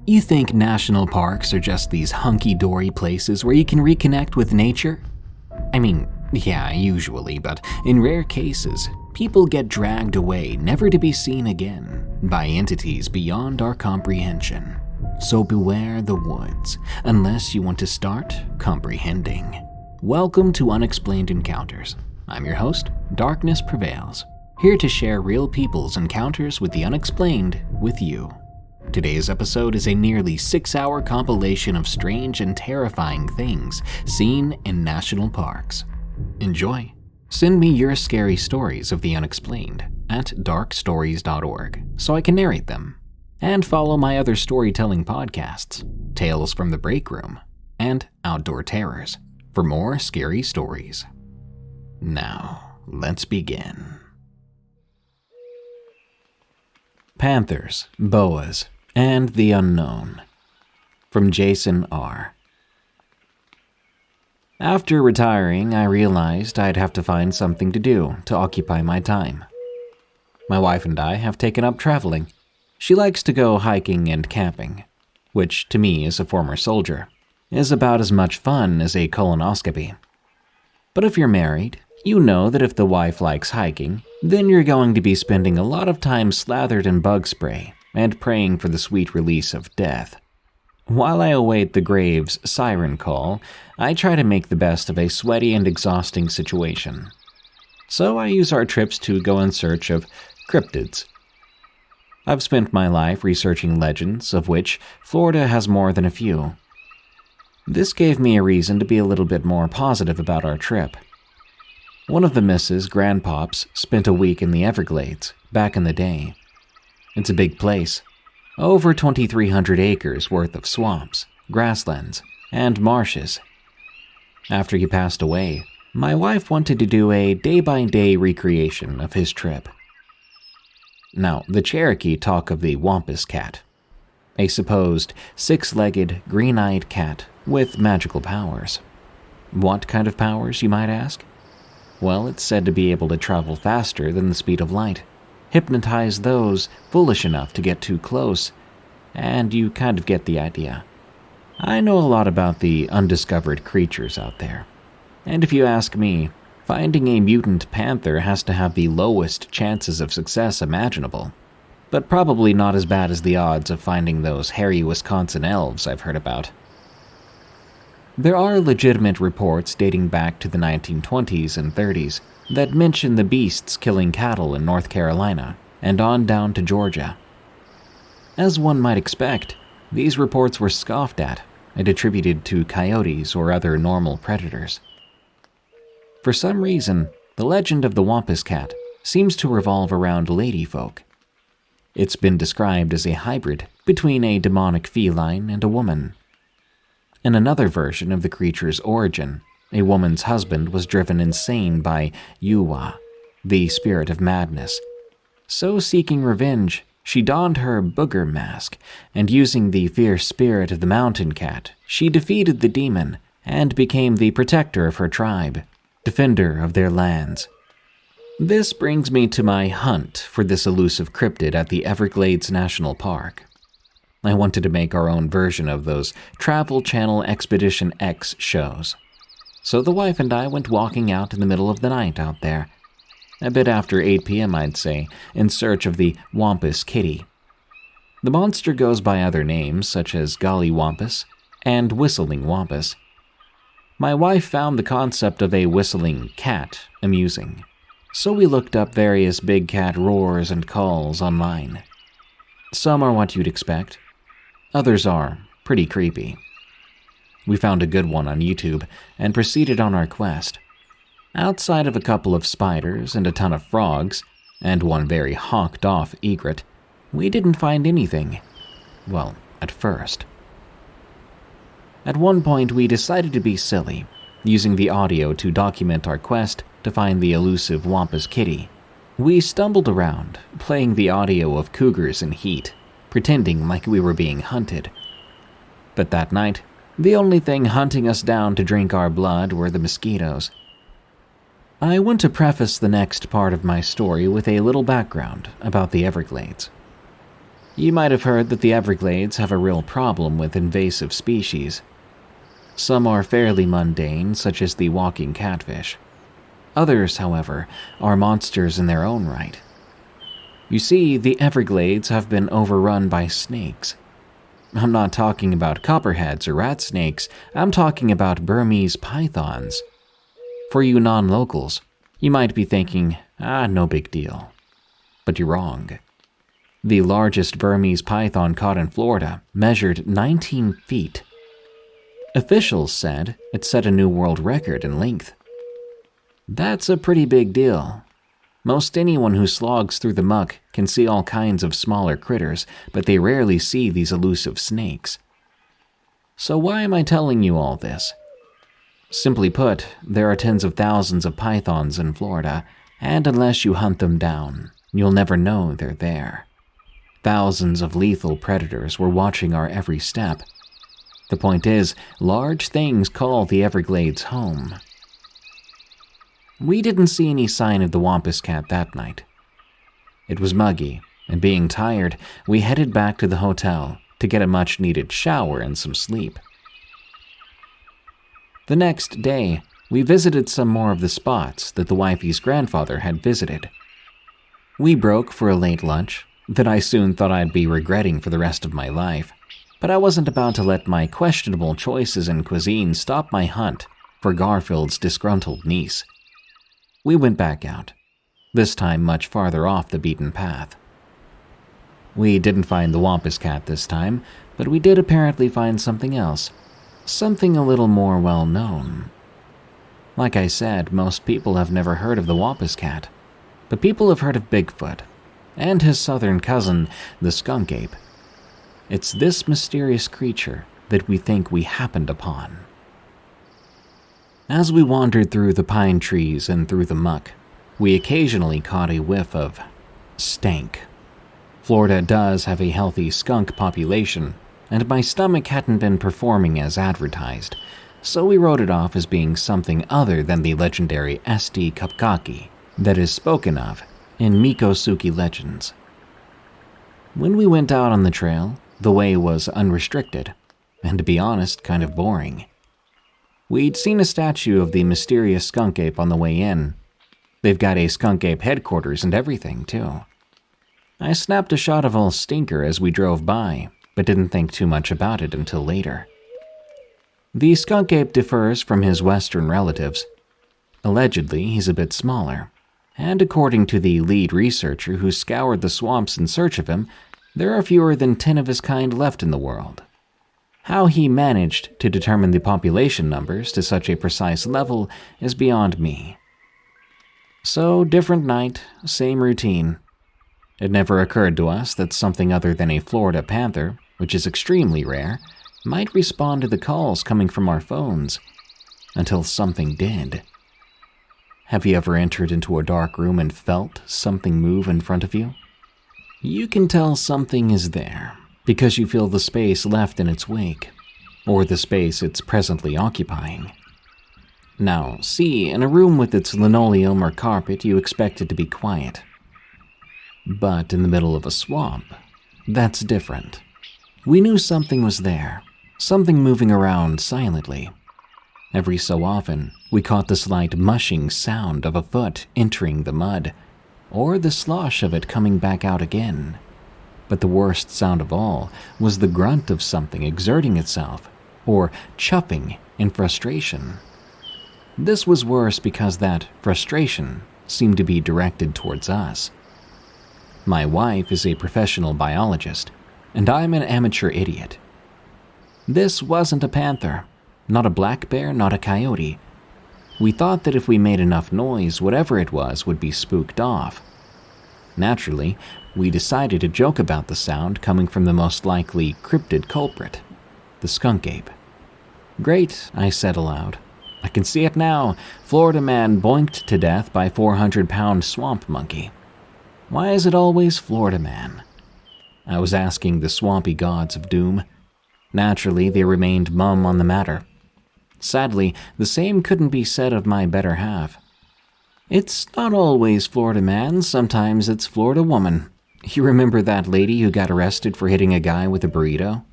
You think national parks are just these hunky-dory places where you can reconnect with nature? I mean, yeah, usually, but in rare cases, people get dragged away never to be seen again by entities beyond our comprehension. So beware the woods, unless you want to start comprehending. Welcome to Unexplained Encounters. I'm your host, Darkness Prevails, here to share real people's encounters with the unexplained with you. Today's episode is a nearly 6-hour compilation of strange and terrifying things seen in national parks. Enjoy. Send me your scary stories of the unexplained at darkstories.org so I can narrate them. And follow my other storytelling podcasts, Tales from the Break Room and Outdoor Terrors, for more scary stories. Now, let's begin. Panthers, boas, and the unknown. From Jason R. After retiring, I realized I'd have to find something to do to occupy my time. My wife and I have taken up traveling. She likes to go hiking and camping, which to me as a former soldier is about as much fun as a colonoscopy. But if you're married, you know that if the wife likes hiking, then you're going to be spending a lot of time slathered in bug spray and praying for the sweet release of death. While I await the grave's siren call, I try to make the best of a sweaty and exhausting situation. So I use our trips to go in search of cryptids. I've spent my life researching legends, of which Florida has more than a few. This gave me a reason to be a little bit more positive about our trip. One of the misses' grandpops spent a week in the Everglades back in the day. It's a big place, over 2,300 acres worth of swamps, grasslands, and marshes. After he passed away, my wife wanted to do a day-by-day recreation of his trip. Now, the Cherokee talk of the Wampus cat, a supposed six-legged, green-eyed cat with magical powers. What kind of powers, you might ask? Well, it's said to be able to travel faster than the speed of light, hypnotize those foolish enough to get too close, and you kind of get the idea. I know a lot about the undiscovered creatures out there, and if you ask me, finding a mutant panther has to have the lowest chances of success imaginable, but probably not as bad as the odds of finding those hairy Wisconsin elves I've heard about. There are legitimate reports dating back to the 1920s and 30s that mention the beasts killing cattle in North Carolina and on down to Georgia. As one might expect, these reports were scoffed at and attributed to coyotes or other normal predators. For some reason, the legend of the Wampus cat seems to revolve around ladyfolk. It's been described as a hybrid between a demonic feline and a woman. In another version of the creature's origin, a woman's husband was driven insane by Yuwa, the spirit of madness. So seeking revenge, she donned her booger mask, and using the fierce spirit of the mountain cat, she defeated the demon and became the protector of her tribe, defender of their lands. This brings me to my hunt for this elusive cryptid at the Everglades National Park. I wanted to make our own version of those Travel Channel Expedition X shows. So the wife and I went walking out in the middle of the night out there, a bit after 8 p.m. I'd say, in search of the Wampus kitty. The monster goes by other names such as Gollywampus and Whistling Wampus. My wife found the concept of a whistling cat amusing, so we looked up various big cat roars and calls online. Some are what you'd expect, others are pretty creepy. We found a good one on YouTube and proceeded on our quest. Outside of a couple of spiders and a ton of frogs, and one very honked-off egret, we didn't find anything. Well, at first. At one point, we decided to be silly, using the audio to document our quest to find the elusive Wampus kitty. We stumbled around, playing the audio of cougars in heat, pretending like we were being hunted. But that night, the only thing hunting us down to drink our blood were the mosquitoes. I want to preface the next part of my story with a little background about the Everglades. You might have heard that the Everglades have a real problem with invasive species. Some are fairly mundane, such as the walking catfish. Others, however, are monsters in their own right. You see, the Everglades have been overrun by snakes. I'm not talking about copperheads or rat snakes, I'm talking about Burmese pythons. For you non-locals, you might be thinking, no big deal. But you're wrong. The largest Burmese python caught in Florida measured 19 feet. Officials said it set a new world record in length. That's a pretty big deal. Most anyone who slogs through the muck can see all kinds of smaller critters, but they rarely see these elusive snakes. So why am I telling you all this? Simply put, there are tens of thousands of pythons in Florida, and unless you hunt them down, you'll never know they're there. Thousands of lethal predators were watching our every step. The point is, large things call the Everglades home. We didn't see any sign of the wampus cat that night. It was muggy, and being tired, we headed back to the hotel to get a much-needed shower and some sleep. The next day, we visited some more of the spots that the wifey's grandfather had visited. We broke for a late lunch that I soon thought I'd be regretting for the rest of my life, but I wasn't about to let my questionable choices in cuisine stop my hunt for Garfield's disgruntled niece. We went back out, this time much farther off the beaten path. We didn't find the wampus cat this time, but we did apparently find something else, something a little more well-known. Like I said, most people have never heard of the wampus cat, but people have heard of Bigfoot and his southern cousin, the skunk ape. It's this mysterious creature that we think we happened upon. As we wandered through the pine trees and through the muck, we occasionally caught a whiff of stank. Florida does have a healthy skunk population, and my stomach hadn't been performing as advertised, so we wrote it off as being something other than the legendary Esti Kapkaki that is spoken of in Mikosuke legends. When we went out on the trail, the way was unrestricted, and to be honest, kind of boring. We'd seen a statue of the mysterious skunk ape on the way in. They've got a skunk ape headquarters and everything, too. I snapped a shot of old Stinker as we drove by, but didn't think too much about it until later. The skunk ape differs from his western relatives. Allegedly, he's a bit smaller, and according to the lead researcher who scoured the swamps in search of him, there are fewer than 10 of his kind left in the world. How he managed to determine the population numbers to such a precise level is beyond me. So, different night, same routine. It never occurred to us that something other than a Florida panther, which is extremely rare, might respond to the calls coming from our phones, until something did. Have you ever entered into a dark room and felt something move in front of you? You can tell something is there because you feel the space left in its wake, or the space it's presently occupying. Now, see, in a room with its linoleum or carpet, you expect it to be quiet. But in the middle of a swamp, that's different. We knew something was there, something moving around silently. Every so often, we caught the slight mushing sound of a foot entering the mud, or the slosh of it coming back out again. But the worst sound of all was the grunt of something exerting itself, or chuffing in frustration. This was worse because that frustration seemed to be directed towards us. My wife is a professional biologist, and I'm an amateur idiot. This wasn't a panther, not a black bear, not a coyote. We thought that if we made enough noise, whatever it was would be spooked off. Naturally, we decided to joke about the sound coming from the most likely cryptid culprit, the skunk ape. Great, I said aloud. I can see it now. Florida man boinked to death by 400-pound swamp monkey. Why is it always Florida man? I was asking the swampy gods of doom. Naturally, they remained mum on the matter. Sadly, the same couldn't be said of my better half. It's not always Florida man, sometimes it's Florida woman. You remember that lady who got arrested for hitting a guy with a burrito?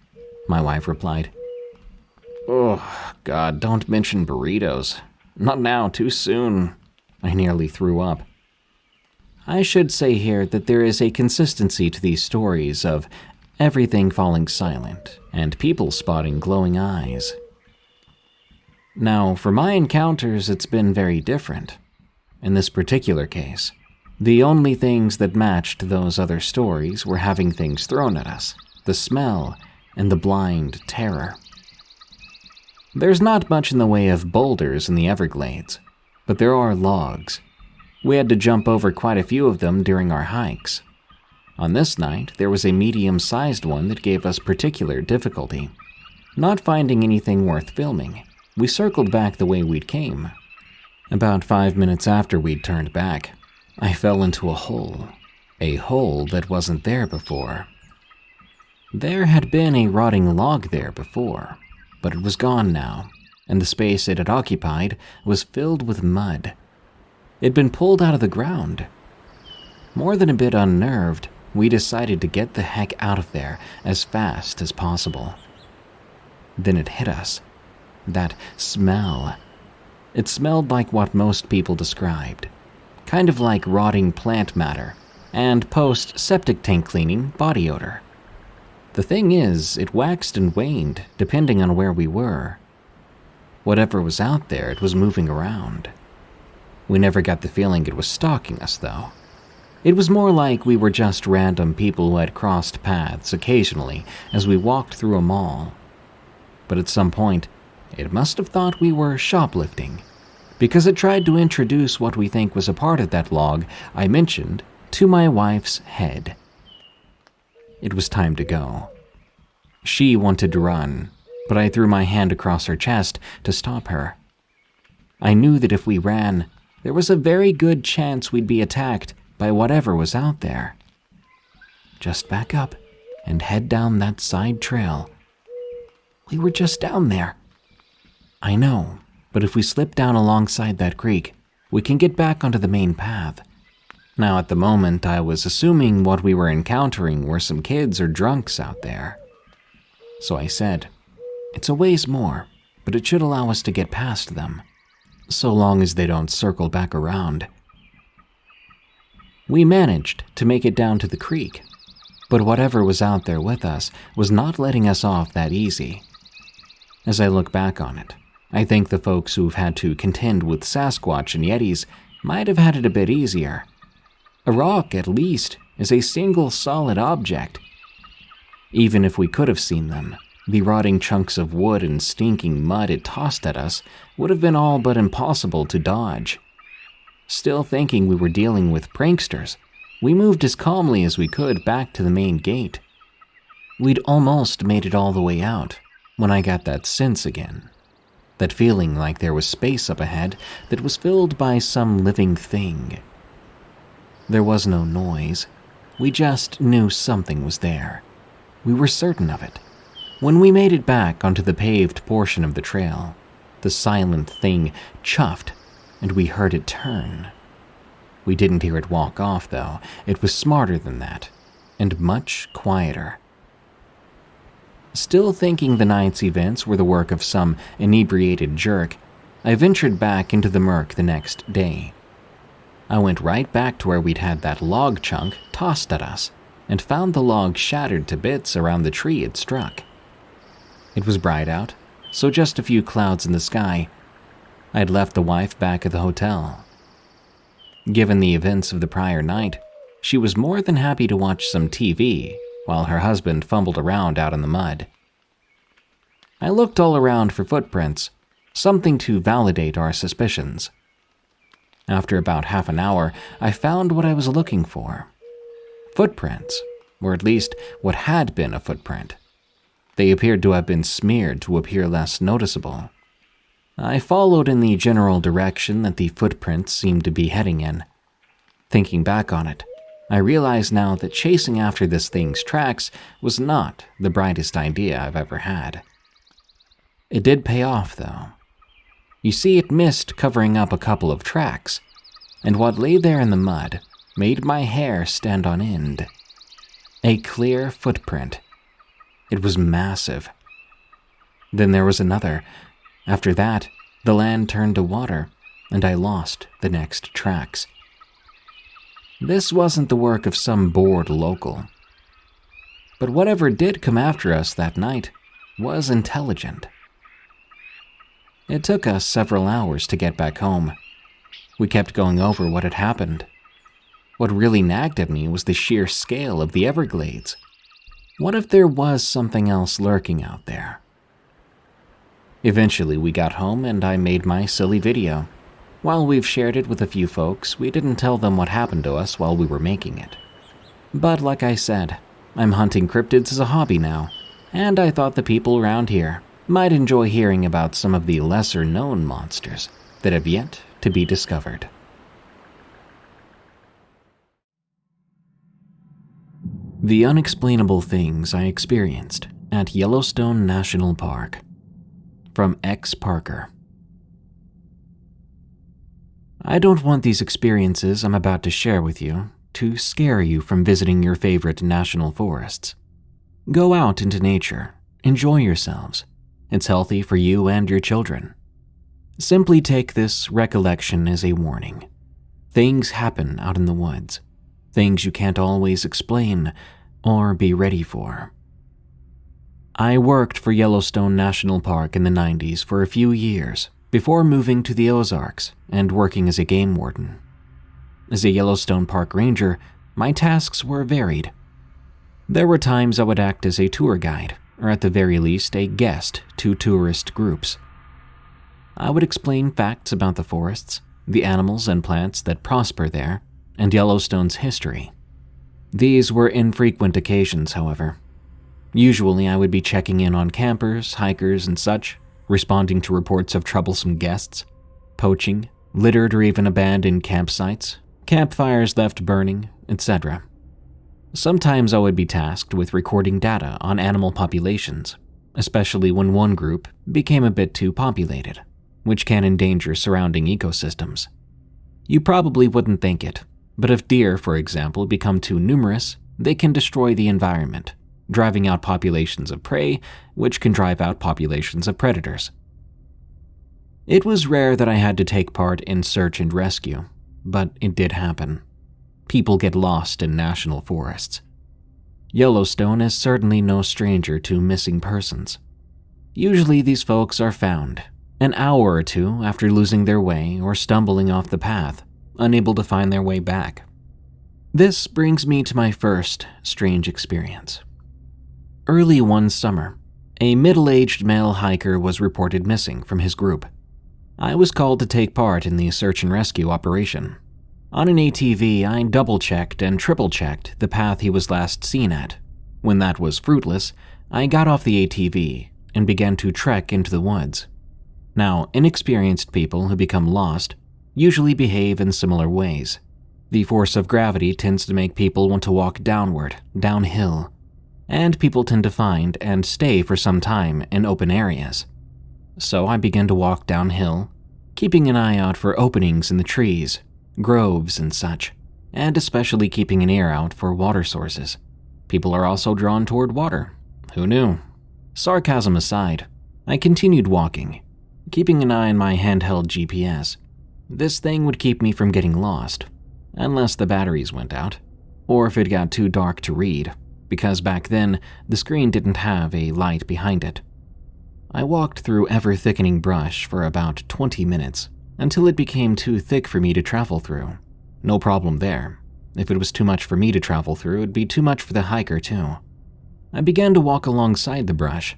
My wife replied. Oh, God, don't mention burritos. Not now, too soon. I nearly threw up. I should say here that there is a consistency to these stories of everything falling silent and people spotting glowing eyes. Now, for my encounters, it's been very different. In this particular case, the only things that matched those other stories were having things thrown at us, the smell, and the blind terror. There's not much in the way of boulders in the Everglades, but there are logs. We had to jump over quite a few of them during our hikes. On this night, there was a medium-sized one that gave us particular difficulty. Not finding anything worth filming, we circled back the way we'd came. About 5 minutes after we'd turned back, I fell into a hole that wasn't there before. There had been a rotting log there before, but it was gone now, and the space it had occupied was filled with mud. It'd been pulled out of the ground. More than a bit unnerved, we decided to get the heck out of there as fast as possible. Then it hit us. That smell. It smelled like what most people described. Kind of like rotting plant matter and post-septic tank cleaning body odor. The thing is, it waxed and waned depending on where we were. Whatever was out there, it was moving around. We never got the feeling it was stalking us, though. It was more like we were just random people who had crossed paths occasionally as we walked through a mall. But at some point, it must have thought we were shoplifting, because it tried to introduce what we think was a part of that log I mentioned to my wife's head. It was time to go. She wanted to run, but I threw my hand across her chest to stop her. I knew that if we ran, there was a very good chance we'd be attacked by whatever was out there. Just back up and head down that side trail. We were just down there. I know, but if we slip down alongside that creek, we can get back onto the main path. Now, at the moment, I was assuming what we were encountering were some kids or drunks out there. So I said, it's a ways more, but it should allow us to get past them, so long as they don't circle back around. We managed to make it down to the creek, but whatever was out there with us was not letting us off that easy. As I look back on it, I think the folks who've had to contend with Sasquatch and Yetis might have had it a bit easier. A rock, at least, is a single solid object. Even if we could have seen them, the rotting chunks of wood and stinking mud it tossed at us would have been all but impossible to dodge. Still thinking we were dealing with pranksters, we moved as calmly as we could back to the main gate. We'd almost made it all the way out when I got that sense again. That feeling like there was space up ahead that was filled by some living thing. There was no noise. We just knew something was there. We were certain of it. When we made it back onto the paved portion of the trail, the silent thing chuffed, and we heard it turn. We didn't hear it walk off, though. It was smarter than that, and much quieter. Still thinking the night's events were the work of some inebriated jerk, I ventured back into the murk the next day. I went right back to where we'd had that log chunk tossed at us, and found the log shattered to bits around the tree it struck. It was bright out, so just a few clouds in the sky. I'd left the wife back at the hotel. Given the events of the prior night, she was more than happy to watch some TV while her husband fumbled around out in the mud. I looked all around for footprints, something to validate our suspicions. After about half an hour, I found what I was looking for. Footprints, or at least what had been a footprint. They appeared to have been smeared to appear less noticeable. I followed in the general direction that the footprints seemed to be heading in. Thinking back on it, I realize now that chasing after this thing's tracks was not the brightest idea I've ever had. It did pay off, though. You see, it missed covering up a couple of tracks, and what lay there in the mud made my hair stand on end. A clear footprint. It was massive. Then there was another. After that, the land turned to water, and I lost the next tracks. This wasn't the work of some bored local. But whatever did come after us that night was intelligent. It took us several hours to get back home. We kept going over what had happened. What really nagged at me was the sheer scale of the Everglades. What if there was something else lurking out there? Eventually we got home and I made my silly video. While we've shared it with a few folks, we didn't tell them what happened to us while we were making it. But like I said, I'm hunting cryptids as a hobby now, and I thought the people around here might enjoy hearing about some of the lesser-known monsters that have yet to be discovered. The unexplainable things I experienced at Yellowstone National Park. From X. Parker. I don't want these experiences I'm about to share with you to scare you from visiting your favorite national forests. Go out into nature, enjoy yourselves. It's healthy for you and your children. Simply take this recollection as a warning. Things happen out in the woods, things you can't always explain or be ready for. I worked for Yellowstone National Park in the 90s for a few years before moving to the Ozarks and working as a game warden. As a Yellowstone Park ranger, my tasks were varied. There were times I would act as a tour guide, or at the very least a guest to tourist groups. I would explain facts about the forests, the animals and plants that prosper there, and Yellowstone's history. These were infrequent occasions, however. Usually I would be checking in on campers, hikers, and such, responding to reports of troublesome guests, poaching, littered or even abandoned campsites, campfires left burning, etc. Sometimes I would be tasked with recording data on animal populations, especially when one group became a bit too populated, which can endanger surrounding ecosystems. You probably wouldn't think it, but if deer, for example, become too numerous, they can destroy the environment, driving out populations of prey, which can drive out populations of predators. It was rare that I had to take part in search and rescue, but it did happen. People get lost in national forests. Yellowstone is certainly no stranger to missing persons. Usually these folks are found an hour or two after losing their way or stumbling off the path, unable to find their way back. This brings me to my first strange experience. Early one summer, a middle-aged male hiker was reported missing from his group. I was called to take part in the search and rescue operation. On an ATV, I double-checked and triple-checked the path he was last seen at. When that was fruitless, I got off the ATV and began to trek into the woods. Now, inexperienced people who become lost usually behave in similar ways. The force of gravity tends to make people want to walk downward, downhill, and people tend to find and stay for some time in open areas. So I began to walk downhill, keeping an eye out for openings in the trees, groves and such, and especially keeping an ear out for water sources. People are also drawn toward water. Who knew? Sarcasm aside, I continued walking, keeping an eye on my handheld GPS. This thing would keep me from getting lost, unless the batteries went out, or if it got too dark to read, because back then the screen didn't have a light behind it. I walked through ever-thickening brush for about 20 minutes, until it became too thick for me to travel through. No problem there. If it was too much for me to travel through, it'd be too much for the hiker too. I began to walk alongside the brush.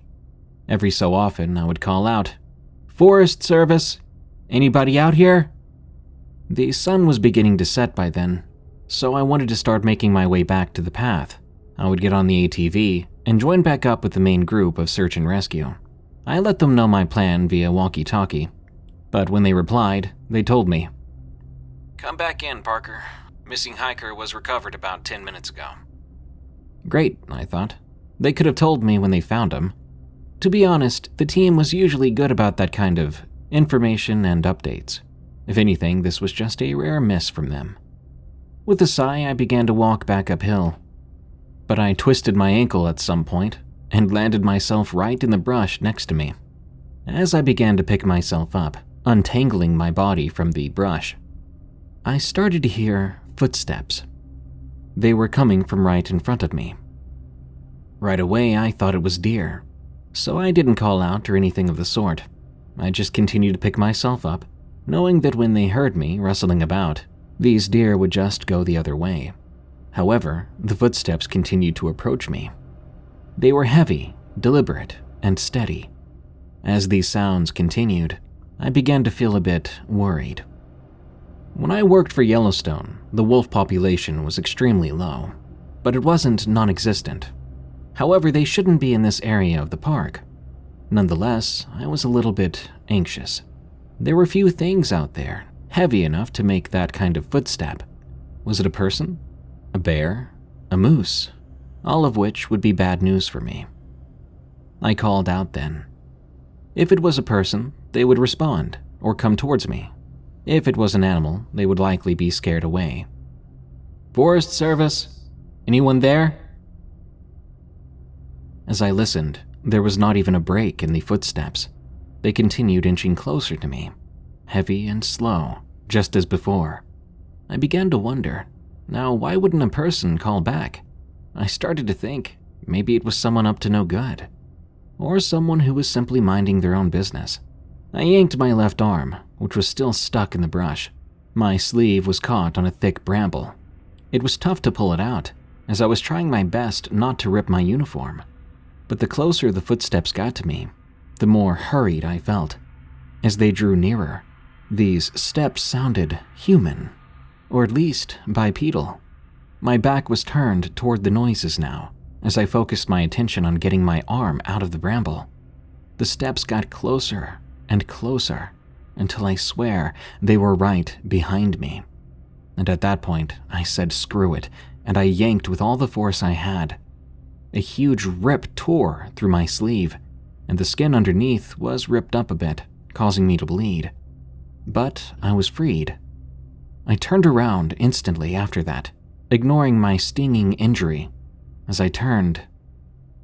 Every so often I would call out, "Forest Service! Anybody out here?" The sun was beginning to set by then, so I wanted to start making my way back to the path. I would get on the ATV and join back up with the main group of search and rescue. I let them know my plan via walkie-talkie, but when they replied, they told me, "Come back in, Parker. Missing hiker was recovered about 10 minutes ago." Great, I thought. They could have told me when they found him. To be honest, the team was usually good about that kind of information and updates. If anything, this was just a rare miss from them. With a sigh, I began to walk back uphill. but I twisted my ankle at some point and landed myself right in the brush next to me. As I began to pick myself up, untangling my body from the brush, I started to hear footsteps. They were coming from right in front of me. Right away, I thought it was deer, so I didn't call out or anything of the sort. I just continued to pick myself up, knowing that when they heard me rustling about, these deer would just go the other way. However, the footsteps continued to approach me. They were heavy, deliberate, and steady. As these sounds continued, I began to feel a bit worried. When I worked for Yellowstone, the wolf population was extremely low, but it wasn't non-existent. However, they shouldn't be in this area of the park. Nonetheless, I was a little bit anxious. There were few things out there heavy enough to make that kind of footstep. Was it a person? A bear? A moose? All of which would be bad news for me. I called out then. If it was a person, they would respond or come towards me. If it was an animal, they would likely be scared away. Forest Service? Anyone there? As I listened, there was not even a break in the footsteps. They continued inching closer to me, heavy and slow, just as before. I began to wonder, now why wouldn't a person call back? I started to think maybe it was someone up to no good, or someone who was simply minding their own business. I yanked my left arm, which was still stuck in the brush. My sleeve was caught on a thick bramble. It was tough to pull it out, as I was trying my best not to rip my uniform. But the closer the footsteps got to me, the more hurried I felt. As they drew nearer, these steps sounded human, or at least bipedal. My back was turned toward the noises now, as I focused my attention on getting my arm out of the bramble. The steps got closer and closer, until I swear they were right behind me. And at that point, I said screw it, and I yanked with all the force I had. A huge rip tore through my sleeve, and the skin underneath was ripped up a bit, causing me to bleed. But I was freed. I turned around instantly after that, ignoring my stinging injury. As I turned,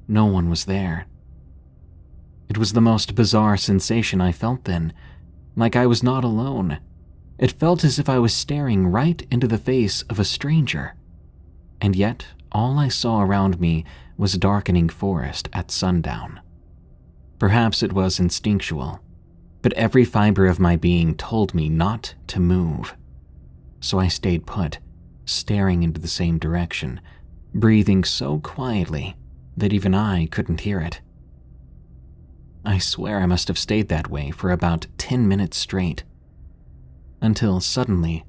no one was there. It was the most bizarre sensation I felt then, like I was not alone. It felt as if I was staring right into the face of a stranger. And yet, all I saw around me was darkening forest at sundown. Perhaps it was instinctual, but every fiber of my being told me not to move. So I stayed put, staring into the same direction, breathing so quietly that even I couldn't hear it. I swear I must have stayed that way for about 10 minutes straight, until suddenly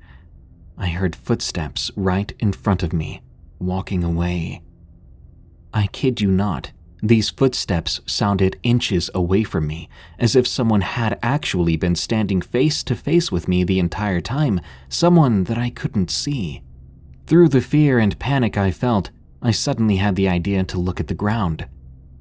I heard footsteps right in front of me, walking away. I kid you not, these footsteps sounded inches away from me, as if someone had actually been standing face to face with me the entire time, someone that I couldn't see. Through the fear and panic I felt, I suddenly had the idea to look at the ground.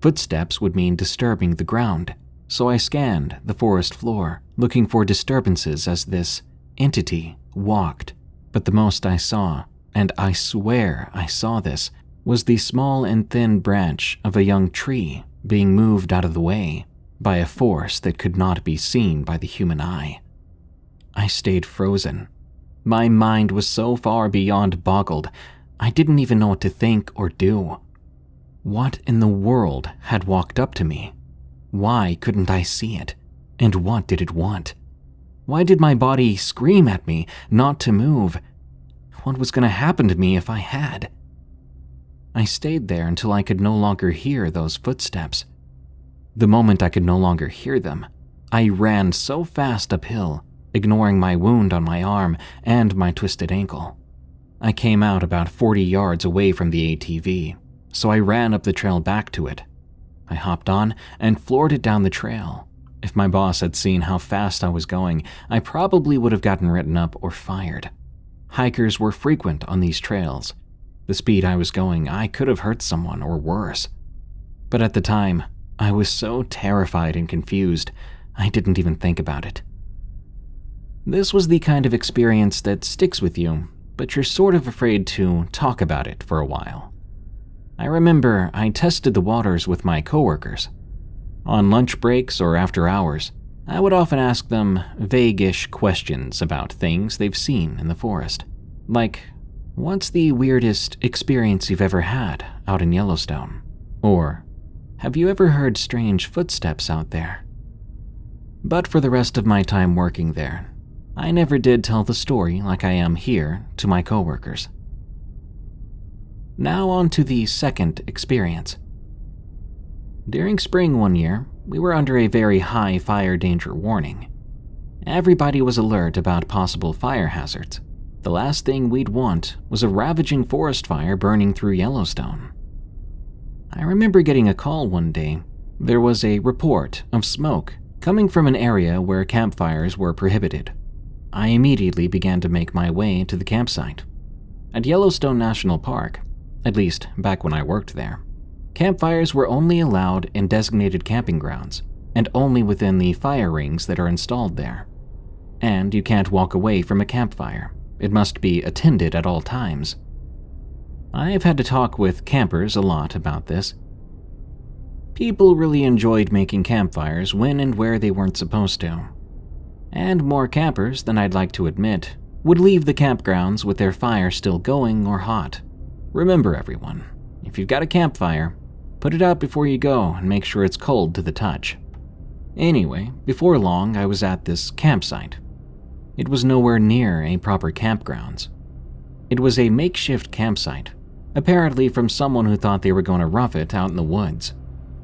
Footsteps would mean disturbing the ground, so I scanned the forest floor, looking for disturbances as this entity walked. But the most I saw, and I swear I saw this, was the small and thin branch of a young tree being moved out of the way by a force that could not be seen by the human eye. I stayed frozen. My mind was so far beyond boggled, I didn't even know what to think or do. What in the world had walked up to me? Why couldn't I see it? And what did it want? Why did my body scream at me not to move? What was going to happen to me if I had? I stayed there until I could no longer hear those footsteps. The moment I could no longer hear them, I ran so fast uphill, ignoring my wound on my arm and my twisted ankle. I came out about 40 yards away from the ATV, so I ran up the trail back to it. I hopped on and floored it down the trail. If my boss had seen how fast I was going, I probably would have gotten written up or fired. Hikers were frequent on these trails. The speed I was going, I could have hurt someone or worse. But at the time, I was so terrified and confused, I didn't even think about it. This was the kind of experience that sticks with you, but you're sort of afraid to talk about it for a while. I remember I tested the waters with my coworkers. On lunch breaks or after hours, I would often ask them vague-ish questions about things they've seen in the forest. Like, what's the weirdest experience you've ever had out in Yellowstone? Or, have you ever heard strange footsteps out there? But for the rest of my time working there, I never did tell the story like I am here to my coworkers. Now on to the second experience. During spring one year, we were under a very high fire danger warning. Everybody was alert about possible fire hazards. The last thing we'd want was a ravaging forest fire burning through Yellowstone. I remember getting a call one day. There was a report of smoke coming from an area where campfires were prohibited. I immediately began to make my way to the campsite. At Yellowstone National Park, at least back when I worked there, campfires were only allowed in designated camping grounds and only within the fire rings that are installed there. And you can't walk away from a campfire. It must be attended at all times. I've had to talk with campers a lot about this. People really enjoyed making campfires when and where they weren't supposed to. And more campers than I'd like to admit would leave the campgrounds with their fire still going or hot. Remember everyone, if you've got a campfire, put it out before you go and make sure it's cold to the touch. Anyway, before long I was at this campsite. It was nowhere near a proper campgrounds. It was a makeshift campsite, apparently from someone who thought they were going to rough it out in the woods.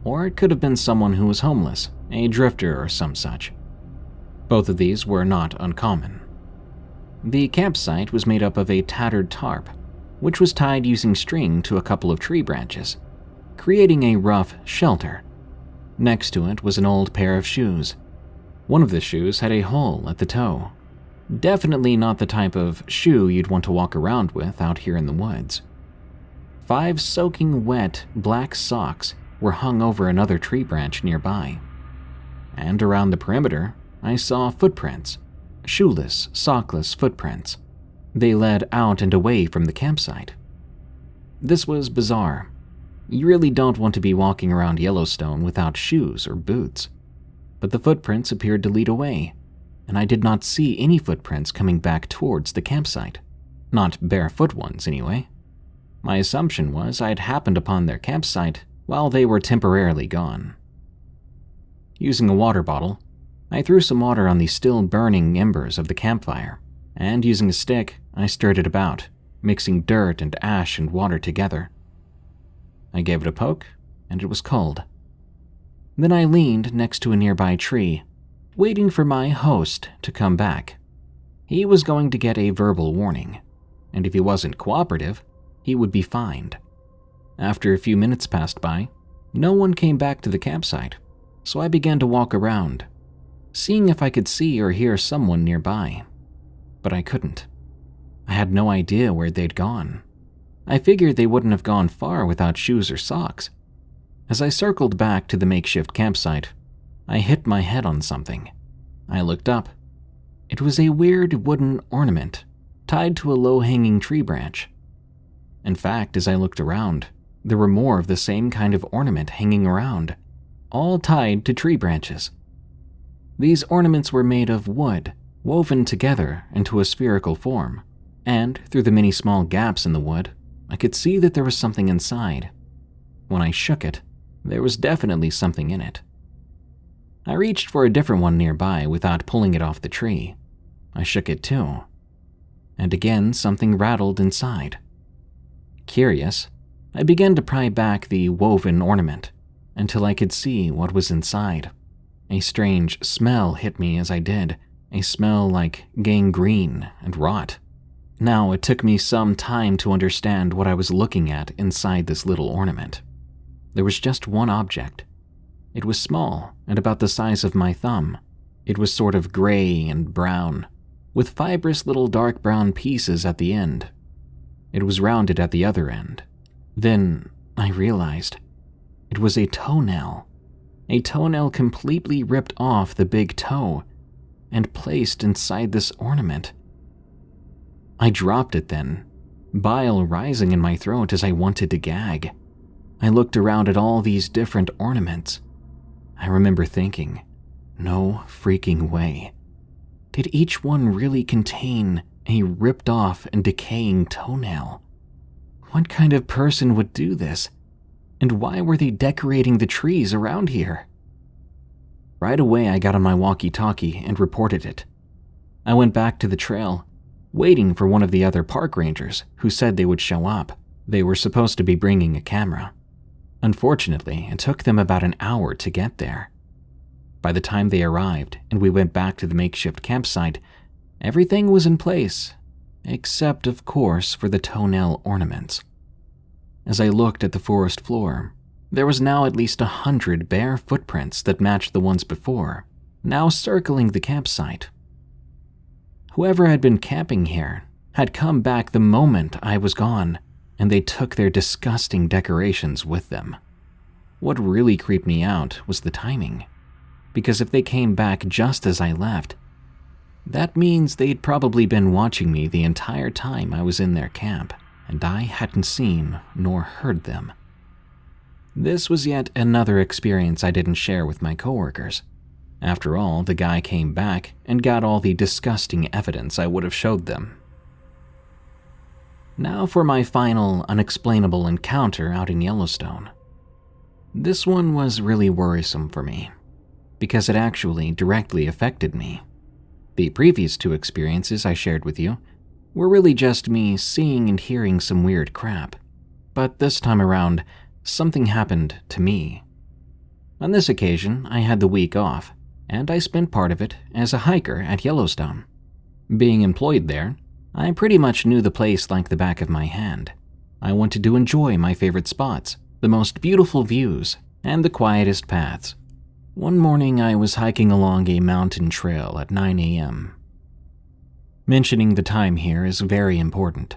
Or it could have been someone who was homeless, a drifter or some such. Both of these were not uncommon. The campsite was made up of a tattered tarp, which was tied using string to a couple of tree branches, creating a rough shelter. Next to it was an old pair of shoes. One of the shoes had a hole at the toe. Definitely not the type of shoe you'd want to walk around with out here in the woods. 5 soaking wet black socks were hung over another tree branch nearby. And around the perimeter, I saw footprints, shoeless, sockless footprints. They led out and away from the campsite. This was bizarre. You really don't want to be walking around Yellowstone without shoes or boots. But the footprints appeared to lead away, and I did not see any footprints coming back towards the campsite. Not barefoot ones, anyway. My assumption was I'd happened upon their campsite while they were temporarily gone. Using a water bottle, I threw some water on the still burning embers of the campfire, and using a stick, I stirred it about, mixing dirt and ash and water together. I gave it a poke, and it was cold. Then I leaned next to a nearby tree, waiting for my host to come back. He was going to get a verbal warning, and if he wasn't cooperative, he would be fined. After a few minutes passed by, no one came back to the campsite, so I began to walk around, seeing if I could see or hear someone nearby. But I couldn't. I had no idea where they'd gone. I figured they wouldn't have gone far without shoes or socks. As I circled back to the makeshift campsite, I hit my head on something. I looked up. It was a weird wooden ornament tied to a low-hanging tree branch. In fact, as I looked around, there were more of the same kind of ornament hanging around, all tied to tree branches. These ornaments were made of wood, woven together into a spherical form, and through the many small gaps in the wood, I could see that there was something inside. When I shook it, there was definitely something in it. I reached for a different one nearby without pulling it off the tree. I shook it too. And again, something rattled inside. Curious, I began to pry back the woven ornament until I could see what was inside. A strange smell hit me as I did, a smell like gangrene and rot. Now, it took me some time to understand what I was looking at inside this little ornament. There was just one object. It was small and about the size of my thumb. It was sort of gray and brown, with fibrous little dark brown pieces at the end. It was rounded at the other end. Then I realized it was a toenail. A toenail completely ripped off the big toe and placed inside this ornament. I dropped it then, bile rising in my throat as I wanted to gag. I looked around at all these different ornaments. I remember thinking, no freaking way. Did each one really contain a ripped off and decaying toenail? What kind of person would do this? And why were they decorating the trees around here? Right away, I got on my walkie-talkie and reported it. I went back to the trail, waiting for one of the other park rangers who said they would show up. They were supposed to be bringing a camera. Unfortunately, it took them about an hour to get there. By the time they arrived and we went back to the makeshift campsite, everything was in place, except, of course, for the toenail ornaments. As I looked at the forest floor, there was now at least 100 bare footprints that matched the ones before, now circling the campsite. Whoever had been camping here had come back the moment I was gone, and they took their disgusting decorations with them. What really creeped me out was the timing, because if they came back just as I left, that means they'd probably been watching me the entire time I was in their camp, and I hadn't seen nor heard them. This was yet another experience I didn't share with my coworkers. After all, the guy came back and got all the disgusting evidence I would have showed them. Now for my final unexplainable encounter out in Yellowstone. This one was really worrisome for me, because it actually directly affected me. The previous two experiences I shared with you were really just me seeing and hearing some weird crap, but this time around, something happened to me. On this occasion, I had the week off, and I spent part of it as a hiker at Yellowstone. Being employed there, I pretty much knew the place like the back of my hand. I wanted to enjoy my favorite spots, the most beautiful views, and the quietest paths. One morning, I was hiking along a mountain trail at 9 a.m. Mentioning the time here is very important.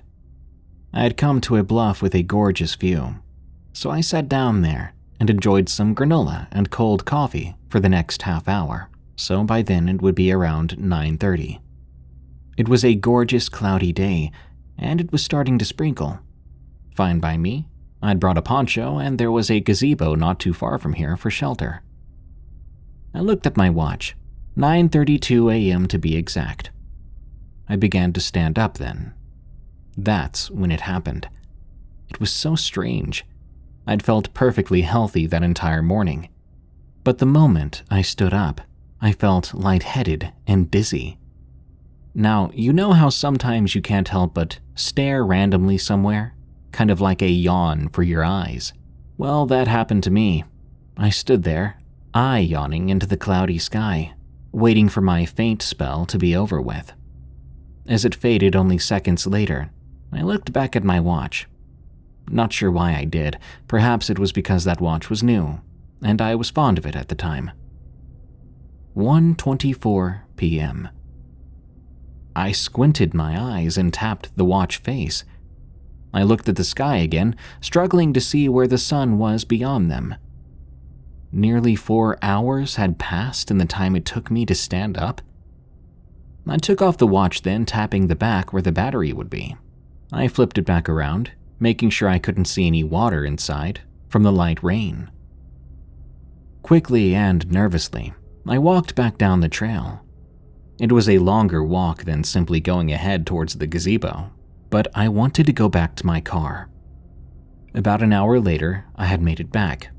I had come to a bluff with a gorgeous view, so I sat down there and enjoyed some granola and cold coffee for the next half hour, so by then it would be around 9:30. It was a gorgeous cloudy day, and it was starting to sprinkle. Fine by me. I'd brought a poncho, and there was a gazebo not too far from here for shelter. I looked at my watch, 9:32 a.m. to be exact. I began to stand up then. That's when it happened. It was so strange. I'd felt perfectly healthy that entire morning. But the moment I stood up, I felt lightheaded and dizzy. Now, you know how sometimes you can't help but stare randomly somewhere? Kind of like a yawn for your eyes. Well, that happened to me. I stood there, eye yawning into the cloudy sky, waiting for my faint spell to be over with. As it faded only seconds later, I looked back at my watch. Not sure why I did. Perhaps it was because that watch was new, and I was fond of it at the time. 1:24 p.m. I squinted my eyes and tapped the watch face. I looked at the sky again, struggling to see where the sun was beyond them. Nearly 4 hours had passed in the time it took me to stand up. I took off the watch then, tapping the back where the battery would be. I flipped it back around, making sure I couldn't see any water inside from the light rain. Quickly and nervously, I walked back down the trail. It was a longer walk than simply going ahead towards the gazebo, but I wanted to go back to my car. About an hour later, I had made it back.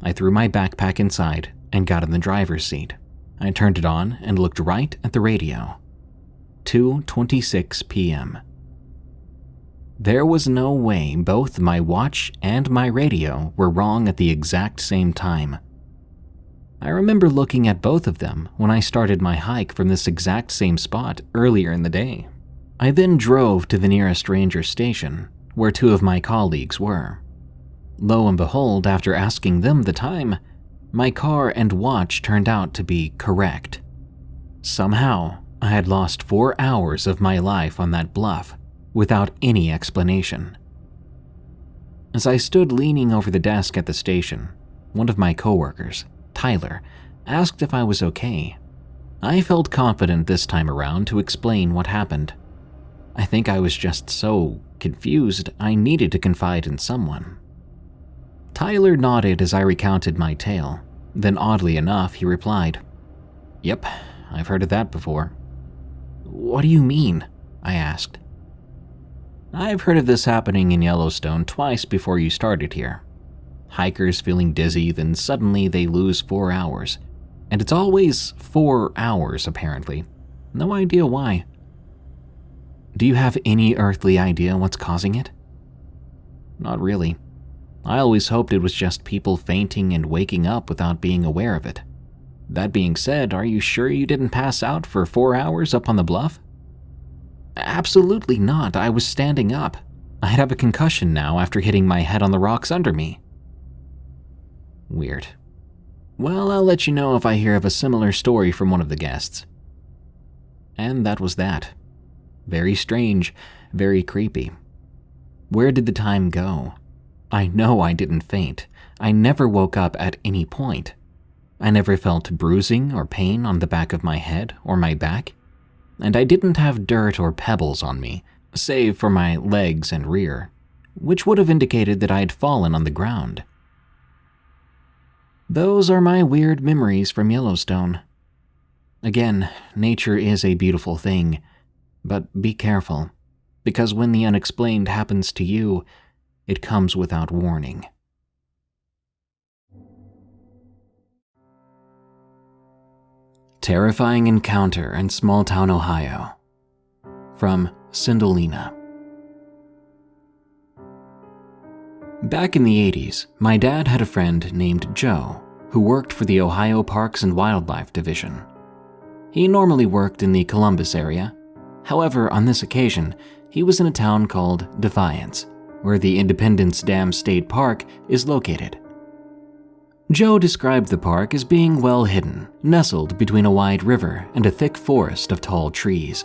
I threw my backpack inside and got in the driver's seat. I turned it on and looked right at the radio. 2:26 p.m. There was no way both my watch and my radio were wrong at the exact same time. I remember looking at both of them when I started my hike from this exact same spot earlier in the day. I then drove to the nearest ranger station, where two of my colleagues were. Lo and behold, after asking them the time, my car and watch turned out to be correct. Somehow, I had lost 4 hours of my life on that bluff without any explanation. As I stood leaning over the desk at the station, one of my coworkers, Tyler, asked if I was okay. I felt confident this time around to explain what happened. I think I was just so confused I needed to confide in someone. Tyler nodded as I recounted my tale. Then oddly enough, he replied, "Yep, I've heard of that before." "What do you mean?" I asked. "I've heard of this happening in Yellowstone twice before you started here. Hikers feeling dizzy, then suddenly they lose 4 hours. And it's always 4 hours, apparently. No idea why." "Do you have any earthly idea what's causing it?" "Not really. I always hoped it was just people fainting and waking up without being aware of it. That being said, are you sure you didn't pass out for 4 hours up on the bluff?" "Absolutely not. I was standing up. I'd have a concussion now after hitting my head on the rocks under me." "Weird. Well, I'll let you know if I hear of a similar story from one of the guests." And that was that. Very strange, very creepy. Where did the time go? I know I didn't faint. I never woke up at any point. I never felt bruising or pain on the back of my head or my back. And I didn't have dirt or pebbles on me, save for my legs and rear, which would have indicated that I'd fallen on the ground. Those are my weird memories from Yellowstone. Again, nature is a beautiful thing, but be careful, because when the unexplained happens to you, it comes without warning. Terrifying encounter in small-town Ohio. From Cindelina. Back in the 80s, my dad had a friend named Joe who worked for the Ohio Parks and Wildlife Division. He normally worked in the Columbus area. However, on this occasion, he was in a town called Defiance, where the Independence Dam State Park is located. Joe described the park as being well hidden, nestled between a wide river and a thick forest of tall trees.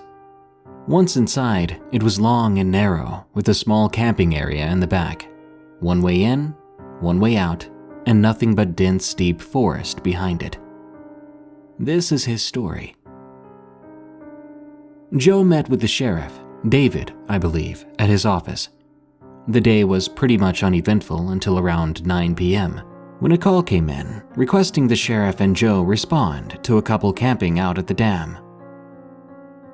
Once inside, it was long and narrow, with a small camping area in the back. One way in, one way out, and nothing but dense, deep forest behind it. This is his story. Joe met with the sheriff, David, I believe, at his office. The day was pretty much uneventful until around 9 p.m., when a call came in requesting the sheriff and Joe respond to a couple camping out at the dam.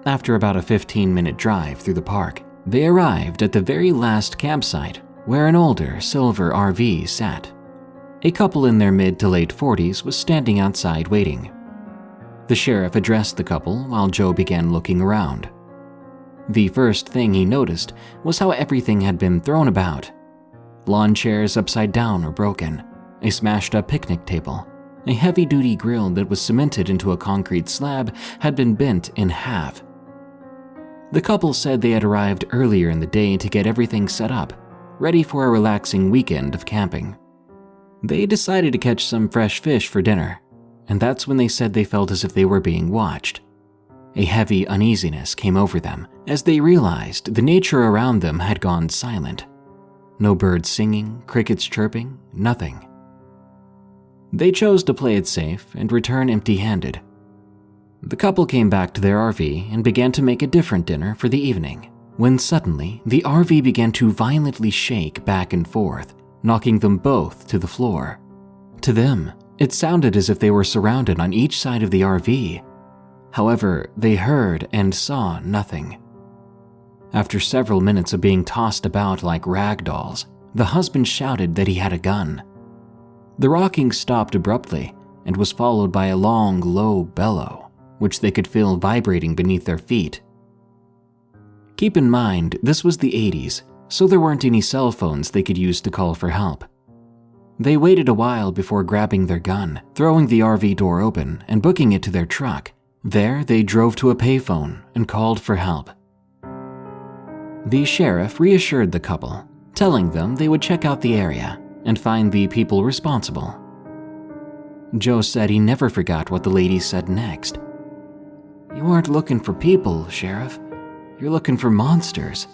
After about a 15-minute drive through the park, they arrived at the very last campsite, where an older silver RV sat. A couple in their mid to late 40s was standing outside waiting. The sheriff addressed the couple while Joe began looking around. The first thing he noticed was how everything had been thrown about. Lawn chairs upside down or broken, a smashed-up picnic table, a heavy-duty grill that was cemented into a concrete slab had been bent in half. The couple said they had arrived earlier in the day to get everything set up, ready for a relaxing weekend of camping. They decided to catch some fresh fish for dinner, and that's when they said they felt as if they were being watched. A heavy uneasiness came over them as they realized the nature around them had gone silent. No birds singing, crickets chirping, nothing. They chose to play it safe and return empty-handed. The couple came back to their RV and began to make a different dinner for the evening, when suddenly the RV began to violently shake back and forth, knocking them both to the floor. To them, it sounded as if they were surrounded on each side of the RV. However, they heard and saw nothing. After several minutes of being tossed about like rag dolls, the husband shouted that he had a gun. The rocking stopped abruptly and was followed by a long, low bellow, which they could feel vibrating beneath their feet. Keep in mind, this was the 80s, so there weren't any cell phones they could use to call for help. They waited a while before grabbing their gun, throwing the RV door open, and booking it to their truck. There, they drove to a payphone and called for help. The sheriff reassured the couple, telling them they would check out the area and find the people responsible. Joe said he never forgot what the lady said next. "You aren't looking for people, Sheriff. You're looking for monsters."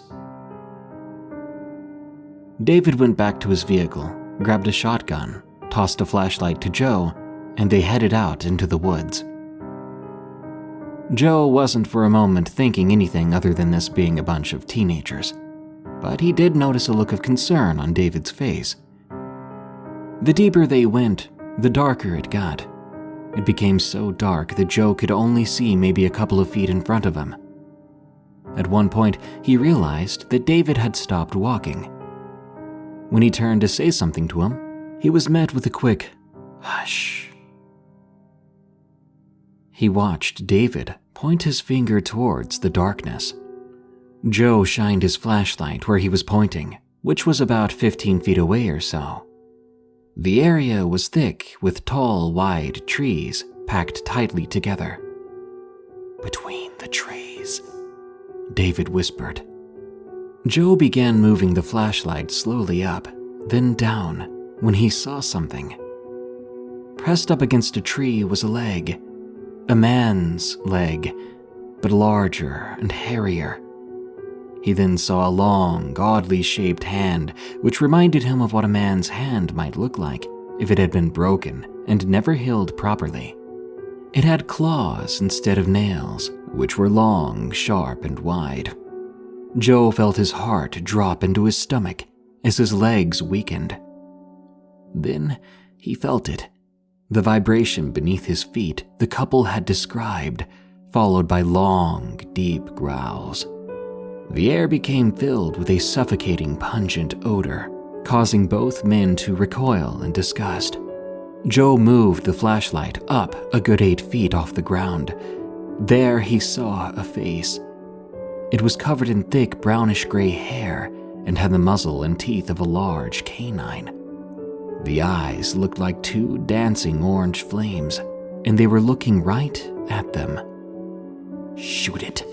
David went back to his vehicle, grabbed a shotgun, tossed a flashlight to Joe, and they headed out into the woods. Joe wasn't for a moment thinking anything other than this being a bunch of teenagers, but he did notice a look of concern on David's face. The deeper they went, the darker it got. It became so dark that Joe could only see maybe a couple of feet in front of him. At one point, he realized that David had stopped walking. When he turned to say something to him, he was met with a quick, "Hush." He watched David point his finger towards the darkness. Joe shined his flashlight where he was pointing, which was about 15 feet away or so. The area was thick with tall, wide trees packed tightly together. "Between the trees," David whispered. Joe began moving the flashlight slowly up, then down, when he saw something. Pressed up against a tree was a leg. A man's leg, but larger and hairier. He then saw a long, oddly shaped hand, which reminded him of what a man's hand might look like if it had been broken and never healed properly. It had claws instead of nails, which were long, sharp, and wide. Joe felt his heart drop into his stomach as his legs weakened. Then he felt it. The vibration beneath his feet the couple had described, followed by long, deep growls. The air became filled with a suffocating, pungent odor, causing both men to recoil in disgust. Joe moved the flashlight up a good 8 feet off the ground. There he saw a face. It was covered in thick brownish-gray hair and had the muzzle and teeth of a large canine. The eyes looked like two dancing orange flames, and they were looking right at them. "Shoot it,"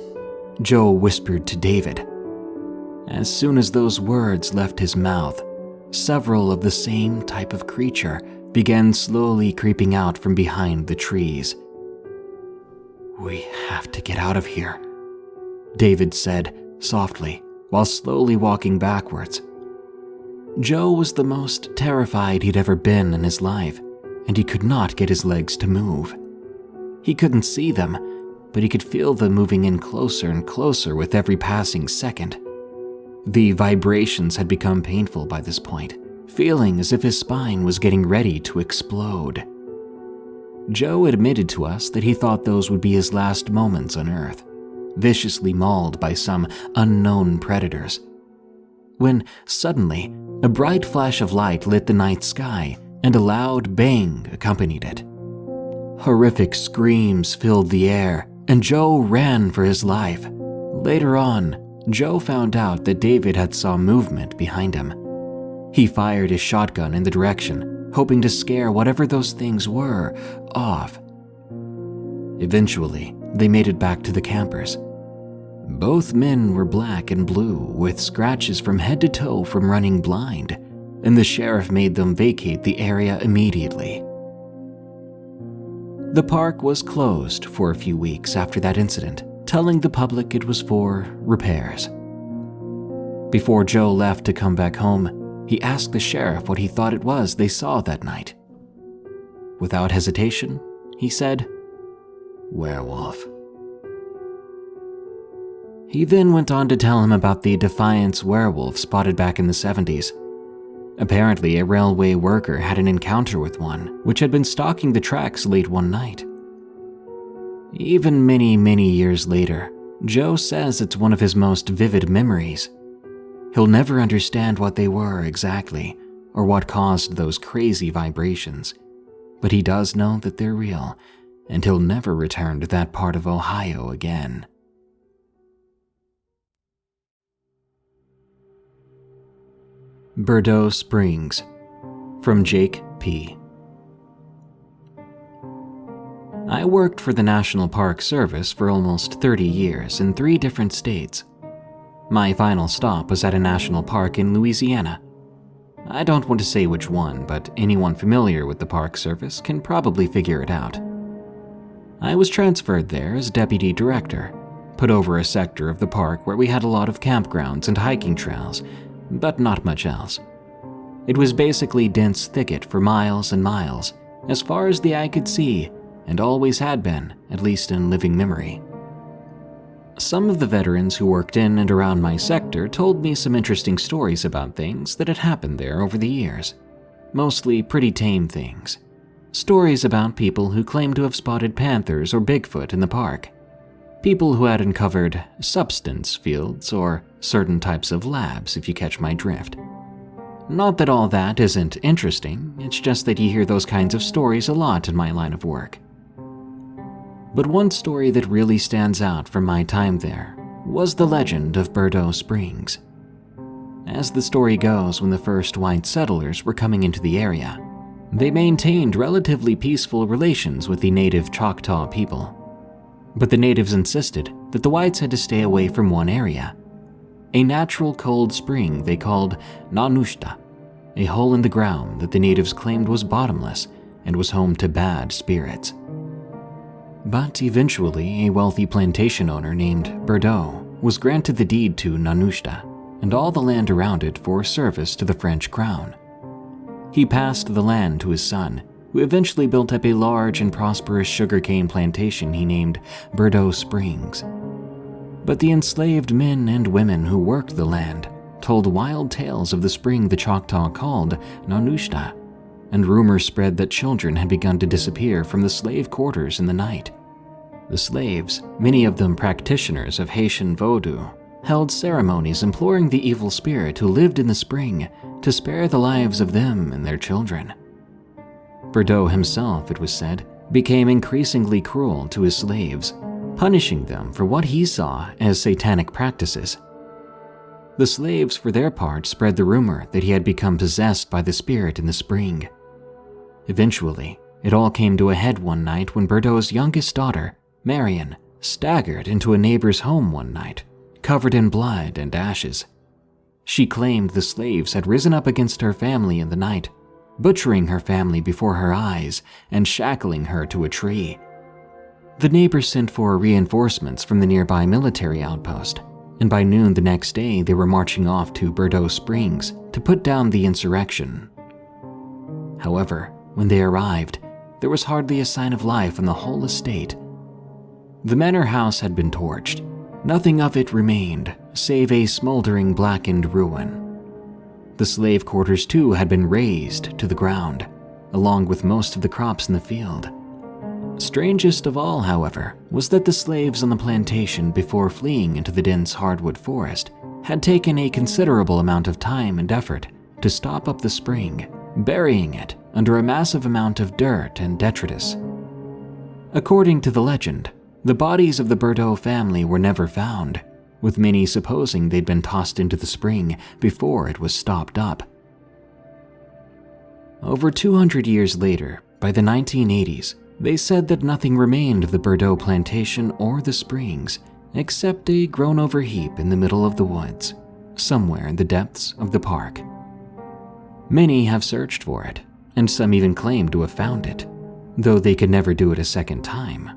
Joe whispered to David. As soon as those words left his mouth, several of the same type of creature began slowly creeping out from behind the trees. "We have to get out of here," David said softly while slowly walking backwards. Joe was the most terrified he'd ever been in his life, and he could not get his legs to move. He couldn't see them, but he could feel them moving in closer and closer with every passing second. The vibrations had become painful by this point, feeling as if his spine was getting ready to explode. Joe admitted to us that he thought those would be his last moments on Earth, viciously mauled by some unknown predators. When suddenly, a bright flash of light lit the night sky, and a loud bang accompanied it. Horrific screams filled the air, and Joe ran for his life. Later on, Joe found out that David had saw movement behind him. He fired his shotgun in the direction, hoping to scare whatever those things were off. Eventually, they made it back to the campers. Both men were black and blue, with scratches from head to toe from running blind, and the sheriff made them vacate the area immediately. The park was closed for a few weeks after that incident, telling the public it was for repairs. Before Joe left to come back home, he asked the sheriff what he thought it was they saw that night. Without hesitation, he said, "Werewolf." He then went on to tell him about the Defiance werewolf spotted back in the 70s. Apparently, a railway worker had an encounter with one, which had been stalking the tracks late one night. Even many, many years later, Joe says it's one of his most vivid memories. He'll never understand what they were exactly, or what caused those crazy vibrations, but he does know that they're real, and he'll never return to that part of Ohio again. Bero Springs, from Jake P. I worked for the National Park Service for almost 30 years in 3 different states. My final stop was at a national park in Louisiana. I don't want to say which one, but anyone familiar with the Park Service can probably figure it out. I was transferred there as deputy director, put over a sector of the park where we had a lot of campgrounds and hiking trails, but not much else. It was basically dense thicket for miles and miles, as far as the eye could see, and always had been, at least in living memory. Some of the veterans who worked in and around my sector told me some interesting stories about things that had happened there over the years. mostly pretty tame things. Stories about people who claimed to have spotted panthers or Bigfoot in the park. People who had uncovered substance fields or certain types of labs, if you catch my drift. Not that all that isn't interesting, it's just that you hear those kinds of stories a lot in my line of work. But one story that really stands out from my time there was the legend of Bero Springs. As the story goes, when the first white settlers were coming into the area, they maintained relatively peaceful relations with the native Choctaw people. But the natives insisted that the whites had to stay away from one area, a natural cold spring they called Nanushta, a hole in the ground that the natives claimed was bottomless and was home to bad spirits. But eventually, a wealthy plantation owner named Bero was granted the deed to Nanushta and all the land around it for service to the French crown. He passed the land to his son, who eventually built up a large and prosperous sugarcane plantation he named Bero Springs. But the enslaved men and women who worked the land told wild tales of the spring the Choctaw called Nanushta, and rumors spread that children had begun to disappear from the slave quarters in the night. The slaves, many of them practitioners of Haitian voodoo, held ceremonies imploring the evil spirit who lived in the spring to spare the lives of them and their children. Bero himself, it was said, became increasingly cruel to his slaves, punishing them for what he saw as satanic practices. The slaves, for their part, spread the rumor that he had become possessed by the spirit in the spring. Eventually, it all came to a head one night when Bero's youngest daughter, Marion, staggered into a neighbor's home one night, covered in blood and ashes. She claimed the slaves had risen up against her family in the night, butchering her family before her eyes and shackling her to a tree. The neighbors sent for reinforcements from the nearby military outpost, and by noon the next day they were marching off to Bero Springs to put down the insurrection. However, when they arrived, there was hardly a sign of life on the whole estate. The manor house had been torched. Nothing of it remained, save a smoldering blackened ruin. The slave quarters too had been razed to the ground, along with most of the crops in the field. Strangest of all, however, was that the slaves on the plantation before fleeing into the dense hardwood forest had taken a considerable amount of time and effort to stop up the spring, burying it under a massive amount of dirt and detritus. According to the legend, the bodies of the Bero family were never found, with many supposing they'd been tossed into the spring before it was stopped up. Over 200 years later, by the 1980s, they said that nothing remained of the Bero plantation or the springs, except a grown-over heap in the middle of the woods, somewhere in the depths of the park. Many have searched for it, and some even claim to have found it, though they could never do it a second time.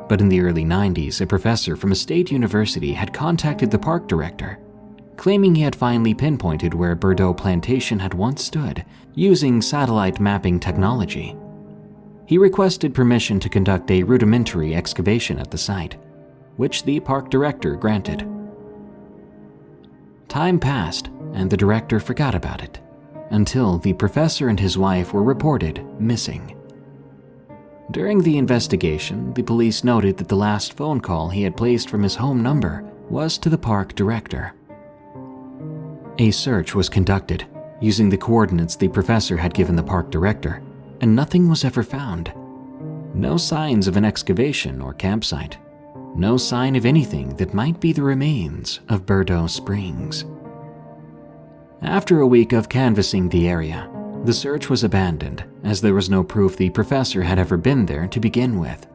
But in the early 90s, a professor from a state university had contacted the park director, claiming he had finally pinpointed where Bero Plantation had once stood using satellite mapping technology. He requested permission to conduct a rudimentary excavation at the site, which the park director granted. Time passed, and the director forgot about it, until the professor and his wife were reported missing. During the investigation, the police noted that the last phone call he had placed from his home number was to the park director. A search was conducted using the coordinates the professor had given the park director, and nothing was ever found. No signs of an excavation or campsite. No sign of anything that might be the remains of Bero Springs. After a week of canvassing the area, the search was abandoned as there was no proof the professor had ever been there to begin with.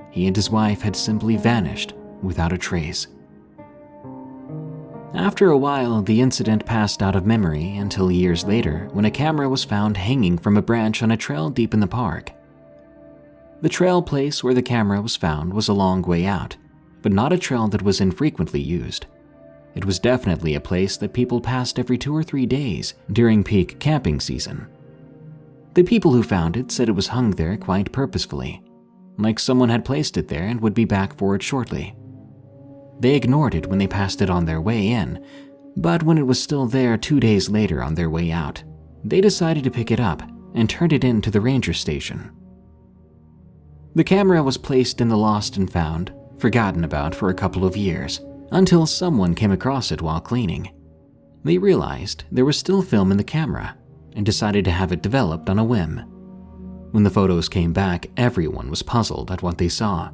He and his wife had simply vanished without a trace. After a while, the incident passed out of memory until years later when a camera was found hanging from a branch on a trail deep in the park. The trail place where the camera was found was a long way out, but not a trail that was infrequently used. It was definitely a place that people passed every 2 or 3 days during peak camping season. The people who found it said it was hung there quite purposefully, like someone had placed it there and would be back for it shortly. They ignored it when they passed it on their way in, but when it was still there 2 days later on their way out, they decided to pick it up and turn it in to the ranger station. The camera was placed in the lost and found, forgotten about for a couple of years, until someone came across it while cleaning. They realized there was still film in the camera and decided to have it developed on a whim. When the photos came back, everyone was puzzled at what they saw.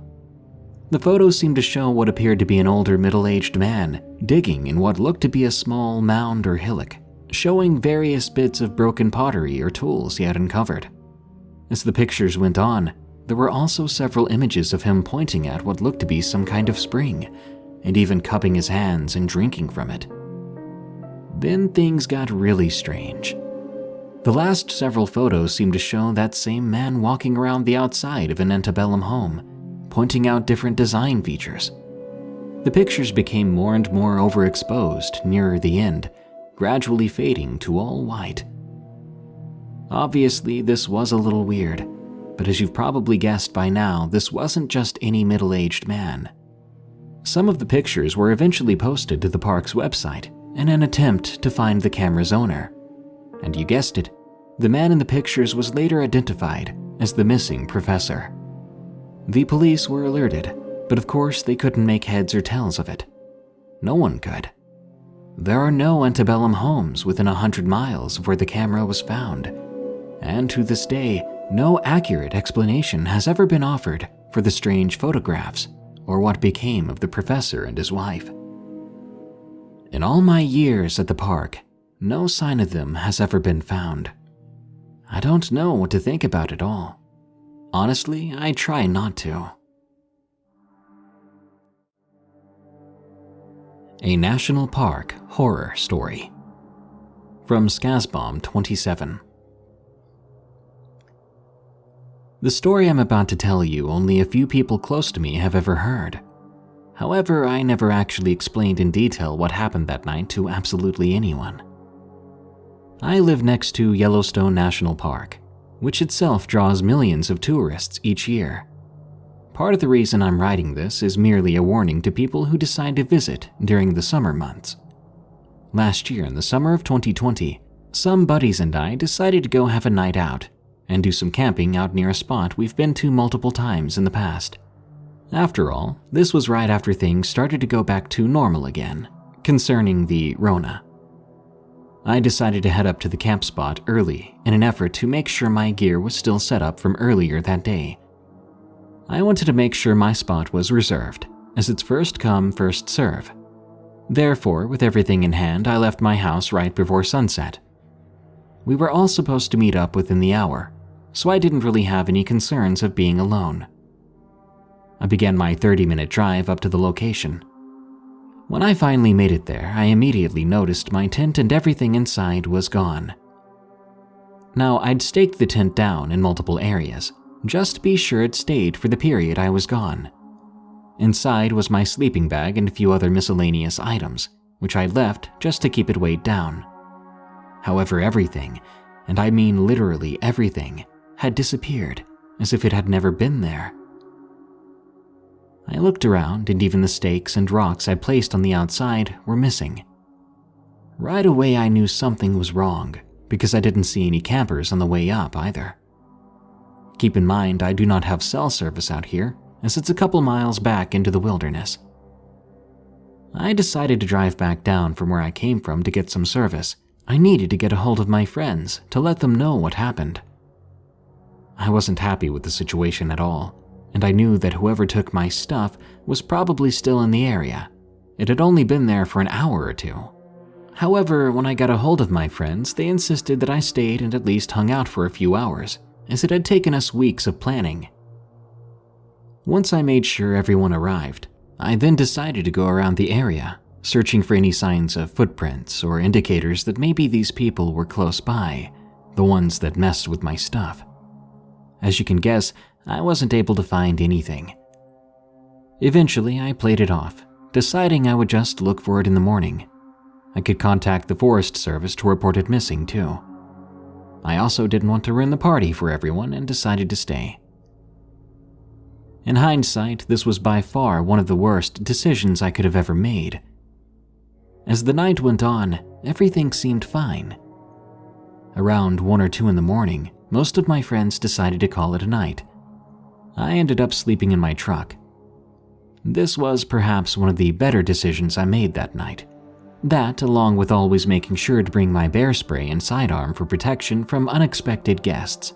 The photos seemed to show what appeared to be an older middle-aged man digging in what looked to be a small mound or hillock, showing various bits of broken pottery or tools he had uncovered. As the pictures went on, there were also several images of him pointing at what looked to be some kind of spring, and even cupping his hands and drinking from it. Then things got really strange. The last several photos seemed to show that same man walking around the outside of an antebellum home, pointing out different design features. The pictures became more and more overexposed nearer the end, gradually fading to all white. Obviously, this was a little weird, but as you've probably guessed by now, this wasn't just any middle-aged man. Some of the pictures were eventually posted to the park's website in an attempt to find the camera's owner. And you guessed it, the man in the pictures was later identified as the missing professor. The police were alerted, but of course they couldn't make heads or tails of it. No one could. There are no antebellum homes within 100 miles of where the camera was found, and to this day, no accurate explanation has ever been offered for the strange photographs or what became of the professor and his wife. In all my years at the park, no sign of them has ever been found. I don't know what to think about it all. Honestly, I try not to. A National Park Horror Story from Skazbomb 27. The story I'm about to tell you only a few people close to me have ever heard. However, I never actually explained in detail what happened that night to absolutely anyone. I live next to Yellowstone National Park, which itself draws millions of tourists each year. Part of the reason I'm writing this is merely a warning to people who decide to visit during the summer months. Last year in the summer of 2020, some buddies and I decided to go have a night out and do some camping out near a spot we've been to multiple times in the past. After all, this was right after things started to go back to normal again, concerning the Rona. I decided to head up to the camp spot early in an effort to make sure my gear was still set up from earlier that day. I wanted to make sure my spot was reserved, as it's first come, first serve. Therefore, with everything in hand, I left my house right before sunset. We were all supposed to meet up within the hour, so I didn't really have any concerns of being alone. I began my 30-minute drive up to the location. When I finally made it there, I immediately noticed my tent and everything inside was gone. Now, I'd staked the tent down in multiple areas, just to be sure it stayed for the period I was gone. Inside was my sleeping bag and a few other miscellaneous items, which I left just to keep it weighed down. However, everything, and I mean literally everything, had disappeared, as if it had never been there. I looked around, and even the stakes and rocks I placed on the outside were missing. Right away I knew something was wrong, because I didn't see any campers on the way up either. Keep in mind I do not have cell service out here, as it's a couple miles back into the wilderness. I decided to drive back down from where I came from to get some service. I needed to get a hold of my friends to let them know what happened. I wasn't happy with the situation at all, and I knew that whoever took my stuff was probably still in the area. It had only been there for an hour or two. However, when I got a hold of my friends, they insisted that I stayed and at least hung out for a few hours, as it had taken us weeks of planning. Once I made sure everyone arrived, I then decided to go around the area, searching for any signs of footprints or indicators that maybe these people were close by, the ones that messed with my stuff. As you can guess, I wasn't able to find anything. Eventually, I played it off, deciding I would just look for it in the morning. I could contact the Forest Service to report it missing too. I also didn't want to ruin the party for everyone and decided to stay. In hindsight, this was by far one of the worst decisions I could have ever made. As the night went on, everything seemed fine. Around 1 or 2 in the morning, most of my friends decided to call it a night. I ended up sleeping in my truck. This was perhaps one of the better decisions I made that night. That, along with always making sure to bring my bear spray and sidearm for protection from unexpected guests.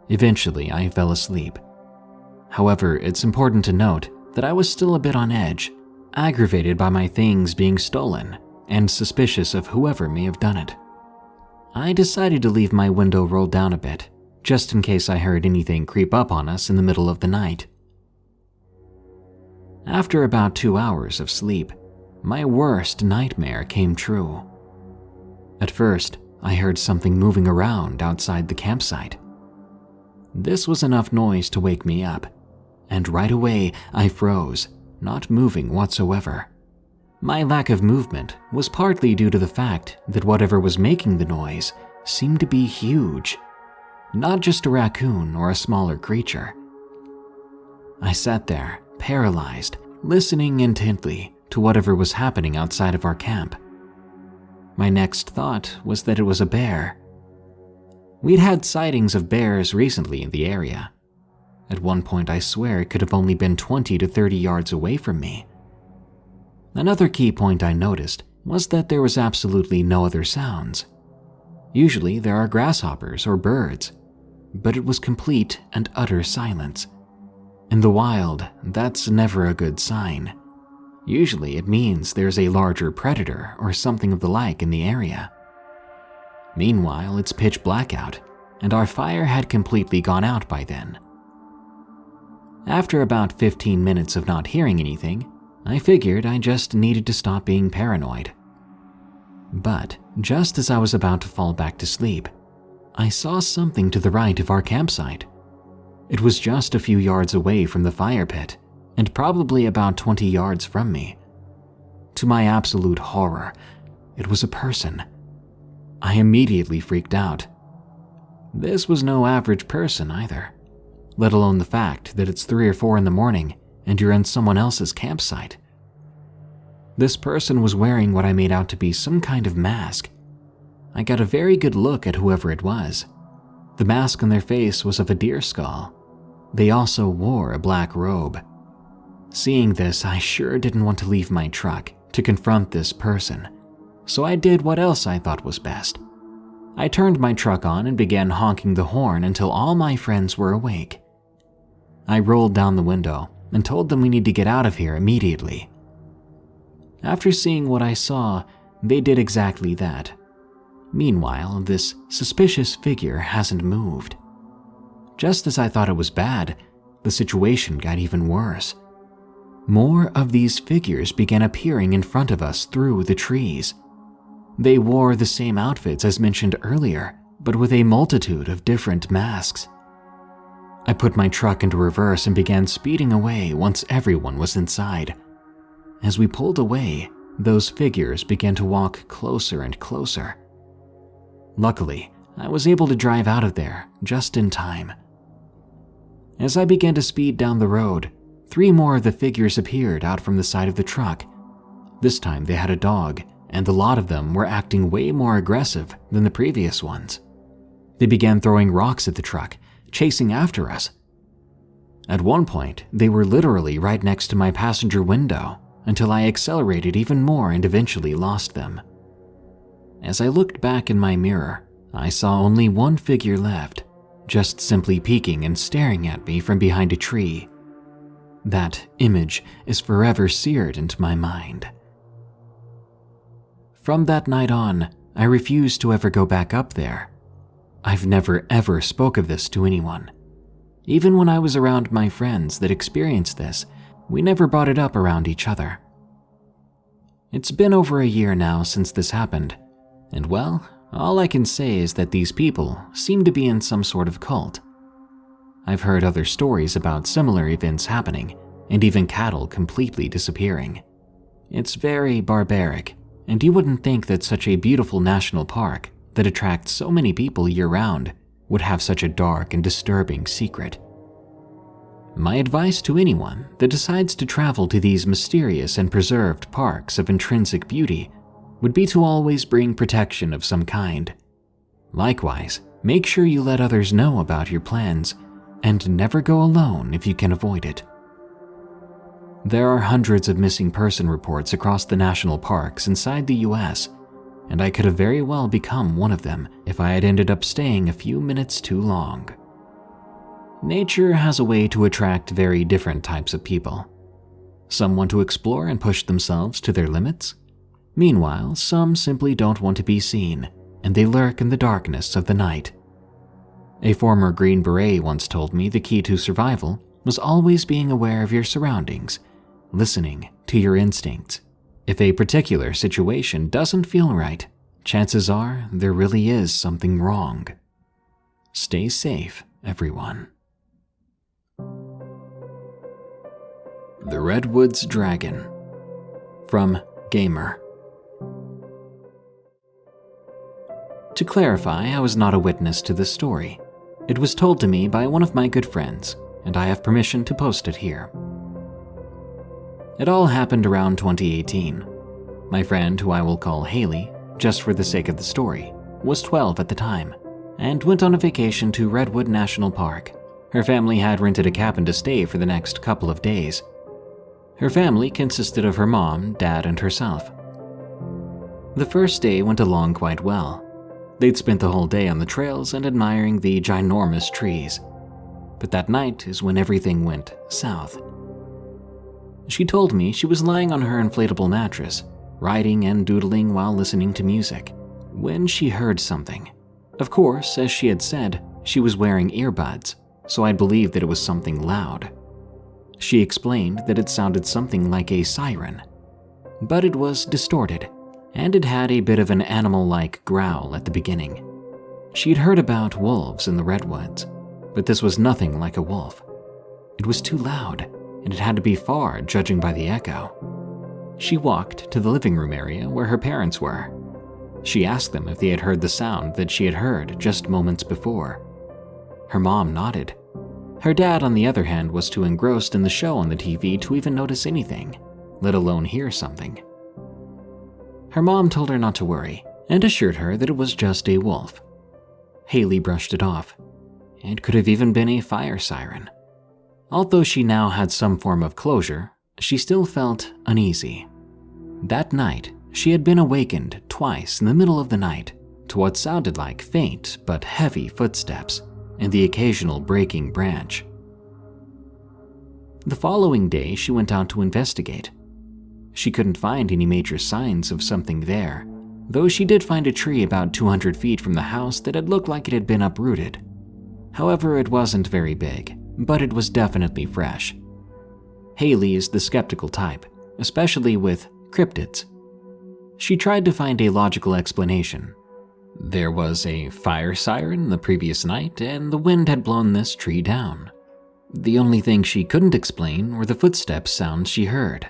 Eventually, I fell asleep. However, it's important to note that I was still a bit on edge, aggravated by my things being stolen, and suspicious of whoever may have done it. I decided to leave my window rolled down a bit, just in case I heard anything creep up on us in the middle of the night. After about 2 hours of sleep, my worst nightmare came true. At first, I heard something moving around outside the campsite. This was enough noise to wake me up, and right away I froze, not moving whatsoever. My lack of movement was partly due to the fact that whatever was making the noise seemed to be huge, not just a raccoon or a smaller creature. I sat there, paralyzed, listening intently to whatever was happening outside of our camp. My next thought was that it was a bear. We'd had sightings of bears recently in the area. At one point, I swear it could have only been 20 to 30 yards away from me. Another key point I noticed was that there was absolutely no other sounds. Usually there are grasshoppers or birds, but it was complete and utter silence. In the wild, that's never a good sign. Usually it means there's a larger predator or something of the like in the area. Meanwhile, it's pitch black out, and our fire had completely gone out by then. After about 15 minutes of not hearing anything, I figured I just needed to stop being paranoid. But just as I was about to fall back to sleep, I saw something to the right of our campsite. It was just a few yards away from the fire pit, and probably about 20 yards from me. To my absolute horror, it was a person. I immediately freaked out. This was no average person either, let alone the fact that it's 3 or 4 in the morning and you're in someone else's campsite. This person was wearing what I made out to be some kind of mask. I got a very good look at whoever it was. The mask on their face was of a deer skull. They also wore a black robe. Seeing this, I sure didn't want to leave my truck to confront this person, so I did what else I thought was best. I turned my truck on and began honking the horn until all my friends were awake. I rolled down the window and told them we need to get out of here immediately. After seeing what I saw, they did exactly that. Meanwhile, this suspicious figure hasn't moved. Just as I thought it was bad, the situation got even worse. More of these figures began appearing in front of us through the trees. They wore the same outfits as mentioned earlier, but with a multitude of different masks. I put my truck into reverse and began speeding away once everyone was inside. As we pulled away, those figures began to walk closer and closer. Luckily, I was able to drive out of there just in time. As I began to speed down the road, 3 more of the figures appeared out from the side of the truck. This time they had a dog, and a lot of them were acting way more aggressive than the previous ones. They began throwing rocks at the truck, chasing after us. At one point, they were literally right next to my passenger window until I accelerated even more and eventually lost them. As I looked back in my mirror, I saw only one figure left, just simply peeking and staring at me from behind a tree. That image is forever seared into my mind. From that night on, I refused to ever go back up there. I've never ever spoke of this to anyone. Even when I was around my friends that experienced this, we never brought it up around each other. It's been over a year now since this happened, and well, all I can say is that these people seem to be in some sort of cult. I've heard other stories about similar events happening, and even cattle completely disappearing. It's very barbaric, and you wouldn't think that such a beautiful national park that attracts so many people year-round would have such a dark and disturbing secret. My advice to anyone that decides to travel to these mysterious and preserved parks of intrinsic beauty would be to always bring protection of some kind. Likewise, make sure you let others know about your plans and never go alone if you can avoid it. There are hundreds of missing person reports across the national parks inside the US, and I could have very well become one of them if I had ended up staying a few minutes too long. Nature has a way to attract very different types of people. Some want to explore and push themselves to their limits. Meanwhile, some simply don't want to be seen, and they lurk in the darkness of the night. A former Green Beret once told me the key to survival was always being aware of your surroundings, listening to your instincts. If a particular situation doesn't feel right, chances are there really is something wrong. Stay safe, everyone. The Redwood's Dragon. From Gamer. To clarify, I was not a witness to this story. It was told to me by one of my good friends, and I have permission to post it here. It all happened around 2018. My friend, who I will call Haley, just for the sake of the story, was 12 at the time, and went on a vacation to Redwood National Park. Her family had rented a cabin to stay for the next couple of days. Her family consisted of her mom, dad, and herself. The first day went along quite well. They'd spent the whole day on the trails and admiring the ginormous trees. But that night is when everything went south. She told me she was lying on her inflatable mattress, writing and doodling while listening to music, when she heard something. Of course, as she had said, she was wearing earbuds, so I'd believe that it was something loud. She explained that it sounded something like a siren, but it was distorted, and it had a bit of an animal-like growl at the beginning. She'd heard about wolves in the redwoods, but this was nothing like a wolf. It was too loud, and it had to be far, judging by the echo. She walked to the living room area where her parents were. She asked them if they had heard the sound that she had heard just moments before. Her mom nodded. Her dad, on the other hand, was too engrossed in the show on the TV to even notice anything, let alone hear something. Her mom told her not to worry and assured her that it was just a wolf. Haley brushed it off. It could have even been a fire siren. Although she now had some form of closure, she still felt uneasy. That night, she had been awakened twice in the middle of the night to what sounded like faint but heavy footsteps and the occasional breaking branch. The following day, she went out to investigate. She couldn't find any major signs of something there, though she did find a tree about 200 feet from the house that had looked like it had been uprooted. However, it wasn't very big, but it was definitely fresh. Haley is the skeptical type, especially with cryptids. She tried to find a logical explanation. There was a fire siren the previous night, and the wind had blown this tree down. The only thing she couldn't explain were the footsteps sounds she heard.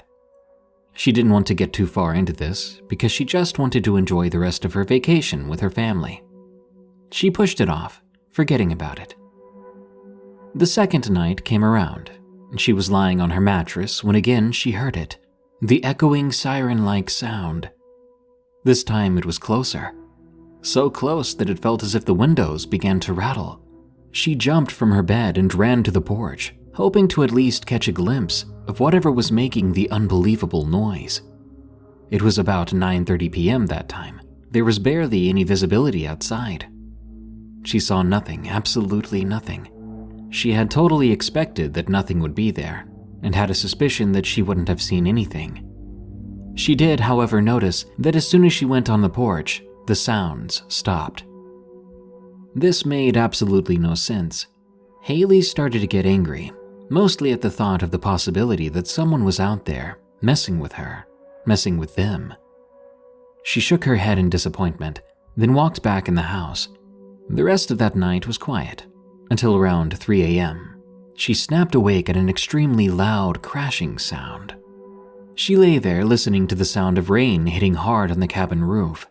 She didn't want to get too far into this because she just wanted to enjoy the rest of her vacation with her family. She pushed it off, forgetting about it. The second night came around, and she was lying on her mattress when again she heard it, the echoing siren-like sound. This time it was closer. So close that it felt as if the windows began to rattle. She jumped from her bed and ran to the porch, hoping to at least catch a glimpse of whatever was making the unbelievable noise. It was about 9:30 p.m. that time. There was barely any visibility outside. She saw nothing, absolutely nothing. She had totally expected that nothing would be there, and had a suspicion that she wouldn't have seen anything. She did, however, notice that as soon as she went on the porch, the sounds stopped. This made absolutely no sense. Haley started to get angry, mostly at the thought of the possibility that someone was out there, messing with her, messing with them. She shook her head in disappointment, then walked back in the house. The rest of that night was quiet, until around 3 a.m. She snapped awake at an extremely loud crashing sound. She lay there listening to the sound of rain hitting hard on the cabin roof.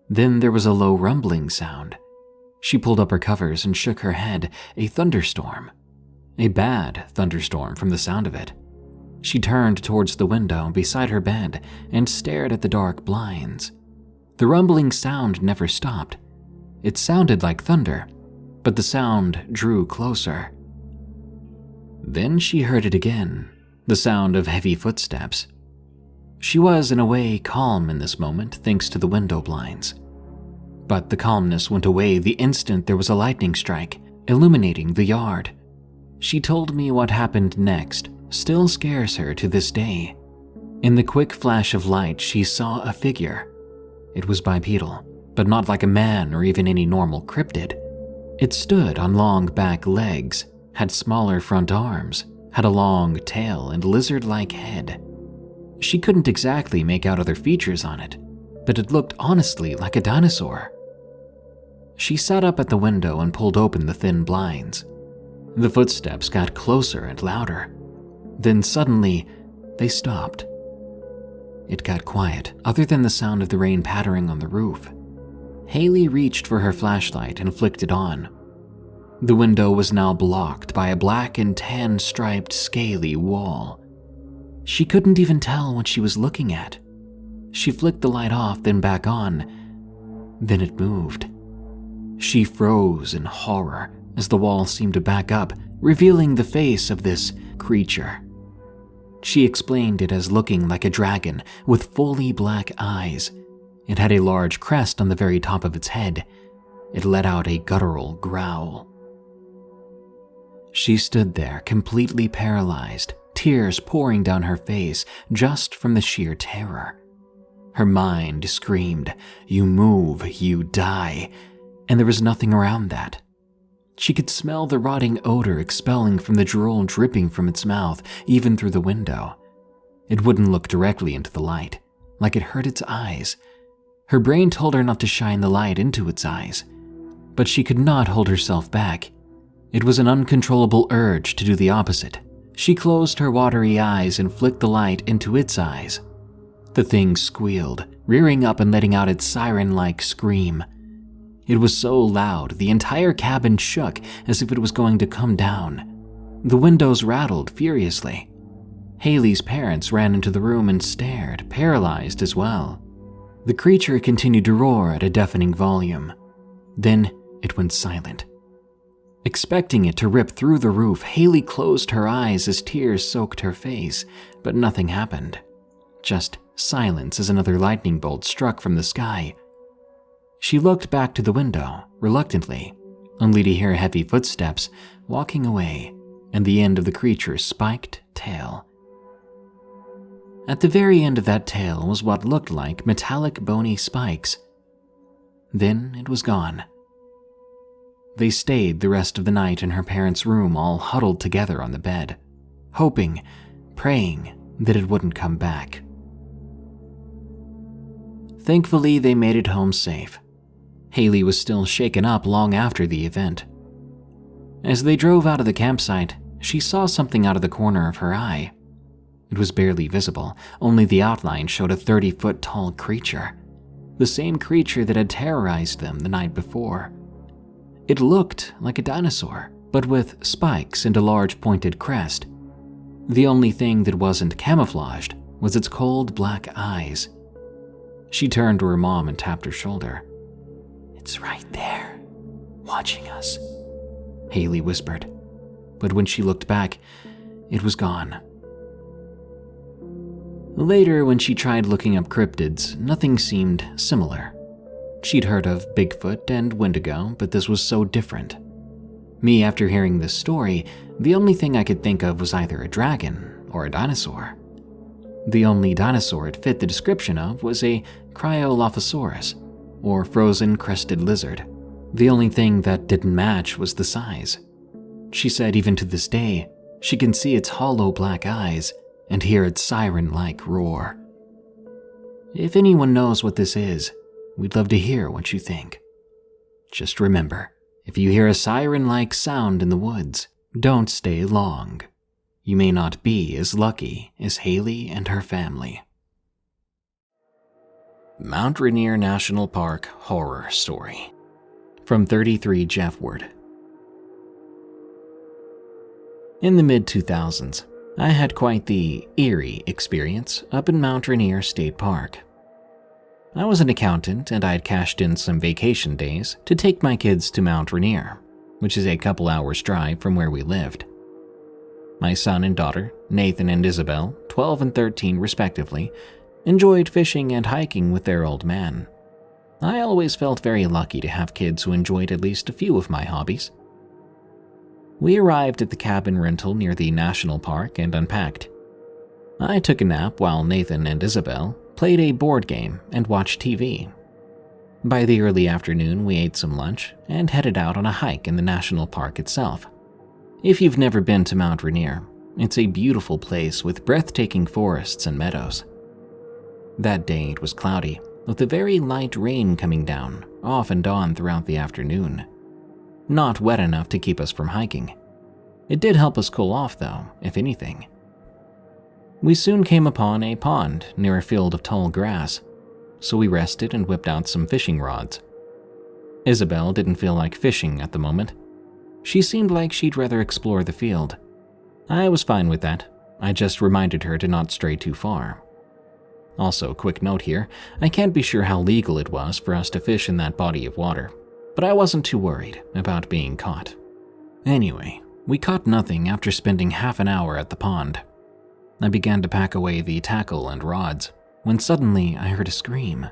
Then there was a low rumbling sound. She pulled up her covers and shook her head. A thunderstorm. A bad thunderstorm from the sound of it. She turned towards the window beside her bed and stared at the dark blinds. The rumbling sound never stopped. It sounded like thunder, but the sound drew closer. Then she heard it again, the sound of heavy footsteps. She was, in a way, calm in this moment thanks to the window blinds. But the calmness went away the instant there was a lightning strike, illuminating the yard. She told me what happened next still scares her to this day. In the quick flash of light, she saw a figure. It was bipedal, but not like a man or even any normal cryptid. It stood on long back legs, had smaller front arms, had a long tail and lizard-like head. She couldn't exactly make out other features on it, but it looked honestly like a dinosaur. She sat up at the window and pulled open the thin blinds. The footsteps got closer and louder. Then suddenly, they stopped. It got quiet, other than the sound of the rain pattering on the roof. Haley reached for her flashlight and flicked it on. The window was now blocked by a black and tan striped scaly wall. She couldn't even tell what she was looking at. She flicked the light off, then back on. Then it moved. She froze in horror as the wall seemed to back up, revealing the face of this creature. She explained it as looking like a dragon with fully black eyes. It had a large crest on the very top of its head. It let out a guttural growl. She stood there, completely paralyzed, tears pouring down her face just from the sheer terror. Her mind screamed, "You move, you die," and there was nothing around that. She could smell the rotting odor expelling from the drool dripping from its mouth, even through the window. It wouldn't look directly into the light, like it hurt its eyes. Her brain told her not to shine the light into its eyes, but she could not hold herself back. It was an uncontrollable urge to do the opposite. She closed her watery eyes and flicked the light into its eyes. The thing squealed, rearing up and letting out its siren-like scream. It was so loud, the entire cabin shook as if it was going to come down. The windows rattled furiously. Haley's parents ran into the room and stared, paralyzed as well. The creature continued to roar at a deafening volume. Then it went silent. Expecting it to rip through the roof, Haley closed her eyes as tears soaked her face, but nothing happened. Just silence as another lightning bolt struck from the sky. She looked back to the window, reluctantly, only to hear heavy footsteps walking away and the end of the creature's spiked tail. At the very end of that tail was what looked like metallic bony spikes. Then it was gone. They stayed the rest of the night in her parents' room, all huddled together on the bed, hoping, praying that it wouldn't come back. Thankfully, they made it home safe. Haley was still shaken up long after the event. As they drove out of the campsite, she saw something out of the corner of her eye. It was barely visible, only the outline showed a 30-foot-tall creature, the same creature that had terrorized them the night before. It looked like a dinosaur, but with spikes and a large pointed crest. The only thing that wasn't camouflaged was its cold black eyes. She turned to her mom and tapped her shoulder. "It's right there, watching us," Haley whispered. But when she looked back, it was gone. Later, when she tried looking up cryptids, nothing seemed similar. She'd heard of Bigfoot and Wendigo, but this was so different. Me, after hearing this story, the only thing I could think of was either a dragon or a dinosaur. The only dinosaur it fit the description of was a Cryolophosaurus, or frozen crested lizard. The only thing that didn't match was the size. She said even to this day, she can see its hollow black eyes and hear its siren-like roar. If anyone knows what this is, we'd love to hear what you think. Just remember, if you hear a siren-like sound in the woods, don't stay long. You may not be as lucky as Haley and her family. Mount Rainier National Park Horror Story from 33 Jeffward. In the mid-2000s, I had quite the eerie experience up in Mount Rainier State Park. I was an accountant and I had cashed in some vacation days to take my kids to Mount Rainier, which is a couple hours drive from where we lived. My son and daughter, Nathan and Isabel, 12 and 13 respectively, enjoyed fishing and hiking with their old man. I always felt very lucky to have kids who enjoyed at least a few of my hobbies. We arrived at the cabin rental near the national park and unpacked. I took a nap while Nathan and Isabel played a board game and watched TV. By the early afternoon, we ate some lunch and headed out on a hike in the national park itself. If you've never been to Mount Rainier, it's a beautiful place with breathtaking forests and meadows. That day it was cloudy, with a very light rain coming down off and on throughout the afternoon. Not wet enough to keep us from hiking. It did help us cool off though, if anything. We soon came upon a pond near a field of tall grass, so we rested and whipped out some fishing rods. Isabel didn't feel like fishing at the moment. She seemed like she'd rather explore the field. I was fine with that. I just reminded her to not stray too far. Also, quick note here, I can't be sure how legal it was for us to fish in that body of water, but I wasn't too worried about being caught. Anyway, we caught nothing after spending half an hour at the pond. I began to pack away the tackle and rods, when suddenly I heard a scream.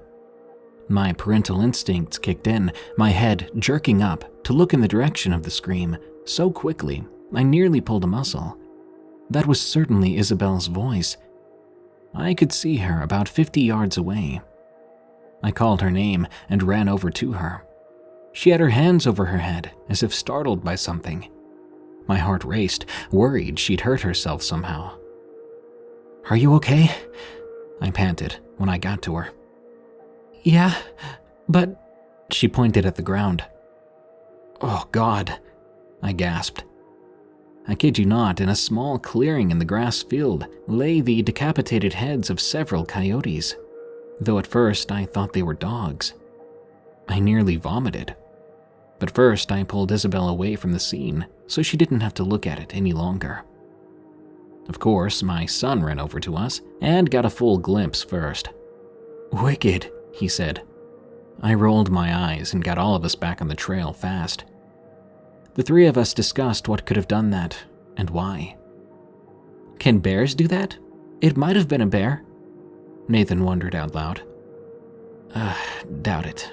My parental instincts kicked in, my head jerking up to look in the direction of the scream so quickly I nearly pulled a muscle. That was certainly Isabel's voice. I could see her about 50 yards away. I called her name and ran over to her. She had her hands over her head, as if startled by something. My heart raced, worried she'd hurt herself somehow. "Are you okay?" I panted when I got to her. "Yeah, but..." She pointed at the ground. "Oh God," I gasped. I kid you not, in a small clearing in the grass field lay the decapitated heads of several coyotes, though at first I thought they were dogs. I nearly vomited. But first I pulled Isabel away from the scene so she didn't have to look at it any longer. Of course, my son ran over to us and got a full glimpse first. "Wicked," he said. I rolled my eyes and got all of us back on the trail fast. The three of us discussed what could have done that and why. "Can bears do that? It might have been a bear," Nathan wondered out loud. Doubt it.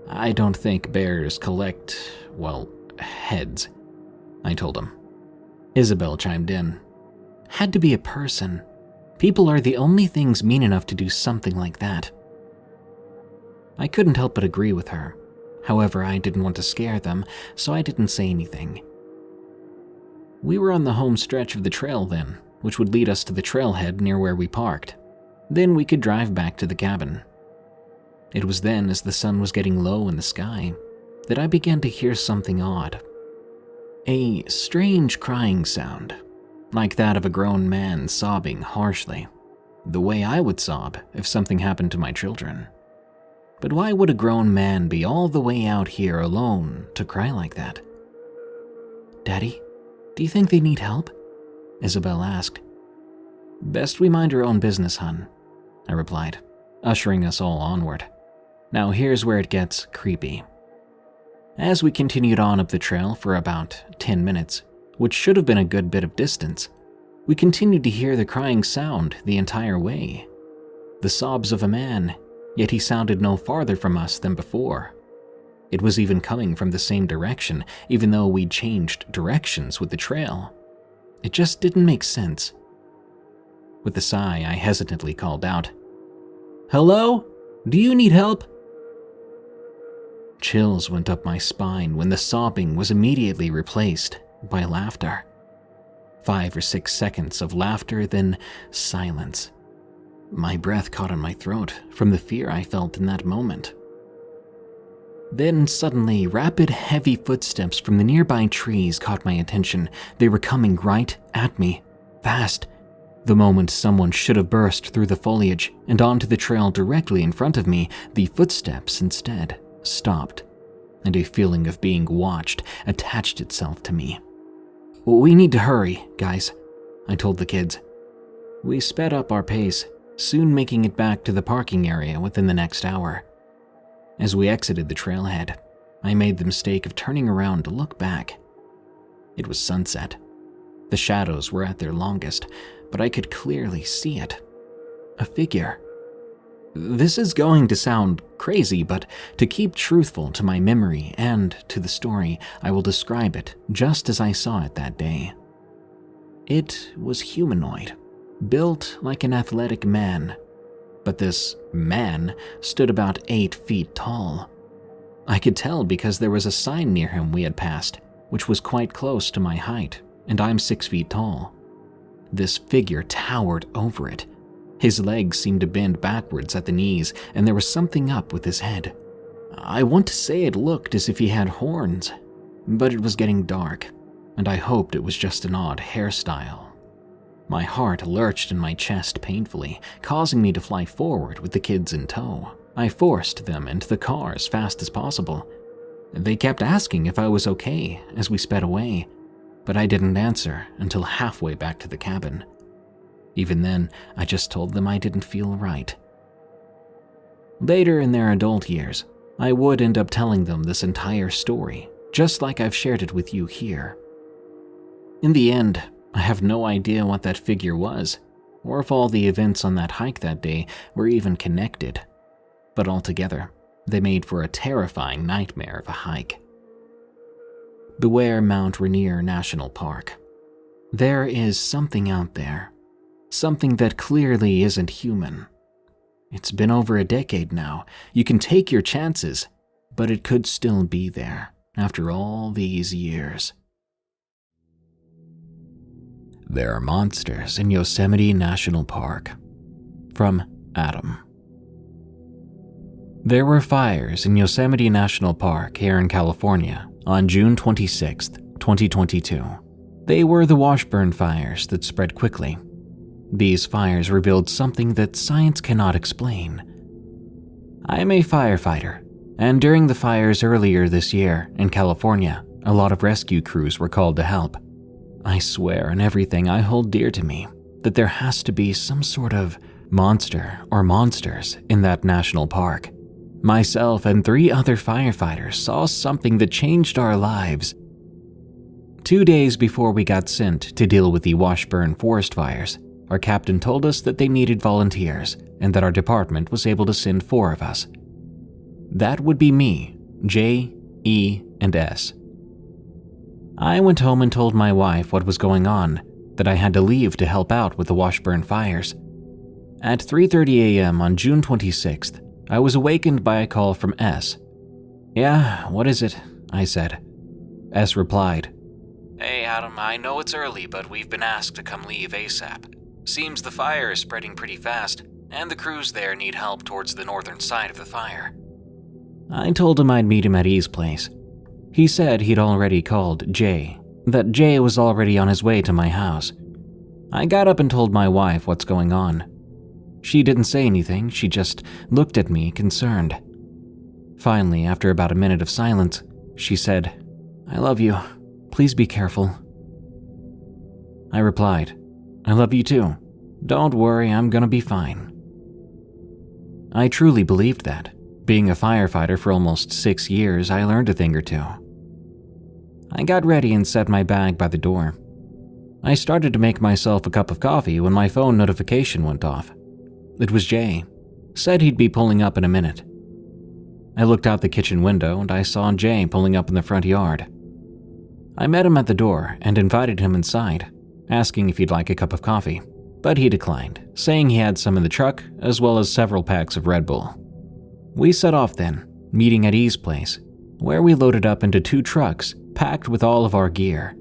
I don't think bears collect, heads," I told him. Isabel chimed in. "Had to be a person. People are the only things mean enough to do something like that." I couldn't help but agree with her. However, I didn't want to scare them, so I didn't say anything. We were on the home stretch of the trail then, which would lead us to the trailhead near where we parked. Then we could drive back to the cabin. It was then, as the sun was getting low in the sky, that I began to hear something odd. A strange crying sound, like that of a grown man sobbing harshly, the way I would sob if something happened to my children. But why would a grown man be all the way out here alone to cry like that? "Daddy, do you think they need help?" Isabel asked. "Best we mind our own business, hun," I replied, ushering us all onward. Now here's where it gets creepy. As we continued on up the trail for about 10 minutes, which should have been a good bit of distance, we continued to hear the crying sound the entire way. The sobs of a man, yet he sounded no farther from us than before. It was even coming from the same direction, even though we'd changed directions with the trail. It just didn't make sense. With a sigh, I hesitantly called out, "Hello? Do you need help?" Chills went up my spine when the sobbing was immediately replaced by laughter. 5 or 6 seconds of laughter, then silence. My breath caught in my throat from the fear I felt in that moment. Then suddenly, rapid, heavy footsteps from the nearby trees caught my attention. They were coming right at me, fast. The moment someone should have burst through the foliage and onto the trail directly in front of me, the footsteps instead stopped, and a feeling of being watched attached itself to me. "We need to hurry, guys," I told the kids. We sped up our pace, soon making it back to the parking area within the next hour. As we exited the trailhead, I made the mistake of turning around to look back. It was sunset. The shadows were at their longest, but I could clearly see it. A figure. This is going to sound crazy, but to keep truthful to my memory and to the story, I will describe it just as I saw it that day. It was humanoid, built like an athletic man, but this man stood about 8 feet tall. I could tell because there was a sign near him we had passed, which was quite close to my height, and I'm 6 feet tall. This figure towered over it. His legs seemed to bend backwards at the knees, and there was something up with his head. I want to say it looked as if he had horns, but it was getting dark, and I hoped it was just an odd hairstyle. My heart lurched in my chest painfully, causing me to fly forward with the kids in tow. I forced them into the car as fast as possible. They kept asking if I was okay as we sped away, but I didn't answer until halfway back to the cabin. Even then, I just told them I didn't feel right. Later in their adult years, I would end up telling them this entire story, just like I've shared it with you here. In the end, I have no idea what that figure was, or if all the events on that hike that day were even connected. But altogether, they made for a terrifying nightmare of a hike. Beware Mount Rainier National Park. There is something out there. Something that clearly isn't human. It's been over a decade now. You can take your chances, but it could still be there after all these years. There are monsters in Yosemite National Park. From Adam. There were fires in Yosemite National Park here in California on June 26, 2022. They were the Washburn fires that spread quickly. These fires revealed something that science cannot explain. I am a firefighter, and during the fires earlier this year in California, a lot of rescue crews were called to help. I swear on everything I hold dear to me that there has to be some sort of monster or monsters in that national park. Myself and 3 other firefighters saw something that changed our lives. 2 days before we got sent to deal with the Washburn forest fires, our captain told us that they needed volunteers and that our department was able to send 4 of us. That would be me, J, E, and S. I went home and told my wife what was going on, that I had to leave to help out with the Washburn fires. At 3:30 a.m. on June 26th, I was awakened by a call from S. "Yeah, what is it?" I said. S replied, "Hey Adam, I know it's early, but we've been asked to come leave ASAP. Seems the fire is spreading pretty fast, and the crews there need help towards the northern side of the fire." I told him I'd meet him at E's place. He said he'd already called Jay, that Jay was already on his way to my house. I got up and told my wife what's going on. She didn't say anything, she just looked at me concerned. Finally, after about a minute of silence, she said, "I love you. Please be careful." I replied, "I love you too. Don't worry, I'm gonna be fine." I truly believed that. Being a firefighter for almost 6 years, I learned a thing or two. I got ready and set my bag by the door. I started to make myself a cup of coffee when my phone notification went off. It was Jay. Said he'd be pulling up in a minute. I looked out the kitchen window and I saw Jay pulling up in the front yard. I met him at the door and invited him inside, asking if he'd like a cup of coffee, but he declined, saying he had some in the truck as well as several packs of Red Bull. We set off then, meeting at E's place, where we loaded up into 2 trucks packed with all of our gear.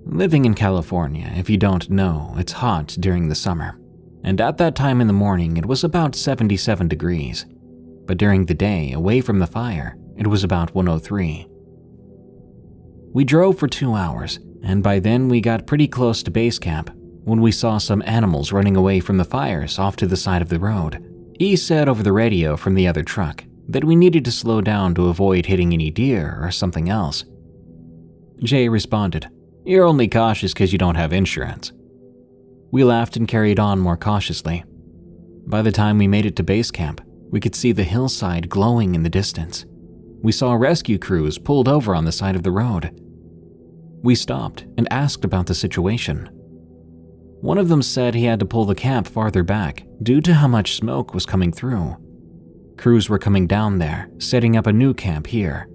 Living in California, if you don't know, it's hot during the summer, and at that time in the morning it was about 77 degrees, but during the day, away from the fire, it was about 103. We drove for 2 hours, and by then we got pretty close to base camp when we saw some animals running away from the fires off to the side of the road. E said over the radio from the other truck that we needed to slow down to avoid hitting any deer or something else. Jay responded, "You're only cautious because you don't have insurance." We laughed and carried on more cautiously. By the time we made it to base camp, we could see the hillside glowing in the distance. We saw rescue crews pulled over on the side of the road. We stopped and asked about the situation. One of them said he had to pull the camp farther back due to how much smoke was coming through. Crews were coming down there, setting up a new camp here.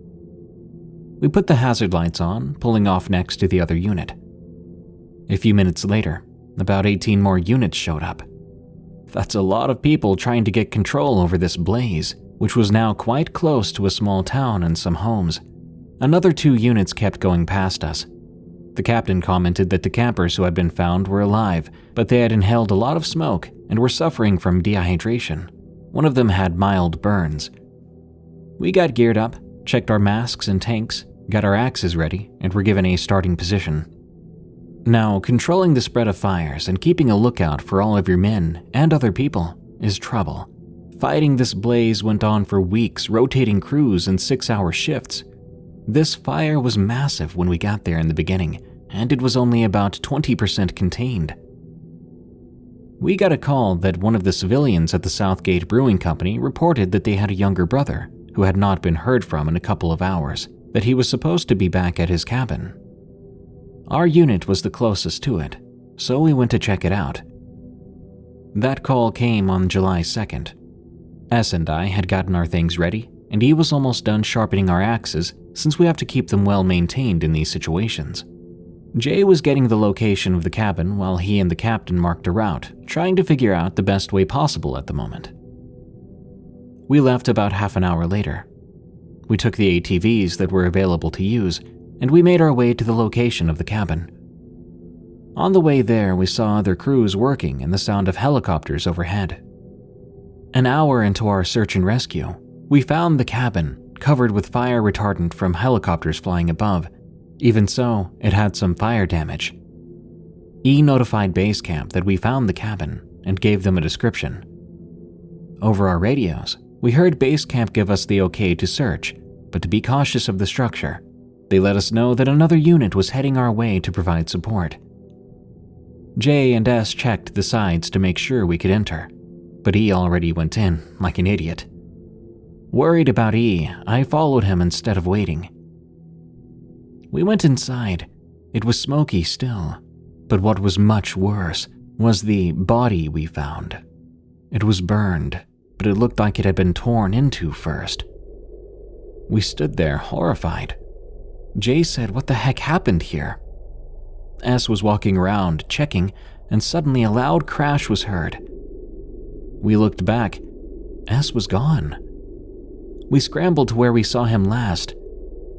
We put the hazard lights on, pulling off next to the other unit. A few minutes later, about 18 more units showed up. That's a lot of people trying to get control over this blaze, which was now quite close to a small town and some homes. Another 2 units kept going past us. The captain commented that the campers who had been found were alive, but they had inhaled a lot of smoke and were suffering from dehydration. One of them had mild burns. We got geared up, checked our masks and tanks, got our axes ready, and were given a starting position. Now, controlling the spread of fires and keeping a lookout for all of your men and other people is trouble. Fighting this blaze went on for weeks, rotating crews in 6-hour shifts. This fire was massive when we got there in the beginning, and it was only about 20% contained. We got a call that one of the civilians at the Southgate Brewing Company reported that they had a younger brother who had not been heard from in a couple of hours, that he was supposed to be back at his cabin. Our unit was the closest to it, so we went to check it out. That call came on July 2nd. S and I had gotten our things ready, and he was almost done sharpening our axes since we have to keep them well maintained in these situations. Jay was getting the location of the cabin while he and the captain marked a route, trying to figure out the best way possible at the moment. We left about half an hour later. We took the ATVs that were available to use, and we made our way to the location of the cabin. On the way there, we saw other crews working and the sound of helicopters overhead. An hour into our search and rescue, we found the cabin covered with fire retardant from helicopters flying above. Even so, it had some fire damage. E notified base camp that we found the cabin and gave them a description. Over our radios, we heard base camp give us the okay to search, but to be cautious of the structure. They let us know that another unit was heading our way to provide support. J and S checked the sides to make sure we could enter, but E already went in like an idiot. Worried about E, I followed him instead of waiting. We went inside. It was smoky still, but what was much worse was the body we found. It was burned, but it looked like it had been torn into first. We stood there horrified. Jay said, "What the heck happened here?" S was walking around, checking, and suddenly a loud crash was heard. We looked back. S was gone. We scrambled to where we saw him last.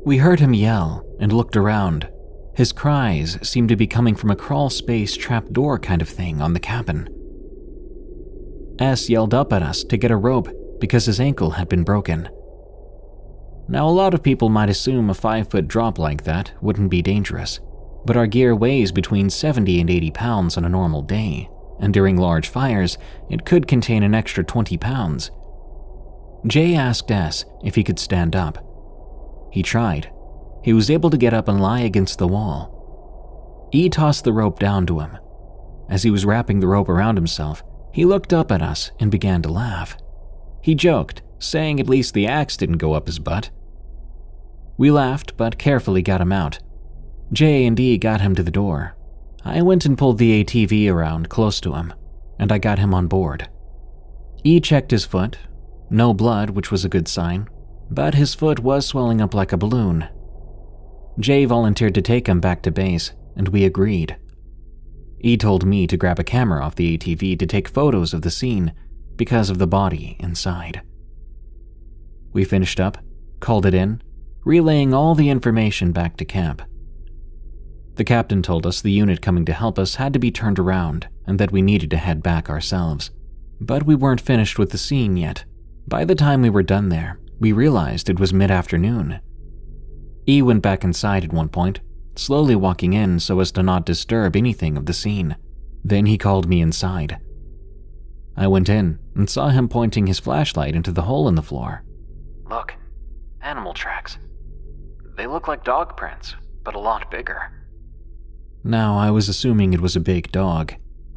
We heard him yell and looked around. His cries seemed to be coming from a crawl space trapdoor kind of thing on the cabin. S yelled up at us to get a rope because his ankle had been broken. Now, a lot of people might assume a 5-foot drop like that wouldn't be dangerous, but our gear weighs between 70 and 80 pounds on a normal day, and during large fires, it could contain an extra 20 pounds. Jay asked S if he could stand up. He tried. He was able to get up and lie against the wall. E tossed the rope down to him. As he was wrapping the rope around himself, he looked up at us and began to laugh. He joked, saying at least the axe didn't go up his butt. We laughed, but carefully got him out. J and E got him to the door. I went and pulled the ATV around close to him, and I got him on board. E checked his foot. No blood, which was a good sign, but his foot was swelling up like a balloon. Jay volunteered to take him back to base, and we agreed. E told me to grab a camera off the ATV to take photos of the scene because of the body inside. We finished up, called it in, relaying all the information back to camp. The captain told us the unit coming to help us had to be turned around and that we needed to head back ourselves. But we weren't finished with the scene yet. By the time we were done there, we realized it was mid-afternoon. E went back inside at one point, slowly walking in so as to not disturb anything of the scene. Then he called me inside. I went in and saw him pointing his flashlight into the hole in the floor. "Look, animal tracks. They look like dog prints, but a lot bigger." Now, I was assuming it was a big dog.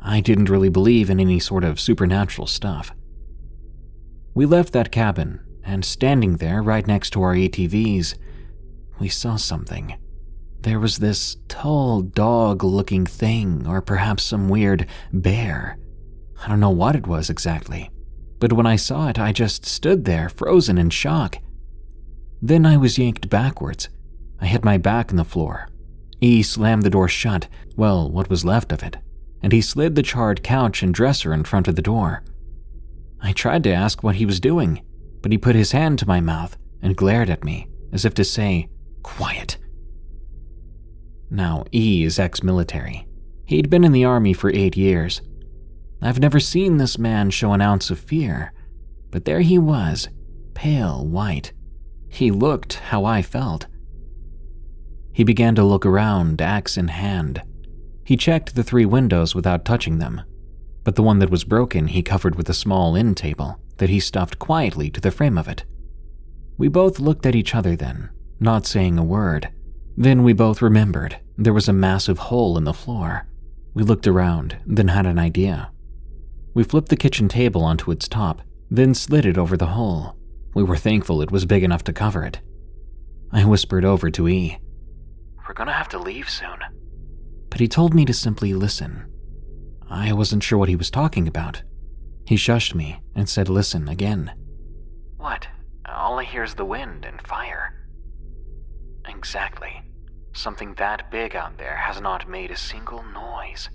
I didn't really believe in any sort of supernatural stuff. We left that cabin, and standing there right next to our ATVs, we saw something. There was this tall dog-looking thing, or perhaps some weird bear. I don't know what it was exactly, but when I saw it, I just stood there, frozen in shock. Then I was yanked backwards. I hit my back on the floor. E slammed the door shut, well, what was left of it, and he slid the charred couch and dresser in front of the door. I tried to ask what he was doing, but he put his hand to my mouth and glared at me, as if to say, "Quiet." Now, E is ex-military. He'd been in the army for 8 years. I've never seen this man show an ounce of fear, but there he was, pale white. He looked how I felt. He began to look around, axe in hand. He checked the 3 windows without touching them, but the one that was broken he covered with a small end table that he stuffed quietly to the frame of it. We both looked at each other then, not saying a word. Then we both remembered there was a massive hole in the floor. We looked around, then had an idea. We flipped the kitchen table onto its top, then slid it over the hole. We were thankful it was big enough to cover it. I whispered over to E, "We're gonna have to leave soon." But he told me to simply listen. I wasn't sure what he was talking about. He shushed me and said listen again. "What? All I hear is the wind and fire." "Exactly. Something that big out there has not made a single noise."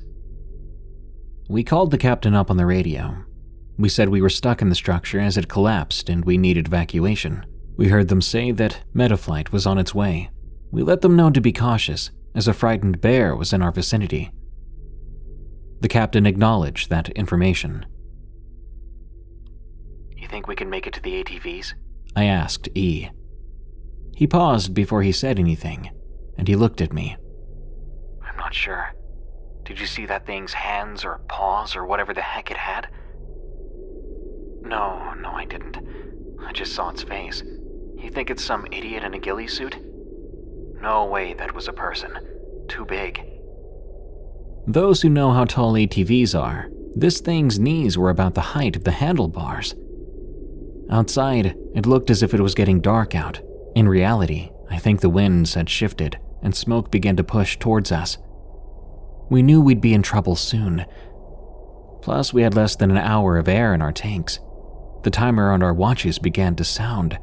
We called the captain up on the radio. We said we were stuck in the structure as it collapsed and we needed evacuation. We heard them say that Metaflight was on its way. We let them know to be cautious, as a frightened bear was in our vicinity. The captain acknowledged that information. "You think we can make it to the ATVs?" I asked E. He paused before he said anything, and he looked at me. "I'm not sure. Did you see that thing's hands or paws or whatever the heck it had?" No, I didn't. I just saw its face. You think it's some idiot in a ghillie suit? No way that was a person. Too big." Those who know how tall ATVs are, this thing's knees were about the height of the handlebars. Outside, it looked as if it was getting dark out. In reality, I think the winds had shifted and smoke began to push towards us. We knew we'd be in trouble soon. Plus, we had less than an hour of air in our tanks. The timer on our watches began to sound.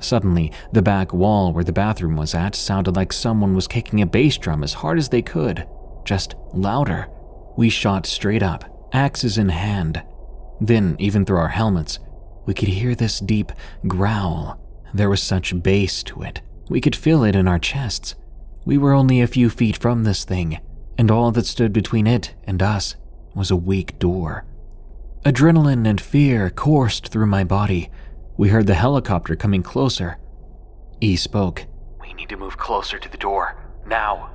Suddenly, the back wall where the bathroom was at sounded like someone was kicking a bass drum as hard as they could, just louder. We shot straight up, axes in hand. Then, even through our helmets, we could hear this deep growl. There was such bass to it. We could feel it in our chests. We were only a few feet from this thing, and all that stood between it and us was a weak door. Adrenaline and fear coursed through my body. We heard the helicopter coming closer. E spoke. "We need to move closer to the door, now."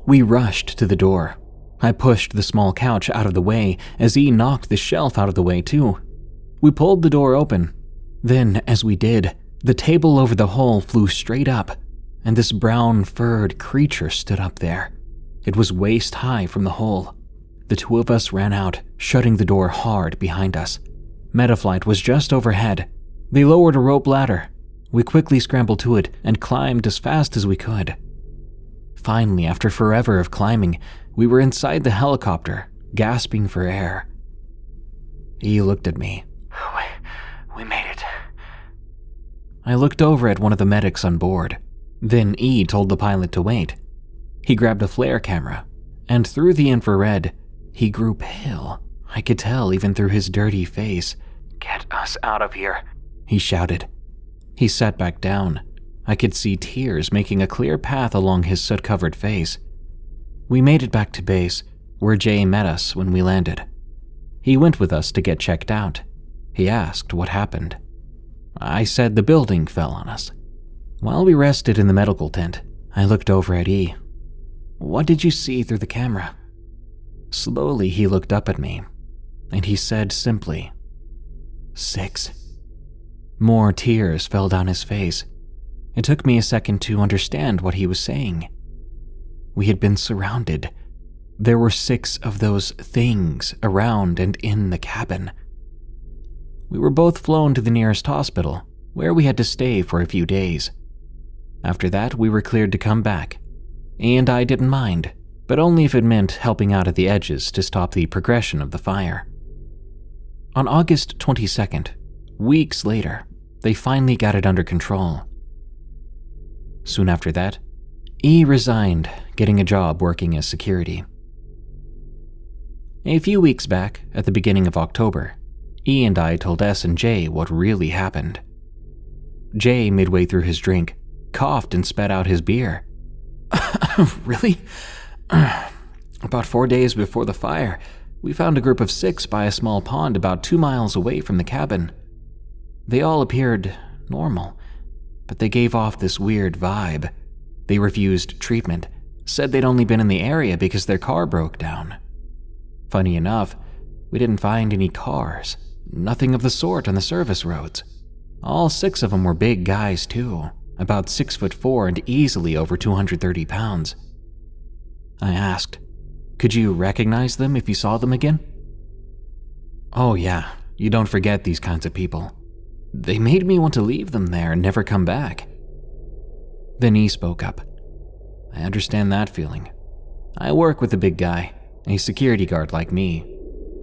We rushed to the door. I pushed the small couch out of the way as E knocked the shelf out of the way too. We pulled the door open. Then, as we did, the table over the hole flew straight up, and this brown furred creature stood up there. It was waist high from the hole. The 2 of us ran out, shutting the door hard behind us. Metaflight was just overhead. They lowered a rope ladder. We quickly scrambled to it and climbed as fast as we could. Finally, after forever of climbing, we were inside the helicopter, gasping for air. He looked at me. We made it. I looked over at one of the medics on board. Then E told the pilot to wait. He grabbed a flare camera, and through the infrared, he grew pale. I could tell even through his dirty face. "Get us out of here," he shouted. He sat back down. I could see tears making a clear path along his soot-covered face. We made it back to base, where Jay met us when we landed. He went with us to get checked out. He asked what happened. I said the building fell on us. While we rested in the medical tent, I looked over at E. "What did you see through the camera?" Slowly, he looked up at me, and he said simply, 6. More tears fell down his face. It took me a second to understand what he was saying. We had been surrounded. There were 6 of those things around and in the cabin. We were both flown to the nearest hospital, where we had to stay for a few days. After that, we were cleared to come back, and I didn't mind, but only if it meant helping out at the edges to stop the progression of the fire. On August 22nd, weeks later, they finally got it under control. Soon after that, E resigned, getting a job working as security. A few weeks back, at the beginning of October, E and I told S and J what really happened. Jay, midway through his drink, coughed and spat out his beer. Really? About 4 days before the fire, we found a group of 6 by a small pond about 2 miles away from the cabin. They all appeared normal, but they gave off this weird vibe. They refused treatment, said they'd only been in the area because their car broke down. Funny enough, we didn't find any cars, nothing of the sort on the service roads. All 6 of them were big guys too, about 6'4" and easily over 230 pounds. I asked, could you recognize them if you saw them again? Oh yeah, you don't forget these kinds of people. They made me want to leave them there and never come back. Then he spoke up. I understand that feeling. I work with a big guy, a security guard like me.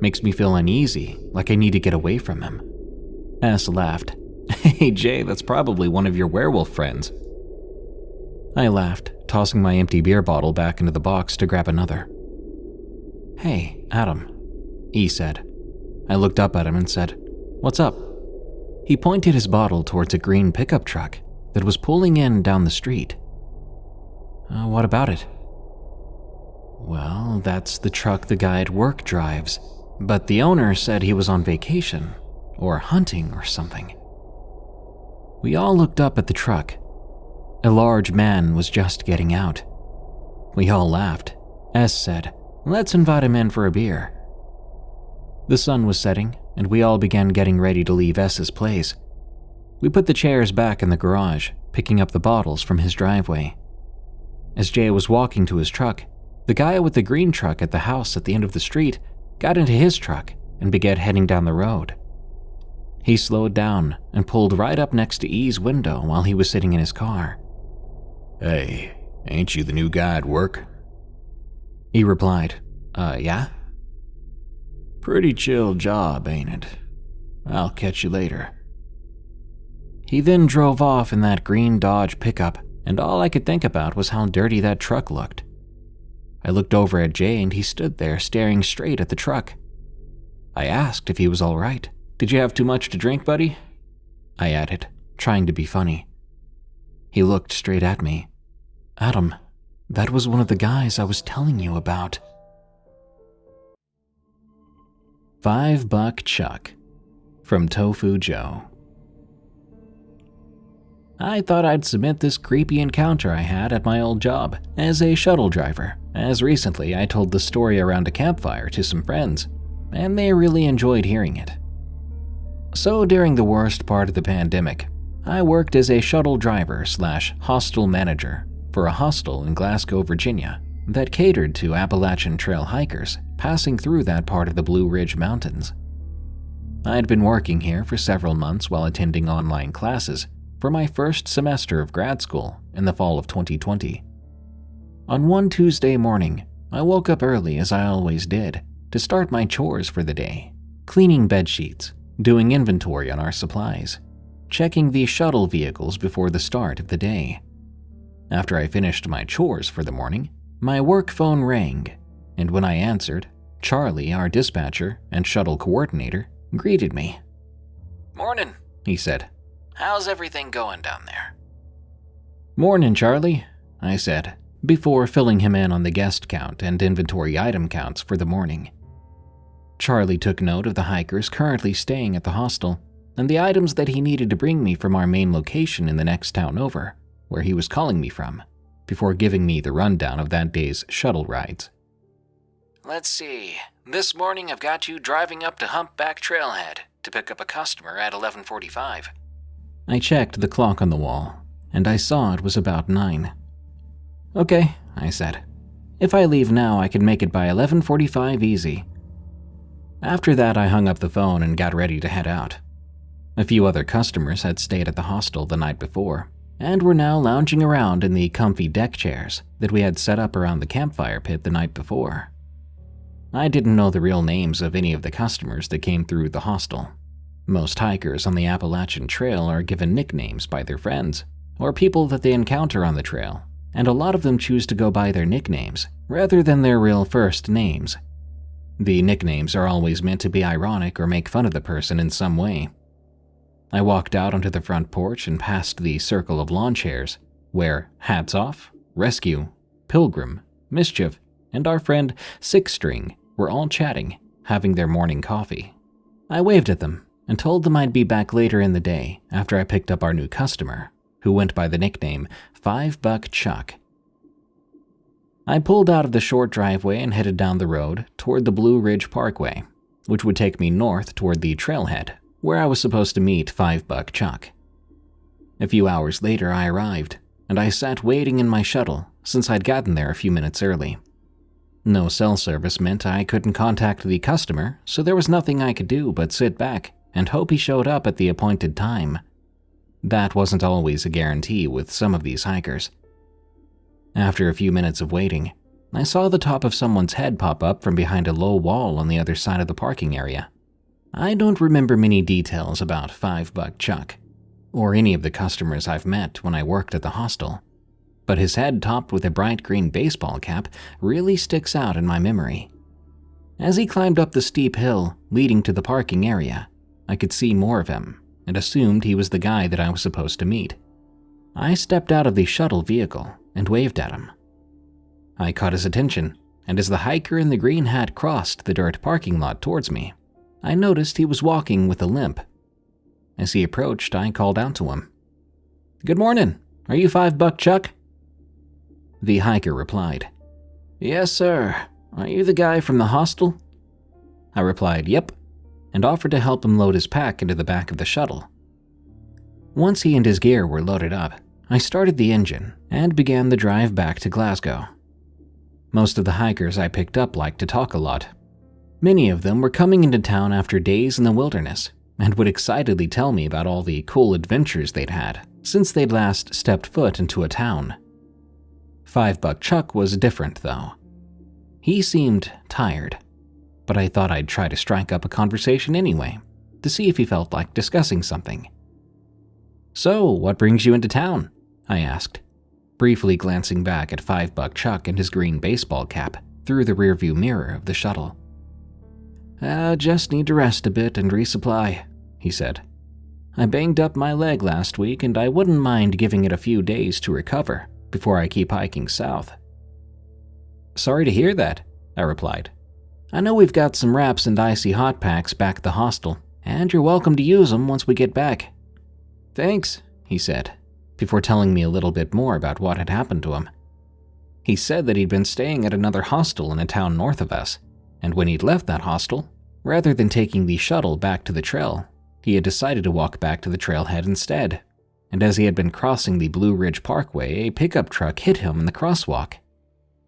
Makes me feel uneasy, like I need to get away from him. S laughed. Hey Jay, that's probably one of your werewolf friends. I laughed, tossing my empty beer bottle back into the box to grab another. Hey, Adam, E said. I looked up at him and said, what's up? He pointed his bottle towards a green pickup truck that was pulling in down the street. What about it? Well, that's the truck the guy at work drives, but the owner said he was on vacation, or hunting or something. We all looked up at the truck. A large man was just getting out. We all laughed. S said, let's invite him in for a beer. The sun was setting, and we all began getting ready to leave S's place. We put the chairs back in the garage, picking up the bottles from his driveway. As Jay was walking to his truck, the guy with the green truck at the house at the end of the street got into his truck and began heading down the road. He slowed down and pulled right up next to E's window while he was sitting in his car. Hey, ain't you the new guy at work? E replied, yeah? Pretty chill job, ain't it? I'll catch you later. He then drove off in that green Dodge pickup, and all I could think about was how dirty that truck looked. I looked over at Jay and he stood there staring straight at the truck. I asked if he was all right. Did you have too much to drink, buddy? I added, trying to be funny. He looked straight at me. Adam, that was one of the guys I was telling you about. $5 Chuck from Tofu Joe. I thought I'd submit this creepy encounter I had at my old job as a shuttle driver, as recently I told the story around a campfire to some friends, and they really enjoyed hearing it. So during the worst part of the pandemic, I worked as a shuttle driver / hostel manager for a hostel in Glasgow, Virginia that catered to Appalachian trail hikers passing through that part of the Blue Ridge Mountains. I'd been working here for several months while attending online classes for my first semester of grad school in the fall of 2020. On one Tuesday morning, I woke up early as I always did to start my chores for the day, cleaning bed sheets, doing inventory on our supplies, checking the shuttle vehicles before the start of the day. After I finished my chores for the morning, my work phone rang, and when I answered, Charlie, our dispatcher and shuttle coordinator, greeted me. "Morning," he said. "How's everything going down there?" "Morning, Charlie," I said, before filling him in on the guest count and inventory item counts for the morning. Charlie took note of the hikers currently staying at the hostel and the items that he needed to bring me from our main location in the next town over, where he was calling me from, before giving me the rundown of that day's shuttle rides. "Let's see. This morning I've got you driving up to Humpback Trailhead to pick up a customer at 11:45. I checked the clock on the wall, and I saw it was about 9. "Okay," I said. If I leave now, I can make it by 11:45 easy. After that, I hung up the phone and got ready to head out. A few other customers had stayed at the hostel the night before, and were now lounging around in the comfy deck chairs that we had set up around the campfire pit the night before. I didn't know the real names of any of the customers that came through the hostel. Most hikers on the Appalachian Trail are given nicknames by their friends, or people that they encounter on the trail, and a lot of them choose to go by their nicknames rather than their real first names. The nicknames are always meant to be ironic or make fun of the person in some way. I walked out onto the front porch and past the circle of lawn chairs, where Hats Off, Rescue, Pilgrim, Mischief, and our friend Six String were all chatting, having their morning coffee. I waved at them and told them I'd be back later in the day after I picked up our new customer, who went by the nickname $5 Chuck. I pulled out of the short driveway and headed down the road toward the Blue Ridge Parkway, which would take me north toward the trailhead, where I was supposed to meet $5 Chuck. A few hours later, I arrived, and I sat waiting in my shuttle since I'd gotten there a few minutes early. No cell service meant I couldn't contact the customer, so there was nothing I could do but sit back and hope he showed up at the appointed time. That wasn't always a guarantee with some of these hikers. After a few minutes of waiting, I saw the top of someone's head pop up from behind a low wall on the other side of the parking area. I don't remember many details about $5 Chuck, or any of the customers I've met when I worked at the hostel, but his head topped with a bright green baseball cap really sticks out in my memory. As he climbed up the steep hill leading to the parking area, I could see more of him and assumed he was the guy that I was supposed to meet. I stepped out of the shuttle vehicle and waved at him. I caught his attention, and as the hiker in the green hat crossed the dirt parking lot towards me, I noticed he was walking with a limp. As he approached, I called out to him, "Good morning. Are you $5 Chuck?" The hiker replied, "Yes, sir. Are you the guy from the hostel?" I replied, "Yep," and offered to help him load his pack into the back of the shuttle. Once he and his gear were loaded up, I started the engine and began the drive back to Glasgow. Most of the hikers I picked up liked to talk a lot. Many of them were coming into town after days in the wilderness and would excitedly tell me about all the cool adventures they'd had since they'd last stepped foot into a town. $5 Chuck was different, though. He seemed tired, but I thought I'd try to strike up a conversation anyway, to see if he felt like discussing something. "So, what brings you into town?" I asked, briefly glancing back at $5 Chuck and his green baseball cap through the rearview mirror of the shuttle. Just need to rest a bit and resupply," he said. "I banged up my leg last week and I wouldn't mind giving it a few days to recover before I keep hiking south." "Sorry to hear that," I replied. "I know we've got some wraps and icy hot packs back at the hostel, and you're welcome to use them once we get back." "Thanks," he said, before telling me a little bit more about what had happened to him. He said that he'd been staying at another hostel in a town north of us, and when he'd left that hostel, rather than taking the shuttle back to the trail, he had decided to walk back to the trailhead instead. And as he had been crossing the Blue Ridge Parkway, a pickup truck hit him in the crosswalk.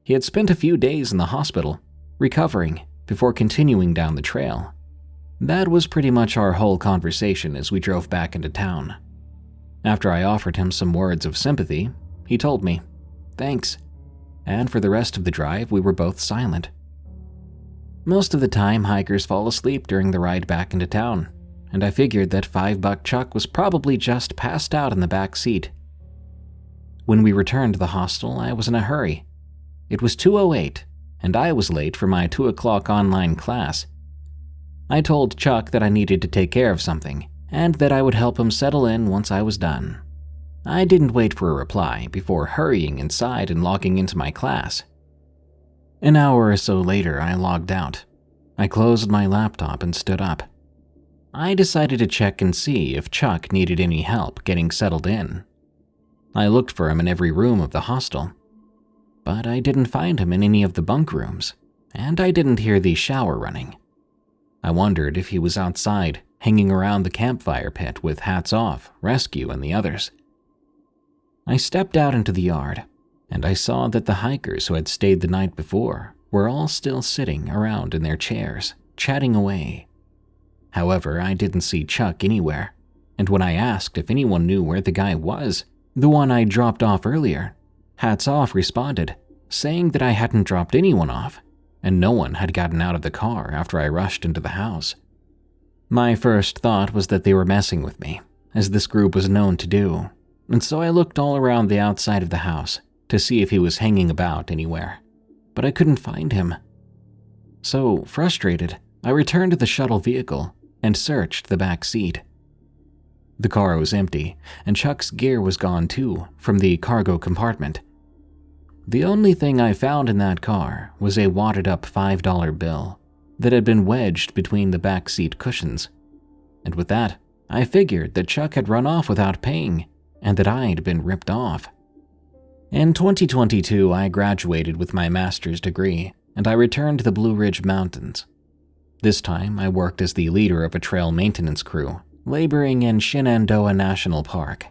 He had spent a few days in the hospital, recovering, before continuing down the trail. That was pretty much our whole conversation as we drove back into town. After I offered him some words of sympathy, he told me, "Thanks," and for the rest of the drive we were both silent. Most of the time, hikers fall asleep during the ride back into town, and I figured that $5 Chuck was probably just passed out in the back seat. When we returned to the hostel, I was in a hurry. It was 2:08, and I was late for my 2 o'clock online class. I told Chuck that I needed to take care of something, and that I would help him settle in once I was done. I didn't wait for a reply before hurrying inside and logging into my class. An hour or so later, I logged out. I closed my laptop and stood up. I decided to check and see if Chuck needed any help getting settled in. I looked for him in every room of the hostel, but I didn't find him in any of the bunk rooms, and I didn't hear the shower running. I wondered if he was outside, hanging around the campfire pit with Hats Off, Rescue, and the others. I stepped out into the yard and I saw that the hikers who had stayed the night before were all still sitting around in their chairs, chatting away. However, I didn't see Chuck anywhere, and when I asked if anyone knew where the guy was, the one I dropped off earlier, Hats Off responded, saying that I hadn't dropped anyone off, and no one had gotten out of the car after I rushed into the house. My first thought was that they were messing with me, as this group was known to do, and so I looked all around the outside of the house to see if he was hanging about anywhere, but I couldn't find him. So, frustrated, I returned to the shuttle vehicle and searched the back seat. The car was empty, and Chuck's gear was gone too from the cargo compartment. The only thing I found in that car was a wadded-up $5 bill that had been wedged between the back seat cushions, and with that, I figured that Chuck had run off without paying and that I'd been ripped off. In 2022, I graduated with my master's degree, and I returned to the Blue Ridge Mountains. This time, I worked as the leader of a trail maintenance crew, laboring in Shenandoah National Park.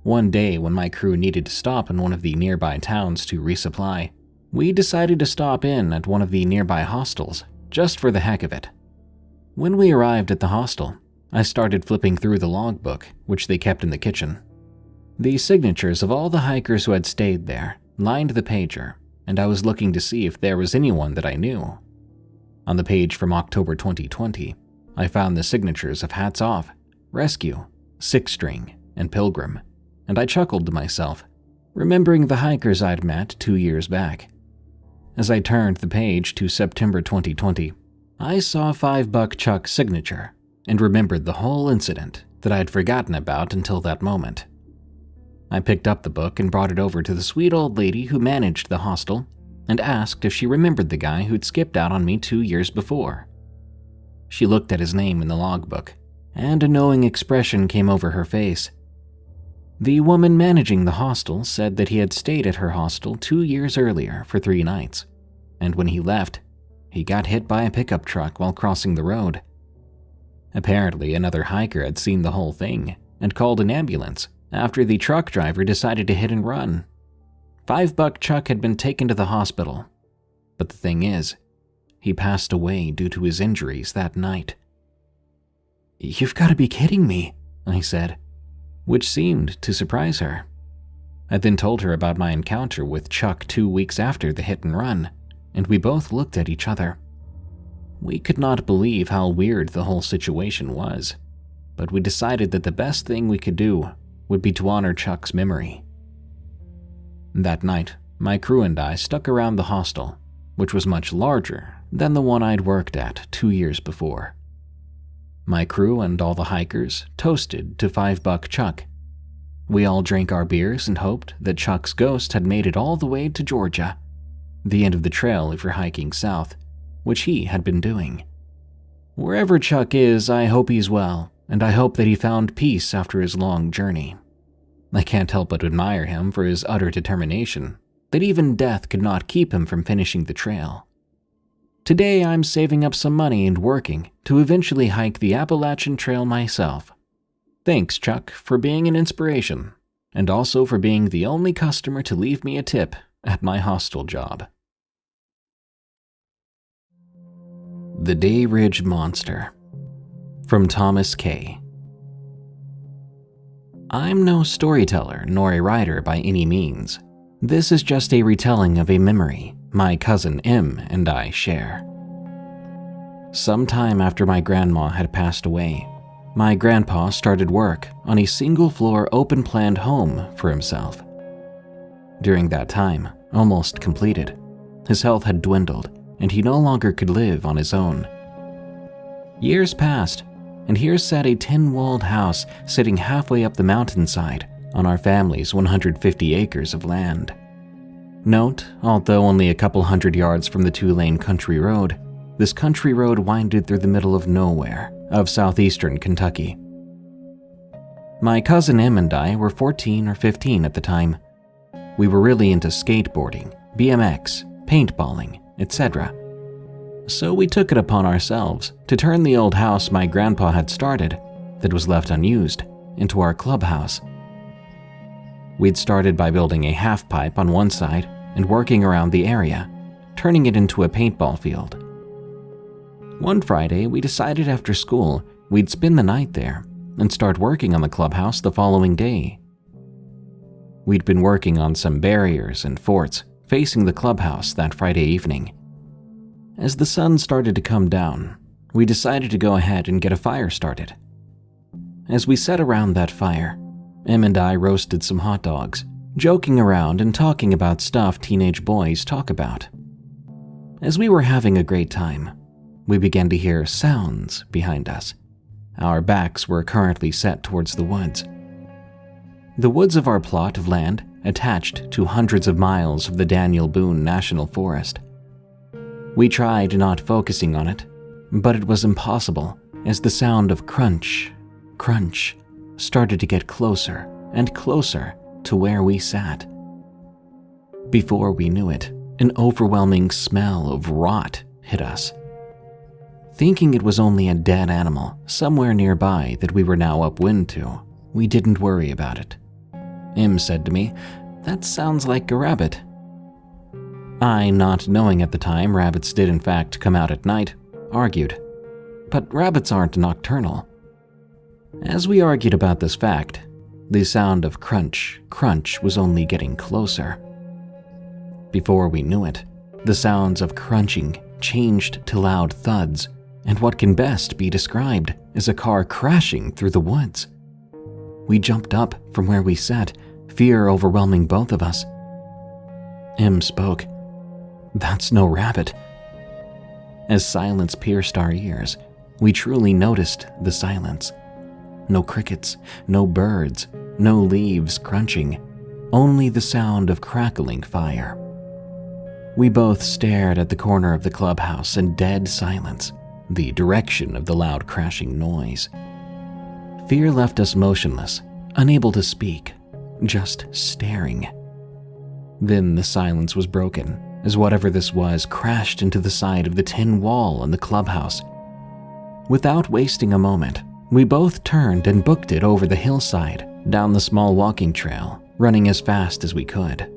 One day, when my crew needed to stop in one of the nearby towns to resupply, we decided to stop in at one of the nearby hostels, just for the heck of it. When we arrived at the hostel, I started flipping through the logbook, which they kept in the kitchen. The signatures of all the hikers who had stayed there lined the pager, and I was looking to see if there was anyone that I knew. On the page from October 2020, I found the signatures of Hats Off, Rescue, Six String, and Pilgrim, and I chuckled to myself, remembering the hikers I'd met 2 years back. As I turned the page to September 2020, I saw $5 Chuck's signature and remembered the whole incident that I'd forgotten about until that moment. I picked up the book and brought it over to the sweet old lady who managed the hostel and asked if she remembered the guy who'd skipped out on me 2 years before. She looked at his name in the logbook, and a knowing expression came over her face. The woman managing the hostel said that he had stayed at her hostel 2 years earlier for 3 nights, and when he left, he got hit by a pickup truck while crossing the road. Apparently, another hiker had seen the whole thing and called an ambulance after the truck driver decided to hit and run. $5 Chuck had been taken to the hospital, but the thing is, he passed away due to his injuries that night. "You've got to be kidding me," I said, which seemed to surprise her. I then told her about my encounter with Chuck 2 weeks after the hit and run, and we both looked at each other. We could not believe how weird the whole situation was, but we decided that the best thing we could do would be to honor Chuck's memory. That night, my crew and I stuck around the hostel, which was much larger than the one I'd worked at 2 years before. My crew and all the hikers toasted to $5 Chuck. We all drank our beers and hoped that Chuck's ghost had made it all the way to Georgia, the end of the trail if you're hiking south, which he had been doing. Wherever Chuck is, I hope he's well, and I hope that he found peace after his long journey. I can't help but admire him for his utter determination, that even death could not keep him from finishing the trail. Today I'm saving up some money and working to eventually hike the Appalachian Trail myself. Thanks, Chuck, for being an inspiration, and also for being the only customer to leave me a tip at my hostel job. The Day Ridge Monster, from Thomas K. I'm no storyteller nor a writer by any means. This is just a retelling of a memory my cousin M and I share. Sometime after my grandma had passed away, my grandpa started work on a single-floor open-planned home for himself. During that time, almost completed, his health had dwindled and he no longer could live on his own. Years passed, and here sat a 10-walled house sitting halfway up the mountainside on our family's 150 acres of land. Note, although only a couple hundred yards from the 2-lane country road, this country road winded through the middle of nowhere of southeastern Kentucky. My cousin Em and I were 14 or 15 at the time. We were really into skateboarding, BMX, paintballing, etc. So we took it upon ourselves to turn the old house my grandpa had started, that was left unused, into our clubhouse. We'd started by building a half pipe on one side and working around the area, turning it into a paintball field. One Friday, we decided after school we'd spend the night there and start working on the clubhouse the following day. We'd been working on some barriers and forts facing the clubhouse that Friday evening. As the sun started to come down, we decided to go ahead and get a fire started. As we sat around that fire, Em and I roasted some hot dogs, joking around and talking about stuff teenage boys talk about. As we were having a great time, we began to hear sounds behind us. Our backs were currently set towards the woods. The woods of our plot of land attached to hundreds of miles of the Daniel Boone National Forest. We tried not focusing on it, but it was impossible as the sound of crunch, crunch started to get closer and closer to where we sat. Before we knew it, an overwhelming smell of rot hit us. Thinking it was only a dead animal somewhere nearby that we were now upwind to, we didn't worry about it. Em said to me, "That sounds like a rabbit." I, not knowing at the time rabbits did in fact come out at night, argued, "But rabbits aren't nocturnal." As we argued about this fact, the sound of crunch, crunch was only getting closer. Before we knew it, the sounds of crunching changed to loud thuds and what can best be described as a car crashing through the woods. We jumped up from where we sat, fear overwhelming both of us. Em spoke. "That's no rabbit." As silence pierced our ears, we truly noticed the silence. No crickets, no birds, no leaves crunching, only the sound of crackling fire. We both stared at the corner of the clubhouse in dead silence, the direction of the loud crashing noise. Fear left us motionless, unable to speak, just staring. Then the silence was broken as whatever this was crashed into the side of the tin wall in the clubhouse. Without wasting a moment, we both turned and booked it over the hillside, down the small walking trail, running as fast as we could.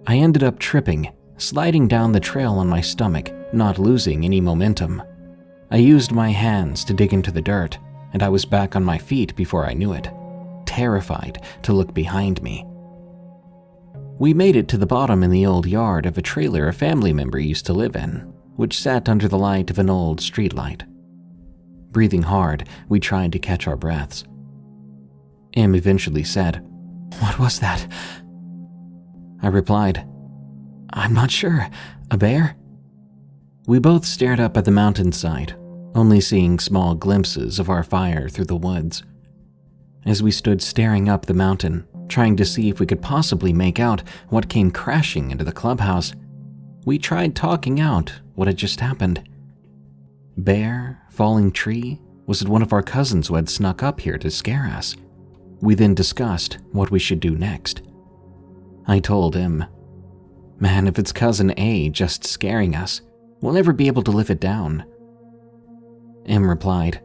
I ended up tripping, sliding down the trail on my stomach, not losing any momentum. I used my hands to dig into the dirt, and I was back on my feet before I knew it, terrified to look behind me. We made it to the bottom in the old yard of a trailer a family member used to live in, which sat under the light of an old streetlight. Breathing hard, we tried to catch our breaths. Em eventually said, "What was that?" I replied, "I'm not sure. A bear?" We both stared up at the mountainside, only seeing small glimpses of our fire through the woods. As we stood staring up the mountain, trying to see if we could possibly make out what came crashing into the clubhouse, we tried talking out what had just happened. Bear, falling tree, was it one of our cousins who had snuck up here to scare us? We then discussed what we should do next. I told him, "Man, if it's cousin A just scaring us, we'll never be able to live it down." Em replied,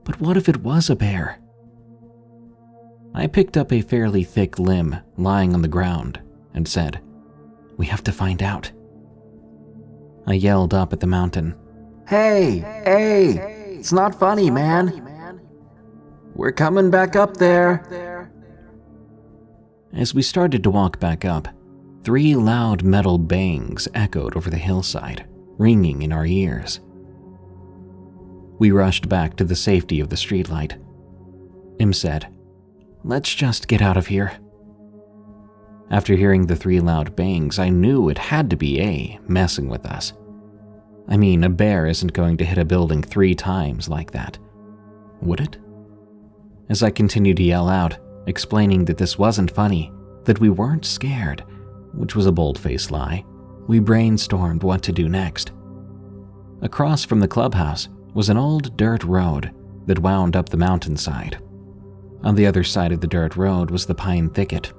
"But what if it was a bear?" I picked up a fairly thick limb lying on the ground and said, "We have to find out." I yelled up at the mountain, "Hey, it's not funny, man. We're coming back up there." As we started to walk back up, 3 loud metal bangs echoed over the hillside, ringing in our ears. We rushed back to the safety of the streetlight. Em said, "Let's just get out of here." After hearing the 3 loud bangs, I knew it had to be A messing with us. I mean, a bear isn't going to hit a building 3 times like that, would it? As I continued to yell out, explaining that this wasn't funny, that we weren't scared, which was a bold-faced lie, we brainstormed what to do next. Across from the clubhouse was an old dirt road that wound up the mountainside. On the other side of the dirt road was the pine thicket.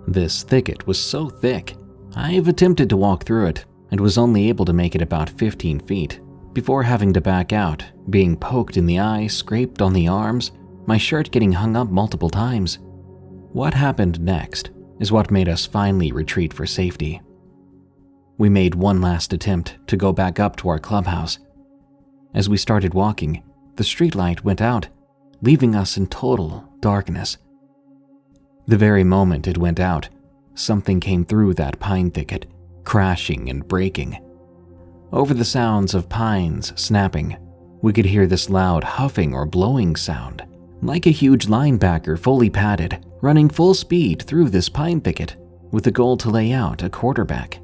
This thicket was so thick, I've attempted to walk through it and was only able to make it about 15 feet before having to back out, being poked in the eye, scraped on the arms, my shirt getting hung up multiple times. What happened next is what made us finally retreat for safety. We made one last attempt to go back up to our clubhouse. As we started walking, the streetlight went out, leaving us in total darkness. The very moment it went out, something came through that pine thicket, crashing and breaking. Over the sounds of pines snapping, we could hear this loud huffing or blowing sound, like a huge linebacker fully padded, running full speed through this pine thicket with the goal to lay out a quarterback.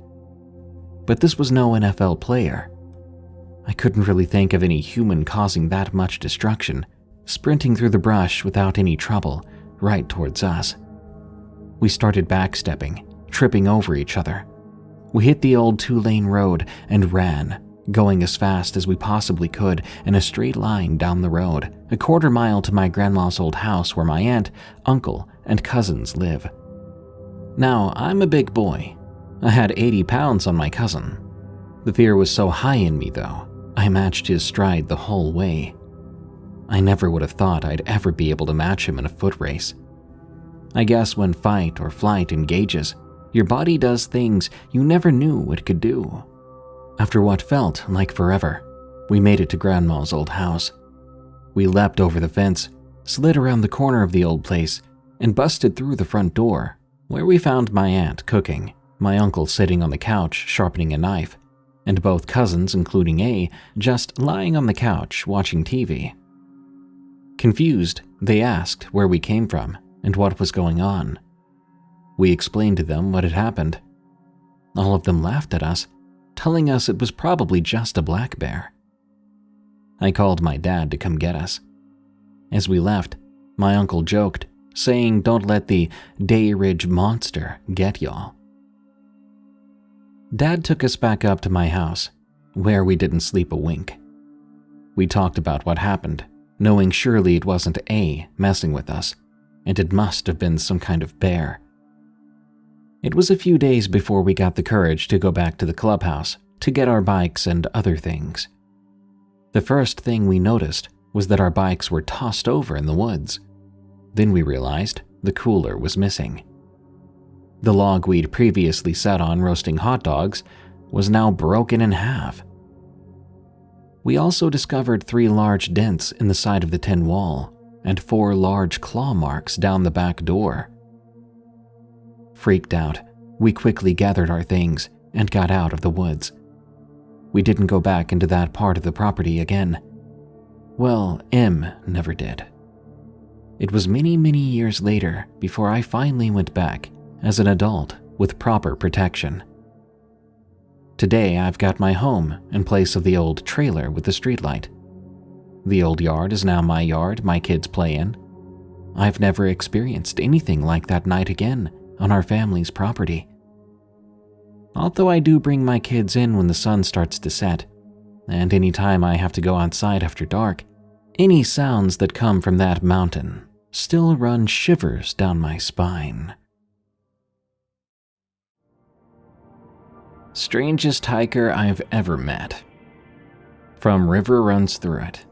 But this was no NFL player. I couldn't really think of any human causing that much destruction, sprinting through the brush without any trouble, right towards us. We started backstepping, tripping over each other. We hit the old 2-lane road and ran, going as fast as we possibly could in a straight line down the road, a quarter mile to my grandma's old house where my aunt, uncle, and cousins live. Now, I'm a big boy. I had 80 pounds on my cousin. The fear was so high in me, though, I matched his stride the whole way. I never would have thought I'd ever be able to match him in a foot race. I guess when fight or flight engages, your body does things you never knew it could do. After what felt like forever, we made it to Grandma's old house. We leapt over the fence, slid around the corner of the old place, and busted through the front door, where we found my aunt cooking, my uncle sitting on the couch sharpening a knife, and both cousins, including A, just lying on the couch watching TV. Confused, they asked where we came from and what was going on. We explained to them what had happened. All of them laughed at us, telling us it was probably just a black bear. I called my dad to come get us. As we left, my uncle joked, saying don't let the Day Ridge monster get y'all. Dad took us back up to my house, where we didn't sleep a wink. We talked about what happened, knowing surely it wasn't A messing with us, and it must have been some kind of bear. It was a few days before we got the courage to go back to the clubhouse to get our bikes and other things. The first thing we noticed was that our bikes were tossed over in the woods. Then we realized the cooler was missing. The log we'd previously sat on roasting hot dogs was now broken in half. We also discovered 3 large dents in the side of the tin wall and 4 large claw marks down the back door. Freaked out, we quickly gathered our things and got out of the woods. We didn't go back into that part of the property again. Well, M never did. It was many, many years later before I finally went back as an adult with proper protection. Today I've got my home in place of the old trailer with the streetlight. The old yard is now my yard my kids play in. I've never experienced anything like that night again on our family's property. Although I do bring my kids in when the sun starts to set, and any time I have to go outside after dark, any sounds that come from that mountain still run shivers down my spine. Strangest hiker I've ever met. From River Runs Through It.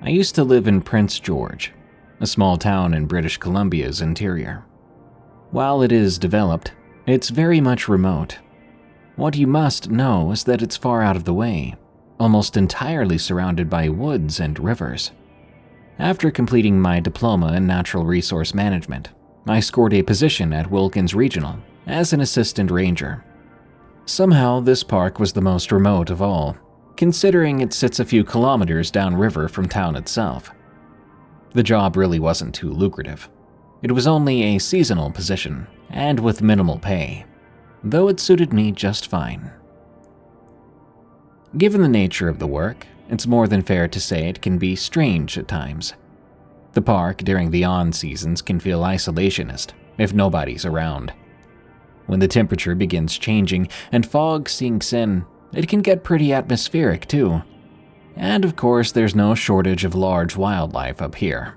I used to live in Prince George, a small town in British Columbia's interior. While it is developed, it's very much remote. What you must know is that it's far out of the way, almost entirely surrounded by woods and rivers. After completing my diploma in natural resource management, I scored a position at Wilkins Regional as an assistant ranger. Somehow, this park was the most remote of all, considering it sits a few kilometers downriver from town itself. The job really wasn't too lucrative. It was only a seasonal position, and with minimal pay, though it suited me just fine. Given the nature of the work, it's more than fair to say it can be strange at times. The park during the on-seasons can feel isolationist if nobody's around. When the temperature begins changing and fog sinks in, it can get pretty atmospheric too. And of course, there's no shortage of large wildlife up here.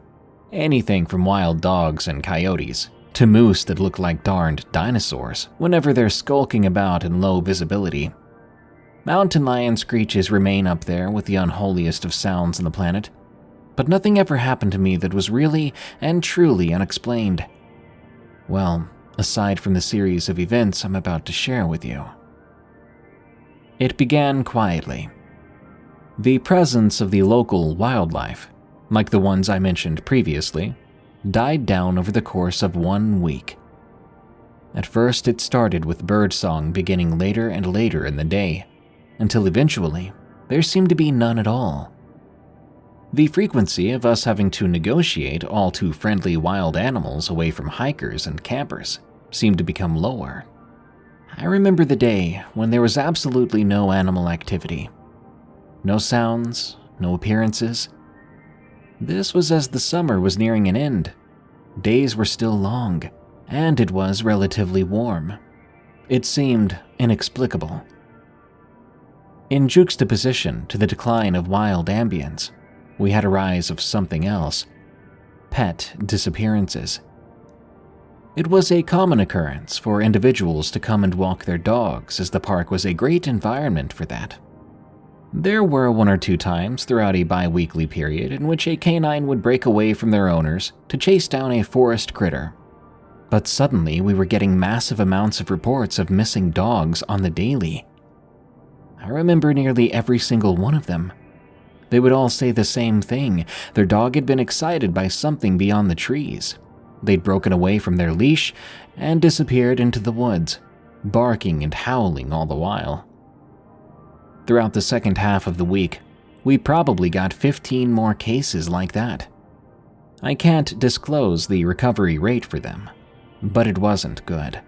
Anything from wild dogs and coyotes to moose that look like darned dinosaurs whenever they're skulking about in low visibility. Mountain lion screeches remain up there with the unholiest of sounds on the planet. but nothing ever happened to me that was really and truly unexplained. Well, aside from the series of events I'm about to share with you. It began quietly. The presence of the local wildlife, like the ones I mentioned previously, died down over the course of 1 week. At first, it started with birdsong beginning later and later in the day, until eventually, there seemed to be none at all. The frequency of us having to negotiate all too friendly wild animals away from hikers and campers seemed to become lower. I remember the day when there was absolutely no animal activity. No sounds, no appearances. This was as the summer was nearing an end. Days were still long, and it was relatively warm. It seemed inexplicable. In juxtaposition to the decline of wild ambience, we had a rise of something else: pet disappearances. It was a common occurrence for individuals to come and walk their dogs, as the park was a great environment for that. There were 1 or 2 times throughout a bi-weekly period in which a canine would break away from their owners to chase down a forest critter. But suddenly we were getting massive amounts of reports of missing dogs on the daily. I remember nearly every single one of them. They would all say the same thing: their dog had been excited by something beyond the trees. They'd broken away from their leash and disappeared into the woods, barking and howling all the while. Throughout the second half of the week, we probably got 15 more cases like that. I can't disclose the recovery rate for them, but it wasn't good.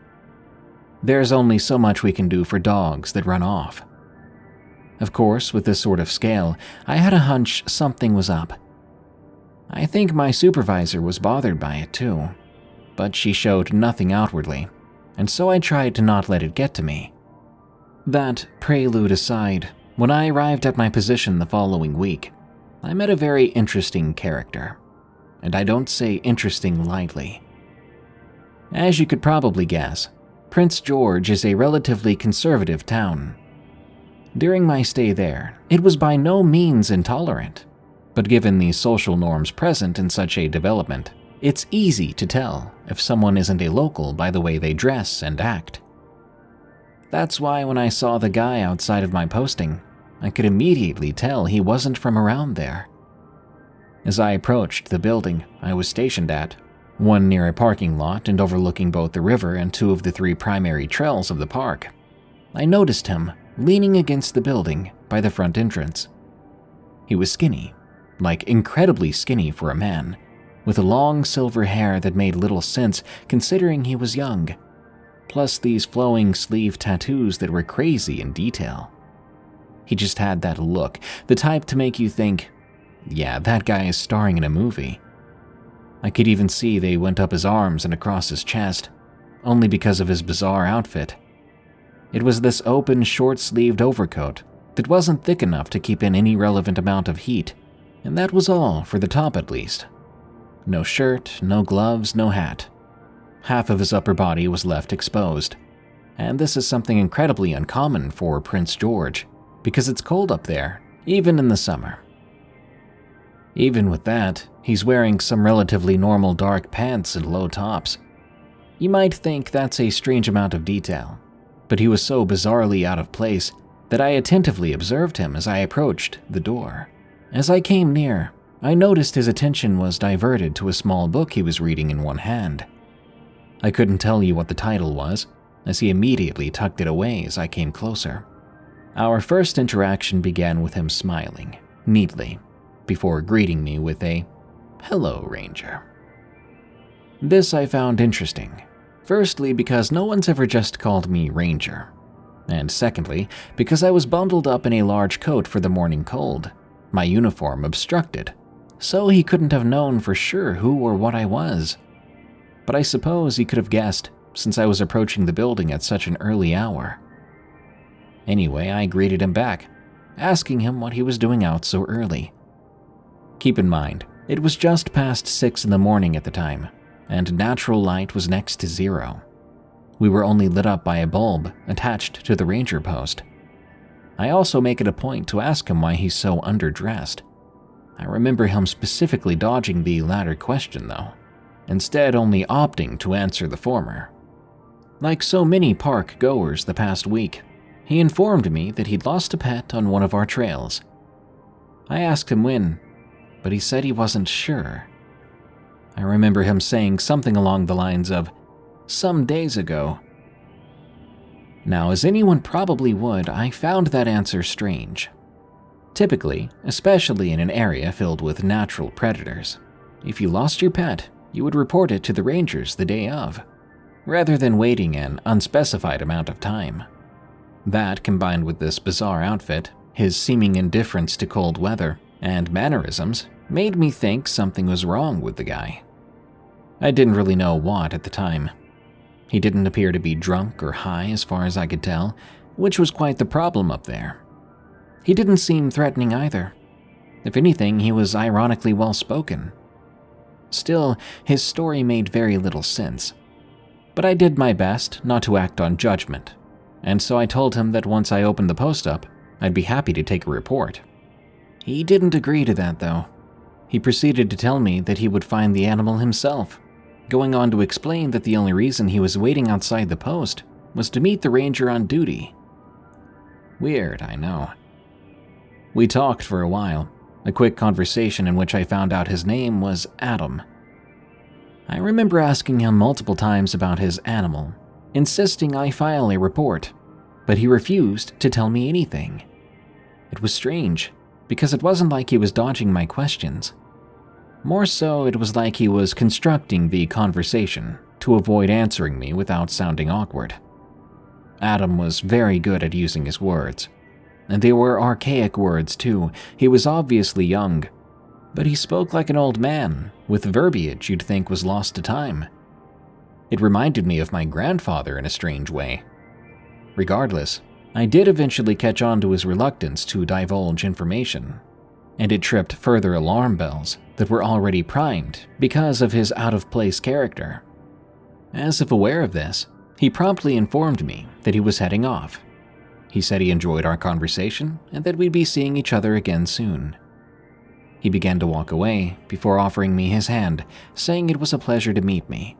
There's only so much we can do for dogs that run off. Of course, with this sort of scale, I had a hunch something was up. I think my supervisor was bothered by it too, but she showed nothing outwardly, and so I tried to not let it get to me. That prelude aside, when I arrived at my position the following week, I met a very interesting character, and I don't say interesting lightly. As you could probably guess, Prince George is a relatively conservative town. During my stay there, it was by no means intolerant, but given the social norms present in such a development, it's easy to tell if someone isn't a local by the way they dress and act. That's why when I saw the guy outside of my posting, I could immediately tell he wasn't from around there. As I approached the building I was stationed at, one near a parking lot and overlooking both the river and 2 of the 3 primary trails of the park, I noticed him leaning against the building by the front entrance. He was skinny, like incredibly skinny for a man, with long silver hair that made little sense considering he was young, plus these flowing sleeve tattoos that were crazy in detail. He just had that look, the type to make you think, yeah, that guy is starring in a movie. I could even see they went up his arms and across his chest, only because of his bizarre outfit. It was this open, short-sleeved overcoat that wasn't thick enough to keep in any relevant amount of heat, and that was all, for the top at least. No shirt, no gloves, no hat. Half of his upper body was left exposed, and this is something incredibly uncommon for Prince George, because it's cold up there, even in the summer. Even with that, he's wearing some relatively normal dark pants and low tops. You might think that's a strange amount of detail, but he was so bizarrely out of place that I attentively observed him as I approached the door. As I came near, I noticed his attention was diverted to a small book he was reading in one hand. I couldn't tell you what the title was, as he immediately tucked it away as I came closer. Our first interaction began with him smiling, neatly, before greeting me with a, "Hello, Ranger." This I found interesting. Firstly, because no one's ever just called me Ranger, and secondly, because I was bundled up in a large coat for the morning cold, my uniform obstructed, so he couldn't have known for sure who or what I was. But I suppose he could have guessed, since I was approaching the building at such an early hour. Anyway, I greeted him back, asking him what he was doing out so early. Keep in mind, it was just past 6 in the morning at the time, and natural light was next to 0. We were only lit up by a bulb attached to the ranger post. I also make it a point to ask him why he's so underdressed. I remember him specifically dodging the latter question though, instead only opting to answer the former. Like so many park goers the past week, he informed me that he'd lost a pet on one of our trails. I asked him when, but he said he wasn't sure. I remember him saying something along the lines of, "Some days ago." Now, as anyone probably would, I found that answer strange. Typically, especially in an area filled with natural predators, if you lost your pet, you would report it to the rangers the day of, rather than waiting an unspecified amount of time. That, combined with this bizarre outfit, his seeming indifference to cold weather, and mannerisms, made me think something was wrong with the guy. I didn't really know what at the time. He didn't appear to be drunk or high as far as I could tell, which was quite the problem up there. He didn't seem threatening either. If anything, he was ironically well-spoken. Still, his story made very little sense. But I did my best not to act on judgment, and so I told him that once I opened the post up, I'd be happy to take a report. He didn't agree to that though. He proceeded to tell me that he would find the animal himself, going on to explain that the only reason he was waiting outside the post was to meet the ranger on duty. Weird, I know. We talked for a while, a quick conversation in which I found out his name was Adam. I remember asking him multiple times about his animal, insisting I file a report, but he refused to tell me anything. It was strange, because it wasn't like he was dodging my questions. More so, it was like he was constructing the conversation to avoid answering me without sounding awkward. Adam was very good at using his words, and they were archaic words too. He was obviously young, but he spoke like an old man, with verbiage you'd think was lost to time. It reminded me of my grandfather in a strange way. Regardless, I did eventually catch on to his reluctance to divulge information, and it tripped further alarm bells that were already primed because of his out-of-place character. As if aware of this, he promptly informed me that he was heading off. He said he enjoyed our conversation and that we'd be seeing each other again soon. He began to walk away before offering me his hand, saying it was a pleasure to meet me.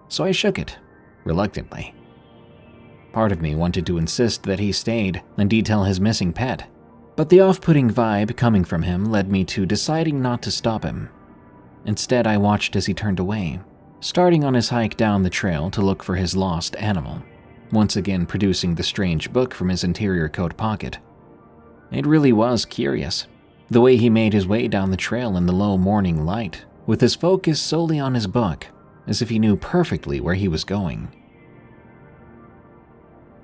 So I shook it, reluctantly. Part of me wanted to insist that he stayed and detail his missing pet, but the off-putting vibe coming from him led me to deciding not to stop him. Instead, I watched as he turned away, starting on his hike down the trail to look for his lost animal, once again producing the strange book from his interior coat pocket. It really was curious, the way he made his way down the trail in the low morning light, with his focus solely on his book, as if he knew perfectly where he was going.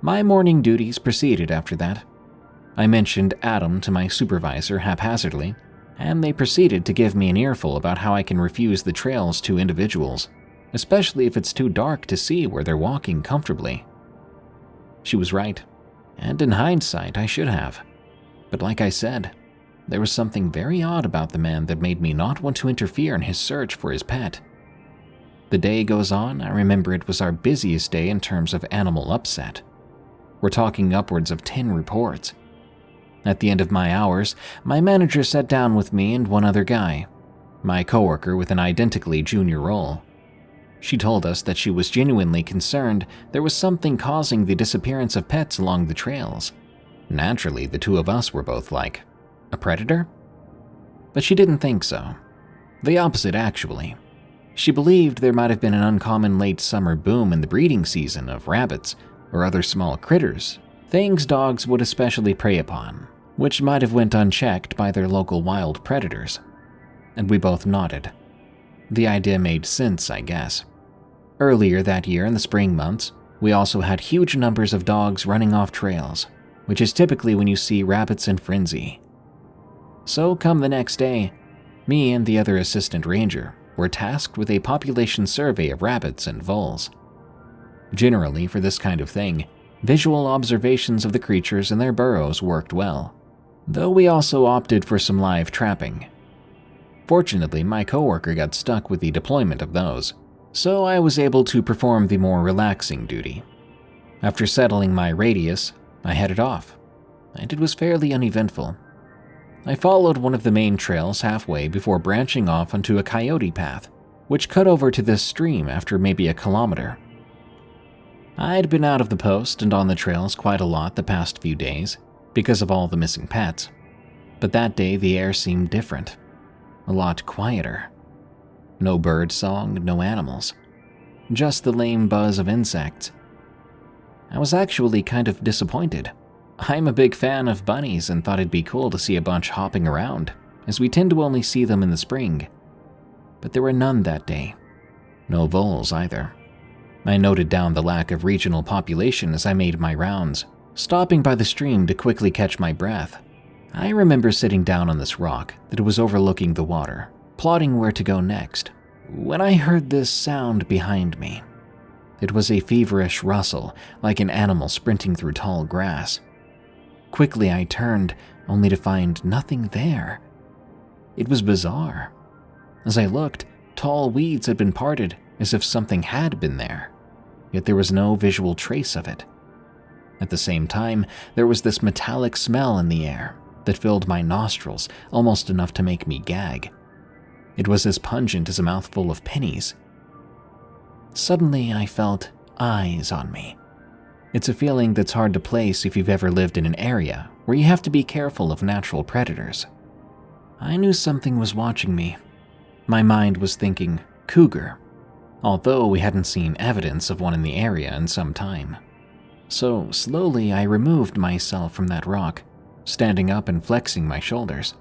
My morning duties proceeded after that. I mentioned Adam to my supervisor haphazardly, and they proceeded to give me an earful about how I can refuse the trails to individuals, especially if it's too dark to see where they're walking comfortably. She was right, and in hindsight I should have. But like I said, there was something very odd about the man that made me not want to interfere in his search for his pet. The day goes on, I remember it was our busiest day in terms of animal upset. We're talking upwards of 10 reports. At the end of my hours, my manager sat down with me and one other guy, my coworker with an identically junior role. She told us that she was genuinely concerned there was something causing the disappearance of pets along the trails. Naturally, the two of us were both like, a predator? But she didn't think so. The opposite, actually. She believed there might have been an uncommon late summer boom in the breeding season of rabbits or other small critters, things dogs would especially prey upon, which might have went unchecked by their local wild predators. And we both nodded. The idea made sense, I guess. Earlier that year in the spring months, we also had huge numbers of dogs running off trails, which is typically when you see rabbits in frenzy. So come the next day, me and the other assistant ranger were tasked with a population survey of rabbits and voles. Generally, for this kind of thing, visual observations of the creatures and their burrows worked well, though we also opted for some live trapping. Fortunately, my coworker got stuck with the deployment of those, so I was able to perform the more relaxing duty. After settling my radius, I headed off, and it was fairly uneventful. I followed one of the main trails halfway before branching off onto a coyote path, which cut over to this stream after maybe a kilometer. I'd been out of the post and on the trails quite a lot the past few days because of all the missing pets, but that day the air seemed different, a lot quieter. No bird song, no animals, just the lame buzz of insects. I was actually kind of disappointed. I'm a big fan of bunnies and thought it'd be cool to see a bunch hopping around, as we tend to only see them in the spring. But there were none that day. No voles either. I noted down the lack of regional population as I made my rounds, stopping by the stream to quickly catch my breath. I remember sitting down on this rock that was overlooking the water, plotting where to go next, when I heard this sound behind me. It was a feverish rustle, like an animal sprinting through tall grass. Quickly I turned, only to find nothing there. It was bizarre. As I looked, tall weeds had been parted as if something had been there, yet there was no visual trace of it. At the same time, there was this metallic smell in the air that filled my nostrils almost enough to make me gag. It was as pungent as a mouthful of pennies. Suddenly, I felt eyes on me. It's a feeling that's hard to place if you've ever lived in an area where you have to be careful of natural predators. I knew something was watching me. My mind was thinking cougar, although we hadn't seen evidence of one in the area in some time. So slowly I removed myself from that rock, standing up and flexing my shoulders.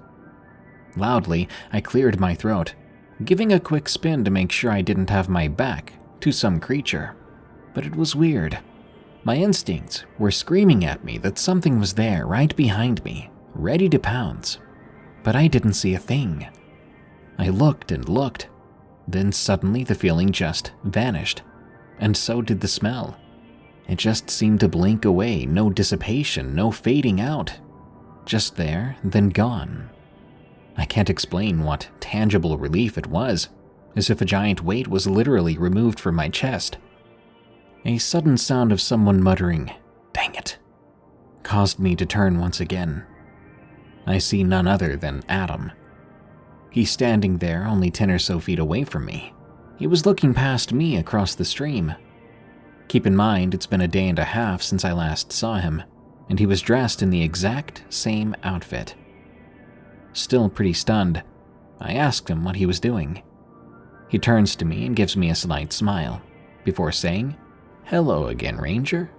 Loudly, I cleared my throat, giving a quick spin to make sure I didn't have my back to some creature. But it was weird. My instincts were screaming at me that something was there right behind me, ready to pounce. But I didn't see a thing. I looked and looked. Then suddenly the feeling just vanished, and so did the smell. It just seemed to blink away, no dissipation, no fading out. Just there, then gone. I can't explain what tangible relief it was, as if a giant weight was literally removed from my chest. A sudden sound of someone muttering, "Dang it," caused me to turn once again. I see none other than Adam. He's standing there only 10 or so feet away from me. He was looking past me across the stream. Keep in mind, it's been a day and a half since I last saw him, and he was dressed in the exact same outfit. Still pretty stunned, I asked him what he was doing. He turns to me and gives me a slight smile, before saying, "Hello again, Ranger."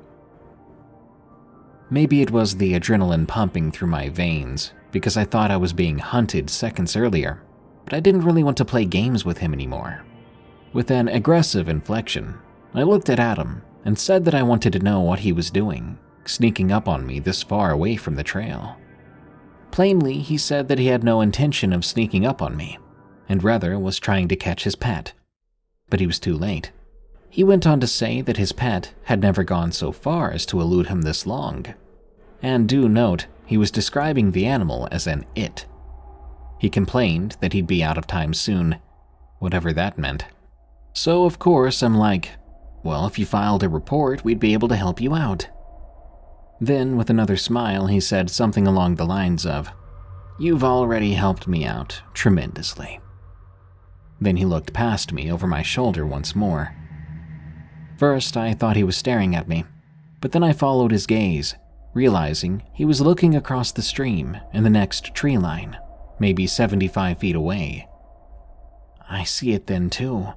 Maybe it was the adrenaline pumping through my veins, because I thought I was being hunted seconds earlier, but I didn't really want to play games with him anymore. With an aggressive inflection, I looked at Adam and said that I wanted to know what he was doing, sneaking up on me this far away from the trail. Plainly, he said that he had no intention of sneaking up on me, and rather was trying to catch his pet. But he was too late. He went on to say that his pet had never gone so far as to elude him this long. And do note, he was describing the animal as an it. He complained that he'd be out of time soon, whatever that meant. So of course I'm like, well, if you filed a report, we'd be able to help you out. Then, with another smile, he said something along the lines of, "You've already helped me out tremendously." Then he looked past me over my shoulder once more. First, I thought he was staring at me, but then I followed his gaze, realizing he was looking across the stream in the next tree line, maybe 75 feet away. I see it then too.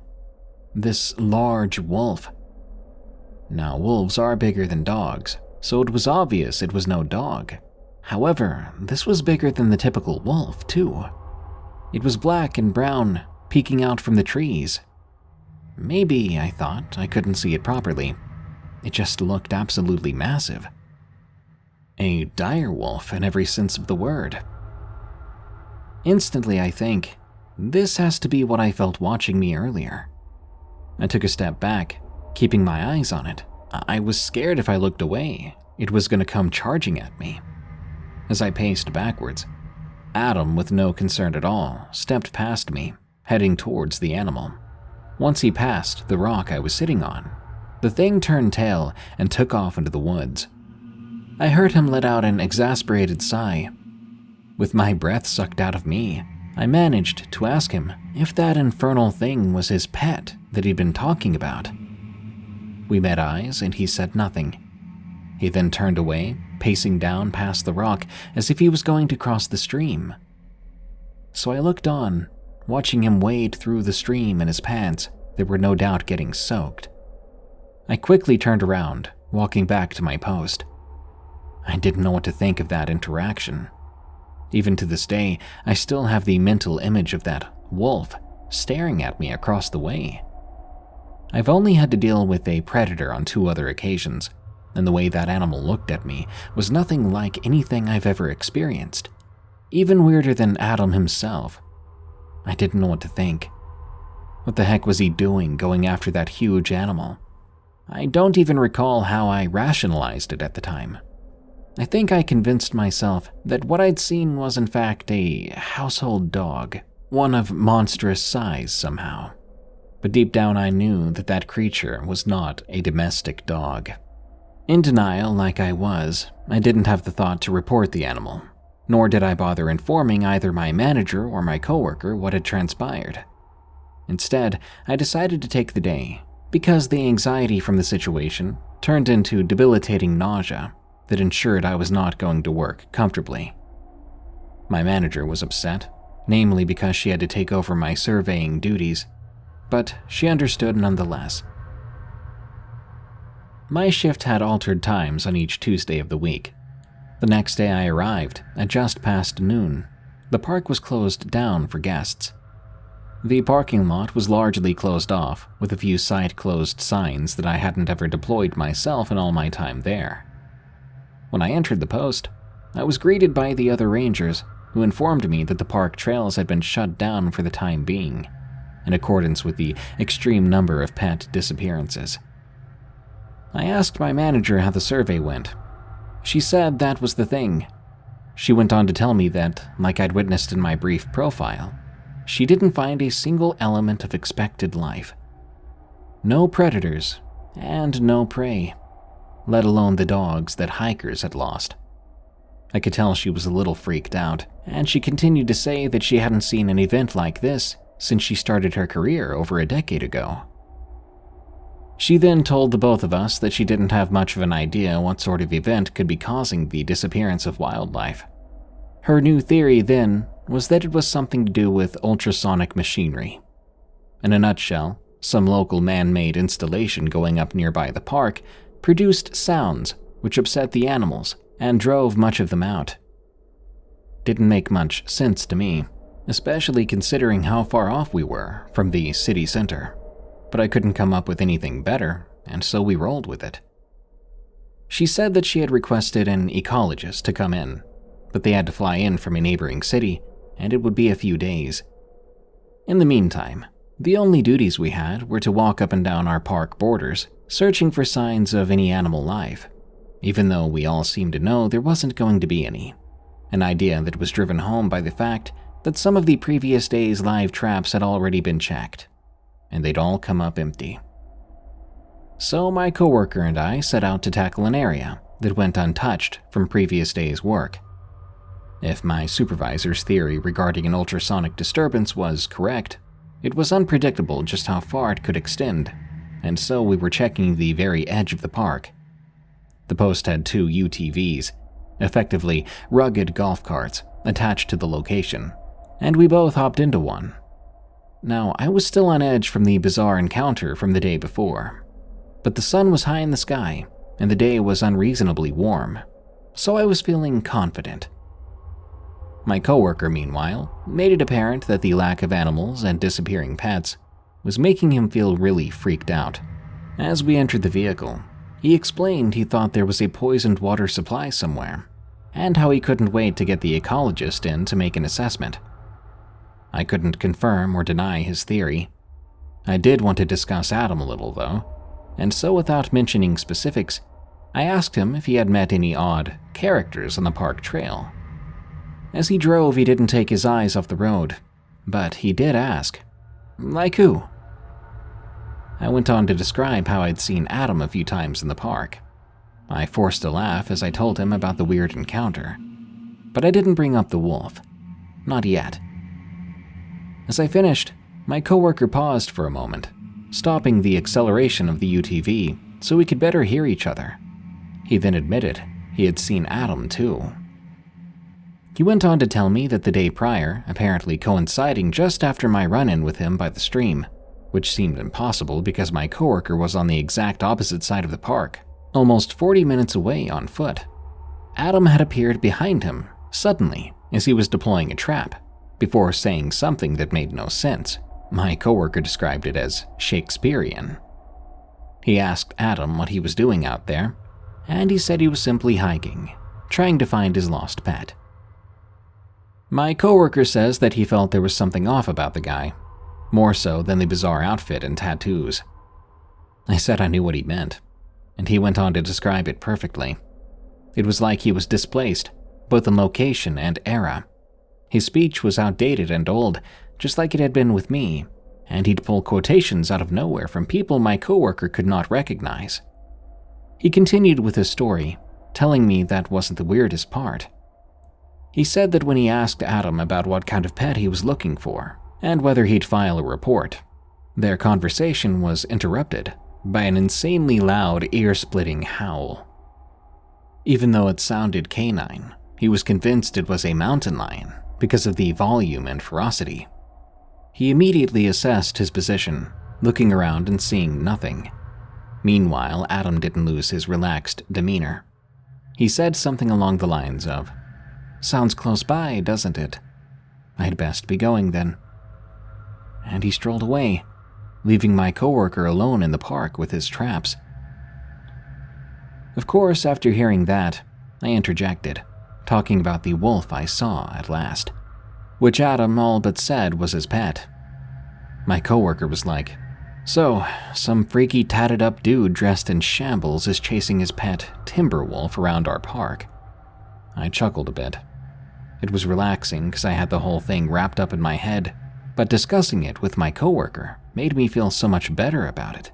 This large wolf. Now, wolves are bigger than dogs, so it was obvious it was no dog. However, this was bigger than the typical wolf, too. It was black and brown, peeking out from the trees. Maybe, I thought, I couldn't see it properly. It just looked absolutely massive. A dire wolf in every sense of the word. Instantly, I think, this has to be what I felt watching me earlier. I took a step back, keeping my eyes on it. I was scared if I looked away, it was going to come charging at me. As I paced backwards, Adam, with no concern at all, stepped past me, heading towards the animal. Once he passed the rock I was sitting on, the thing turned tail and took off into the woods. I heard him let out an exasperated sigh. With my breath sucked out of me, I managed to ask him if that infernal thing was his pet that he'd been talking about. We met eyes and he said nothing. He then turned away, pacing down past the rock as if he was going to cross the stream. So I looked on, watching him wade through the stream in his pants that were no doubt getting soaked. I quickly turned around, walking back to my post. I didn't know what to think of that interaction. Even to this day, I still have the mental image of that wolf staring at me across the way. I've only had to deal with a predator on 2 other occasions, and the way that animal looked at me was nothing like anything I've ever experienced. Even weirder than Adam himself. I didn't know what to think. What the heck was he doing going after that huge animal? I don't even recall how I rationalized it at the time. I think I convinced myself that what I'd seen was in fact a household dog, one of monstrous size somehow. But deep down I knew that that creature was not a domestic dog. In denial like I was, I didn't have the thought to report the animal, nor did I bother informing either my manager or my coworker what had transpired. Instead, I decided to take the day, because the anxiety from the situation turned into debilitating nausea that ensured I was not going to work comfortably. My manager was upset, namely because she had to take over my surveying duties, but she understood nonetheless. My shift had altered times on each Tuesday of the week. The next day I arrived at just past noon. The park was closed down for guests. The parking lot was largely closed off, with a few side-closed signs that I hadn't ever deployed myself in all my time there. When I entered the post, I was greeted by the other rangers, who informed me that the park trails had been shut down for the time being, in accordance with the extreme number of pet disappearances. I asked my manager how the survey went. She said that was the thing. She went on to tell me that, like I'd witnessed in my brief profile, she didn't find a single element of expected life. No predators, and no prey, let alone the dogs that hikers had lost. I could tell she was a little freaked out, and she continued to say that she hadn't seen an event like this since she started her career over a decade ago. She then told the both of us that she didn't have much of an idea what sort of event could be causing the disappearance of wildlife. Her new theory then was that it was something to do with ultrasonic machinery. In a nutshell, some local man-made installation going up nearby the park produced sounds which upset the animals and drove much of them out. Didn't make much sense to me, especially considering how far off we were from the city center. But I couldn't come up with anything better, and so we rolled with it. She said that she had requested an ecologist to come in, but they had to fly in from a neighboring city, and it would be a few days. In the meantime, the only duties we had were to walk up and down our park borders, searching for signs of any animal life, even though we all seemed to know there wasn't going to be any, an idea that was driven home by the fact that some of the previous day's live traps had already been checked, and they'd all come up empty. So my coworker and I set out to tackle an area that went untouched from previous day's work. If my supervisor's theory regarding an ultrasonic disturbance was correct, it was unpredictable just how far it could extend, and so we were checking the very edge of the park. The post had 2 UTVs, effectively rugged golf carts, attached to the location, and we both hopped into one. Now, I was still on edge from the bizarre encounter from the day before, but the sun was high in the sky, and the day was unreasonably warm, so I was feeling confident. My coworker, meanwhile, made it apparent that the lack of animals and disappearing pets was making him feel really freaked out. As we entered the vehicle, he explained he thought there was a poisoned water supply somewhere, and how he couldn't wait to get the ecologist in to make an assessment. I couldn't confirm or deny his theory. I did want to discuss Adam a little, though, and so without mentioning specifics, I asked him if he had met any odd characters on the park trail. As he drove, he didn't take his eyes off the road, but he did ask, "Like who?" I went on to describe how I'd seen Adam a few times in the park. I forced a laugh as I told him about the weird encounter. but I didn't bring up the wolf. Not yet. As I finished, my coworker paused for a moment, stopping the acceleration of the UTV so we could better hear each other. He then admitted he had seen Adam too. He went on to tell me that the day prior, apparently coinciding just after my run-in with him by the stream, which seemed impossible because my coworker was on the exact opposite side of the park, almost 40 minutes away on foot, Adam had appeared behind him suddenly as he was deploying a trap, before saying something that made no sense. My coworker described it as Shakespearean. He asked Adam what he was doing out there, and he said he was simply hiking, trying to find his lost pet. My coworker says that he felt there was something off about the guy, more so than the bizarre outfit and tattoos. I said I knew what he meant, and he went on to describe it perfectly. It was like he was displaced, both in location and era. His speech was outdated and old, just like it had been with me, and he'd pull quotations out of nowhere from people my coworker could not recognize. He continued with his story, telling me that wasn't the weirdest part. He said that when he asked Adam about what kind of pet he was looking for, and whether he'd file a report, their conversation was interrupted by an insanely loud, ear-splitting howl. Even though it sounded canine, he was convinced it was a mountain lion because of the volume and ferocity. He immediately assessed his position, looking around and seeing nothing. Meanwhile, Adam didn't lose his relaxed demeanor. He said something along the lines of, "Sounds close by, doesn't it? I'd best be going then." And he strolled away, leaving my coworker alone in the park with his traps. Of course, after hearing that, I interjected, talking about the wolf I saw at last, which Adam all but said was his pet. My coworker was like, "So, some freaky tatted-up dude dressed in shambles is chasing his pet timber wolf around our park." I chuckled a bit. It was relaxing because I had the whole thing wrapped up in my head, but discussing it with my coworker made me feel so much better about it.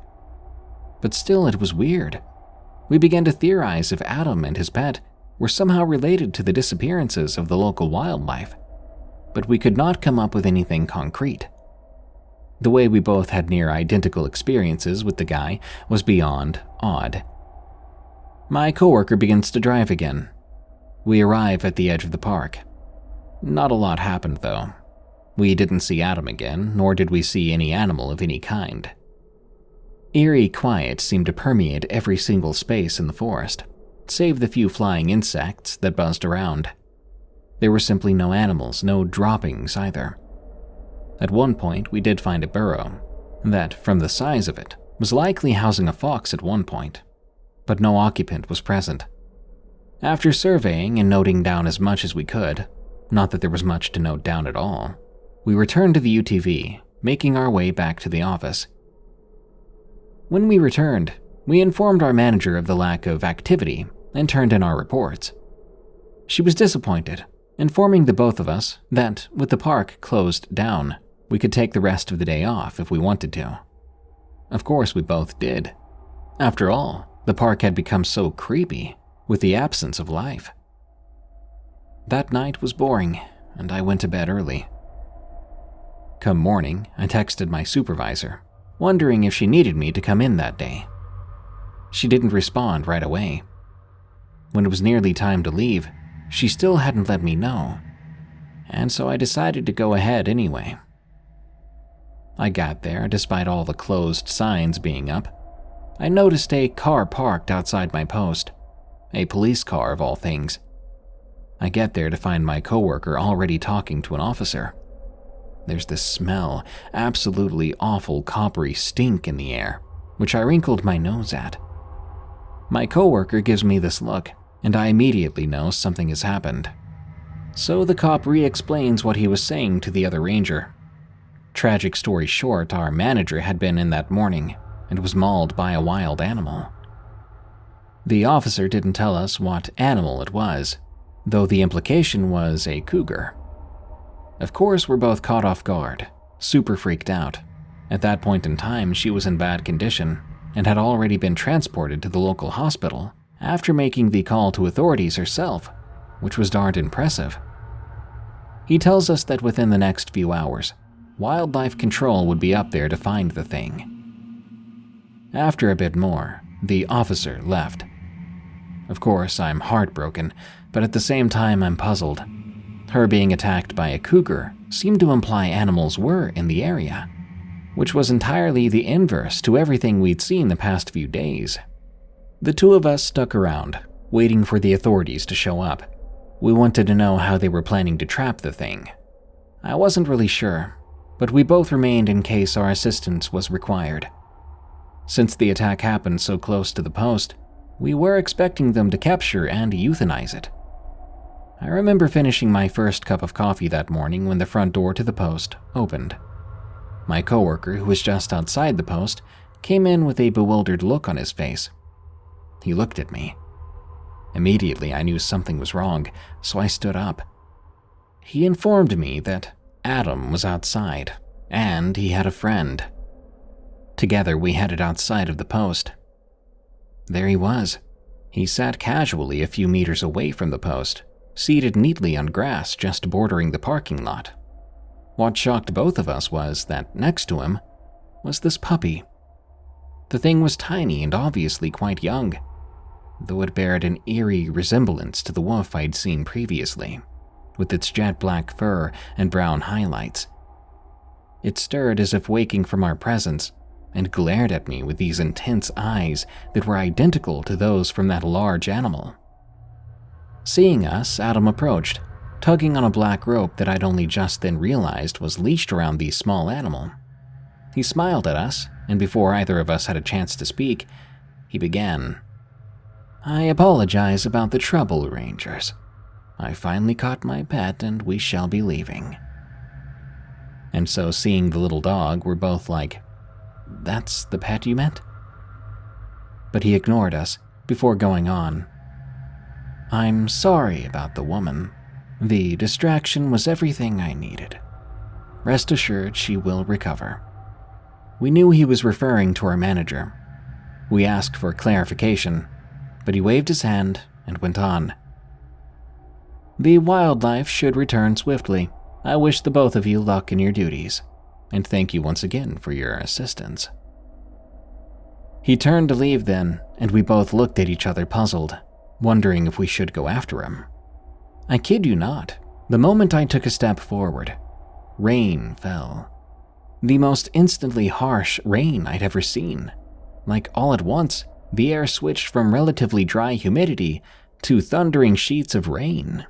But still, it was weird. We began to theorize if Adam and his pet were somehow related to the disappearances of the local wildlife, but we could not come up with anything concrete. The way we both had near identical experiences with the guy was beyond odd. My coworker begins to drive again. We arrive at the edge of the park. Not a lot happened though. We didn't see Adam again, nor did we see any animal of any kind. Eerie quiet seemed to permeate every single space in the forest, save the few flying insects that buzzed around. There were simply no animals, no droppings either. At one point, we did find a burrow that, from the size of it, was likely housing a fox at one point, but no occupant was present. After surveying and noting down as much as we could, not that there was much to note down at all, we returned to the UTV, making our way back to the office. When we returned, we informed our manager of the lack of activity and turned in our reports. She was disappointed, informing the both of us that, with the park closed down, we could take the rest of the day off if we wanted to. Of course, we both did. After all, the park had become so creepy with the absence of life. That night was boring, and I went to bed early. Come morning, I texted my supervisor, wondering if she needed me to come in that day. She didn't respond right away. When it was nearly time to leave, she still hadn't let me know, and so I decided to go ahead anyway. I got there despite all the closed signs being up. I noticed a car parked outside my post, a police car of all things. I get there to find my coworker already talking to an officer. There's this smell, absolutely awful coppery stink in the air, which I wrinkled my nose at. My coworker gives me this look, and I immediately know something has happened. So the cop re-explains what he was saying to the other ranger. Tragic story short, our manager had been in that morning and was mauled by a wild animal. The officer didn't tell us what animal it was, though the implication was a cougar. Of course, we're both caught off guard, super freaked out. At that point in time, she was in bad condition and had already been transported to the local hospital after making the call to authorities herself. which was darned impressive. He tells us that within the next few hours, wildlife control would be up there to find the thing. After a bit more, the officer left. Of course, I'm heartbroken, but at the same time I'm puzzled. Her being attacked by a cougar seemed to imply animals were in the area, which was entirely the inverse to everything we'd seen the past few days. The two of us stuck around, waiting for the authorities to show up. We wanted to know how they were planning to trap the thing. I wasn't really sure, but we both remained in case our assistance was required. Since the attack happened so close to the post, we were expecting them to capture and euthanize it. I remember finishing my first cup of coffee that morning when the front door to the post opened. My coworker, who was just outside the post, came in with a bewildered look on his face. He looked at me. Immediately, I knew something was wrong, so I stood up. He informed me that Adam was outside, and he had a friend. Together, we headed outside of the post. There he was. He sat casually a few meters away from the post, seated neatly on grass just bordering the parking lot. What shocked both of us was that next to him was this puppy. The thing was tiny and obviously quite young, though it bared an eerie resemblance to the wolf I'd seen previously, with its jet black fur and brown highlights. It stirred as if waking from our presence, and glared at me with these intense eyes that were identical to those from that large animal. Seeing us, Adam approached, tugging on a black rope that I'd only just then realized was leashed around the small animal. He smiled at us, and before either of us had a chance to speak, he began. "I apologize about the trouble, Rangers. I finally caught my pet and we shall be leaving." And so seeing the little dog, we're both like, "That's the pet you meant?" But he ignored us before going on. "I'm sorry about the woman. The distraction was everything I needed. Rest assured she will recover." We knew he was referring to our manager. We asked for clarification, but he waved his hand and went on. "The wildlife should return swiftly. I wish the both of you luck in your duties, and thank you once again for your assistance." He turned to leave then, and we both looked at each other puzzled, wondering if we should go after him. I kid you not, the moment I took a step forward, rain fell. The most instantly harsh rain I'd ever seen. Like all at once, the air switched from relatively dry humidity to thundering sheets of rain.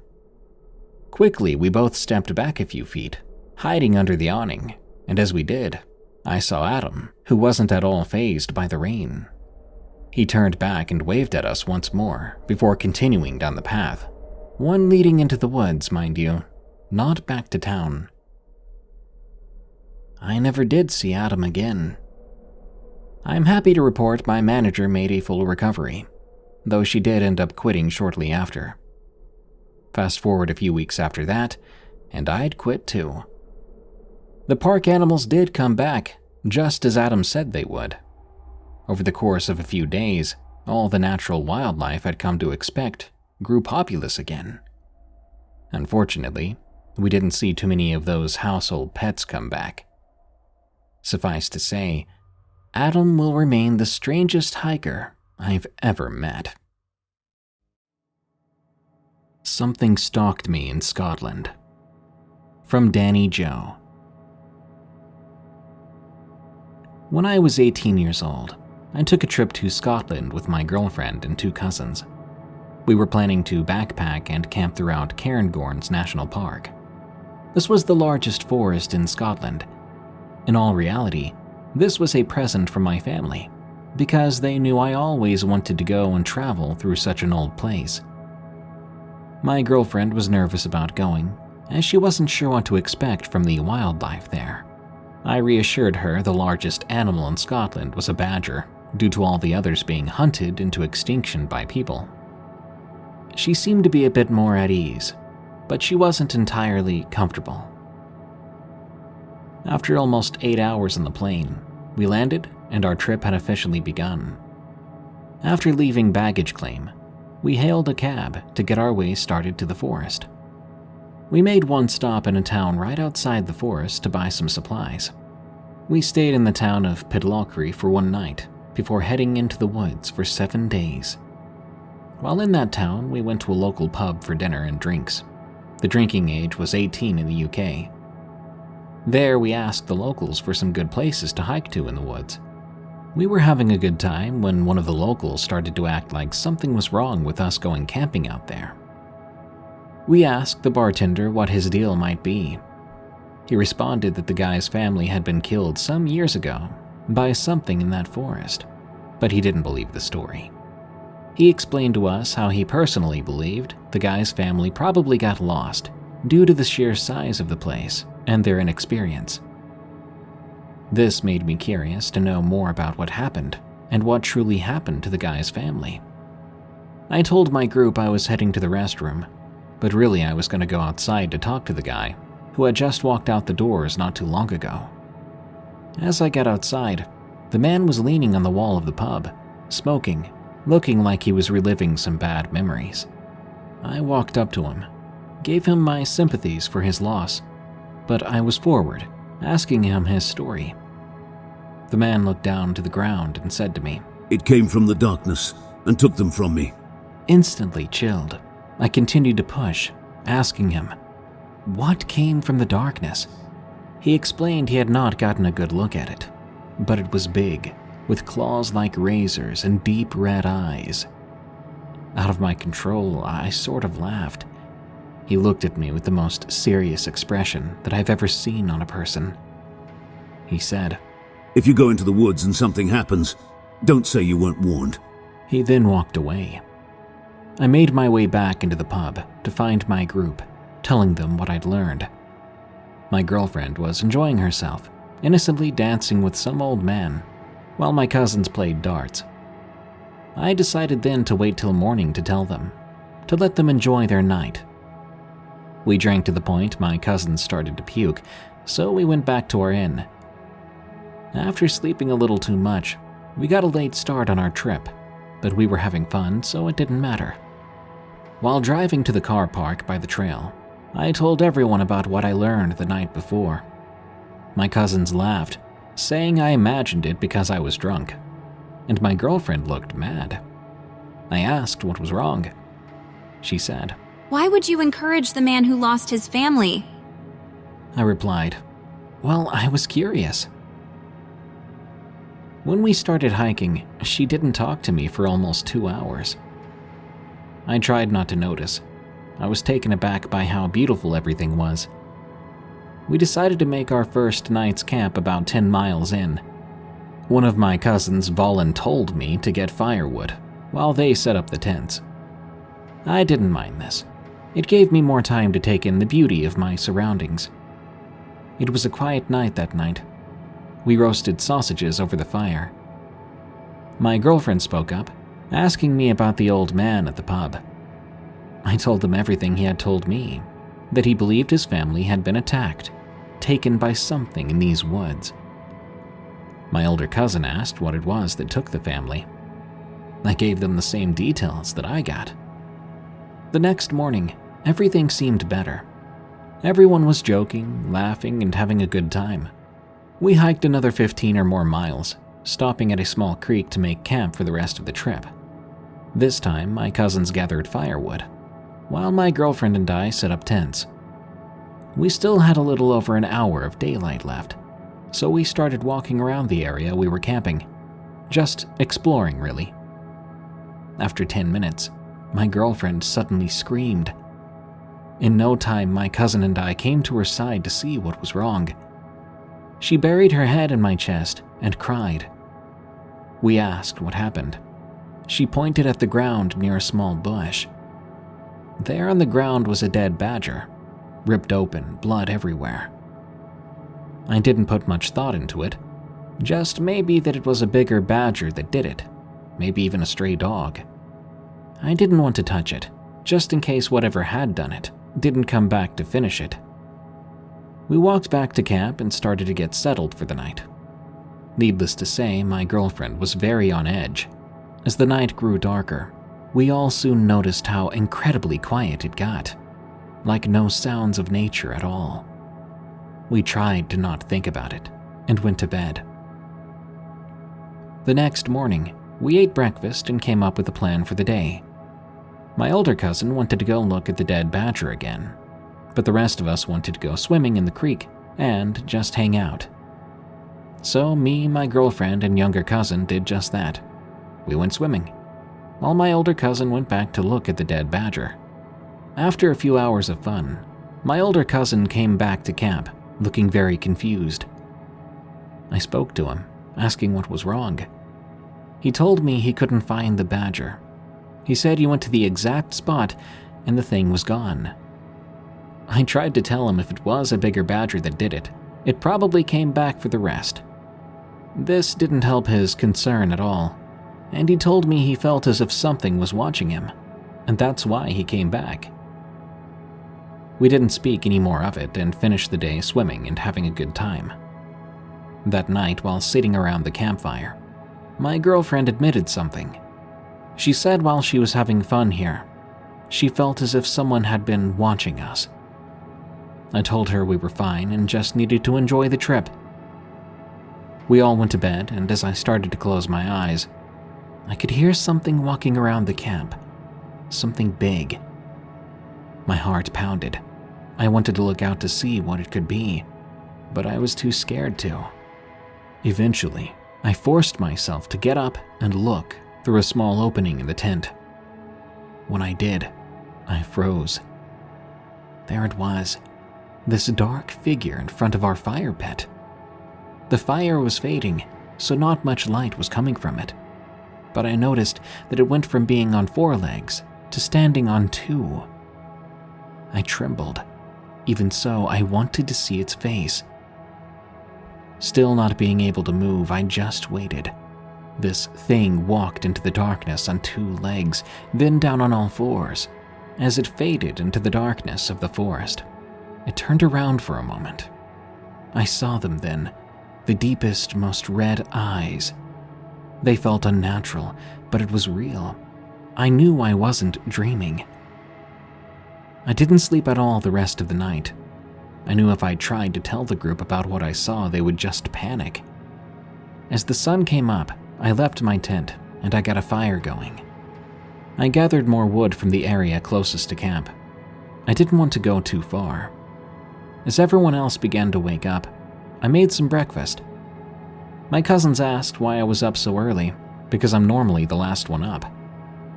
Quickly, we both stepped back a few feet, hiding under the awning, and as we did, I saw Adam, who wasn't at all fazed by the rain. He turned back and waved at us once more before continuing down the path, one leading into the woods, mind you, not back to town. I never did see Adam again. I'm happy to report my manager made a full recovery, though she did end up quitting shortly after. Fast forward a few weeks after that, and I'd quit too. The park animals did come back, just as Adam said they would. Over the course of a few days, all the natural wildlife I'd come to expect grew populous again. Unfortunately, we didn't see too many of those household pets come back. Suffice to say, Adam will remain the strangest hiker I've ever met. Something stalked me in Scotland. From Danny Joe. When I was 18 years old, I took a trip to Scotland with my girlfriend and two cousins. We were planning to backpack and camp throughout Cairngorms National Park. This was the largest forest in Scotland. In all reality, this was a present from my family, because they knew I always wanted to go and travel through such an old place. My girlfriend was nervous about going, as she wasn't sure what to expect from the wildlife there. I reassured her the largest animal in Scotland was a badger, due to all the others being hunted into extinction by people. She seemed to be a bit more at ease, but she wasn't entirely comfortable. After almost 8 hours on the plane, we landed and our trip had officially begun. After leaving baggage claim, We hailed a cab to get our way started to the forest. We made one stop in a town right outside the forest to buy some supplies. We stayed in the town of Pitlochry for one night before heading into the woods for 7 days. While in that town, we went to a local pub for dinner and drinks. The drinking age was 18 in the UK. There, we asked the locals for some good places to hike to in the woods. We were having a good time when one of the locals started to act like something was wrong with us going camping out there. We asked the bartender what his deal might be. He responded that the guy's family had been killed some years ago by something in that forest, but he didn't believe the story. He explained to us how he personally believed the guy's family probably got lost due to the sheer size of the place and their inexperience. This made me curious to know more about what happened and what truly happened to the guy's family. I told my group I was heading to the restroom, but really I was going to go outside to talk to the guy who had just walked out the doors not too long ago. As I got outside, the man was leaning on the wall of the pub, smoking, looking like he was reliving some bad memories. I walked up to him, gave him my sympathies for his loss, but I was forward, asking him his story. The man looked down to the ground and said to me, "It came from the darkness and took them from me." Instantly chilled, I continued to push, asking him, what came from the darkness? He explained he had not gotten a good look at it, but it was big, with claws like razors and deep red eyes. Out of my control, I sort of laughed. He looked at me with the most serious expression that I've ever seen on a person. He said, "If you go into the woods and something happens, don't say you weren't warned." He then walked away. I made my way back into the pub to find my group, telling them what I'd learned. My girlfriend was enjoying herself, innocently dancing with some old man, while my cousins played darts. I decided then to wait till morning to tell them, to let them enjoy their night. We drank to the point my cousins started to puke, so we went back to our inn. After sleeping a little too much, we got a late start on our trip, but we were having fun, so it didn't matter. While driving to the car park by the trail, I told everyone about what I learned the night before. My cousins laughed, saying I imagined it because I was drunk, and my girlfriend looked mad. I asked what was wrong. She said, "Why would you encourage the man who lost his family?" I replied, "Well, I was curious." When we started hiking, she didn't talk to me for almost 2 hours. I tried not to notice. I was taken aback by how beautiful everything was. We decided to make our first night's camp about 10 miles in. One of my cousins voluntold me to get firewood while they set up the tents. I didn't mind this. It gave me more time to take in the beauty of my surroundings. It was a quiet night that night. We roasted sausages over the fire. My girlfriend spoke up, asking me about the old man at the pub. I told him everything he had told me, that he believed his family had been attacked, taken by something in these woods. My older cousin asked what it was that took the family. I gave them the same details that I got. The next morning, everything seemed better. Everyone was joking, laughing, and having a good time. We hiked another 15 or more miles, stopping at a small creek to make camp for the rest of the trip. This time, my cousins gathered firewood, while my girlfriend and I set up tents. We still had a little over an hour of daylight left, so we started walking around the area we were camping, just exploring really. After 10 minutes, my girlfriend suddenly screamed. In no time, my cousin and I came to her side to see what was wrong. She buried her head in my chest and cried. We asked what happened. She pointed at the ground near a small bush. There on the ground was a dead badger, ripped open, blood everywhere. I didn't put much thought into it, just maybe that it was a bigger badger that did it, maybe even a stray dog. I didn't want to touch it, just in case whatever had done it didn't come back to finish it. We walked back to camp and started to get settled for the night. Needless to say, my girlfriend was very on edge. As the night grew darker, We all soon noticed how incredibly quiet it got, like no sounds of nature at all. We tried to not think about it and went to bed. The next morning, we ate breakfast and came up with a plan for the day. My older cousin wanted to go look at the dead badger again, but the rest of us wanted to go swimming in the creek and just hang out. So me, my girlfriend, and younger cousin did just that. We went swimming, while my older cousin went back to look at the dead badger. After a few hours of fun, my older cousin came back to camp, looking very confused. I spoke to him, asking what was wrong. He told me he couldn't find the badger. He said he went to the exact spot and the thing was gone. I tried to tell him if it was a bigger badger that did it, it probably came back for the rest. This didn't help his concern at all, and he told me he felt as if something was watching him, and that's why he came back. We didn't speak any more of it and finished the day swimming and having a good time. That night, while sitting around the campfire, my girlfriend admitted something. She said while she was having fun here, she felt as if someone had been watching us. I told her we were fine and just needed to enjoy the trip. We all went to bed, and as I started to close my eyes, I could hear something walking around the camp. Something big. My heart pounded. I wanted to look out to see what it could be, but I was too scared to. Eventually, I forced myself to get up and look through a small opening in the tent. When I did, I froze. There it was, this dark figure in front of our fire pit. The fire was fading, so not much light was coming from it, but I noticed that it went from being on 4 legs to standing on 2. I trembled. Even so, I wanted to see its face. Still not being able to move, I just waited. This thing walked into the darkness on 2 legs, then down on all 4s. As it faded into the darkness of the forest, it turned around for a moment. I saw them then, the deepest, most red eyes. They felt unnatural, but it was real. I knew I wasn't dreaming. I didn't sleep at all the rest of the night. I knew if I tried to tell the group about what I saw, they would just panic. As the sun came up, I left my tent and I got a fire going. I gathered more wood from the area closest to camp. I didn't want to go too far. As everyone else began to wake up, I made some breakfast. My cousins asked why I was up so early, because I'm normally the last one up.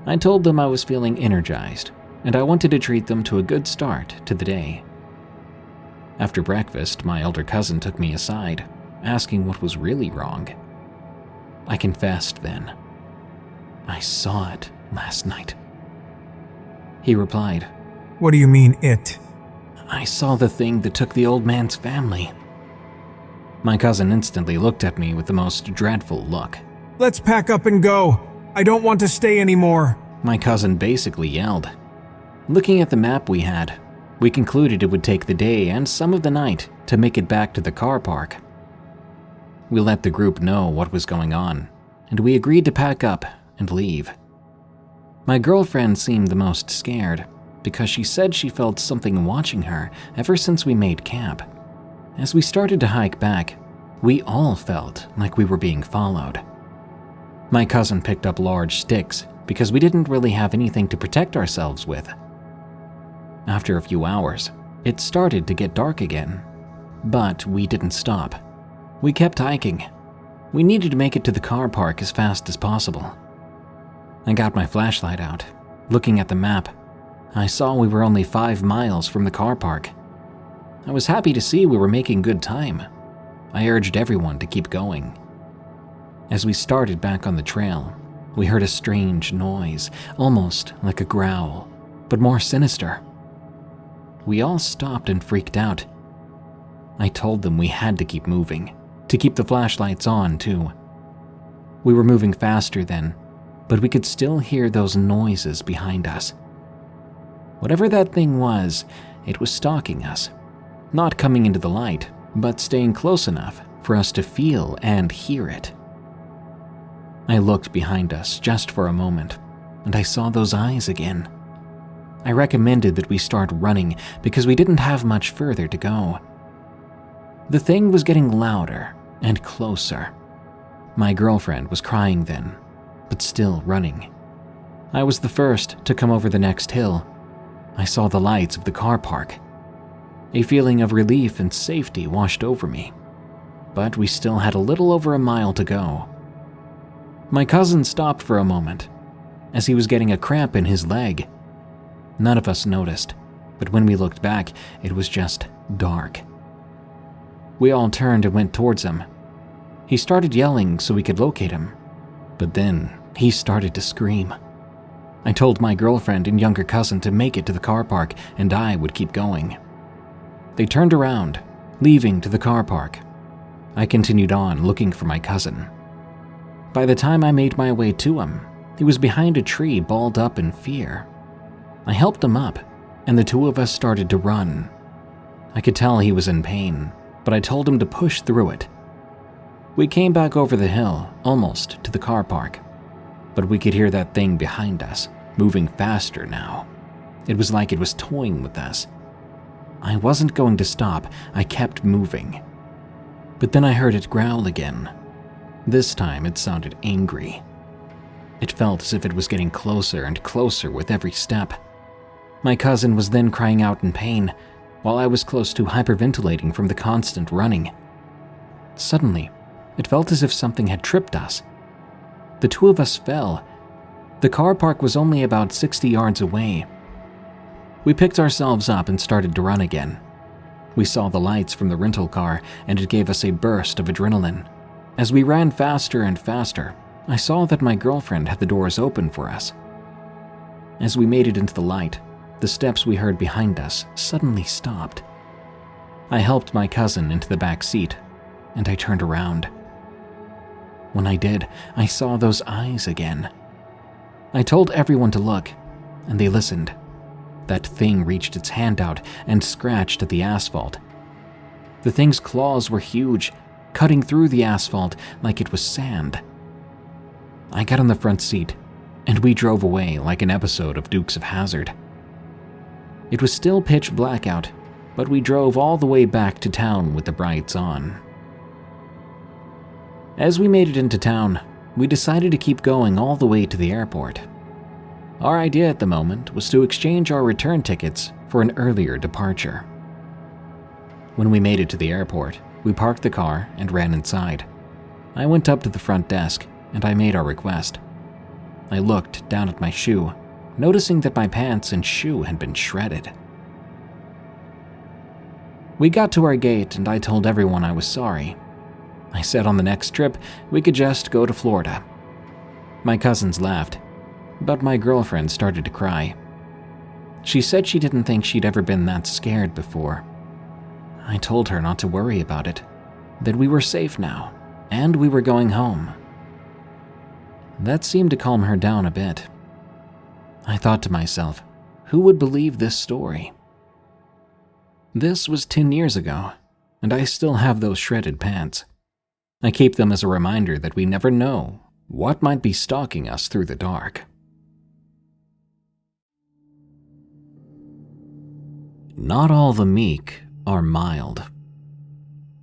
I told them I was feeling energized, and I wanted to treat them to a good start to the day. After breakfast, my elder cousin took me aside, asking what was really wrong. I confessed then. I saw it last night. He replied, What do you mean, it? I saw the thing that took the old man's family. My cousin instantly looked at me with the most dreadful look. Let's pack up and go. I don't want to stay anymore. My cousin basically yelled. Looking at the map we had, we concluded it would take the day and some of the night to make it back to the car park. We let the group know what was going on, and we agreed to pack up and leave. My girlfriend seemed the most scared because she said she felt something watching her ever since we made camp. As we started to hike back, we all felt like we were being followed. My cousin picked up large sticks because we didn't really have anything to protect ourselves with. After a few hours, it started to get dark again, but we didn't stop. We kept hiking. We needed to make it to the car park as fast as possible. I got my flashlight out. Looking at the map, I saw we were only 5 miles from the car park. I was happy to see we were making good time. I urged everyone to keep going. As we started back on the trail, we heard a strange noise, almost like a growl, but more sinister. We all stopped and freaked out. I told them we had to keep moving, to keep the flashlights on too. We were moving faster then, but we could still hear those noises behind us. Whatever that thing was, it was stalking us, not coming into the light, but staying close enough for us to feel and hear it. I looked behind us just for a moment, and I saw those eyes again. I recommended that we start running because we didn't have much further to go. The thing was getting louder and closer. My girlfriend was crying then, but still running. I was the first to come over the next hill. I saw the lights of the car park. A feeling of relief and safety washed over me, but we still had a little over a mile to go. My cousin stopped for a moment, as he was getting a cramp in his leg. None of us noticed, but when we looked back, it was just dark. We all turned and went towards him. He started yelling so we could locate him, but then he started to scream. I told my girlfriend and younger cousin to make it to the car park and I would keep going. They turned around, leaving to the car park. I continued on looking for my cousin. By the time I made my way to him, he was behind a tree balled up in fear. I helped him up, and the two of us started to run. I could tell he was in pain, but I told him to push through it. We came back over the hill, almost to the car park, but we could hear that thing behind us, moving faster now. It was like it was toying with us. I wasn't going to stop, I kept moving. But then I heard it growl again. This time it sounded angry. It felt as if it was getting closer and closer with every step. My cousin was then crying out in pain, while I was close to hyperventilating from the constant running. Suddenly, it felt as if something had tripped us. The two of us fell. The car park was only about 60 yards away. We picked ourselves up and started to run again. We saw the lights from the rental car, and it gave us a burst of adrenaline. As we ran faster and faster, I saw that my girlfriend had the doors open for us. As we made it into the light, the steps we heard behind us suddenly stopped. I helped my cousin into the back seat, and I turned around. When I did, I saw those eyes again. I told everyone to look, and they listened. That thing reached its hand out and scratched at the asphalt. The thing's claws were huge, cutting through the asphalt like it was sand. I got on the front seat, and we drove away like an episode of Dukes of Hazzard. It was still pitch black out, but we drove all the way back to town with the brights on. As we made it into town, we decided to keep going all the way to the airport. Our idea at the moment was to exchange our return tickets for an earlier departure. When we made it to the airport, we parked the car and ran inside. I went up to the front desk and I made our request. I looked down at my shoe, noticing that my pants and shoe had been shredded. We got to our gate and I told everyone I was sorry. I said on the next trip we could just go to Florida. My cousins laughed, but my girlfriend started to cry. She said she didn't think she'd ever been that scared before. I told her not to worry about it, that we were safe now, and we were going home. That seemed to calm her down a bit. I thought to myself, who would believe this story? This was 10 years ago, and I still have those shredded pants. I keep them as a reminder that we never know what might be stalking us through the dark. Not all the meek are mild.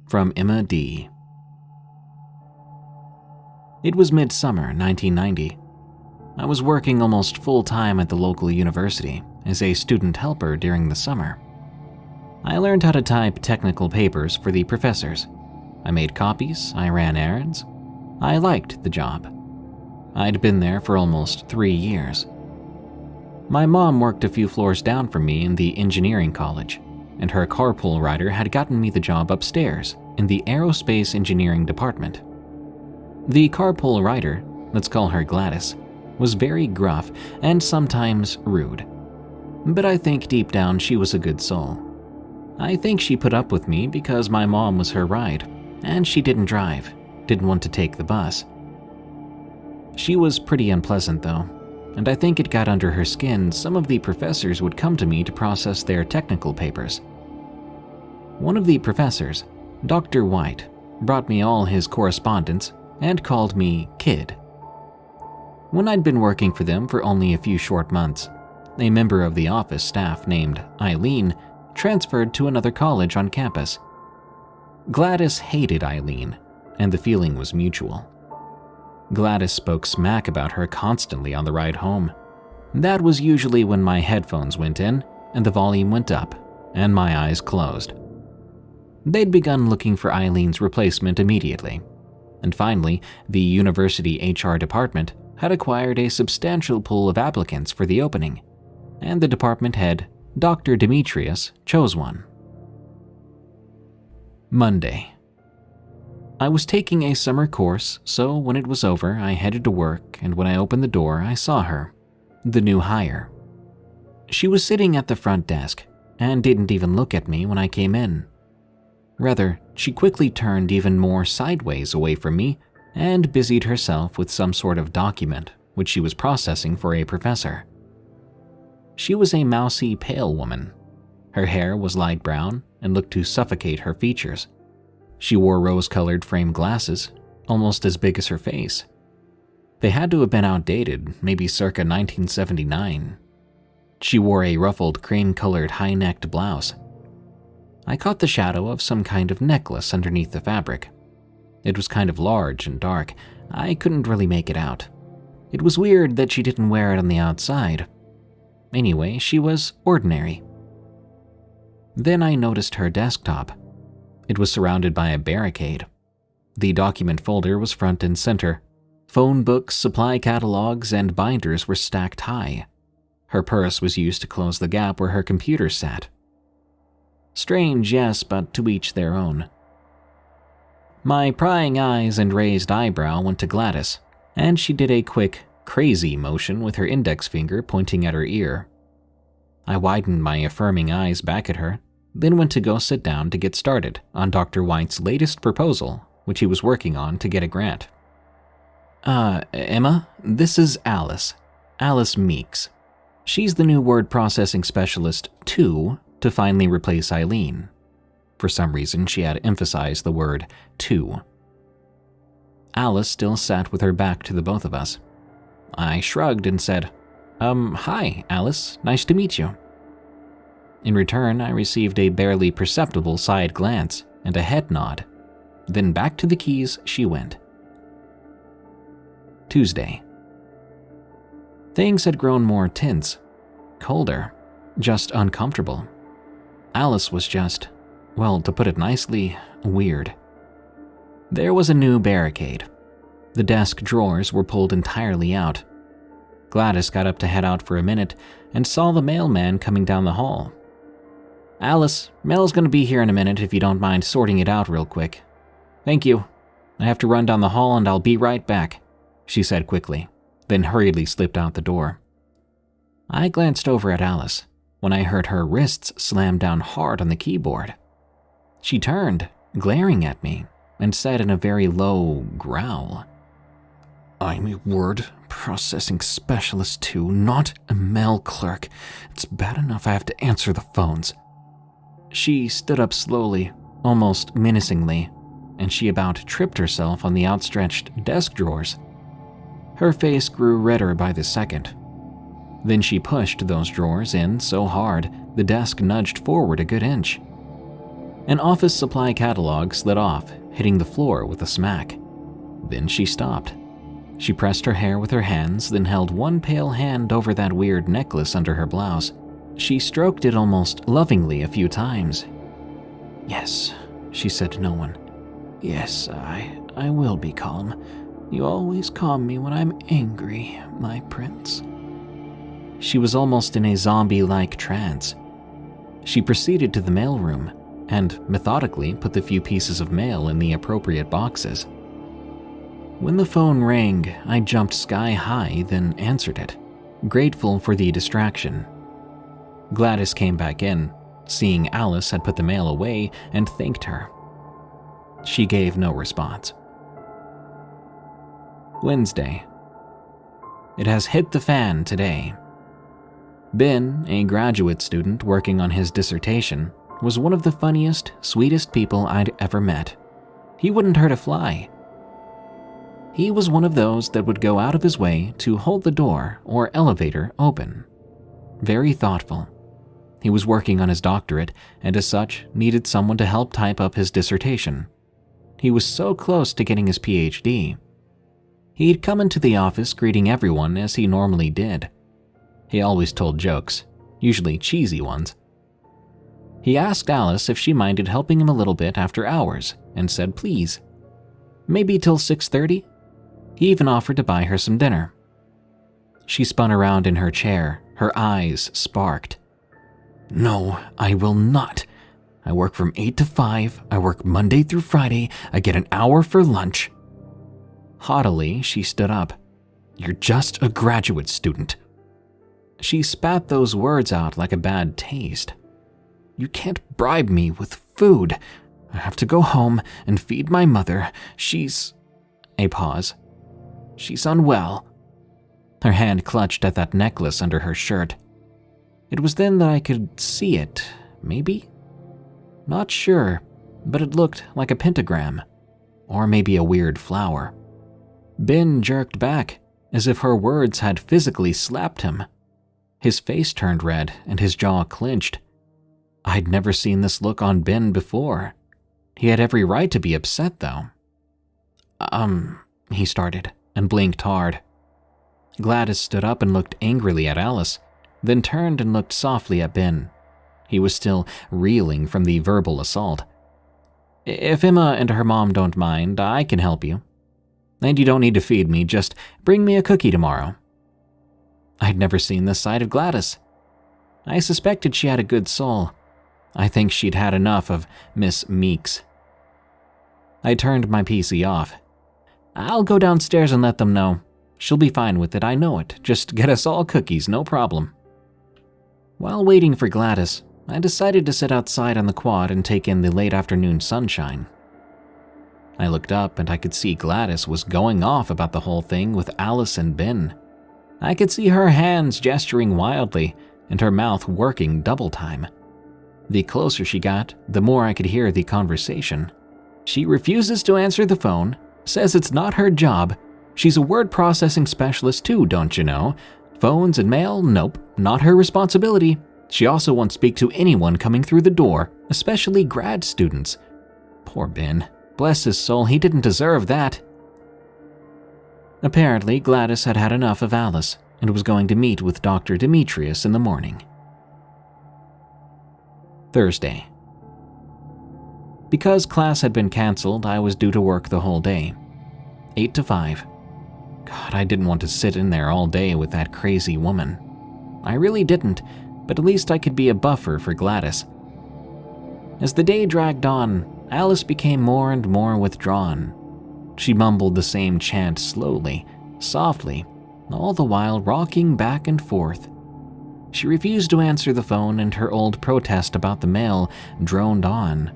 From Emma D. It was midsummer 1990. I was working almost full-time at the local university as a student helper during the summer. I learned how to type technical papers for the professors. I made copies, I ran errands. I liked the job. I'd been there for almost 3 years. My mom worked a few floors down from me in the engineering college, and her carpool rider had gotten me the job upstairs in the aerospace engineering department. The carpool rider, let's call her Gladys, was very gruff and sometimes rude. But I think deep down she was a good soul. I think she put up with me because my mom was her ride, and she didn't drive, didn't want to take the bus. She was pretty unpleasant though, and I think it got under her skin some of the professors would come to me to process their technical papers. One of the professors, Dr. White, brought me all his correspondence and called me Kid. When I'd been working for them for only a few short months, a member of the office staff named Eileen transferred to another college on campus. Gladys hated Eileen, and the feeling was mutual. Gladys spoke smack about her constantly on the ride home. That was usually when my headphones went in and the volume went up and my eyes closed. They'd begun looking for Eileen's replacement immediately, and finally, the university HR department had acquired a substantial pool of applicants for the opening, and the department head, Dr. Demetrius, chose one. Monday. I was taking a summer course, so when it was over, I headed to work, and when I opened the door, I saw her, the new hire. She was sitting at the front desk and didn't even look at me when I came in. Rather, she quickly turned even more sideways away from me and busied herself with some sort of document which she was processing for a professor. She was a mousy, pale woman. Her hair was light brown and looked to suffocate her features. She wore rose-colored framed glasses, almost as big as her face. They had to have been outdated, maybe circa 1979. She wore a ruffled cream-colored high-necked blouse. I caught the shadow of some kind of necklace underneath the fabric. It was kind of large and dark. I couldn't really make it out. It was weird that she didn't wear it on the outside. Anyway, she was ordinary. Then I noticed her desktop. It was surrounded by a barricade. The document folder was front and center. Phone books, supply catalogs, and binders were stacked high. Her purse was used to close the gap where her computer sat. Strange, yes, but to each their own. My prying eyes and raised eyebrow went to Gladys, and she did a quick, crazy motion with her index finger pointing at her ear. I widened my affirming eyes back at her, then went to go sit down to get started on Dr. White's latest proposal, which he was working on to get a grant. Emma, this is Alice. Alice Meeks. She's the new word processing specialist 2 to finally replace Eileen. For some reason, she had emphasized the word 2. Alice still sat with her back to the both of us. I shrugged and said, Hi, Alice. Nice to meet you. In return, I received a barely perceptible side glance and a head nod. Then back to the keys she went. Tuesday. Things had grown more tense, colder, just uncomfortable. Alice was just, well, to put it nicely, weird. There was a new barricade. The desk drawers were pulled entirely out. Gladys got up to head out for a minute and saw the mailman coming down the hall. Alice, mail's gonna be here in a minute if you don't mind sorting it out real quick. Thank you. I have to run down the hall and I'll be right back, she said quickly, then hurriedly slipped out the door. I glanced over at Alice when I heard her wrists slam down hard on the keyboard. She turned, glaring at me, and said in a very low growl, I'm a word processing specialist too, not a mail clerk. It's bad enough I have to answer the phones. She stood up slowly, almost menacingly, and she about tripped herself on the outstretched desk drawers. Her face grew redder by the second. Then she pushed those drawers in so hard the desk nudged forward a good inch. An office supply catalog slid off, hitting the floor with a smack. Then she stopped. She pressed her hair with her hands, then held one pale hand over that weird necklace under her blouse. She stroked it almost lovingly a few times. Yes, she said to no one. Yes, I will be calm. You always calm me when I'm angry, my prince. She was almost in a zombie-like trance. She proceeded to the mailroom and methodically put the few pieces of mail in the appropriate boxes. When the phone rang, I jumped sky high, then answered it, grateful for the distraction. Gladys came back in, seeing Alice had put the mail away, and thanked her. She gave no response. Wednesday. It has hit the fan today. Ben, a graduate student working on his dissertation, was one of the funniest, sweetest people I'd ever met. He wouldn't hurt a fly. He was one of those that would go out of his way to hold the door or elevator open. Very thoughtful. He was working on his doctorate and as such needed someone to help type up his dissertation. He was so close to getting his PhD. He'd come into the office greeting everyone as he normally did. He always told jokes, usually cheesy ones. He asked Alice if she minded helping him a little bit after hours and said please. Maybe till 6:30? He even offered to buy her some dinner. She spun around in her chair, her eyes sparked. No, I will not. I work from 8 to 5, I work Monday through Friday, I get an hour for lunch. Haughtily, she stood up. You're just a graduate student. She spat those words out like a bad taste. You can't bribe me with food. I have to go home and feed my mother. She's... A pause. She's unwell. Her hand clutched at that necklace under her shirt. It was then that I could see it, maybe? Not sure, but it looked like a pentagram. Or maybe a weird flower. Ben jerked back, as if her words had physically slapped him. His face turned red and his jaw clenched. I'd never seen this look on Ben before. He had every right to be upset, though. He started, and blinked hard. Gladys stood up and looked angrily at Alice, then turned and looked softly at Ben. He was still reeling from the verbal assault. If Emma and her mom don't mind, I can help you. And you don't need to feed me, just bring me a cookie tomorrow. I'd never seen this side of Gladys. I suspected she had a good soul. I think she'd had enough of Miss Meeks. I turned my PC off. I'll go downstairs and let them know. She'll be fine with it, I know it. Just get us all cookies, no problem. While waiting for Gladys, I decided to sit outside on the quad and take in the late afternoon sunshine. I looked up and I could see Gladys was going off about the whole thing with Alice and Ben. I could see her hands gesturing wildly and her mouth working double time. The closer she got, the more I could hear the conversation. She refuses to answer the phone, says it's not her job. She's a word processing specialist too, don't you know? Phones and mail? Nope, not her responsibility. She also won't speak to anyone coming through the door, especially grad students. Poor Ben. Bless his soul, he didn't deserve that. Apparently, Gladys had had enough of Alice and was going to meet with Dr. Demetrius in the morning. Thursday. Because class had been canceled, I was due to work the whole day. 8 to 5. God, I didn't want to sit in there all day with that crazy woman. I really didn't, but at least I could be a buffer for Gladys. As the day dragged on, Alice became more and more withdrawn. She mumbled the same chant slowly, softly, all the while rocking back and forth. She refused to answer the phone and her old protest about the mail droned on.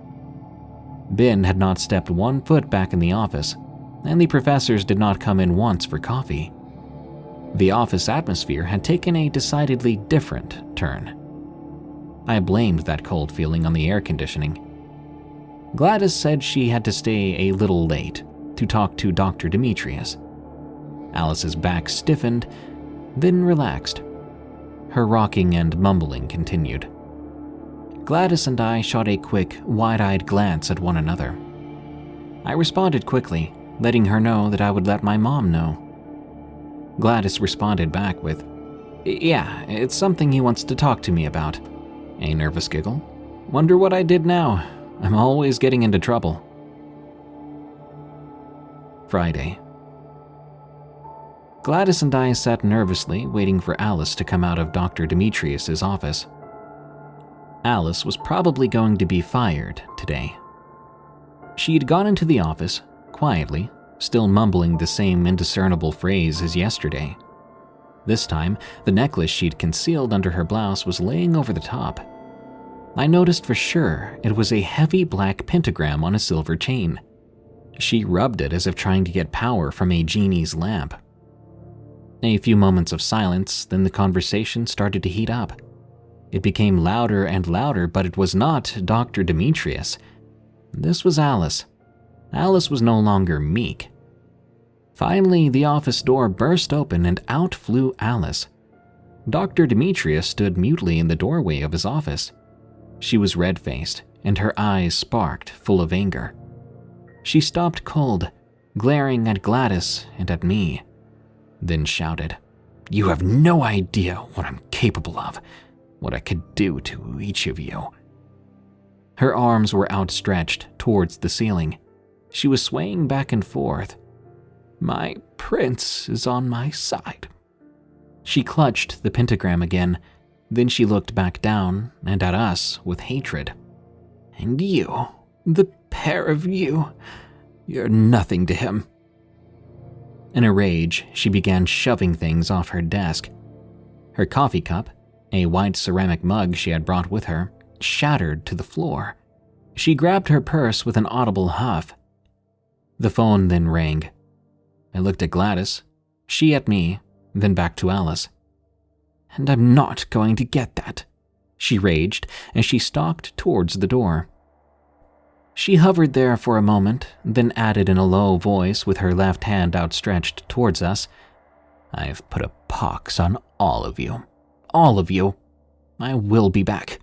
Ben had not stepped 1 foot back in the office, and the professors did not come in once for coffee. The office atmosphere had taken a decidedly different turn. I blamed that cold feeling on the air conditioning. Gladys said she had to stay a little late to talk to Dr. Demetrius. Alice's back stiffened, then relaxed. Her rocking and mumbling continued. Gladys and I shot a quick, wide-eyed glance at one another. I responded quickly, letting her know that I would let my mom know. Gladys responded back with, "Yeah, it's something he wants to talk to me about." A nervous giggle. Wonder what I did now. I'm always getting into trouble. Friday. Gladys and I sat nervously waiting for Alice to come out of Dr. Demetrius's office. Alice was probably going to be fired today. She'd gone into the office, quietly, still mumbling the same indiscernible phrase as yesterday. This time, the necklace she'd concealed under her blouse was laying over the top. I noticed for sure it was a heavy black pentagram on a silver chain. She rubbed it as if trying to get power from a genie's lamp. A few moments of silence, then the conversation started to heat up. It became louder and louder, but it was not Dr. Demetrius. This was Alice. Alice was no longer meek. Finally, the office door burst open and out flew Alice. Dr. Demetrius stood mutely in the doorway of his office. She was red-faced, and her eyes sparked, full of anger. She stopped cold, glaring at Gladys and at me, then shouted, "You have no idea what I'm capable of, what I could do to each of you." Her arms were outstretched towards the ceiling. She was swaying back and forth. "My prince is on my side." She clutched the pentagram again, then she looked back down and at us with hatred. "And you, the pair of you, you're nothing to him." In a rage, she began shoving things off her desk. Her coffee cup, a white ceramic mug she had brought with her, shattered to the floor. She grabbed her purse with an audible huff. The phone then rang. I looked at Gladys, she at me, then back to Alice. "And I'm not going to get that," she raged as she stalked towards the door. She hovered there for a moment, then added in a low voice with her left hand outstretched towards us, "I've put a pox on all of you. All of you. I will be back."